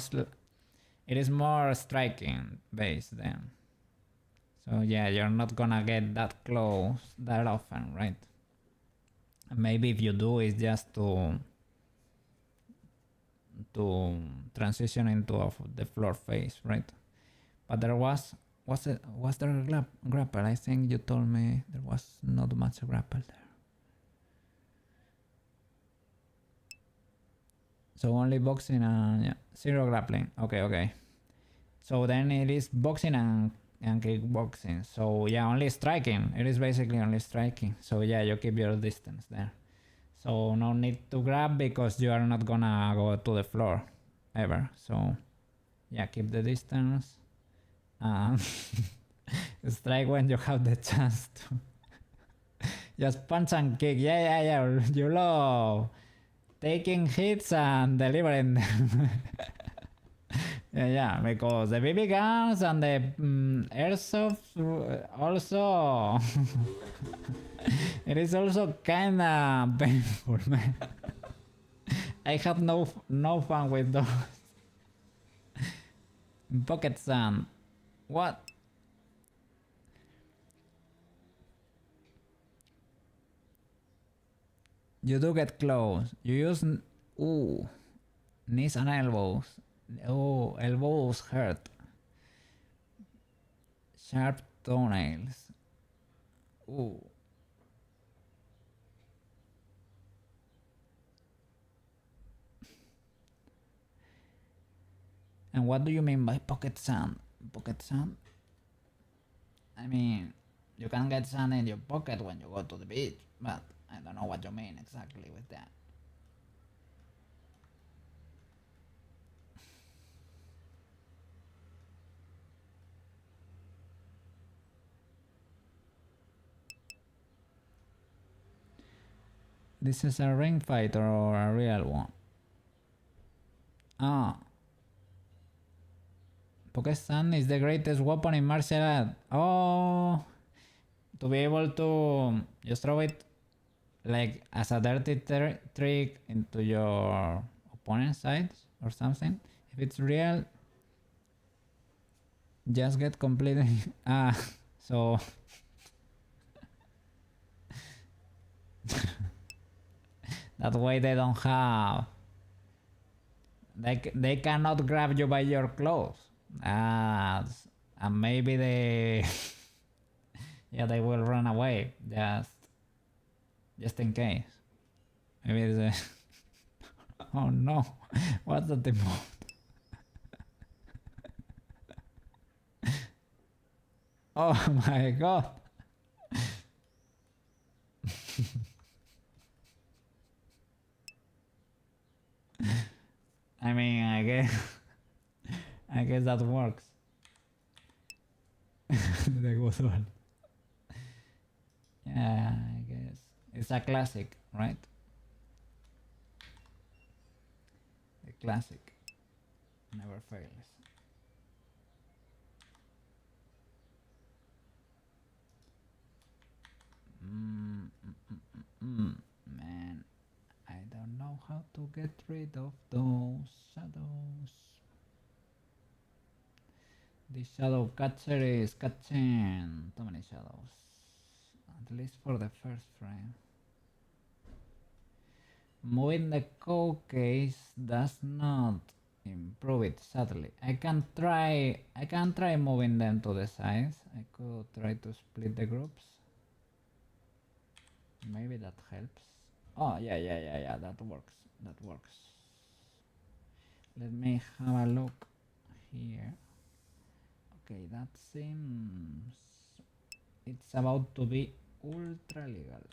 it is more striking based then. So yeah, you're not gonna get that close that often, right? Maybe if you do, it's just to transition into the floor phase, right? But there was there a grapple? I think you told me there was not much grapple there. So only boxing and yeah, zero grappling. Okay. So then it is boxing and kickboxing. So yeah, only striking. It is basically only striking. So yeah, you keep your distance there. So no need to grab because you are not gonna go to the floor ever. So yeah, keep the distance. Strike when you have the chance to. Just punch and kick. Yeah. You love taking hits and delivering them. yeah, because the BB guns and the airsoft also. It is also kinda painful, man. I have no fun with those. Pocket sand. What? You do get close. You use knees and elbows. Oh, elbows hurt. Sharp toenails. Ooh. And what do you mean by pocket sand? Pocket sand? I mean, you can get sand in your pocket when you go to the beach, but I don't know what you mean exactly with that. This is a ring fight or a real one? Ah. Pocket sand is the greatest weapon in martial art. Oh. To be able to just throw it like as a dirty trick into your opponent's sides or something. If it's real, just get completely so that way they don't have they cannot grab you by your clothes. And maybe they yeah, they will run away just in case. Maybe it's oh no, what's the emote? Oh my god. I mean, I guess that works. The good one. Yeah, I guess it's a classic, right? The classic never fails. Man, I don't know how to get rid of those shadows. The shadow catcher is catching too many shadows, at least for the first frame. Moving the Koukei does not improve it, sadly. I can try moving them to the sides. I could try to split the groups. Maybe that helps. Oh yeah, that works. Let me have a look here. Okay, that seems it's about to be ultra legal.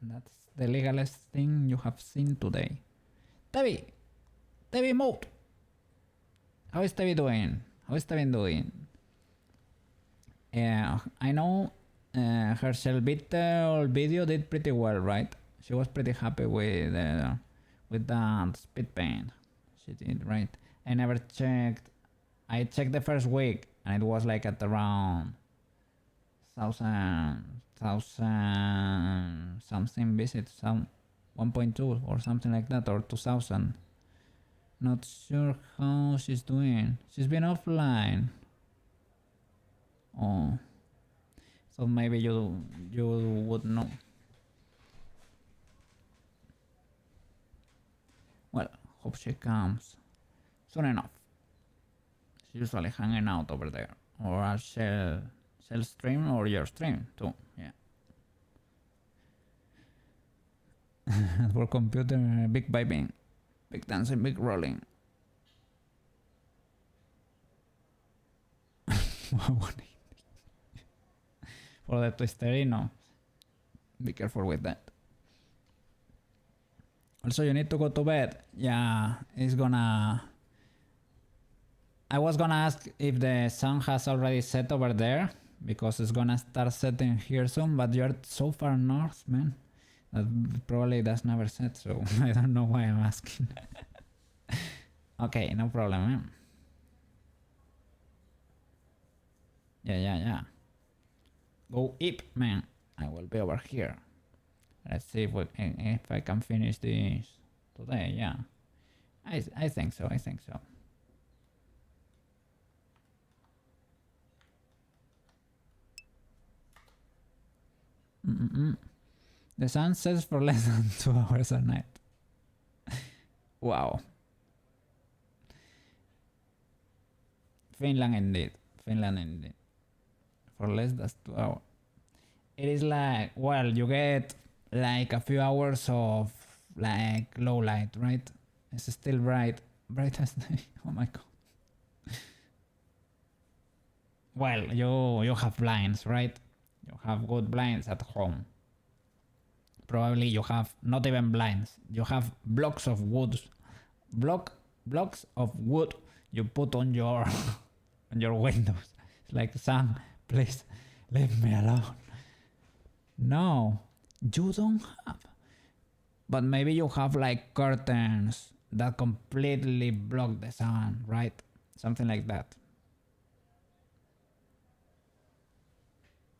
That's the legalest thing you have seen today. Tevi mode. How is Tevi doing? I know her Shelbytel video did pretty well, right? She was pretty happy with that speed paint. She did, right? I never checked. I checked the first week and it was like at around thousand something visits, some 1.2 or something like that, or 2000. Not sure how she's doing. She's been offline. Oh, so maybe you would know. Well, hope she comes soon enough. She's usually hanging out over there, or a shell stream, or your stream too. Yeah. For computer, big vibing, big dancing, big rolling. For the twisterino, be careful with that. Also, you need to go to bed. Yeah, it's gonna... I was gonna ask if the sun has already set over there, because it's gonna start setting here soon, but you're so far north, man, that probably that's never set, so I don't know why I'm asking. Okay, no problem, man. Yeah. Go eat, man. I will be over here. Let's see if I can finish this today. Yeah, I think so. The sun sets for less than 2 hours a night. Wow. Finland indeed. For less than 2 hours. It is like, well, you get like a few hours of like low light, right? It's still bright as day. Oh my god. Well, you have blinds, right? You have good blinds at home. Probably you have not even blinds. You have blocks of wood. Blocks of wood you put on your on your windows. It's like, son, please leave me alone. No, you don't have. But maybe you have like curtains that completely block the sun, right? Something like that.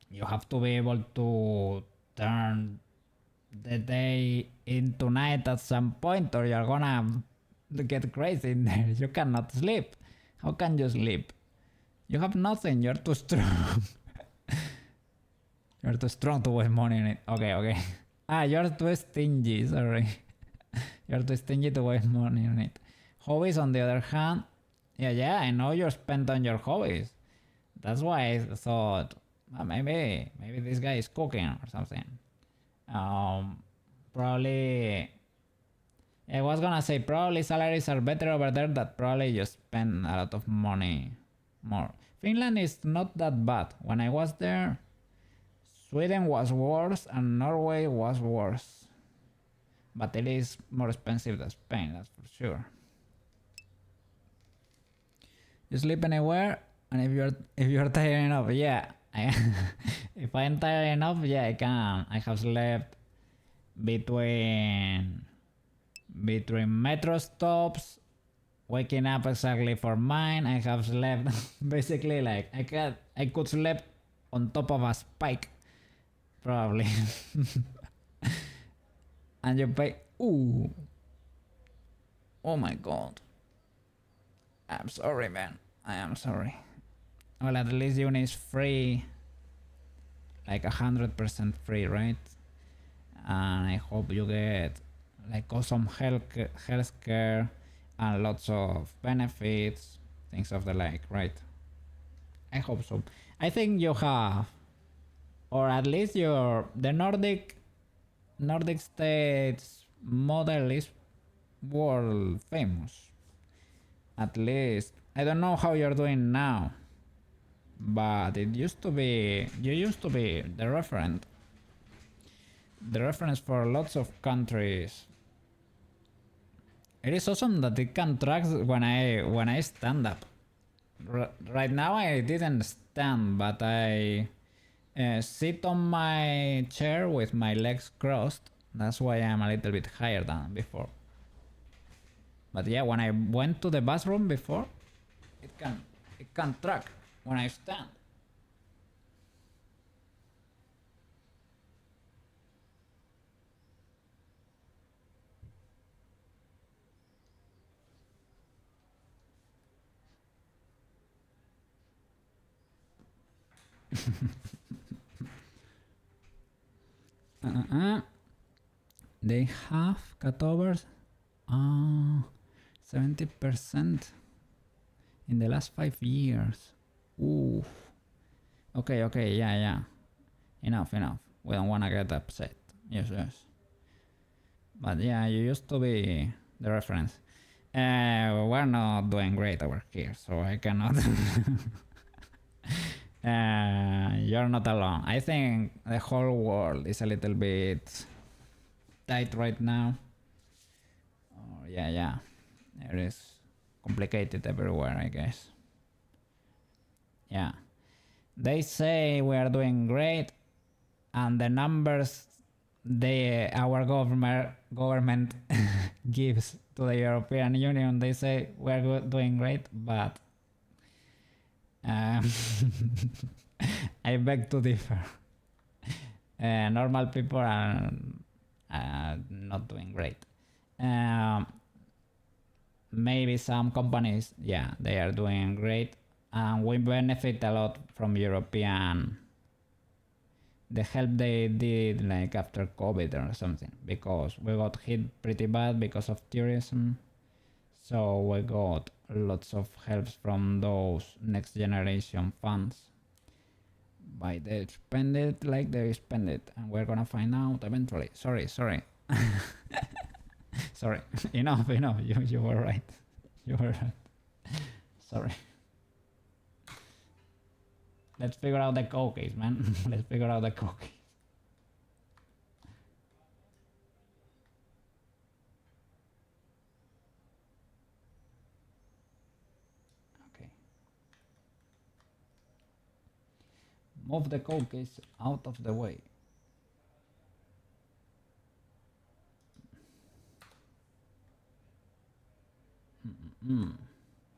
You have to be able to turn the day into night at some point, or you're gonna get crazy in there. You cannot sleep. How can you sleep? You have nothing. You're too strong. You're too strong to waste money on it. Okay. You're too stingy. Sorry. You're too stingy to waste money on it. Hobbies, on the other hand, yeah, I know you're spent on your hobbies. That's why I thought, maybe this guy is cooking or something. Probably, I was gonna say probably salaries are better over there, that probably you spend a lot of money more. Finland is not that bad. When I was there, Sweden was worse and Norway was worse. But it is more expensive than Spain, that's for sure. You sleep anywhere, and if you're tired enough, yeah. If I'm tired enough, yeah, I can. I have slept between metro stops, waking up exactly for mine. I have slept basically like I could sleep on top of a spike, probably. And you pay. Ooh. Oh my god. I'm sorry, man. I am sorry. Well, at least uni is free, like 100% free, right? And I hope you get like awesome healthcare and lots of benefits, things of the like, right? I hope so. I think you have, or at least the Nordic states model is world famous. At least I don't know how you're doing now, but you used to be the reference for lots of countries. It is awesome that it can track when I stand up. Right now I didn't stand, but I sit on my chair with my legs crossed. That's why I'm a little bit higher than before. But yeah, when I went to the bathroom before, it can track when I stand. They have cutovers 70% in the last 5 years. Ooh. Okay, yeah. Enough. We don't wanna get upset. Yes. But yeah, you used to be the reference. We're not doing great over here, so I cannot. You're not alone. I think the whole world is a little bit tight right now. Oh, yeah. It is complicated everywhere, I guess. Yeah. They say we are doing great, and the numbers our government gives to the European Union, they say we're doing great, but I beg to differ. Normal people are not doing great. Maybe some companies, yeah, they are doing great, and we benefit a lot from European, the help they did like after COVID or something, because we got hit pretty bad because of tourism. So we got lots of helps from those next generation funds. By they spend it like they spend it, and we're gonna find out eventually. Sorry. Sorry. Enough. You were right. You were right. Sorry. Let's figure out the Koukei, man. Let's figure out the Koukei. Okay. Move the Koukei out of the way.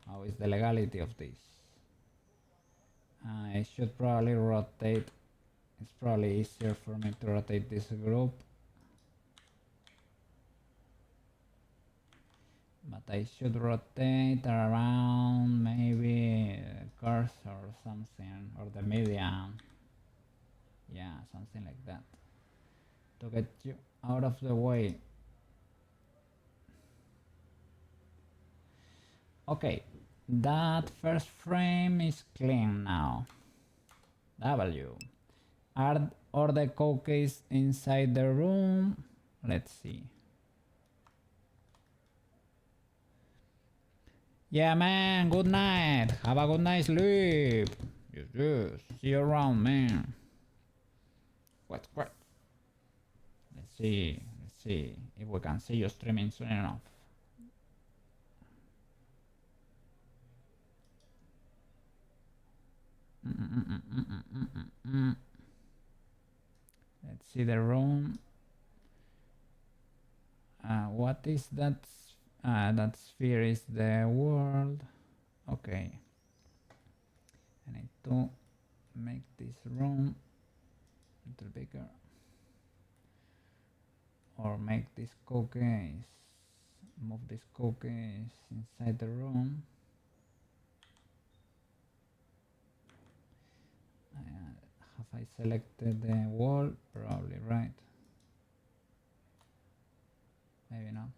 How is the legality of this? I should probably rotate. It's probably easier for me to rotate this group. But I should rotate around maybe cursor or something, or the median. Yeah, something like that. To get you out of the way. Okay, that first frame is clean now. W. Are all the Koukeis inside the room? Let's see. Yeah, man, good night. Have a good night sleep. Yes. See you around, man. What? Let's see if we can see you streaming soon enough. Let's see the room. What is that? That sphere is the world. Okay. I need to make this room a little bigger. Or make these Koukeis. Move these Koukeis inside the room. Have I selected the wall? Probably right. Maybe not.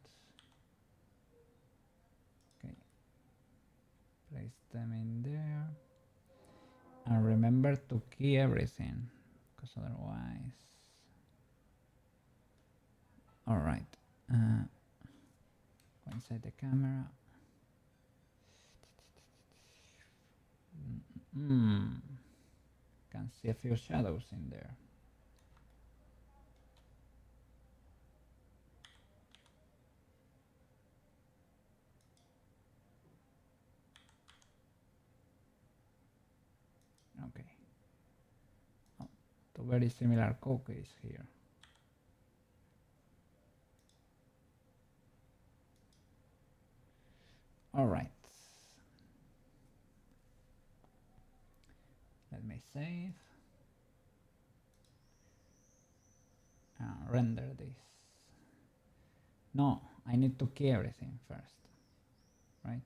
Okay. Place them in there. And remember to key everything, because otherwise... Alright. Go inside the camera. Can see a few shadows in there. Okay. Oh, two very similar Koukeis here. All right. Let me save. Render this. No, I need to key everything first. Right?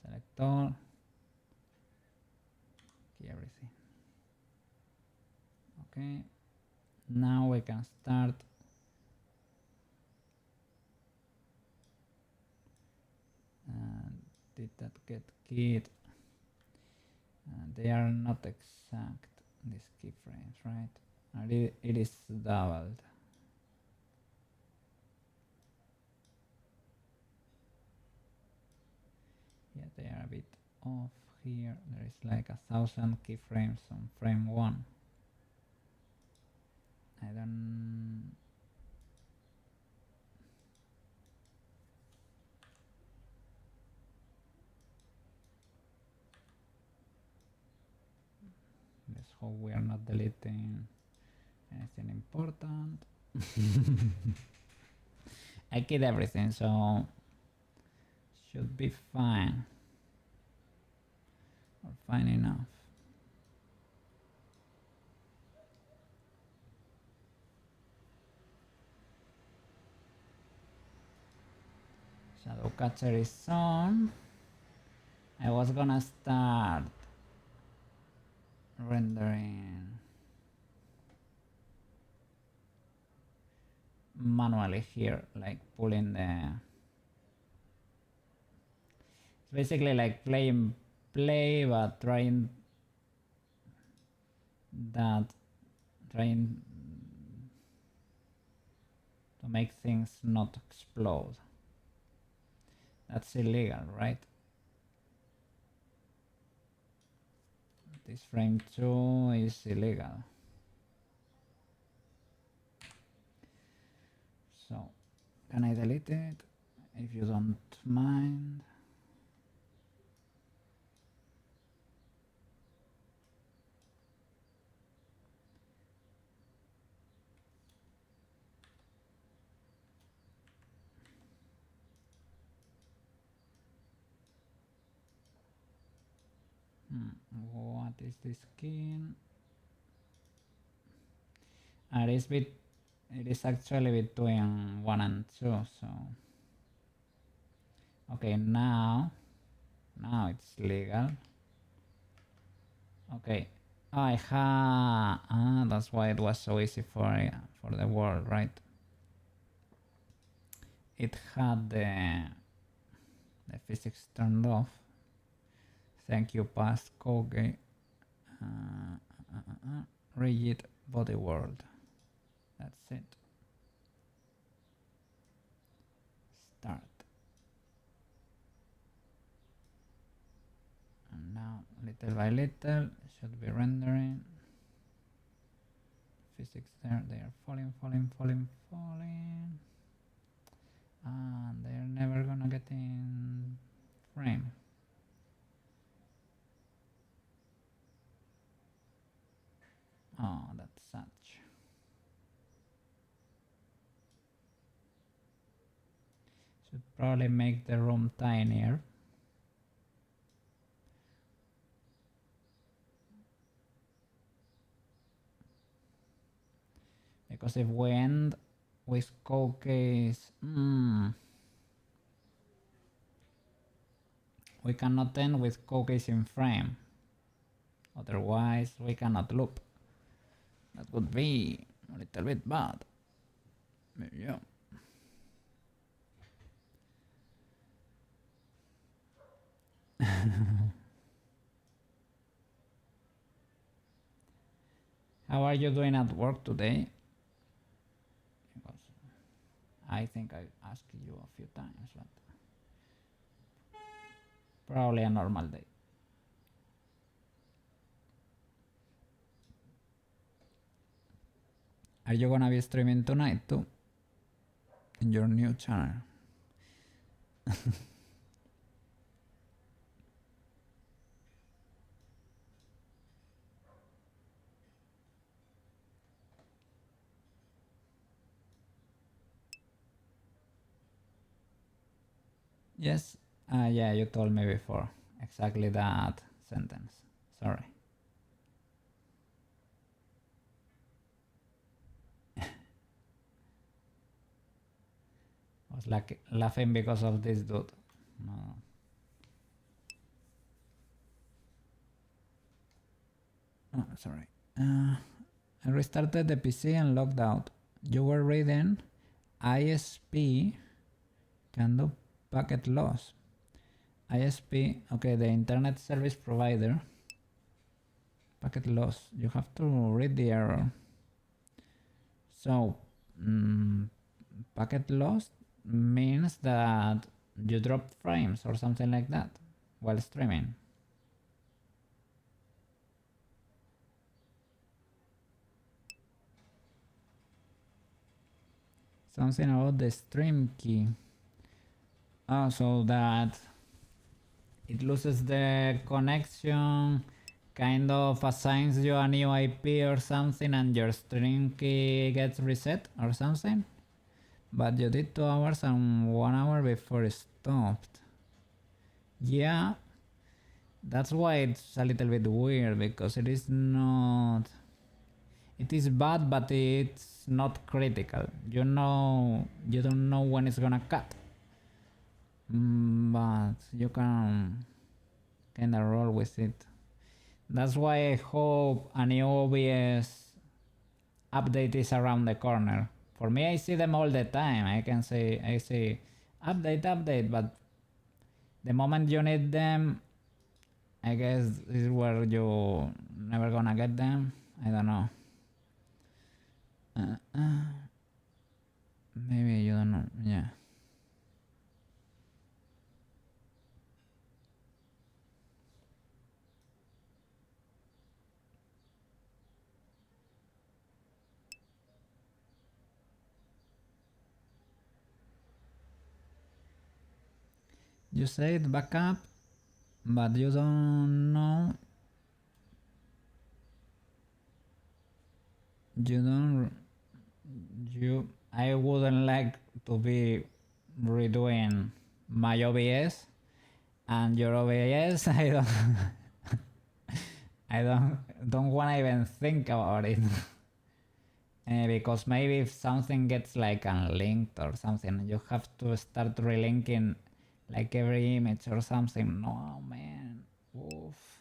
Select all. Key everything. Okay, now we can start. Did that get keyed? They are not exact, these keyframes, right? It is doubled. Yeah, they are a bit off here. There is like 1,000 keyframes on frame 1. I don't... Let's hope we are not deleting anything important. I keyed everything, so should be fine. Or fine enough. Shadow catcher is on. I was gonna start rendering manually here, like pulling the... It's basically like playing play, but trying to make things not explode. That's illegal, right? This frame 2 is illegal. So, can I delete it? If you don't mind. What is this skin? It is actually between 1 and 2, so okay, now it's legal. Okay, that's why it was so easy for the world, right? It had the physics turned off. Thank you, past Koukei. Rigid body world. That's it. Start. And now, little by little, should be rendering. Physics there, they are falling. And they're never gonna get in frame. Oh, that's such. Should probably make the room tinier. Because if we end with Koukei's... we cannot end with Koukei's in frame. Otherwise, we cannot loop. That would be a little bit bad. Yeah. How are you doing at work today? Because I think I asked you a few times, but probably a normal day. Are you gonna be streaming tonight too? In your new channel? Yes, yeah, you told me before. Exactly that sentence. Sorry. I was like laughing because of this dude. No. Oh, sorry. I restarted the PC and logged out. You were reading ISP can do packet loss. ISP, okay, the internet service provider. Packet loss. You have to read the error. So, packet loss means that you dropped frames or something like that while streaming. Something about the stream key. Oh, so that it loses the connection, kind of assigns you a new IP or something, and your stream key gets reset or something. But you did 2 hours and 1 hour before it stopped. Yeah, that's why it's a little bit weird, because it is not... It is bad, but it's not critical. You know, you don't know when it's gonna cut. But you can kinda roll with it. That's why I hope a new OBS update is around the corner. For me, I see them all the time. I say update, but the moment you need them, I guess is where you never gonna get them. I don't know. Maybe you don't know. Yeah. You said backup, but you don't know. I wouldn't like to be redoing my OBS and your OBS. I don't want to even think about it. Because maybe if something gets like unlinked or something, you have to start relinking like every image or something. No, man. Oof.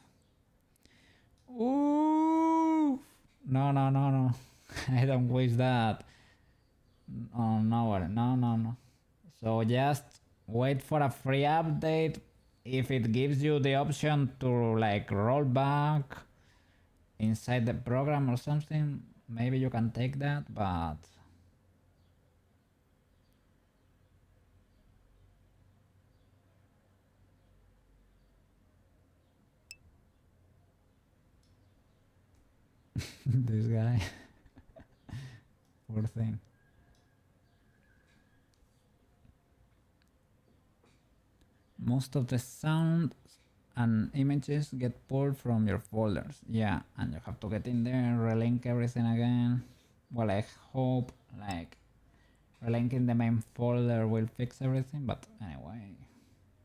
Oof. No. I don't wish that. Oh, no. So just wait for a free update. If it gives you the option to like roll back inside the program or something, maybe you can take that, but this guy, poor thing. Most of the sound and images get pulled from your folders. Yeah, and you have to get in there, relink everything again. Well, I hope like relinking the main folder will fix everything, but anyway,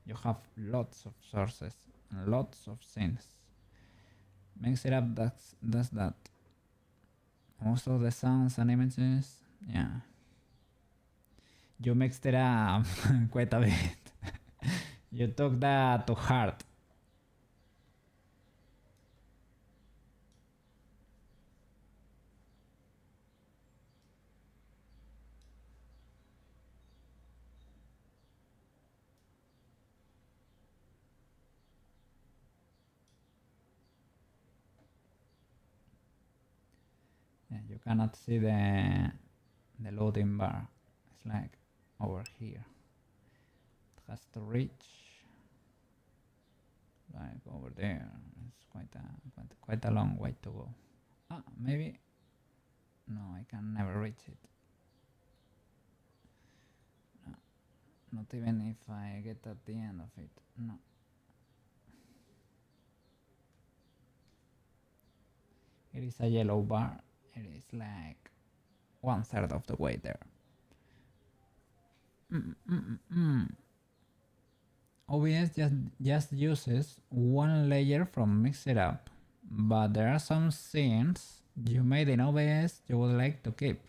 you have lots of sources and lots of scenes. Mix it up, does that. Most of the sounds and images, yeah. You mixed it up quite a bit. You took that to heart. Yeah, you cannot see the loading bar. It's like over here. It has to reach like over there. It's quite a long way to go. Ah, maybe. No, I can never reach it. No, not even if I get at the end of it. No. It is a yellow bar. It is like 1/3 of the way there. OBS just uses one layer from Mix It Up, but there are some scenes you made in OBS you would like to keep.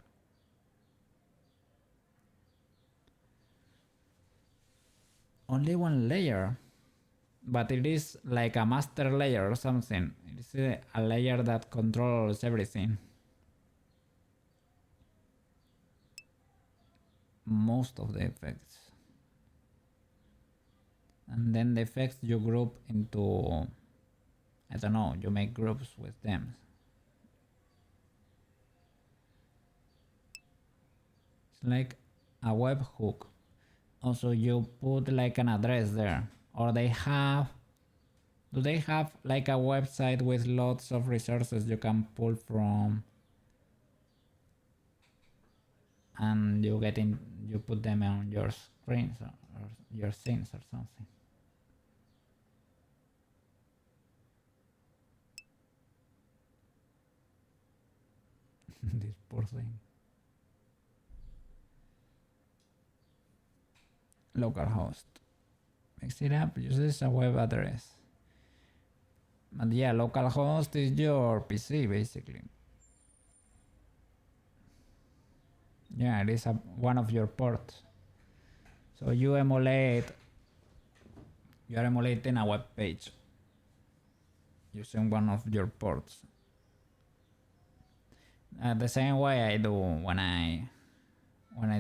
Only one layer, but it is like a master layer or something. It is a layer that controls everything. most of the effects. And then the effects you group into, I don't know, you make groups with them. It's like a webhook. Also, you put like an address there, or they have. Do they have like a website with lots of resources you can pull from, and you put them on your screens or your scenes or something? This poor thing. Localhost. Mix it up, uses a web address. But yeah, localhost is your PC basically. Yeah, it is one of your ports. So you are emulating a web page using one of your ports. The same way I do when I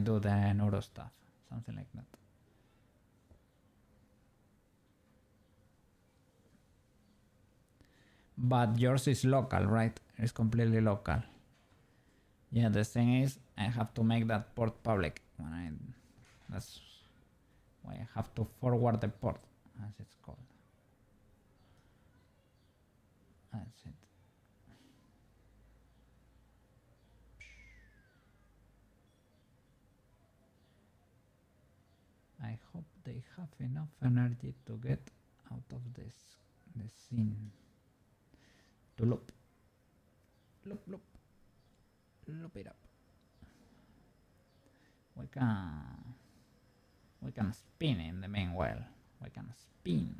do the Neuro stuff, something like that. But yours is local, right? It's completely local. Yeah, the thing is, I have to make that port public. That's why I have to forward the port, as it's called. That's it. I hope they have enough energy to get out of the scene. To loop it up. We can spin in the meanwhile. We can spin.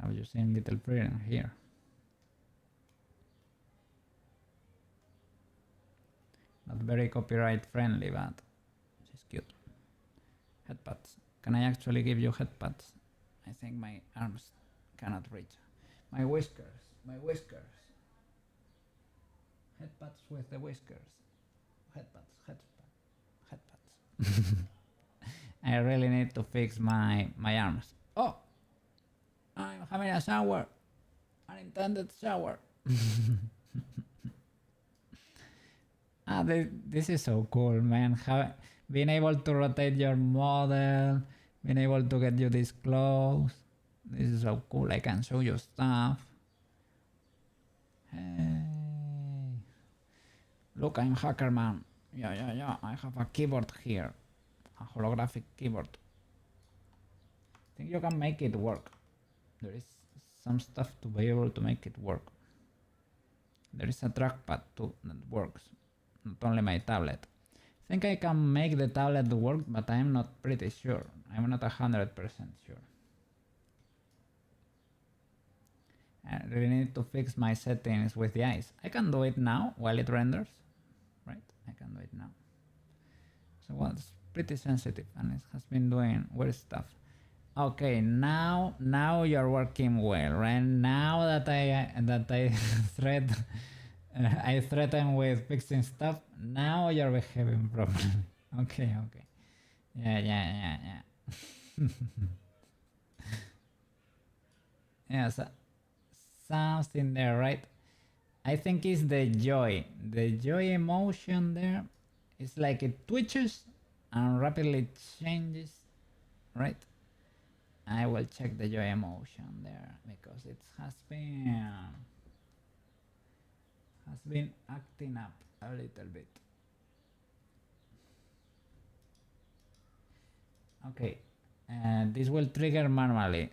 Have you seen Little Freedom here? Not very copyright friendly, but she's cute. Headpads. Can I actually give you headpads? I think my arms cannot reach. My whiskers. Headpads with the whiskers. Headpads. I really need to fix my arms. Oh! I'm having a shower. Unintended shower. This is so cool, man. Being able to rotate your model, being able to get you this close. This is so cool. I can show you stuff. Hey. Look, I'm hacker man. Yeah. I have a keyboard here. A holographic keyboard. I think you can make it work. There is some stuff to be able to make it work. There is a trackpad too that works. Not only my tablet. I think I can make the tablet work, but I'm not pretty sure. I'm not 100% sure. I really need to fix my settings with the eyes. I can do it now while it renders. Right? I can do it now. So well, it's pretty sensitive and it has been doing weird stuff. Okay, now you're working well, right? Now that I threaten with fixing stuff, now you're behaving properly. Okay. Yeah. Yeah, so something there, right? I think it's the joy emotion there. It's like it twitches and rapidly changes, right? I will check the joy emotion there because it has been acting up a little bit. Okay, this will trigger it manually.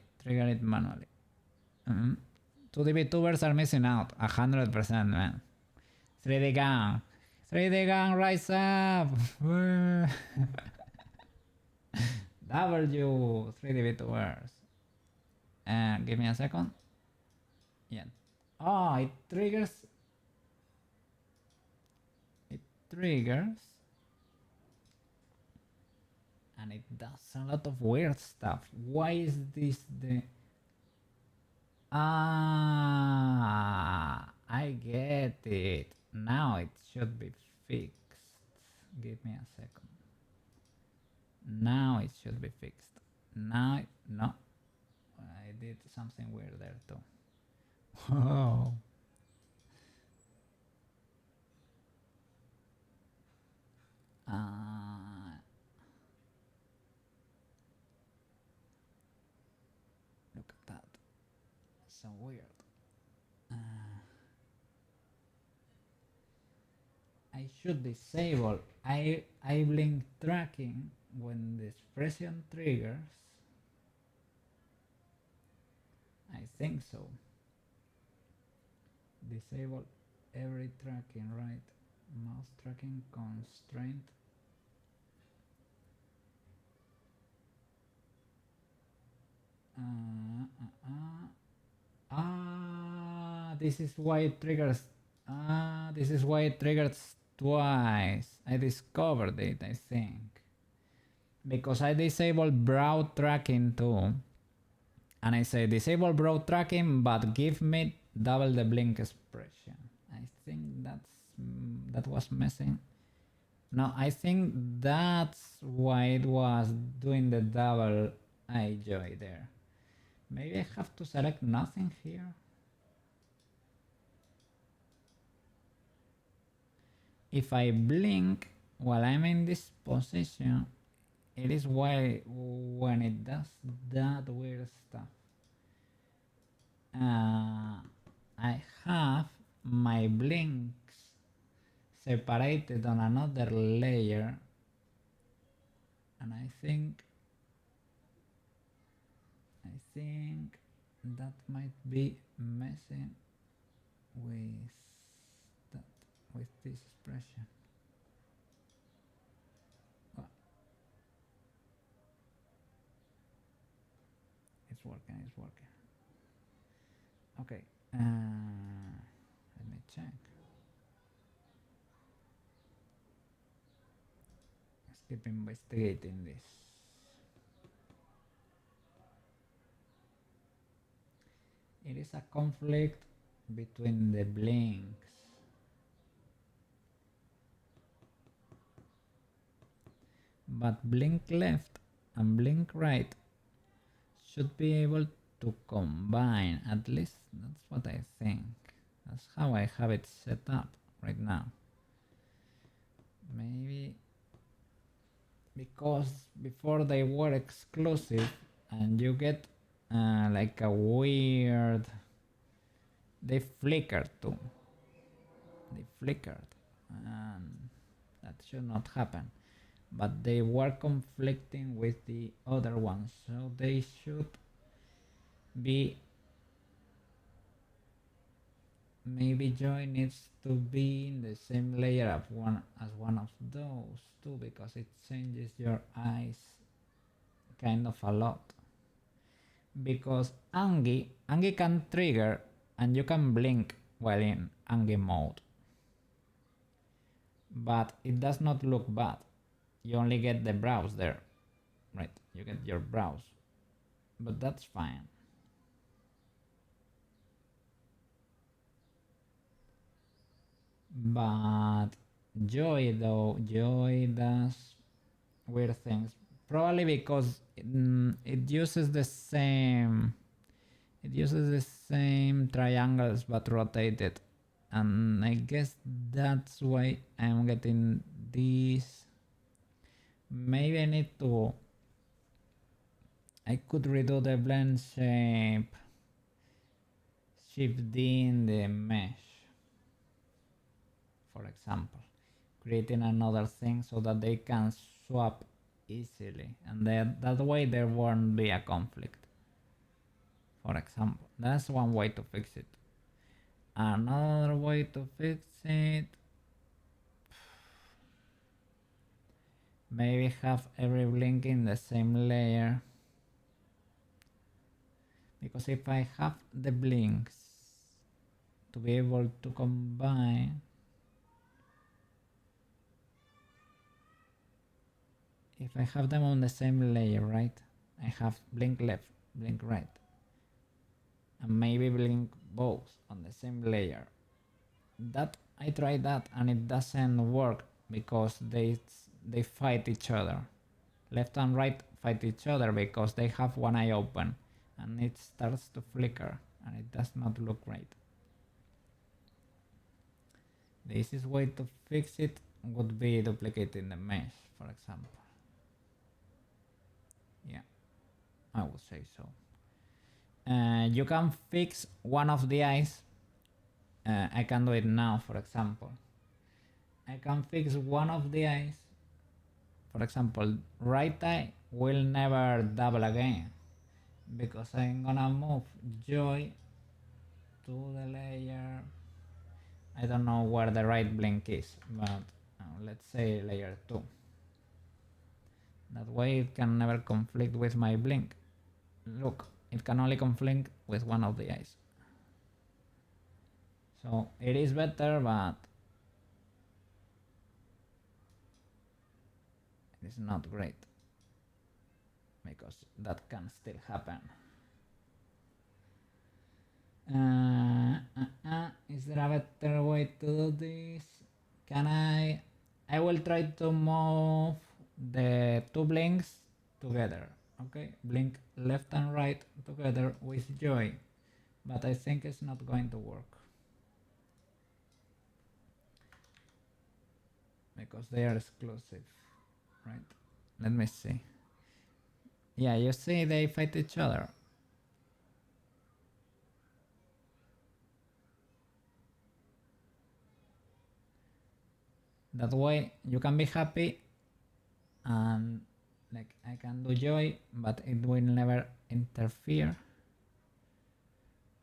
2D VTubers are missing out 100%, man. 3D gang 3D gang, rise up! W 3D VTubers. Give me a second. Yeah. Oh, it triggers. It triggers. And it does a lot of weird stuff. Why is this the... Ah, I get it. Now it should be fixed. Give me a second. Now it should be fixed. Now, no. I did something weird there too. Whoa. Look at that. So weird. I should disable I blink tracking when the expression triggers. I think so. Disable every tracking, right? Mouse tracking constraint. This is why it triggers. This is why it triggers twice. I discovered it, I think. Because I disabled brow tracking too. And I say disable brow tracking, but give me double the blink expression. I think that was missing. No, I think that's why it was doing the double eye joy there. Maybe I have to select nothing here. If I blink while I'm in this position, it is why when it does that weird stuff. I have my blinks separated on another layer, and I think that might be messing with this expression. It's working. Okay, let me check. Let's keep investigating this. It is a conflict between the blinks. But blink left and blink right should be able to combine. At least that's what I think. That's how I have it set up right now. Maybe because before they were exclusive and you get like a weird... They flickered too. They flickered and that should not happen. But they were conflicting with the other ones, so they should be... Maybe joy needs to be in the same layer as one of those too, because it changes your eyes kind of a lot. Because Angie can trigger and you can blink while in Angie mode, but it does not look bad. You only get the brows there, right? You get your brows, but that's fine. But Joy though, Joy does weird things. Probably because it uses the same triangles but rotated. And I guess that's why I'm getting these. Maybe I need to... I could redo the blend shape. Shift D in the mesh, for example, creating another thing so that they can swap easily, and that way there won't be a conflict. For example, that's one way to fix it. Another way to fix it, Maybe have every blink in the same layer. Because if I have the blinks to be able to combine, if I have them on the same layer, right? I have blink left, blink right, and maybe blink both on the same layer. That I tried that and it doesn't work because they fight each other. Left and right fight each other because they have one eye open and it starts to flicker and it does not look right. The easiest way to fix it would be duplicating the mesh, for example. Yeah, I would say so. You can fix one of the eyes. I can do it now, for example. I can fix one of the eyes. For example, right eye will never double again because I'm gonna move joy to the layer. I don't know where the right blink is, but let's say layer 2. That way it can never conflict with my blink. Look, it can only conflict with one of the eyes. So it is better, but it's not great because that can still happen. Is there a better way to do this? Can I will try to move the two blinks together. Okay, blink left and right together with joy, but I think it's not going to work because they are exclusive, right? Let me see. Yeah, you see they fight each other. That way you can be happy and like I can do joy, but it will never interfere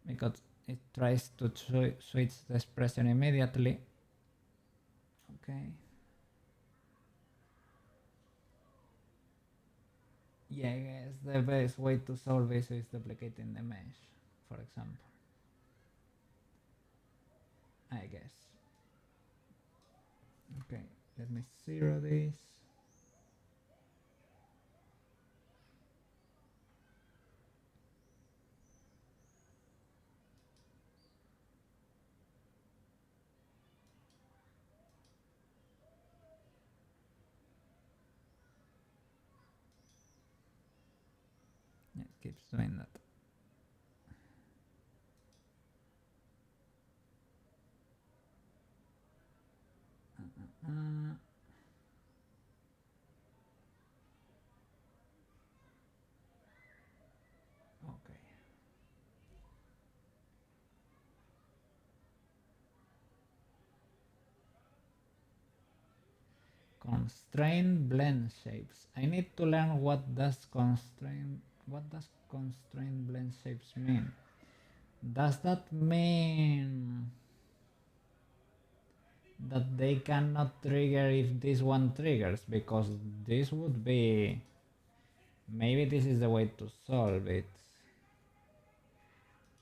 because it tries to switch the expression immediately. Okay. Yeah, I guess the best way to solve this is duplicating the mesh, for example. I guess. Okay, let me zero this. Yeah, it keeps doing that. Okay. Constraint blend shapes. I need to learn what does constraint blend shapes mean. Does that mean that they cannot trigger if this one triggers? Because this would be, maybe this is the way to solve it.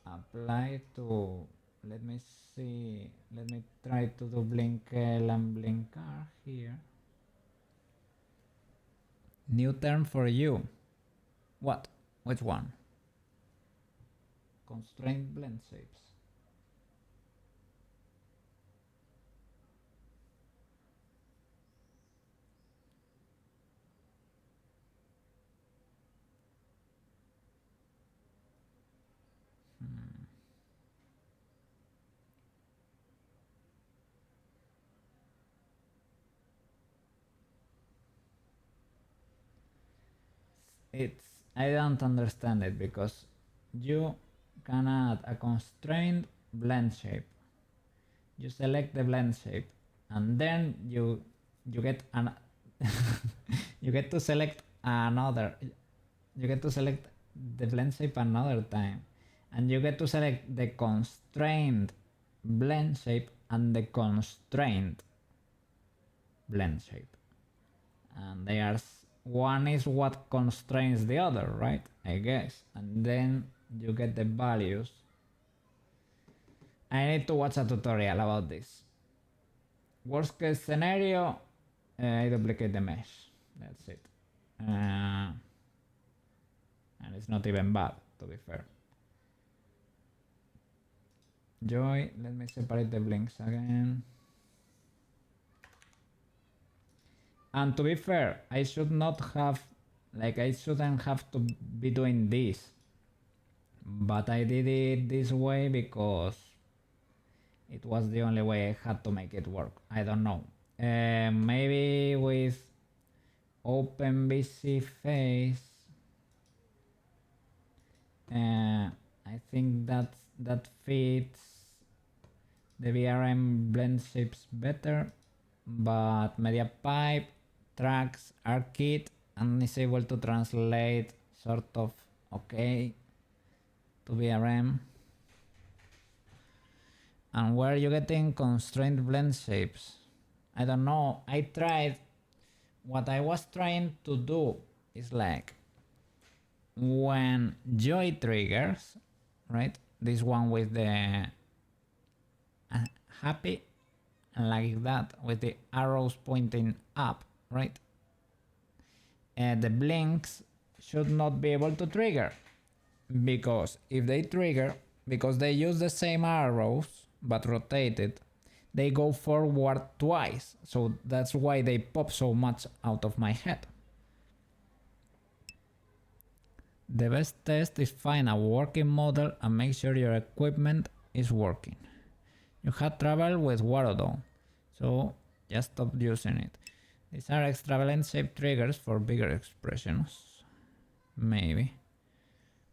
Apply to, let me see, let me try to do blink L and blink R here. New term for you. What? Which one? Constraint blend shapes. I don't understand it because you can add a constrained blend shape. You select the blend shape and then you get an you get to select another, you get to select the blend shape another time, and you get to select the constrained blend shape and the constrained blend shape. and one is what constrains the other, right? I guess. And then you get the values. I need to watch a tutorial about this. Worst case scenario, I duplicate the mesh. That's it. And it's not even bad, to be fair. Joy, let me separate the blinks again. And to be fair, I shouldn't have to be doing this. But I did it this way because it was the only way I had to make it work. I don't know. Maybe with OpenBC face, I think that fits the VRM blend shapes better, but MediaPipe tracks ARKit and is able to translate sort of okay to VRM. And where are you getting constrained blend shapes? I don't know. I tried. What I was trying to do is like when Joy triggers, right? This one with the happy, like that, with the arrows pointing up, right? The blinks should not be able to trigger, because if they trigger, because they use the same arrows but rotated, they go forward twice. So that's why they pop so much out of my head. The best test is find a working model and make sure your equipment is working. You had trouble with Warudo, so just stop using it. These are extra blend shape triggers for bigger expressions. Maybe.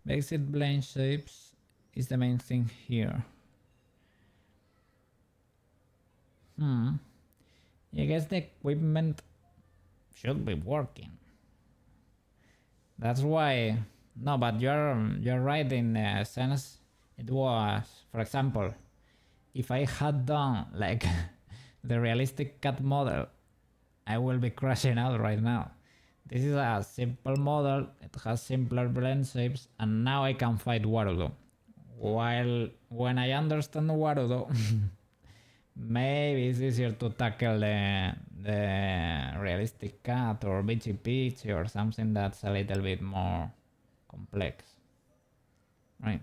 Basic blend shapes is the main thing here. I guess the equipment should be working. That's why. No, but you're right in a sense. It was, for example, if I had done like the realistic cat model, I will be crashing out right now. This is a simple model. It has simpler blend shapes, and now I can fight Warudo. While when I understand Warudo, maybe it's easier to tackle the realistic cat or Beachy Peach or something that's a little bit more complex, right?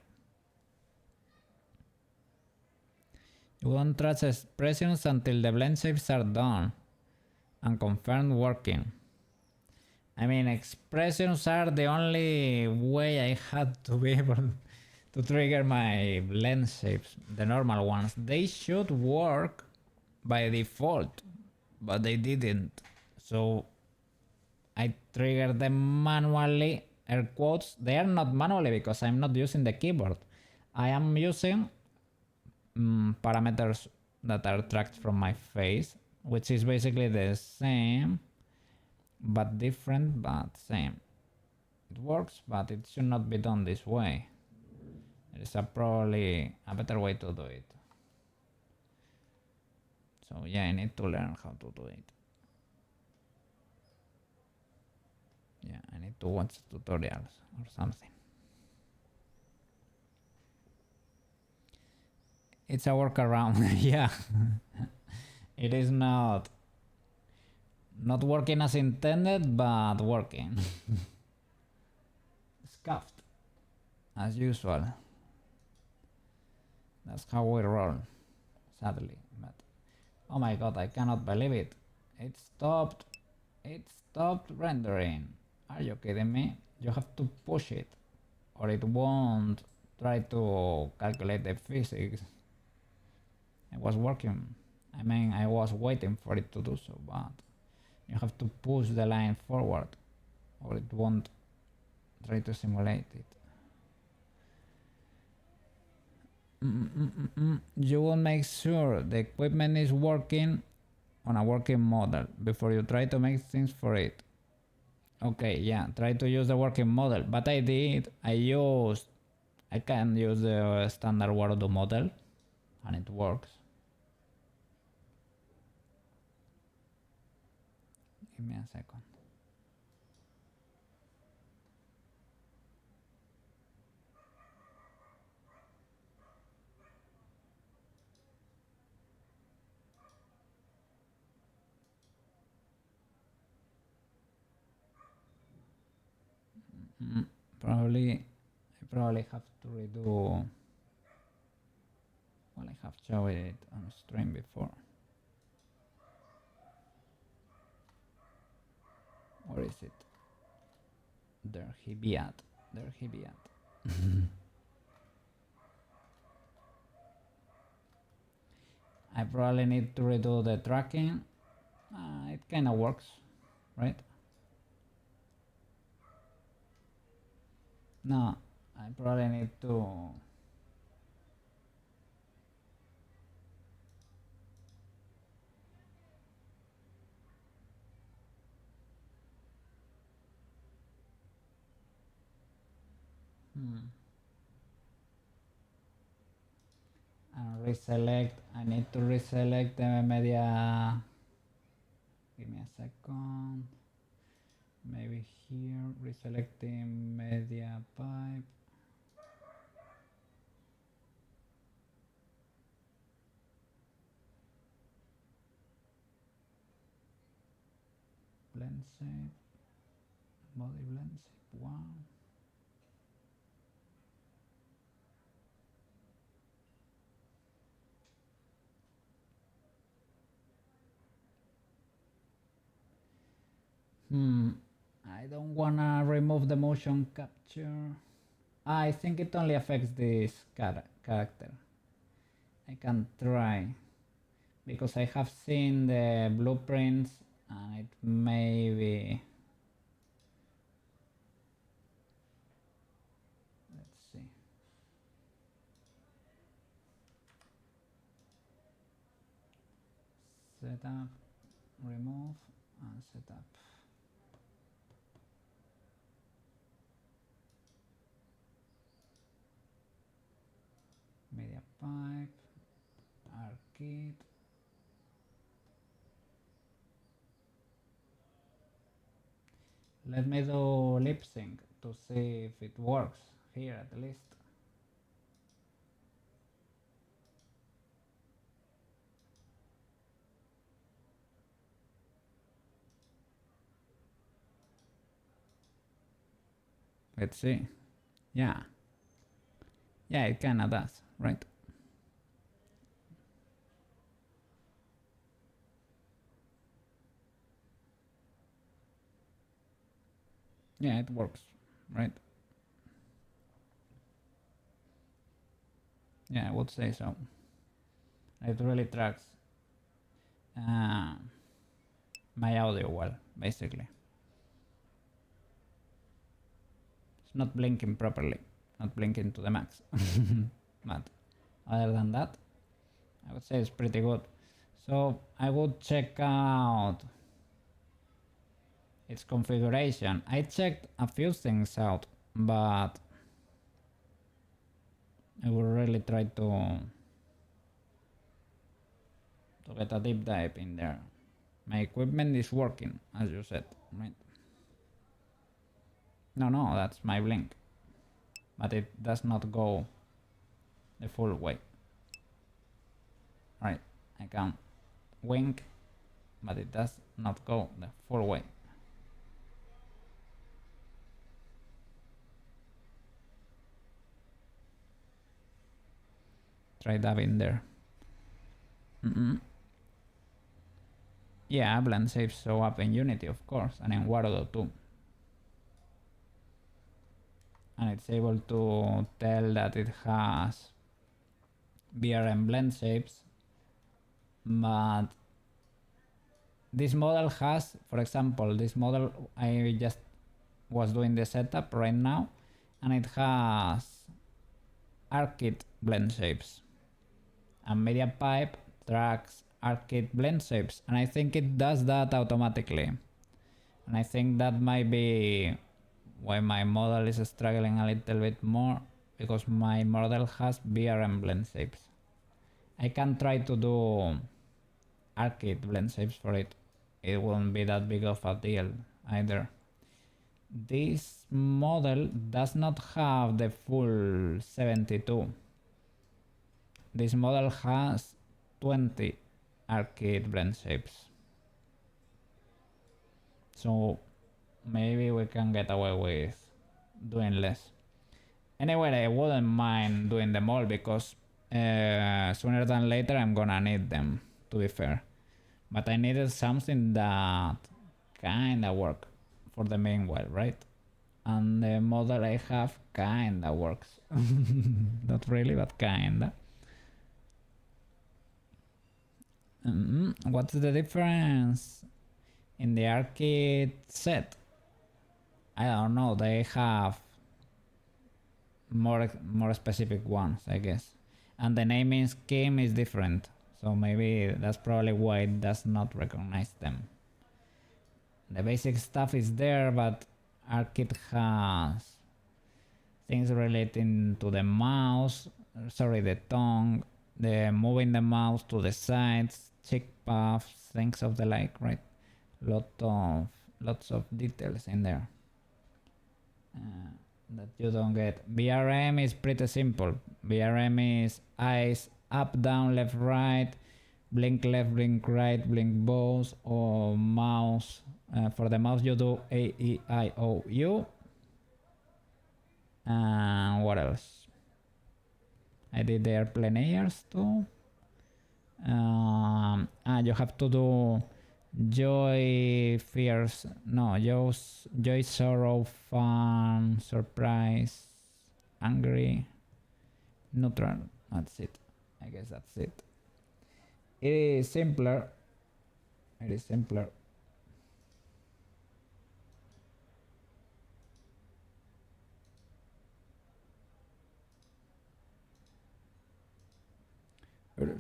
You won't trust expressions until the blend shapes are done and confirmed working. I mean, expressions are the only way I had to be able to trigger my blend shapes, the normal ones. They should work by default, but they didn't. So I triggered them manually, air quotes. They are not manually because I'm not using the keyboard. I am using parameters that are tracked from my face, which is basically the same but different, but same. It works, but it should not be done this way. There is probably a better way to do it. So yeah, I need to learn how to do it. Yeah, I need to watch tutorials or something. It's a workaround. Yeah. It is not working as intended, but working. Scuffed, as usual. That's how we roll, sadly. But oh my god, I cannot believe it. It stopped rendering. Are you kidding me? You have to push it, or it won't try to calculate the physics. It was working. I mean, I was waiting for it to do so, but you have to push the line forward, or it won't try to simulate it. You will make sure the equipment is working on a working model before you try to make things for it. Okay, yeah, try to use the working model, but I can use the standard Warudo model, and it works. Give me a second. I probably have to redo. Well, I have shown it on stream before. Where is it? There he be at. There he be at. I probably need to redo the tracking. It kind of works, right? No, I probably need to. Reselect. I need to reselect the media. Give me a second. Maybe here, reselecting media pipe. Blend shape. Body blend shape 1. I don't wanna remove the motion capture. I think it only affects this character. I can try because I have seen the blueprints and it may be. Let's see. Setup, remove, and setup. Media pipe, arcade. Let me do lip sync to see if it works here at least. Let's see. Yeah. Yeah, it kinda does, right? Yeah, it works, right? Yeah, I would say so. It really tracks my audio well, basically. It's not blinking properly, not blinking to the max. But other than that, I would say it's pretty good. So I would check out its configuration. I checked a few things out, but I will really try to get a deep dive in there. My equipment is working, as you said, right? No, that's my blink. But it does not go the full way. Right, I can wink, but it does not go the full way. Try dabbing there. Yeah, blend shapes show up in Unity, of course, and in Warudo too. And it's able to tell that it has BRM blend shapes, but this model has, for example, this model I just was doing the setup right now, and it has arcade blend shapes, and media pipe tracks arcade blend shapes, and I think it does that automatically, and I think that might be why my model is struggling a little bit more, because my model has BRM blend shapes. I can try to do arcade blend shapes for it. it won't be that big of a deal either. This model does not have the full 72. This model has 20 arcade blend shapes. So maybe we can get away with doing less. Anyway, I wouldn't mind doing them all because sooner than later I'm gonna need them, to be fair. But I needed something that kinda work for the main well, right? And the model I have kinda works. Not really, but kinda. What's the difference in the arcade set? I don't know, they have more specific ones, I guess. And the naming scheme is different, so maybe that's probably why it does not recognize them. The basic stuff is there, but arcade has things relating to the mouse, the tongue, the moving the mouse to the sides, cheek puffs, things of the like, right? Lots of details in there that you don't get. BRM is pretty simple. BRM is eyes up, down, left, right, blink left, blink right, blink both, or mouse. For the mouse you do A, E, I, O, U. And what else? I did the airplane airs too. You have to do joy, fears, no, joy, sorrow, fun, surprise, angry, neutral. That's it. I guess that's it. It is simpler. Very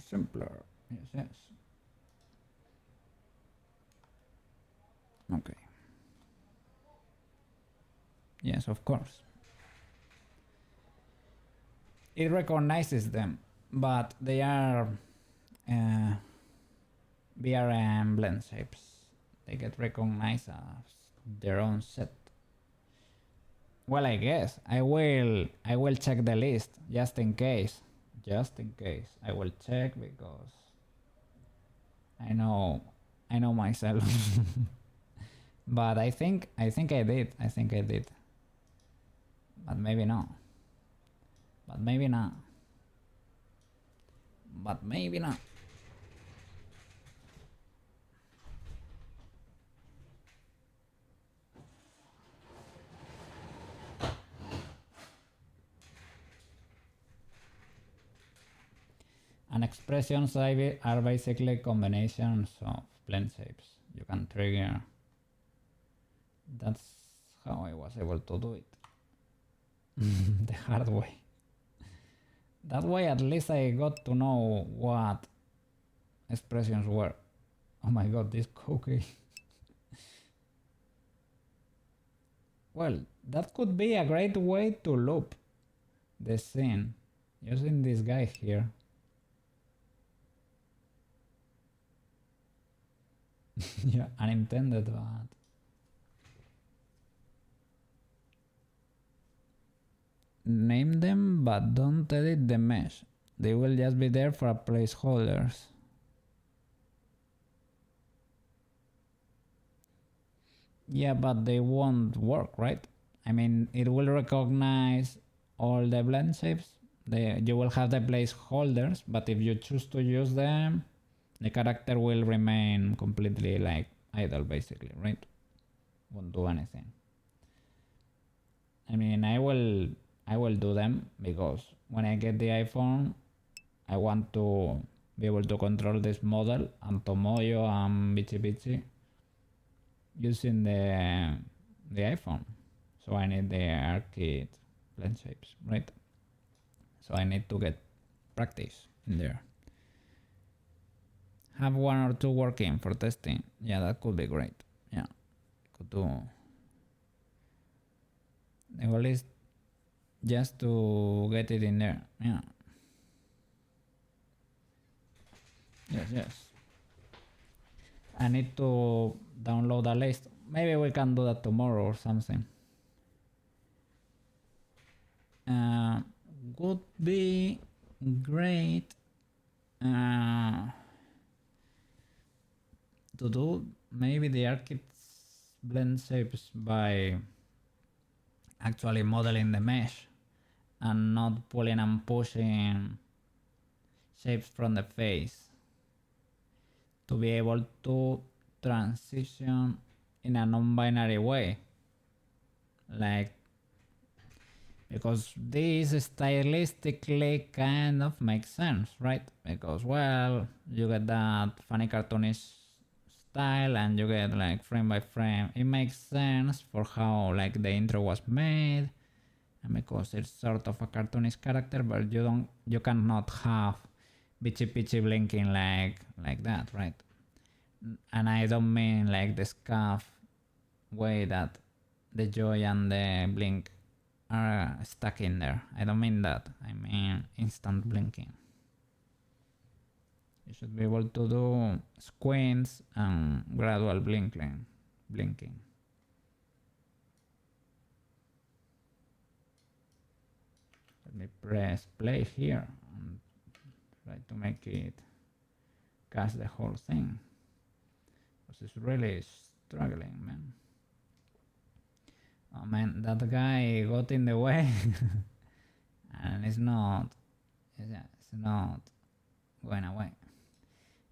simple. Yes. Okay. Yes, of course. It recognizes them, but they are BRM blend shapes. They get recognized as their own set. Well, I guess I will check the list just in case. I will check because I know myself. But I think I did. But maybe not. And expressions are basically combinations of blend shapes you can trigger. That's how I was able to do it. The hard way. That way at least I got to know what expressions were. Oh my god, this Koukei. Well, that could be a great way to loop the scene using this guy here. Yeah, unintended, but name them, but don't edit the mesh. They will just be there for placeholders. Yeah, but they won't work, right? I mean, it will recognize all the blend shapes. You will have the placeholders, but if you choose to use them, the character will remain completely like idle, basically, right? Won't do anything. I mean, I will do them because when I get the iPhone, I want to be able to control this model and Tomoyo and Bichi using the iPhone. So I need the arcade blend shapes, right? So I need to get practice in there. Have one or two working for testing. Yeah, that could be great. Yeah, could do. The goal is just to get it in there. Yeah. Yes. I need to download a list. Maybe we can do that tomorrow or something. Would be great to do maybe the archives blend shapes by actually modeling the mesh and not pulling and pushing shapes from the face to be able to transition in a non-binary way, like, because this stylistically kind of makes sense, right? Because, well, you get that funny cartoonish style and you get like frame by frame. It makes sense for how like the intro was made, and because it's sort of a cartoonish character, but you cannot have bitchy pitchy blinking like that, right? And I don't mean like the scuff way that the joy and the blink are stuck in there. I don't mean that. I mean instant blinking. You should be able to do squints and gradual blinking. Let me press play here and try to make it cast the whole thing. Because it's really struggling, man. Oh man, that guy got in the way. And it's not going away.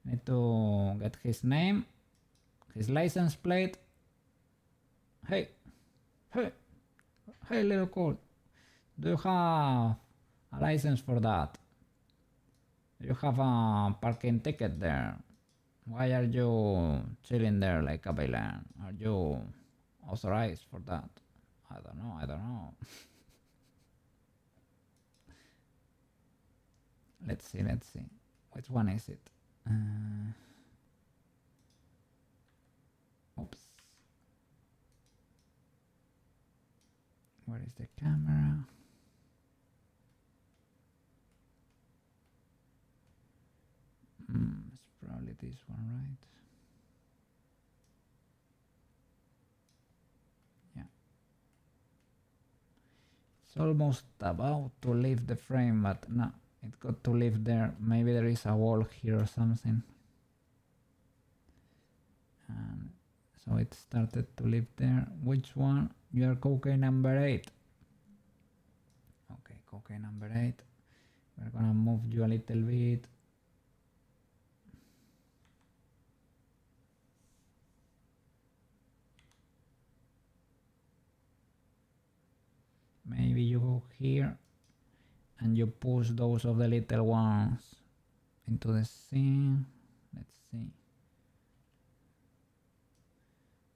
Need to get his name, his license plate. Hey, little cool. Do you have a license for that? Do you have a parking ticket there? Why are you chilling there like a villain? Are you authorized for that? I don't know. Let's see. Which one is it? Oops. Where is the camera? It's probably this one, right? Yeah. It's almost about to leave the frame, but no, it got to live there. Maybe there is a wall here or something. And so it started to live there. Which one? You are Koukei number 8. Okay, Koukei number 8. We're gonna move you a little bit. Maybe you go here and you push those of the little ones into the scene. Let's see.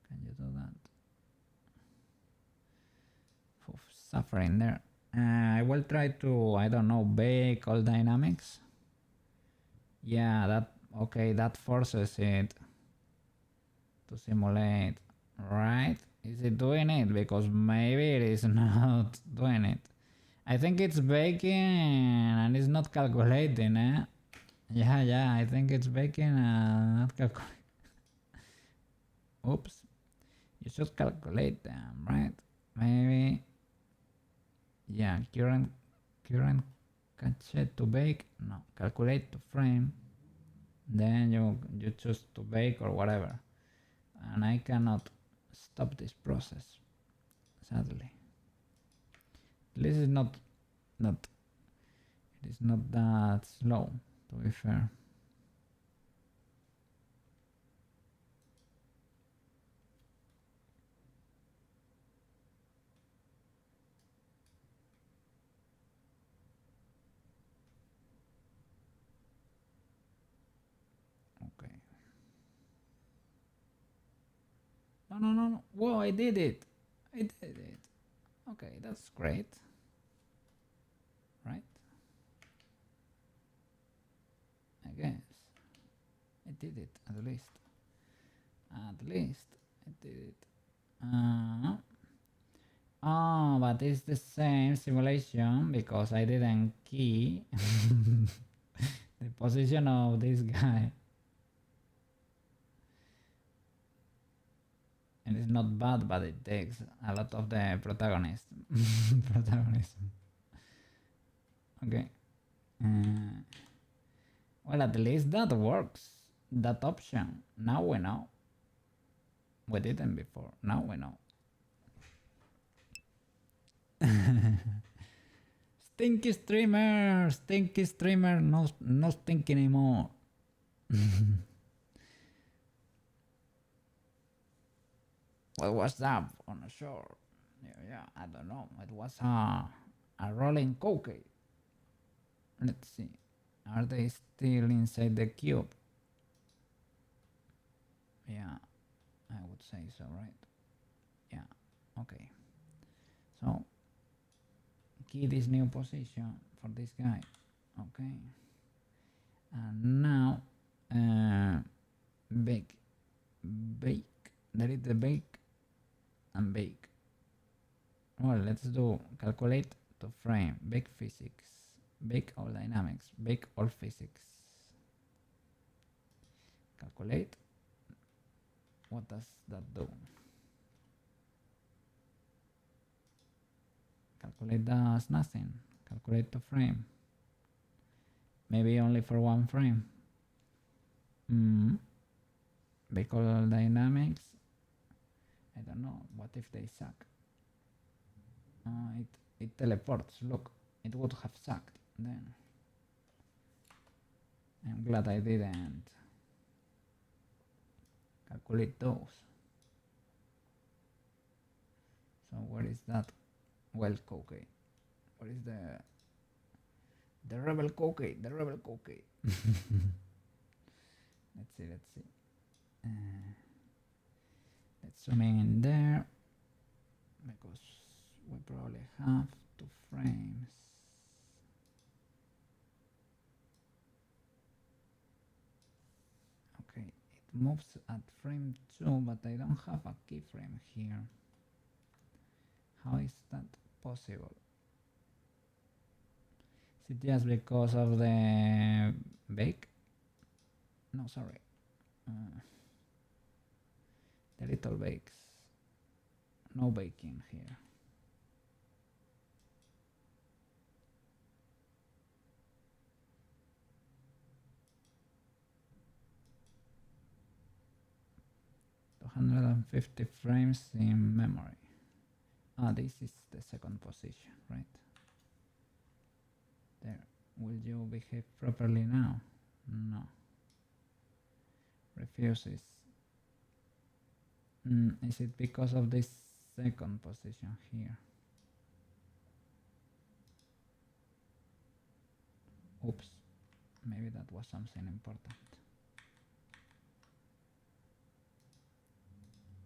Can you do that? Oof, suffering there. I will try to, I don't know, bake all dynamics. Yeah, that forces it to simulate, right? Is it doing it? Because maybe it is not doing it. I think it's baking and it's not calculating, eh? Yeah, I think it's baking and not calculating. Oops. You should calculate them, right? Maybe. Yeah, current cache to bake. No, calculate to frame. Then you choose to bake or whatever. And I cannot stop this process, sadly. This is not it is not that slow, to be fair. Okay. No. Whoa, I did it. Okay, that's great. Right? I guess. I did it, at least. At least, I did it. But it's the same simulation because I didn't key the position of this guy. And it's not bad, but it takes a lot of the protagonist. Protagonism. Okay. Well, at least that works. That option. Now we know. We didn't before. Now we know. Stinky streamer, no stinky anymore. What was that on the shore? Yeah, I don't know. It was a rolling Koukei. Let's see. Are they still inside the cube? Yeah, I would say so, right? Yeah, okay. So, key this new position for this guy. Okay. And now, bake. Delete the bake and bake. Well, let's do calculate to frame, bake physics, bake all dynamics, bake all physics. Calculate. What does that do? Calculate does nothing. Calculate to frame. Maybe only for one frame. Bake all dynamics. I don't know. What if they suck? It teleports. Look, it would have sucked then. I'm glad I didn't calculate those. So where is that? Well, Koukei. Where is the rebel Koukei? The rebel Koukei. Let's see. Let's zoom in there because we probably have 2 frames. Okay, it moves at frame 2, but I don't have a keyframe here. How is that possible? Is it just because of the bake? No, sorry. The little bakes. No baking here. $250 frames in memory. This is the second position, right? There. Will you behave properly now? No. Refuses. Is it because of this second position here? Oops. Maybe that was something important.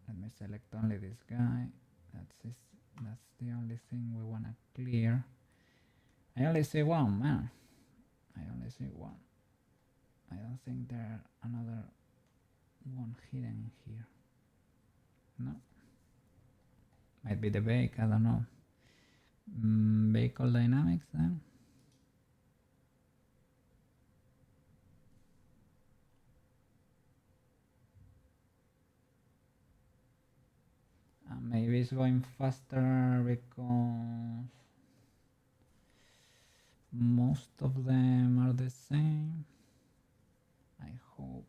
Let me select only this guy. That's the only thing we want to clear. I only see one, man. I only see one. I don't think there's another one hidden here. No. Might be the bake, I don't know. Bake all dynamics then. Maybe it's going faster because most of them are the same. I hope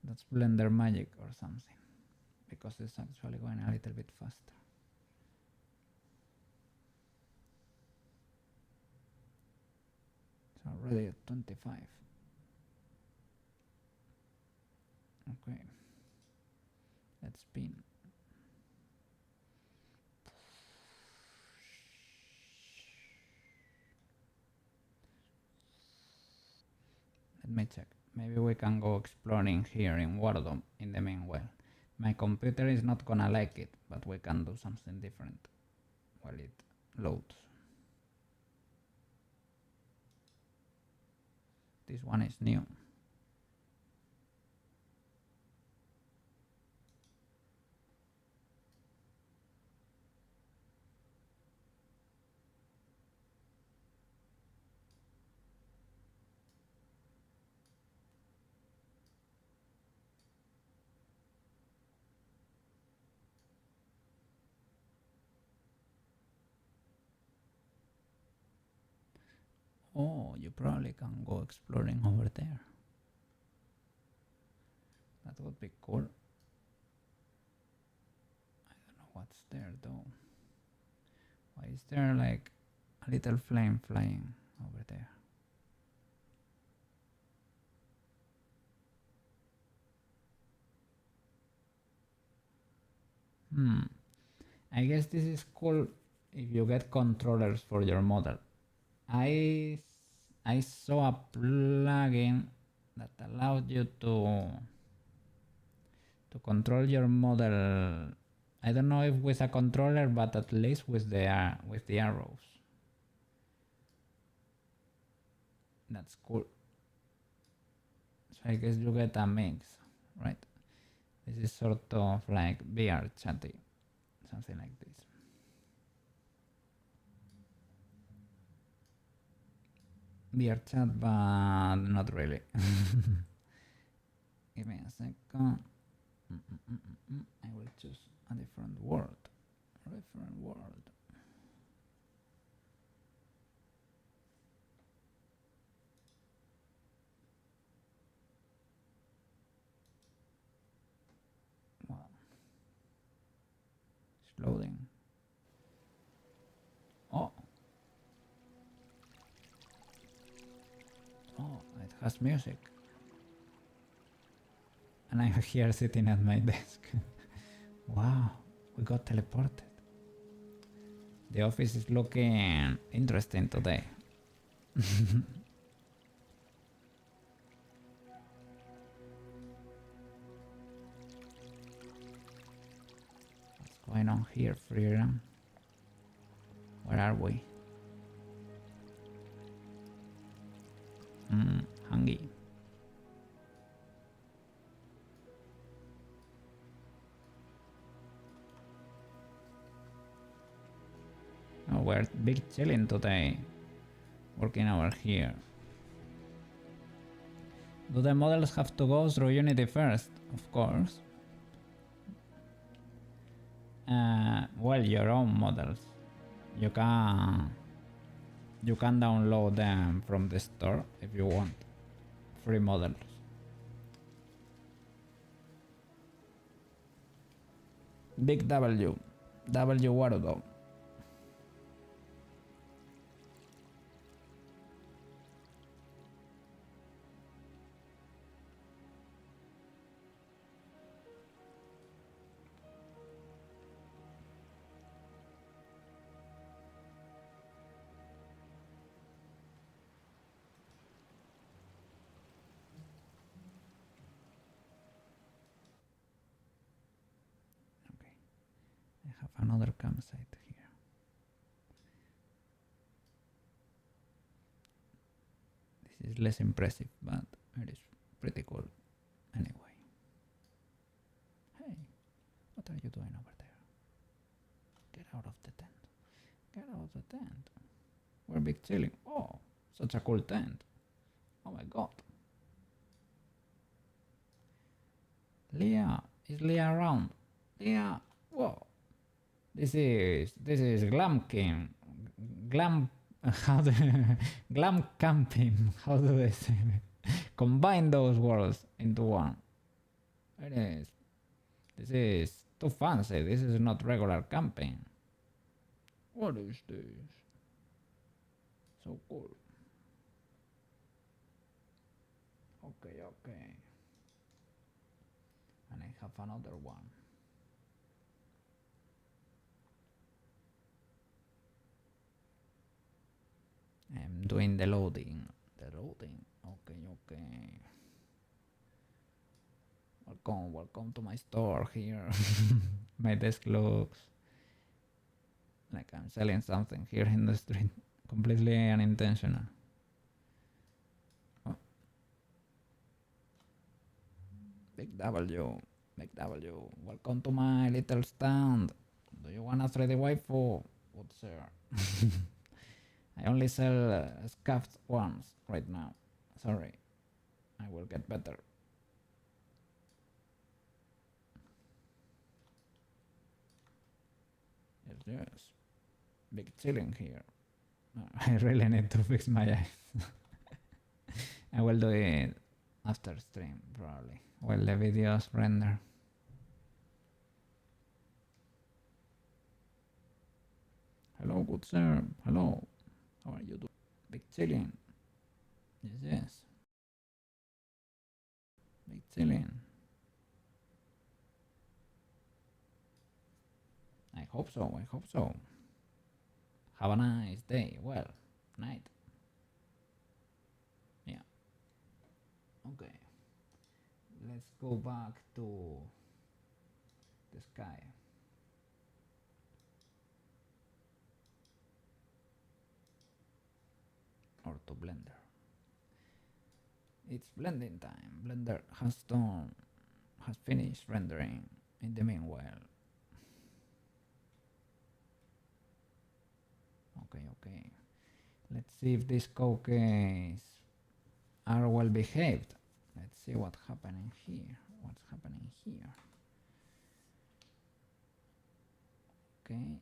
that's Blender magic or something, because it's actually going a little bit faster. It's already at 25. Okay, let's spin. Let me check. Maybe we can go exploring here in Wardom in the meanwhile. My computer is not gonna like it, but we can do something different while it loads. This one is new. Oh, you probably can go exploring over there. That would be cool. I don't know what's there though. Why is there like a little flame flying over there? I guess this is cool if you get controllers for your model. I saw a plugin that allowed you to control your model. I don't know if with a controller, but at least with the arrows. That's cool. So I guess you get a mix, right? This is sort of like VR chatty, something like this. VR chat, but not really. Give me a second. I will choose a different world. Wow. It's loading. Oh, it has music. And I'm here sitting at my desk. Wow, we got teleported. The office is looking interesting today. What's going on here, Freedom? Where are we? Hungry. Oh, we're big chilling today. Working over here. Do the models have to go through Unity first? Of course. Well, your own models. You can download them from the store if you want. Free models. Big W. W Warudo. Another campsite here. This is less impressive, but it is pretty cool anyway. Hey, what are you doing over there? Get out of the tent. Get out of the tent. We're big chilling. Oh, such a cool tent. Oh my god. Leah, is Leah around? Leah, whoa. This is glamking, glam. Glam camping. How do they say it? Combine those words into one. It is. This is too fancy. This is not regular camping. What is this? So cool. Okay. And I have another one. I'm doing the loading. Okay. Welcome to my store here. My desk looks like I'm selling something here in the street. Completely unintentional. Oh. Big W. Welcome to my little stand. Do you want a 3D waifu? What's there? I only sell scuffed ones right now. Sorry. I will get better. Yes. Big chilling here. I really need to fix my eyes. I will do it after stream, probably, while the videos render. Hello, good sir. Hello. How are you doing? Big chilling. Yes, yes. Big chilling. I hope so. I hope so. Have a nice day. Well, night. Yeah. Okay. Let's go back to the sky. Or to Blender. It's blending time. Blender has finished rendering in the meanwhile. Okay. Let's see if these Koukeis are well behaved. Let's see what's happening here. Okay.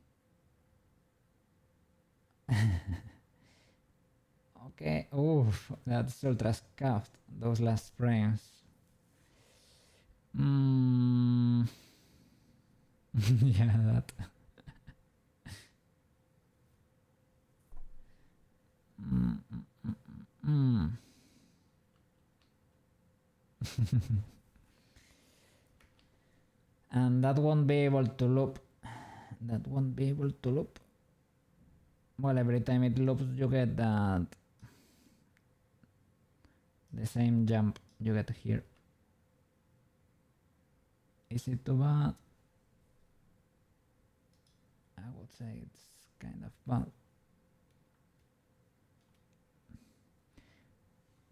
Okay. Oof, that's ultra scuffed. Those last frames. Yeah, that. And that won't be able to loop. Well, every time it loops, you get that the same jump you get here. Is it too bad? I would say it's kind of bad.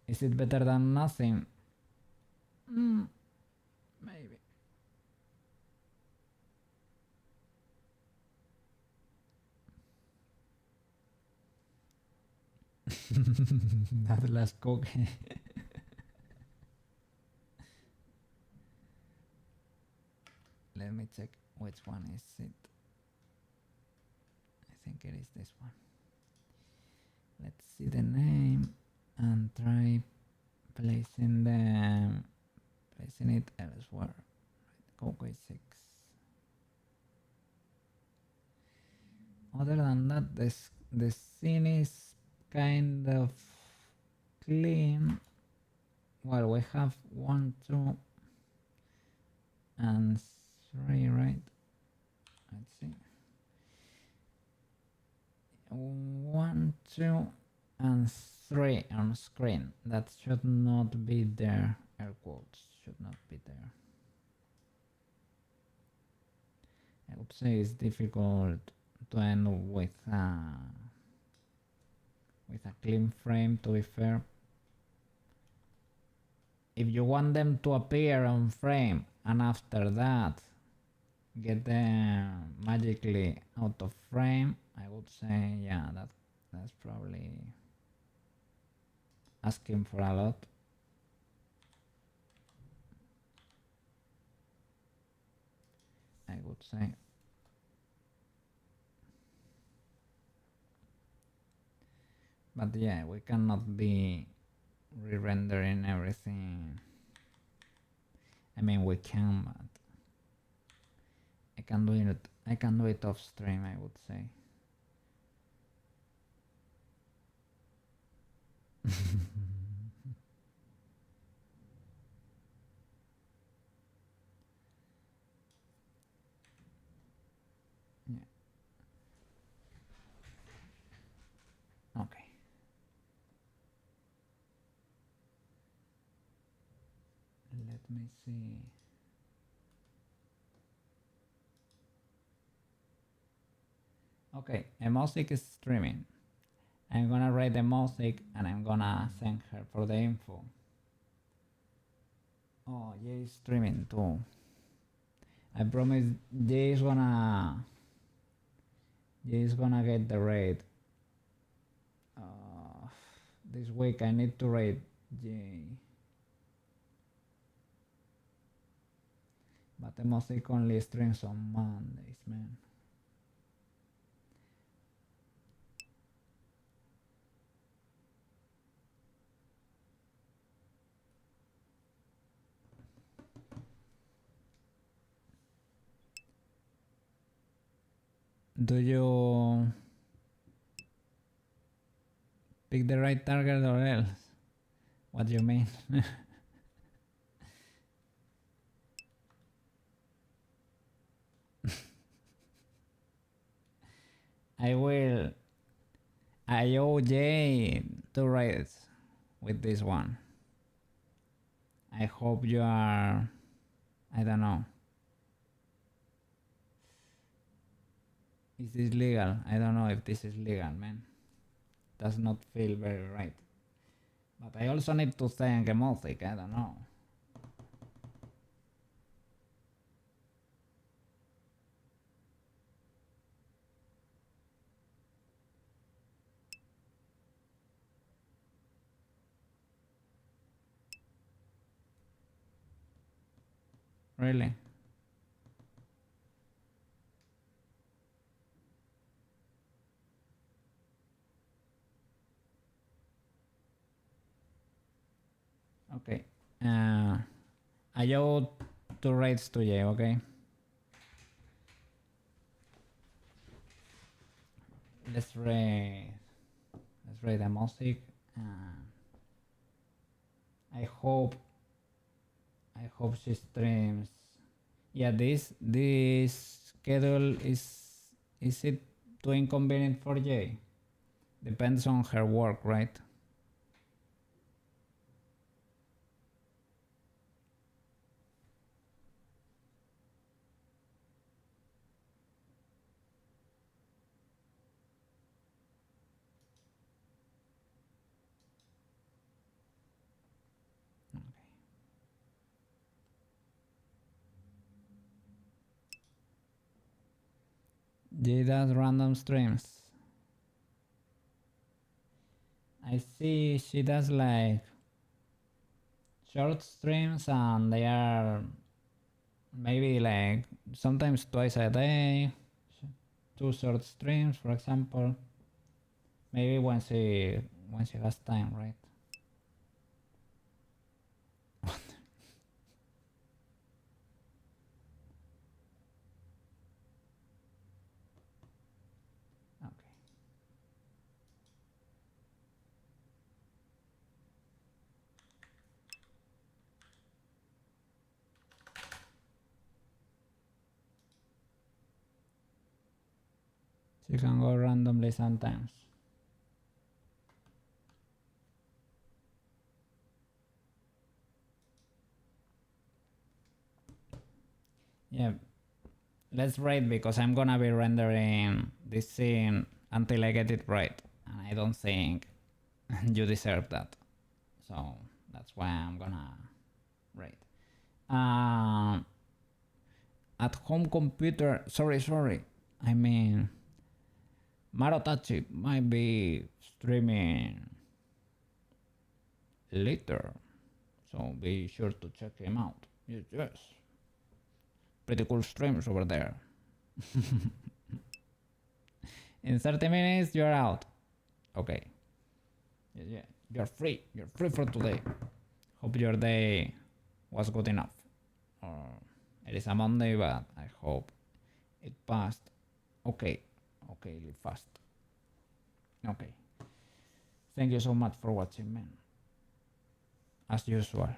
Is it better than nothing? Maybe. That last Koukei. Let me check which one is it. I think it is this one. Let's see the name and try placing it elsewhere. Koukei 6. Other than that, the scene is kind of clean. Well, we have 1, 2, and 3, right? Let's see. 1, 2, and 3 on screen. That should not be there. Air quotes should not be there. I would say it's difficult to end with a clean frame, to be fair. If you want them to appear on frame and after that get them magically out of frame, I would say, yeah, that's probably asking for a lot. I would say. But yeah, we cannot be re-rendering everything. I mean, we can, but I can do it off stream, I would say. Yeah. Okay. Let me see. Okay, Emosic is streaming. I'm gonna rate Emosic and I'm gonna thank her for the info. Oh, Jay is streaming too. I promise Jay is gonna get the raid. This week I need to raid Jay. But Emosic only streams on Mondays, man. Do you pick the right target or else? What do you mean? I will. I owe Jay 2 raids with this one. I hope you are. I don't know. Is this legal? I don't know if this is legal, man. Does not feel very right. But I also need to thank Emothic, I don't know. Really? Okay. I owe 2 raids to Jay, okay? Let's raid Emothic. I hope she streams. Yeah, this schedule is it too inconvenient for Jay? Depends on her work, right? Jay does random streams. I see she does like short streams and they are maybe like sometimes twice a day, 2 short streams for example. Maybe when she has time, right? Okay. She can go randomly sometimes. Yeah, let's rate because I'm gonna be rendering this scene until I get it right, and I don't think you deserve that. So that's why I'm gonna rate. At home computer. Sorry. I mean, Marotachi might be streaming later, so be sure to check him out. Yes. Pretty cool streams over there. In 30 minutes, you're out. Okay. Yeah. You're free. You're free for today. Hope your day was good enough. It is a Monday, but I hope it passed. Okay. Fast. Okay. Thank you so much for watching, man. As usual.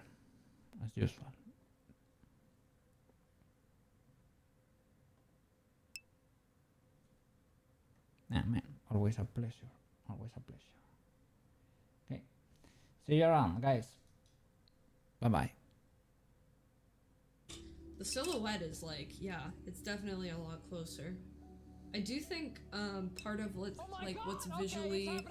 Yeah, man, always a pleasure. Okay. See you around, guys. Bye-bye. The silhouette is like, yeah, it's definitely a lot closer. I do think part of what's visually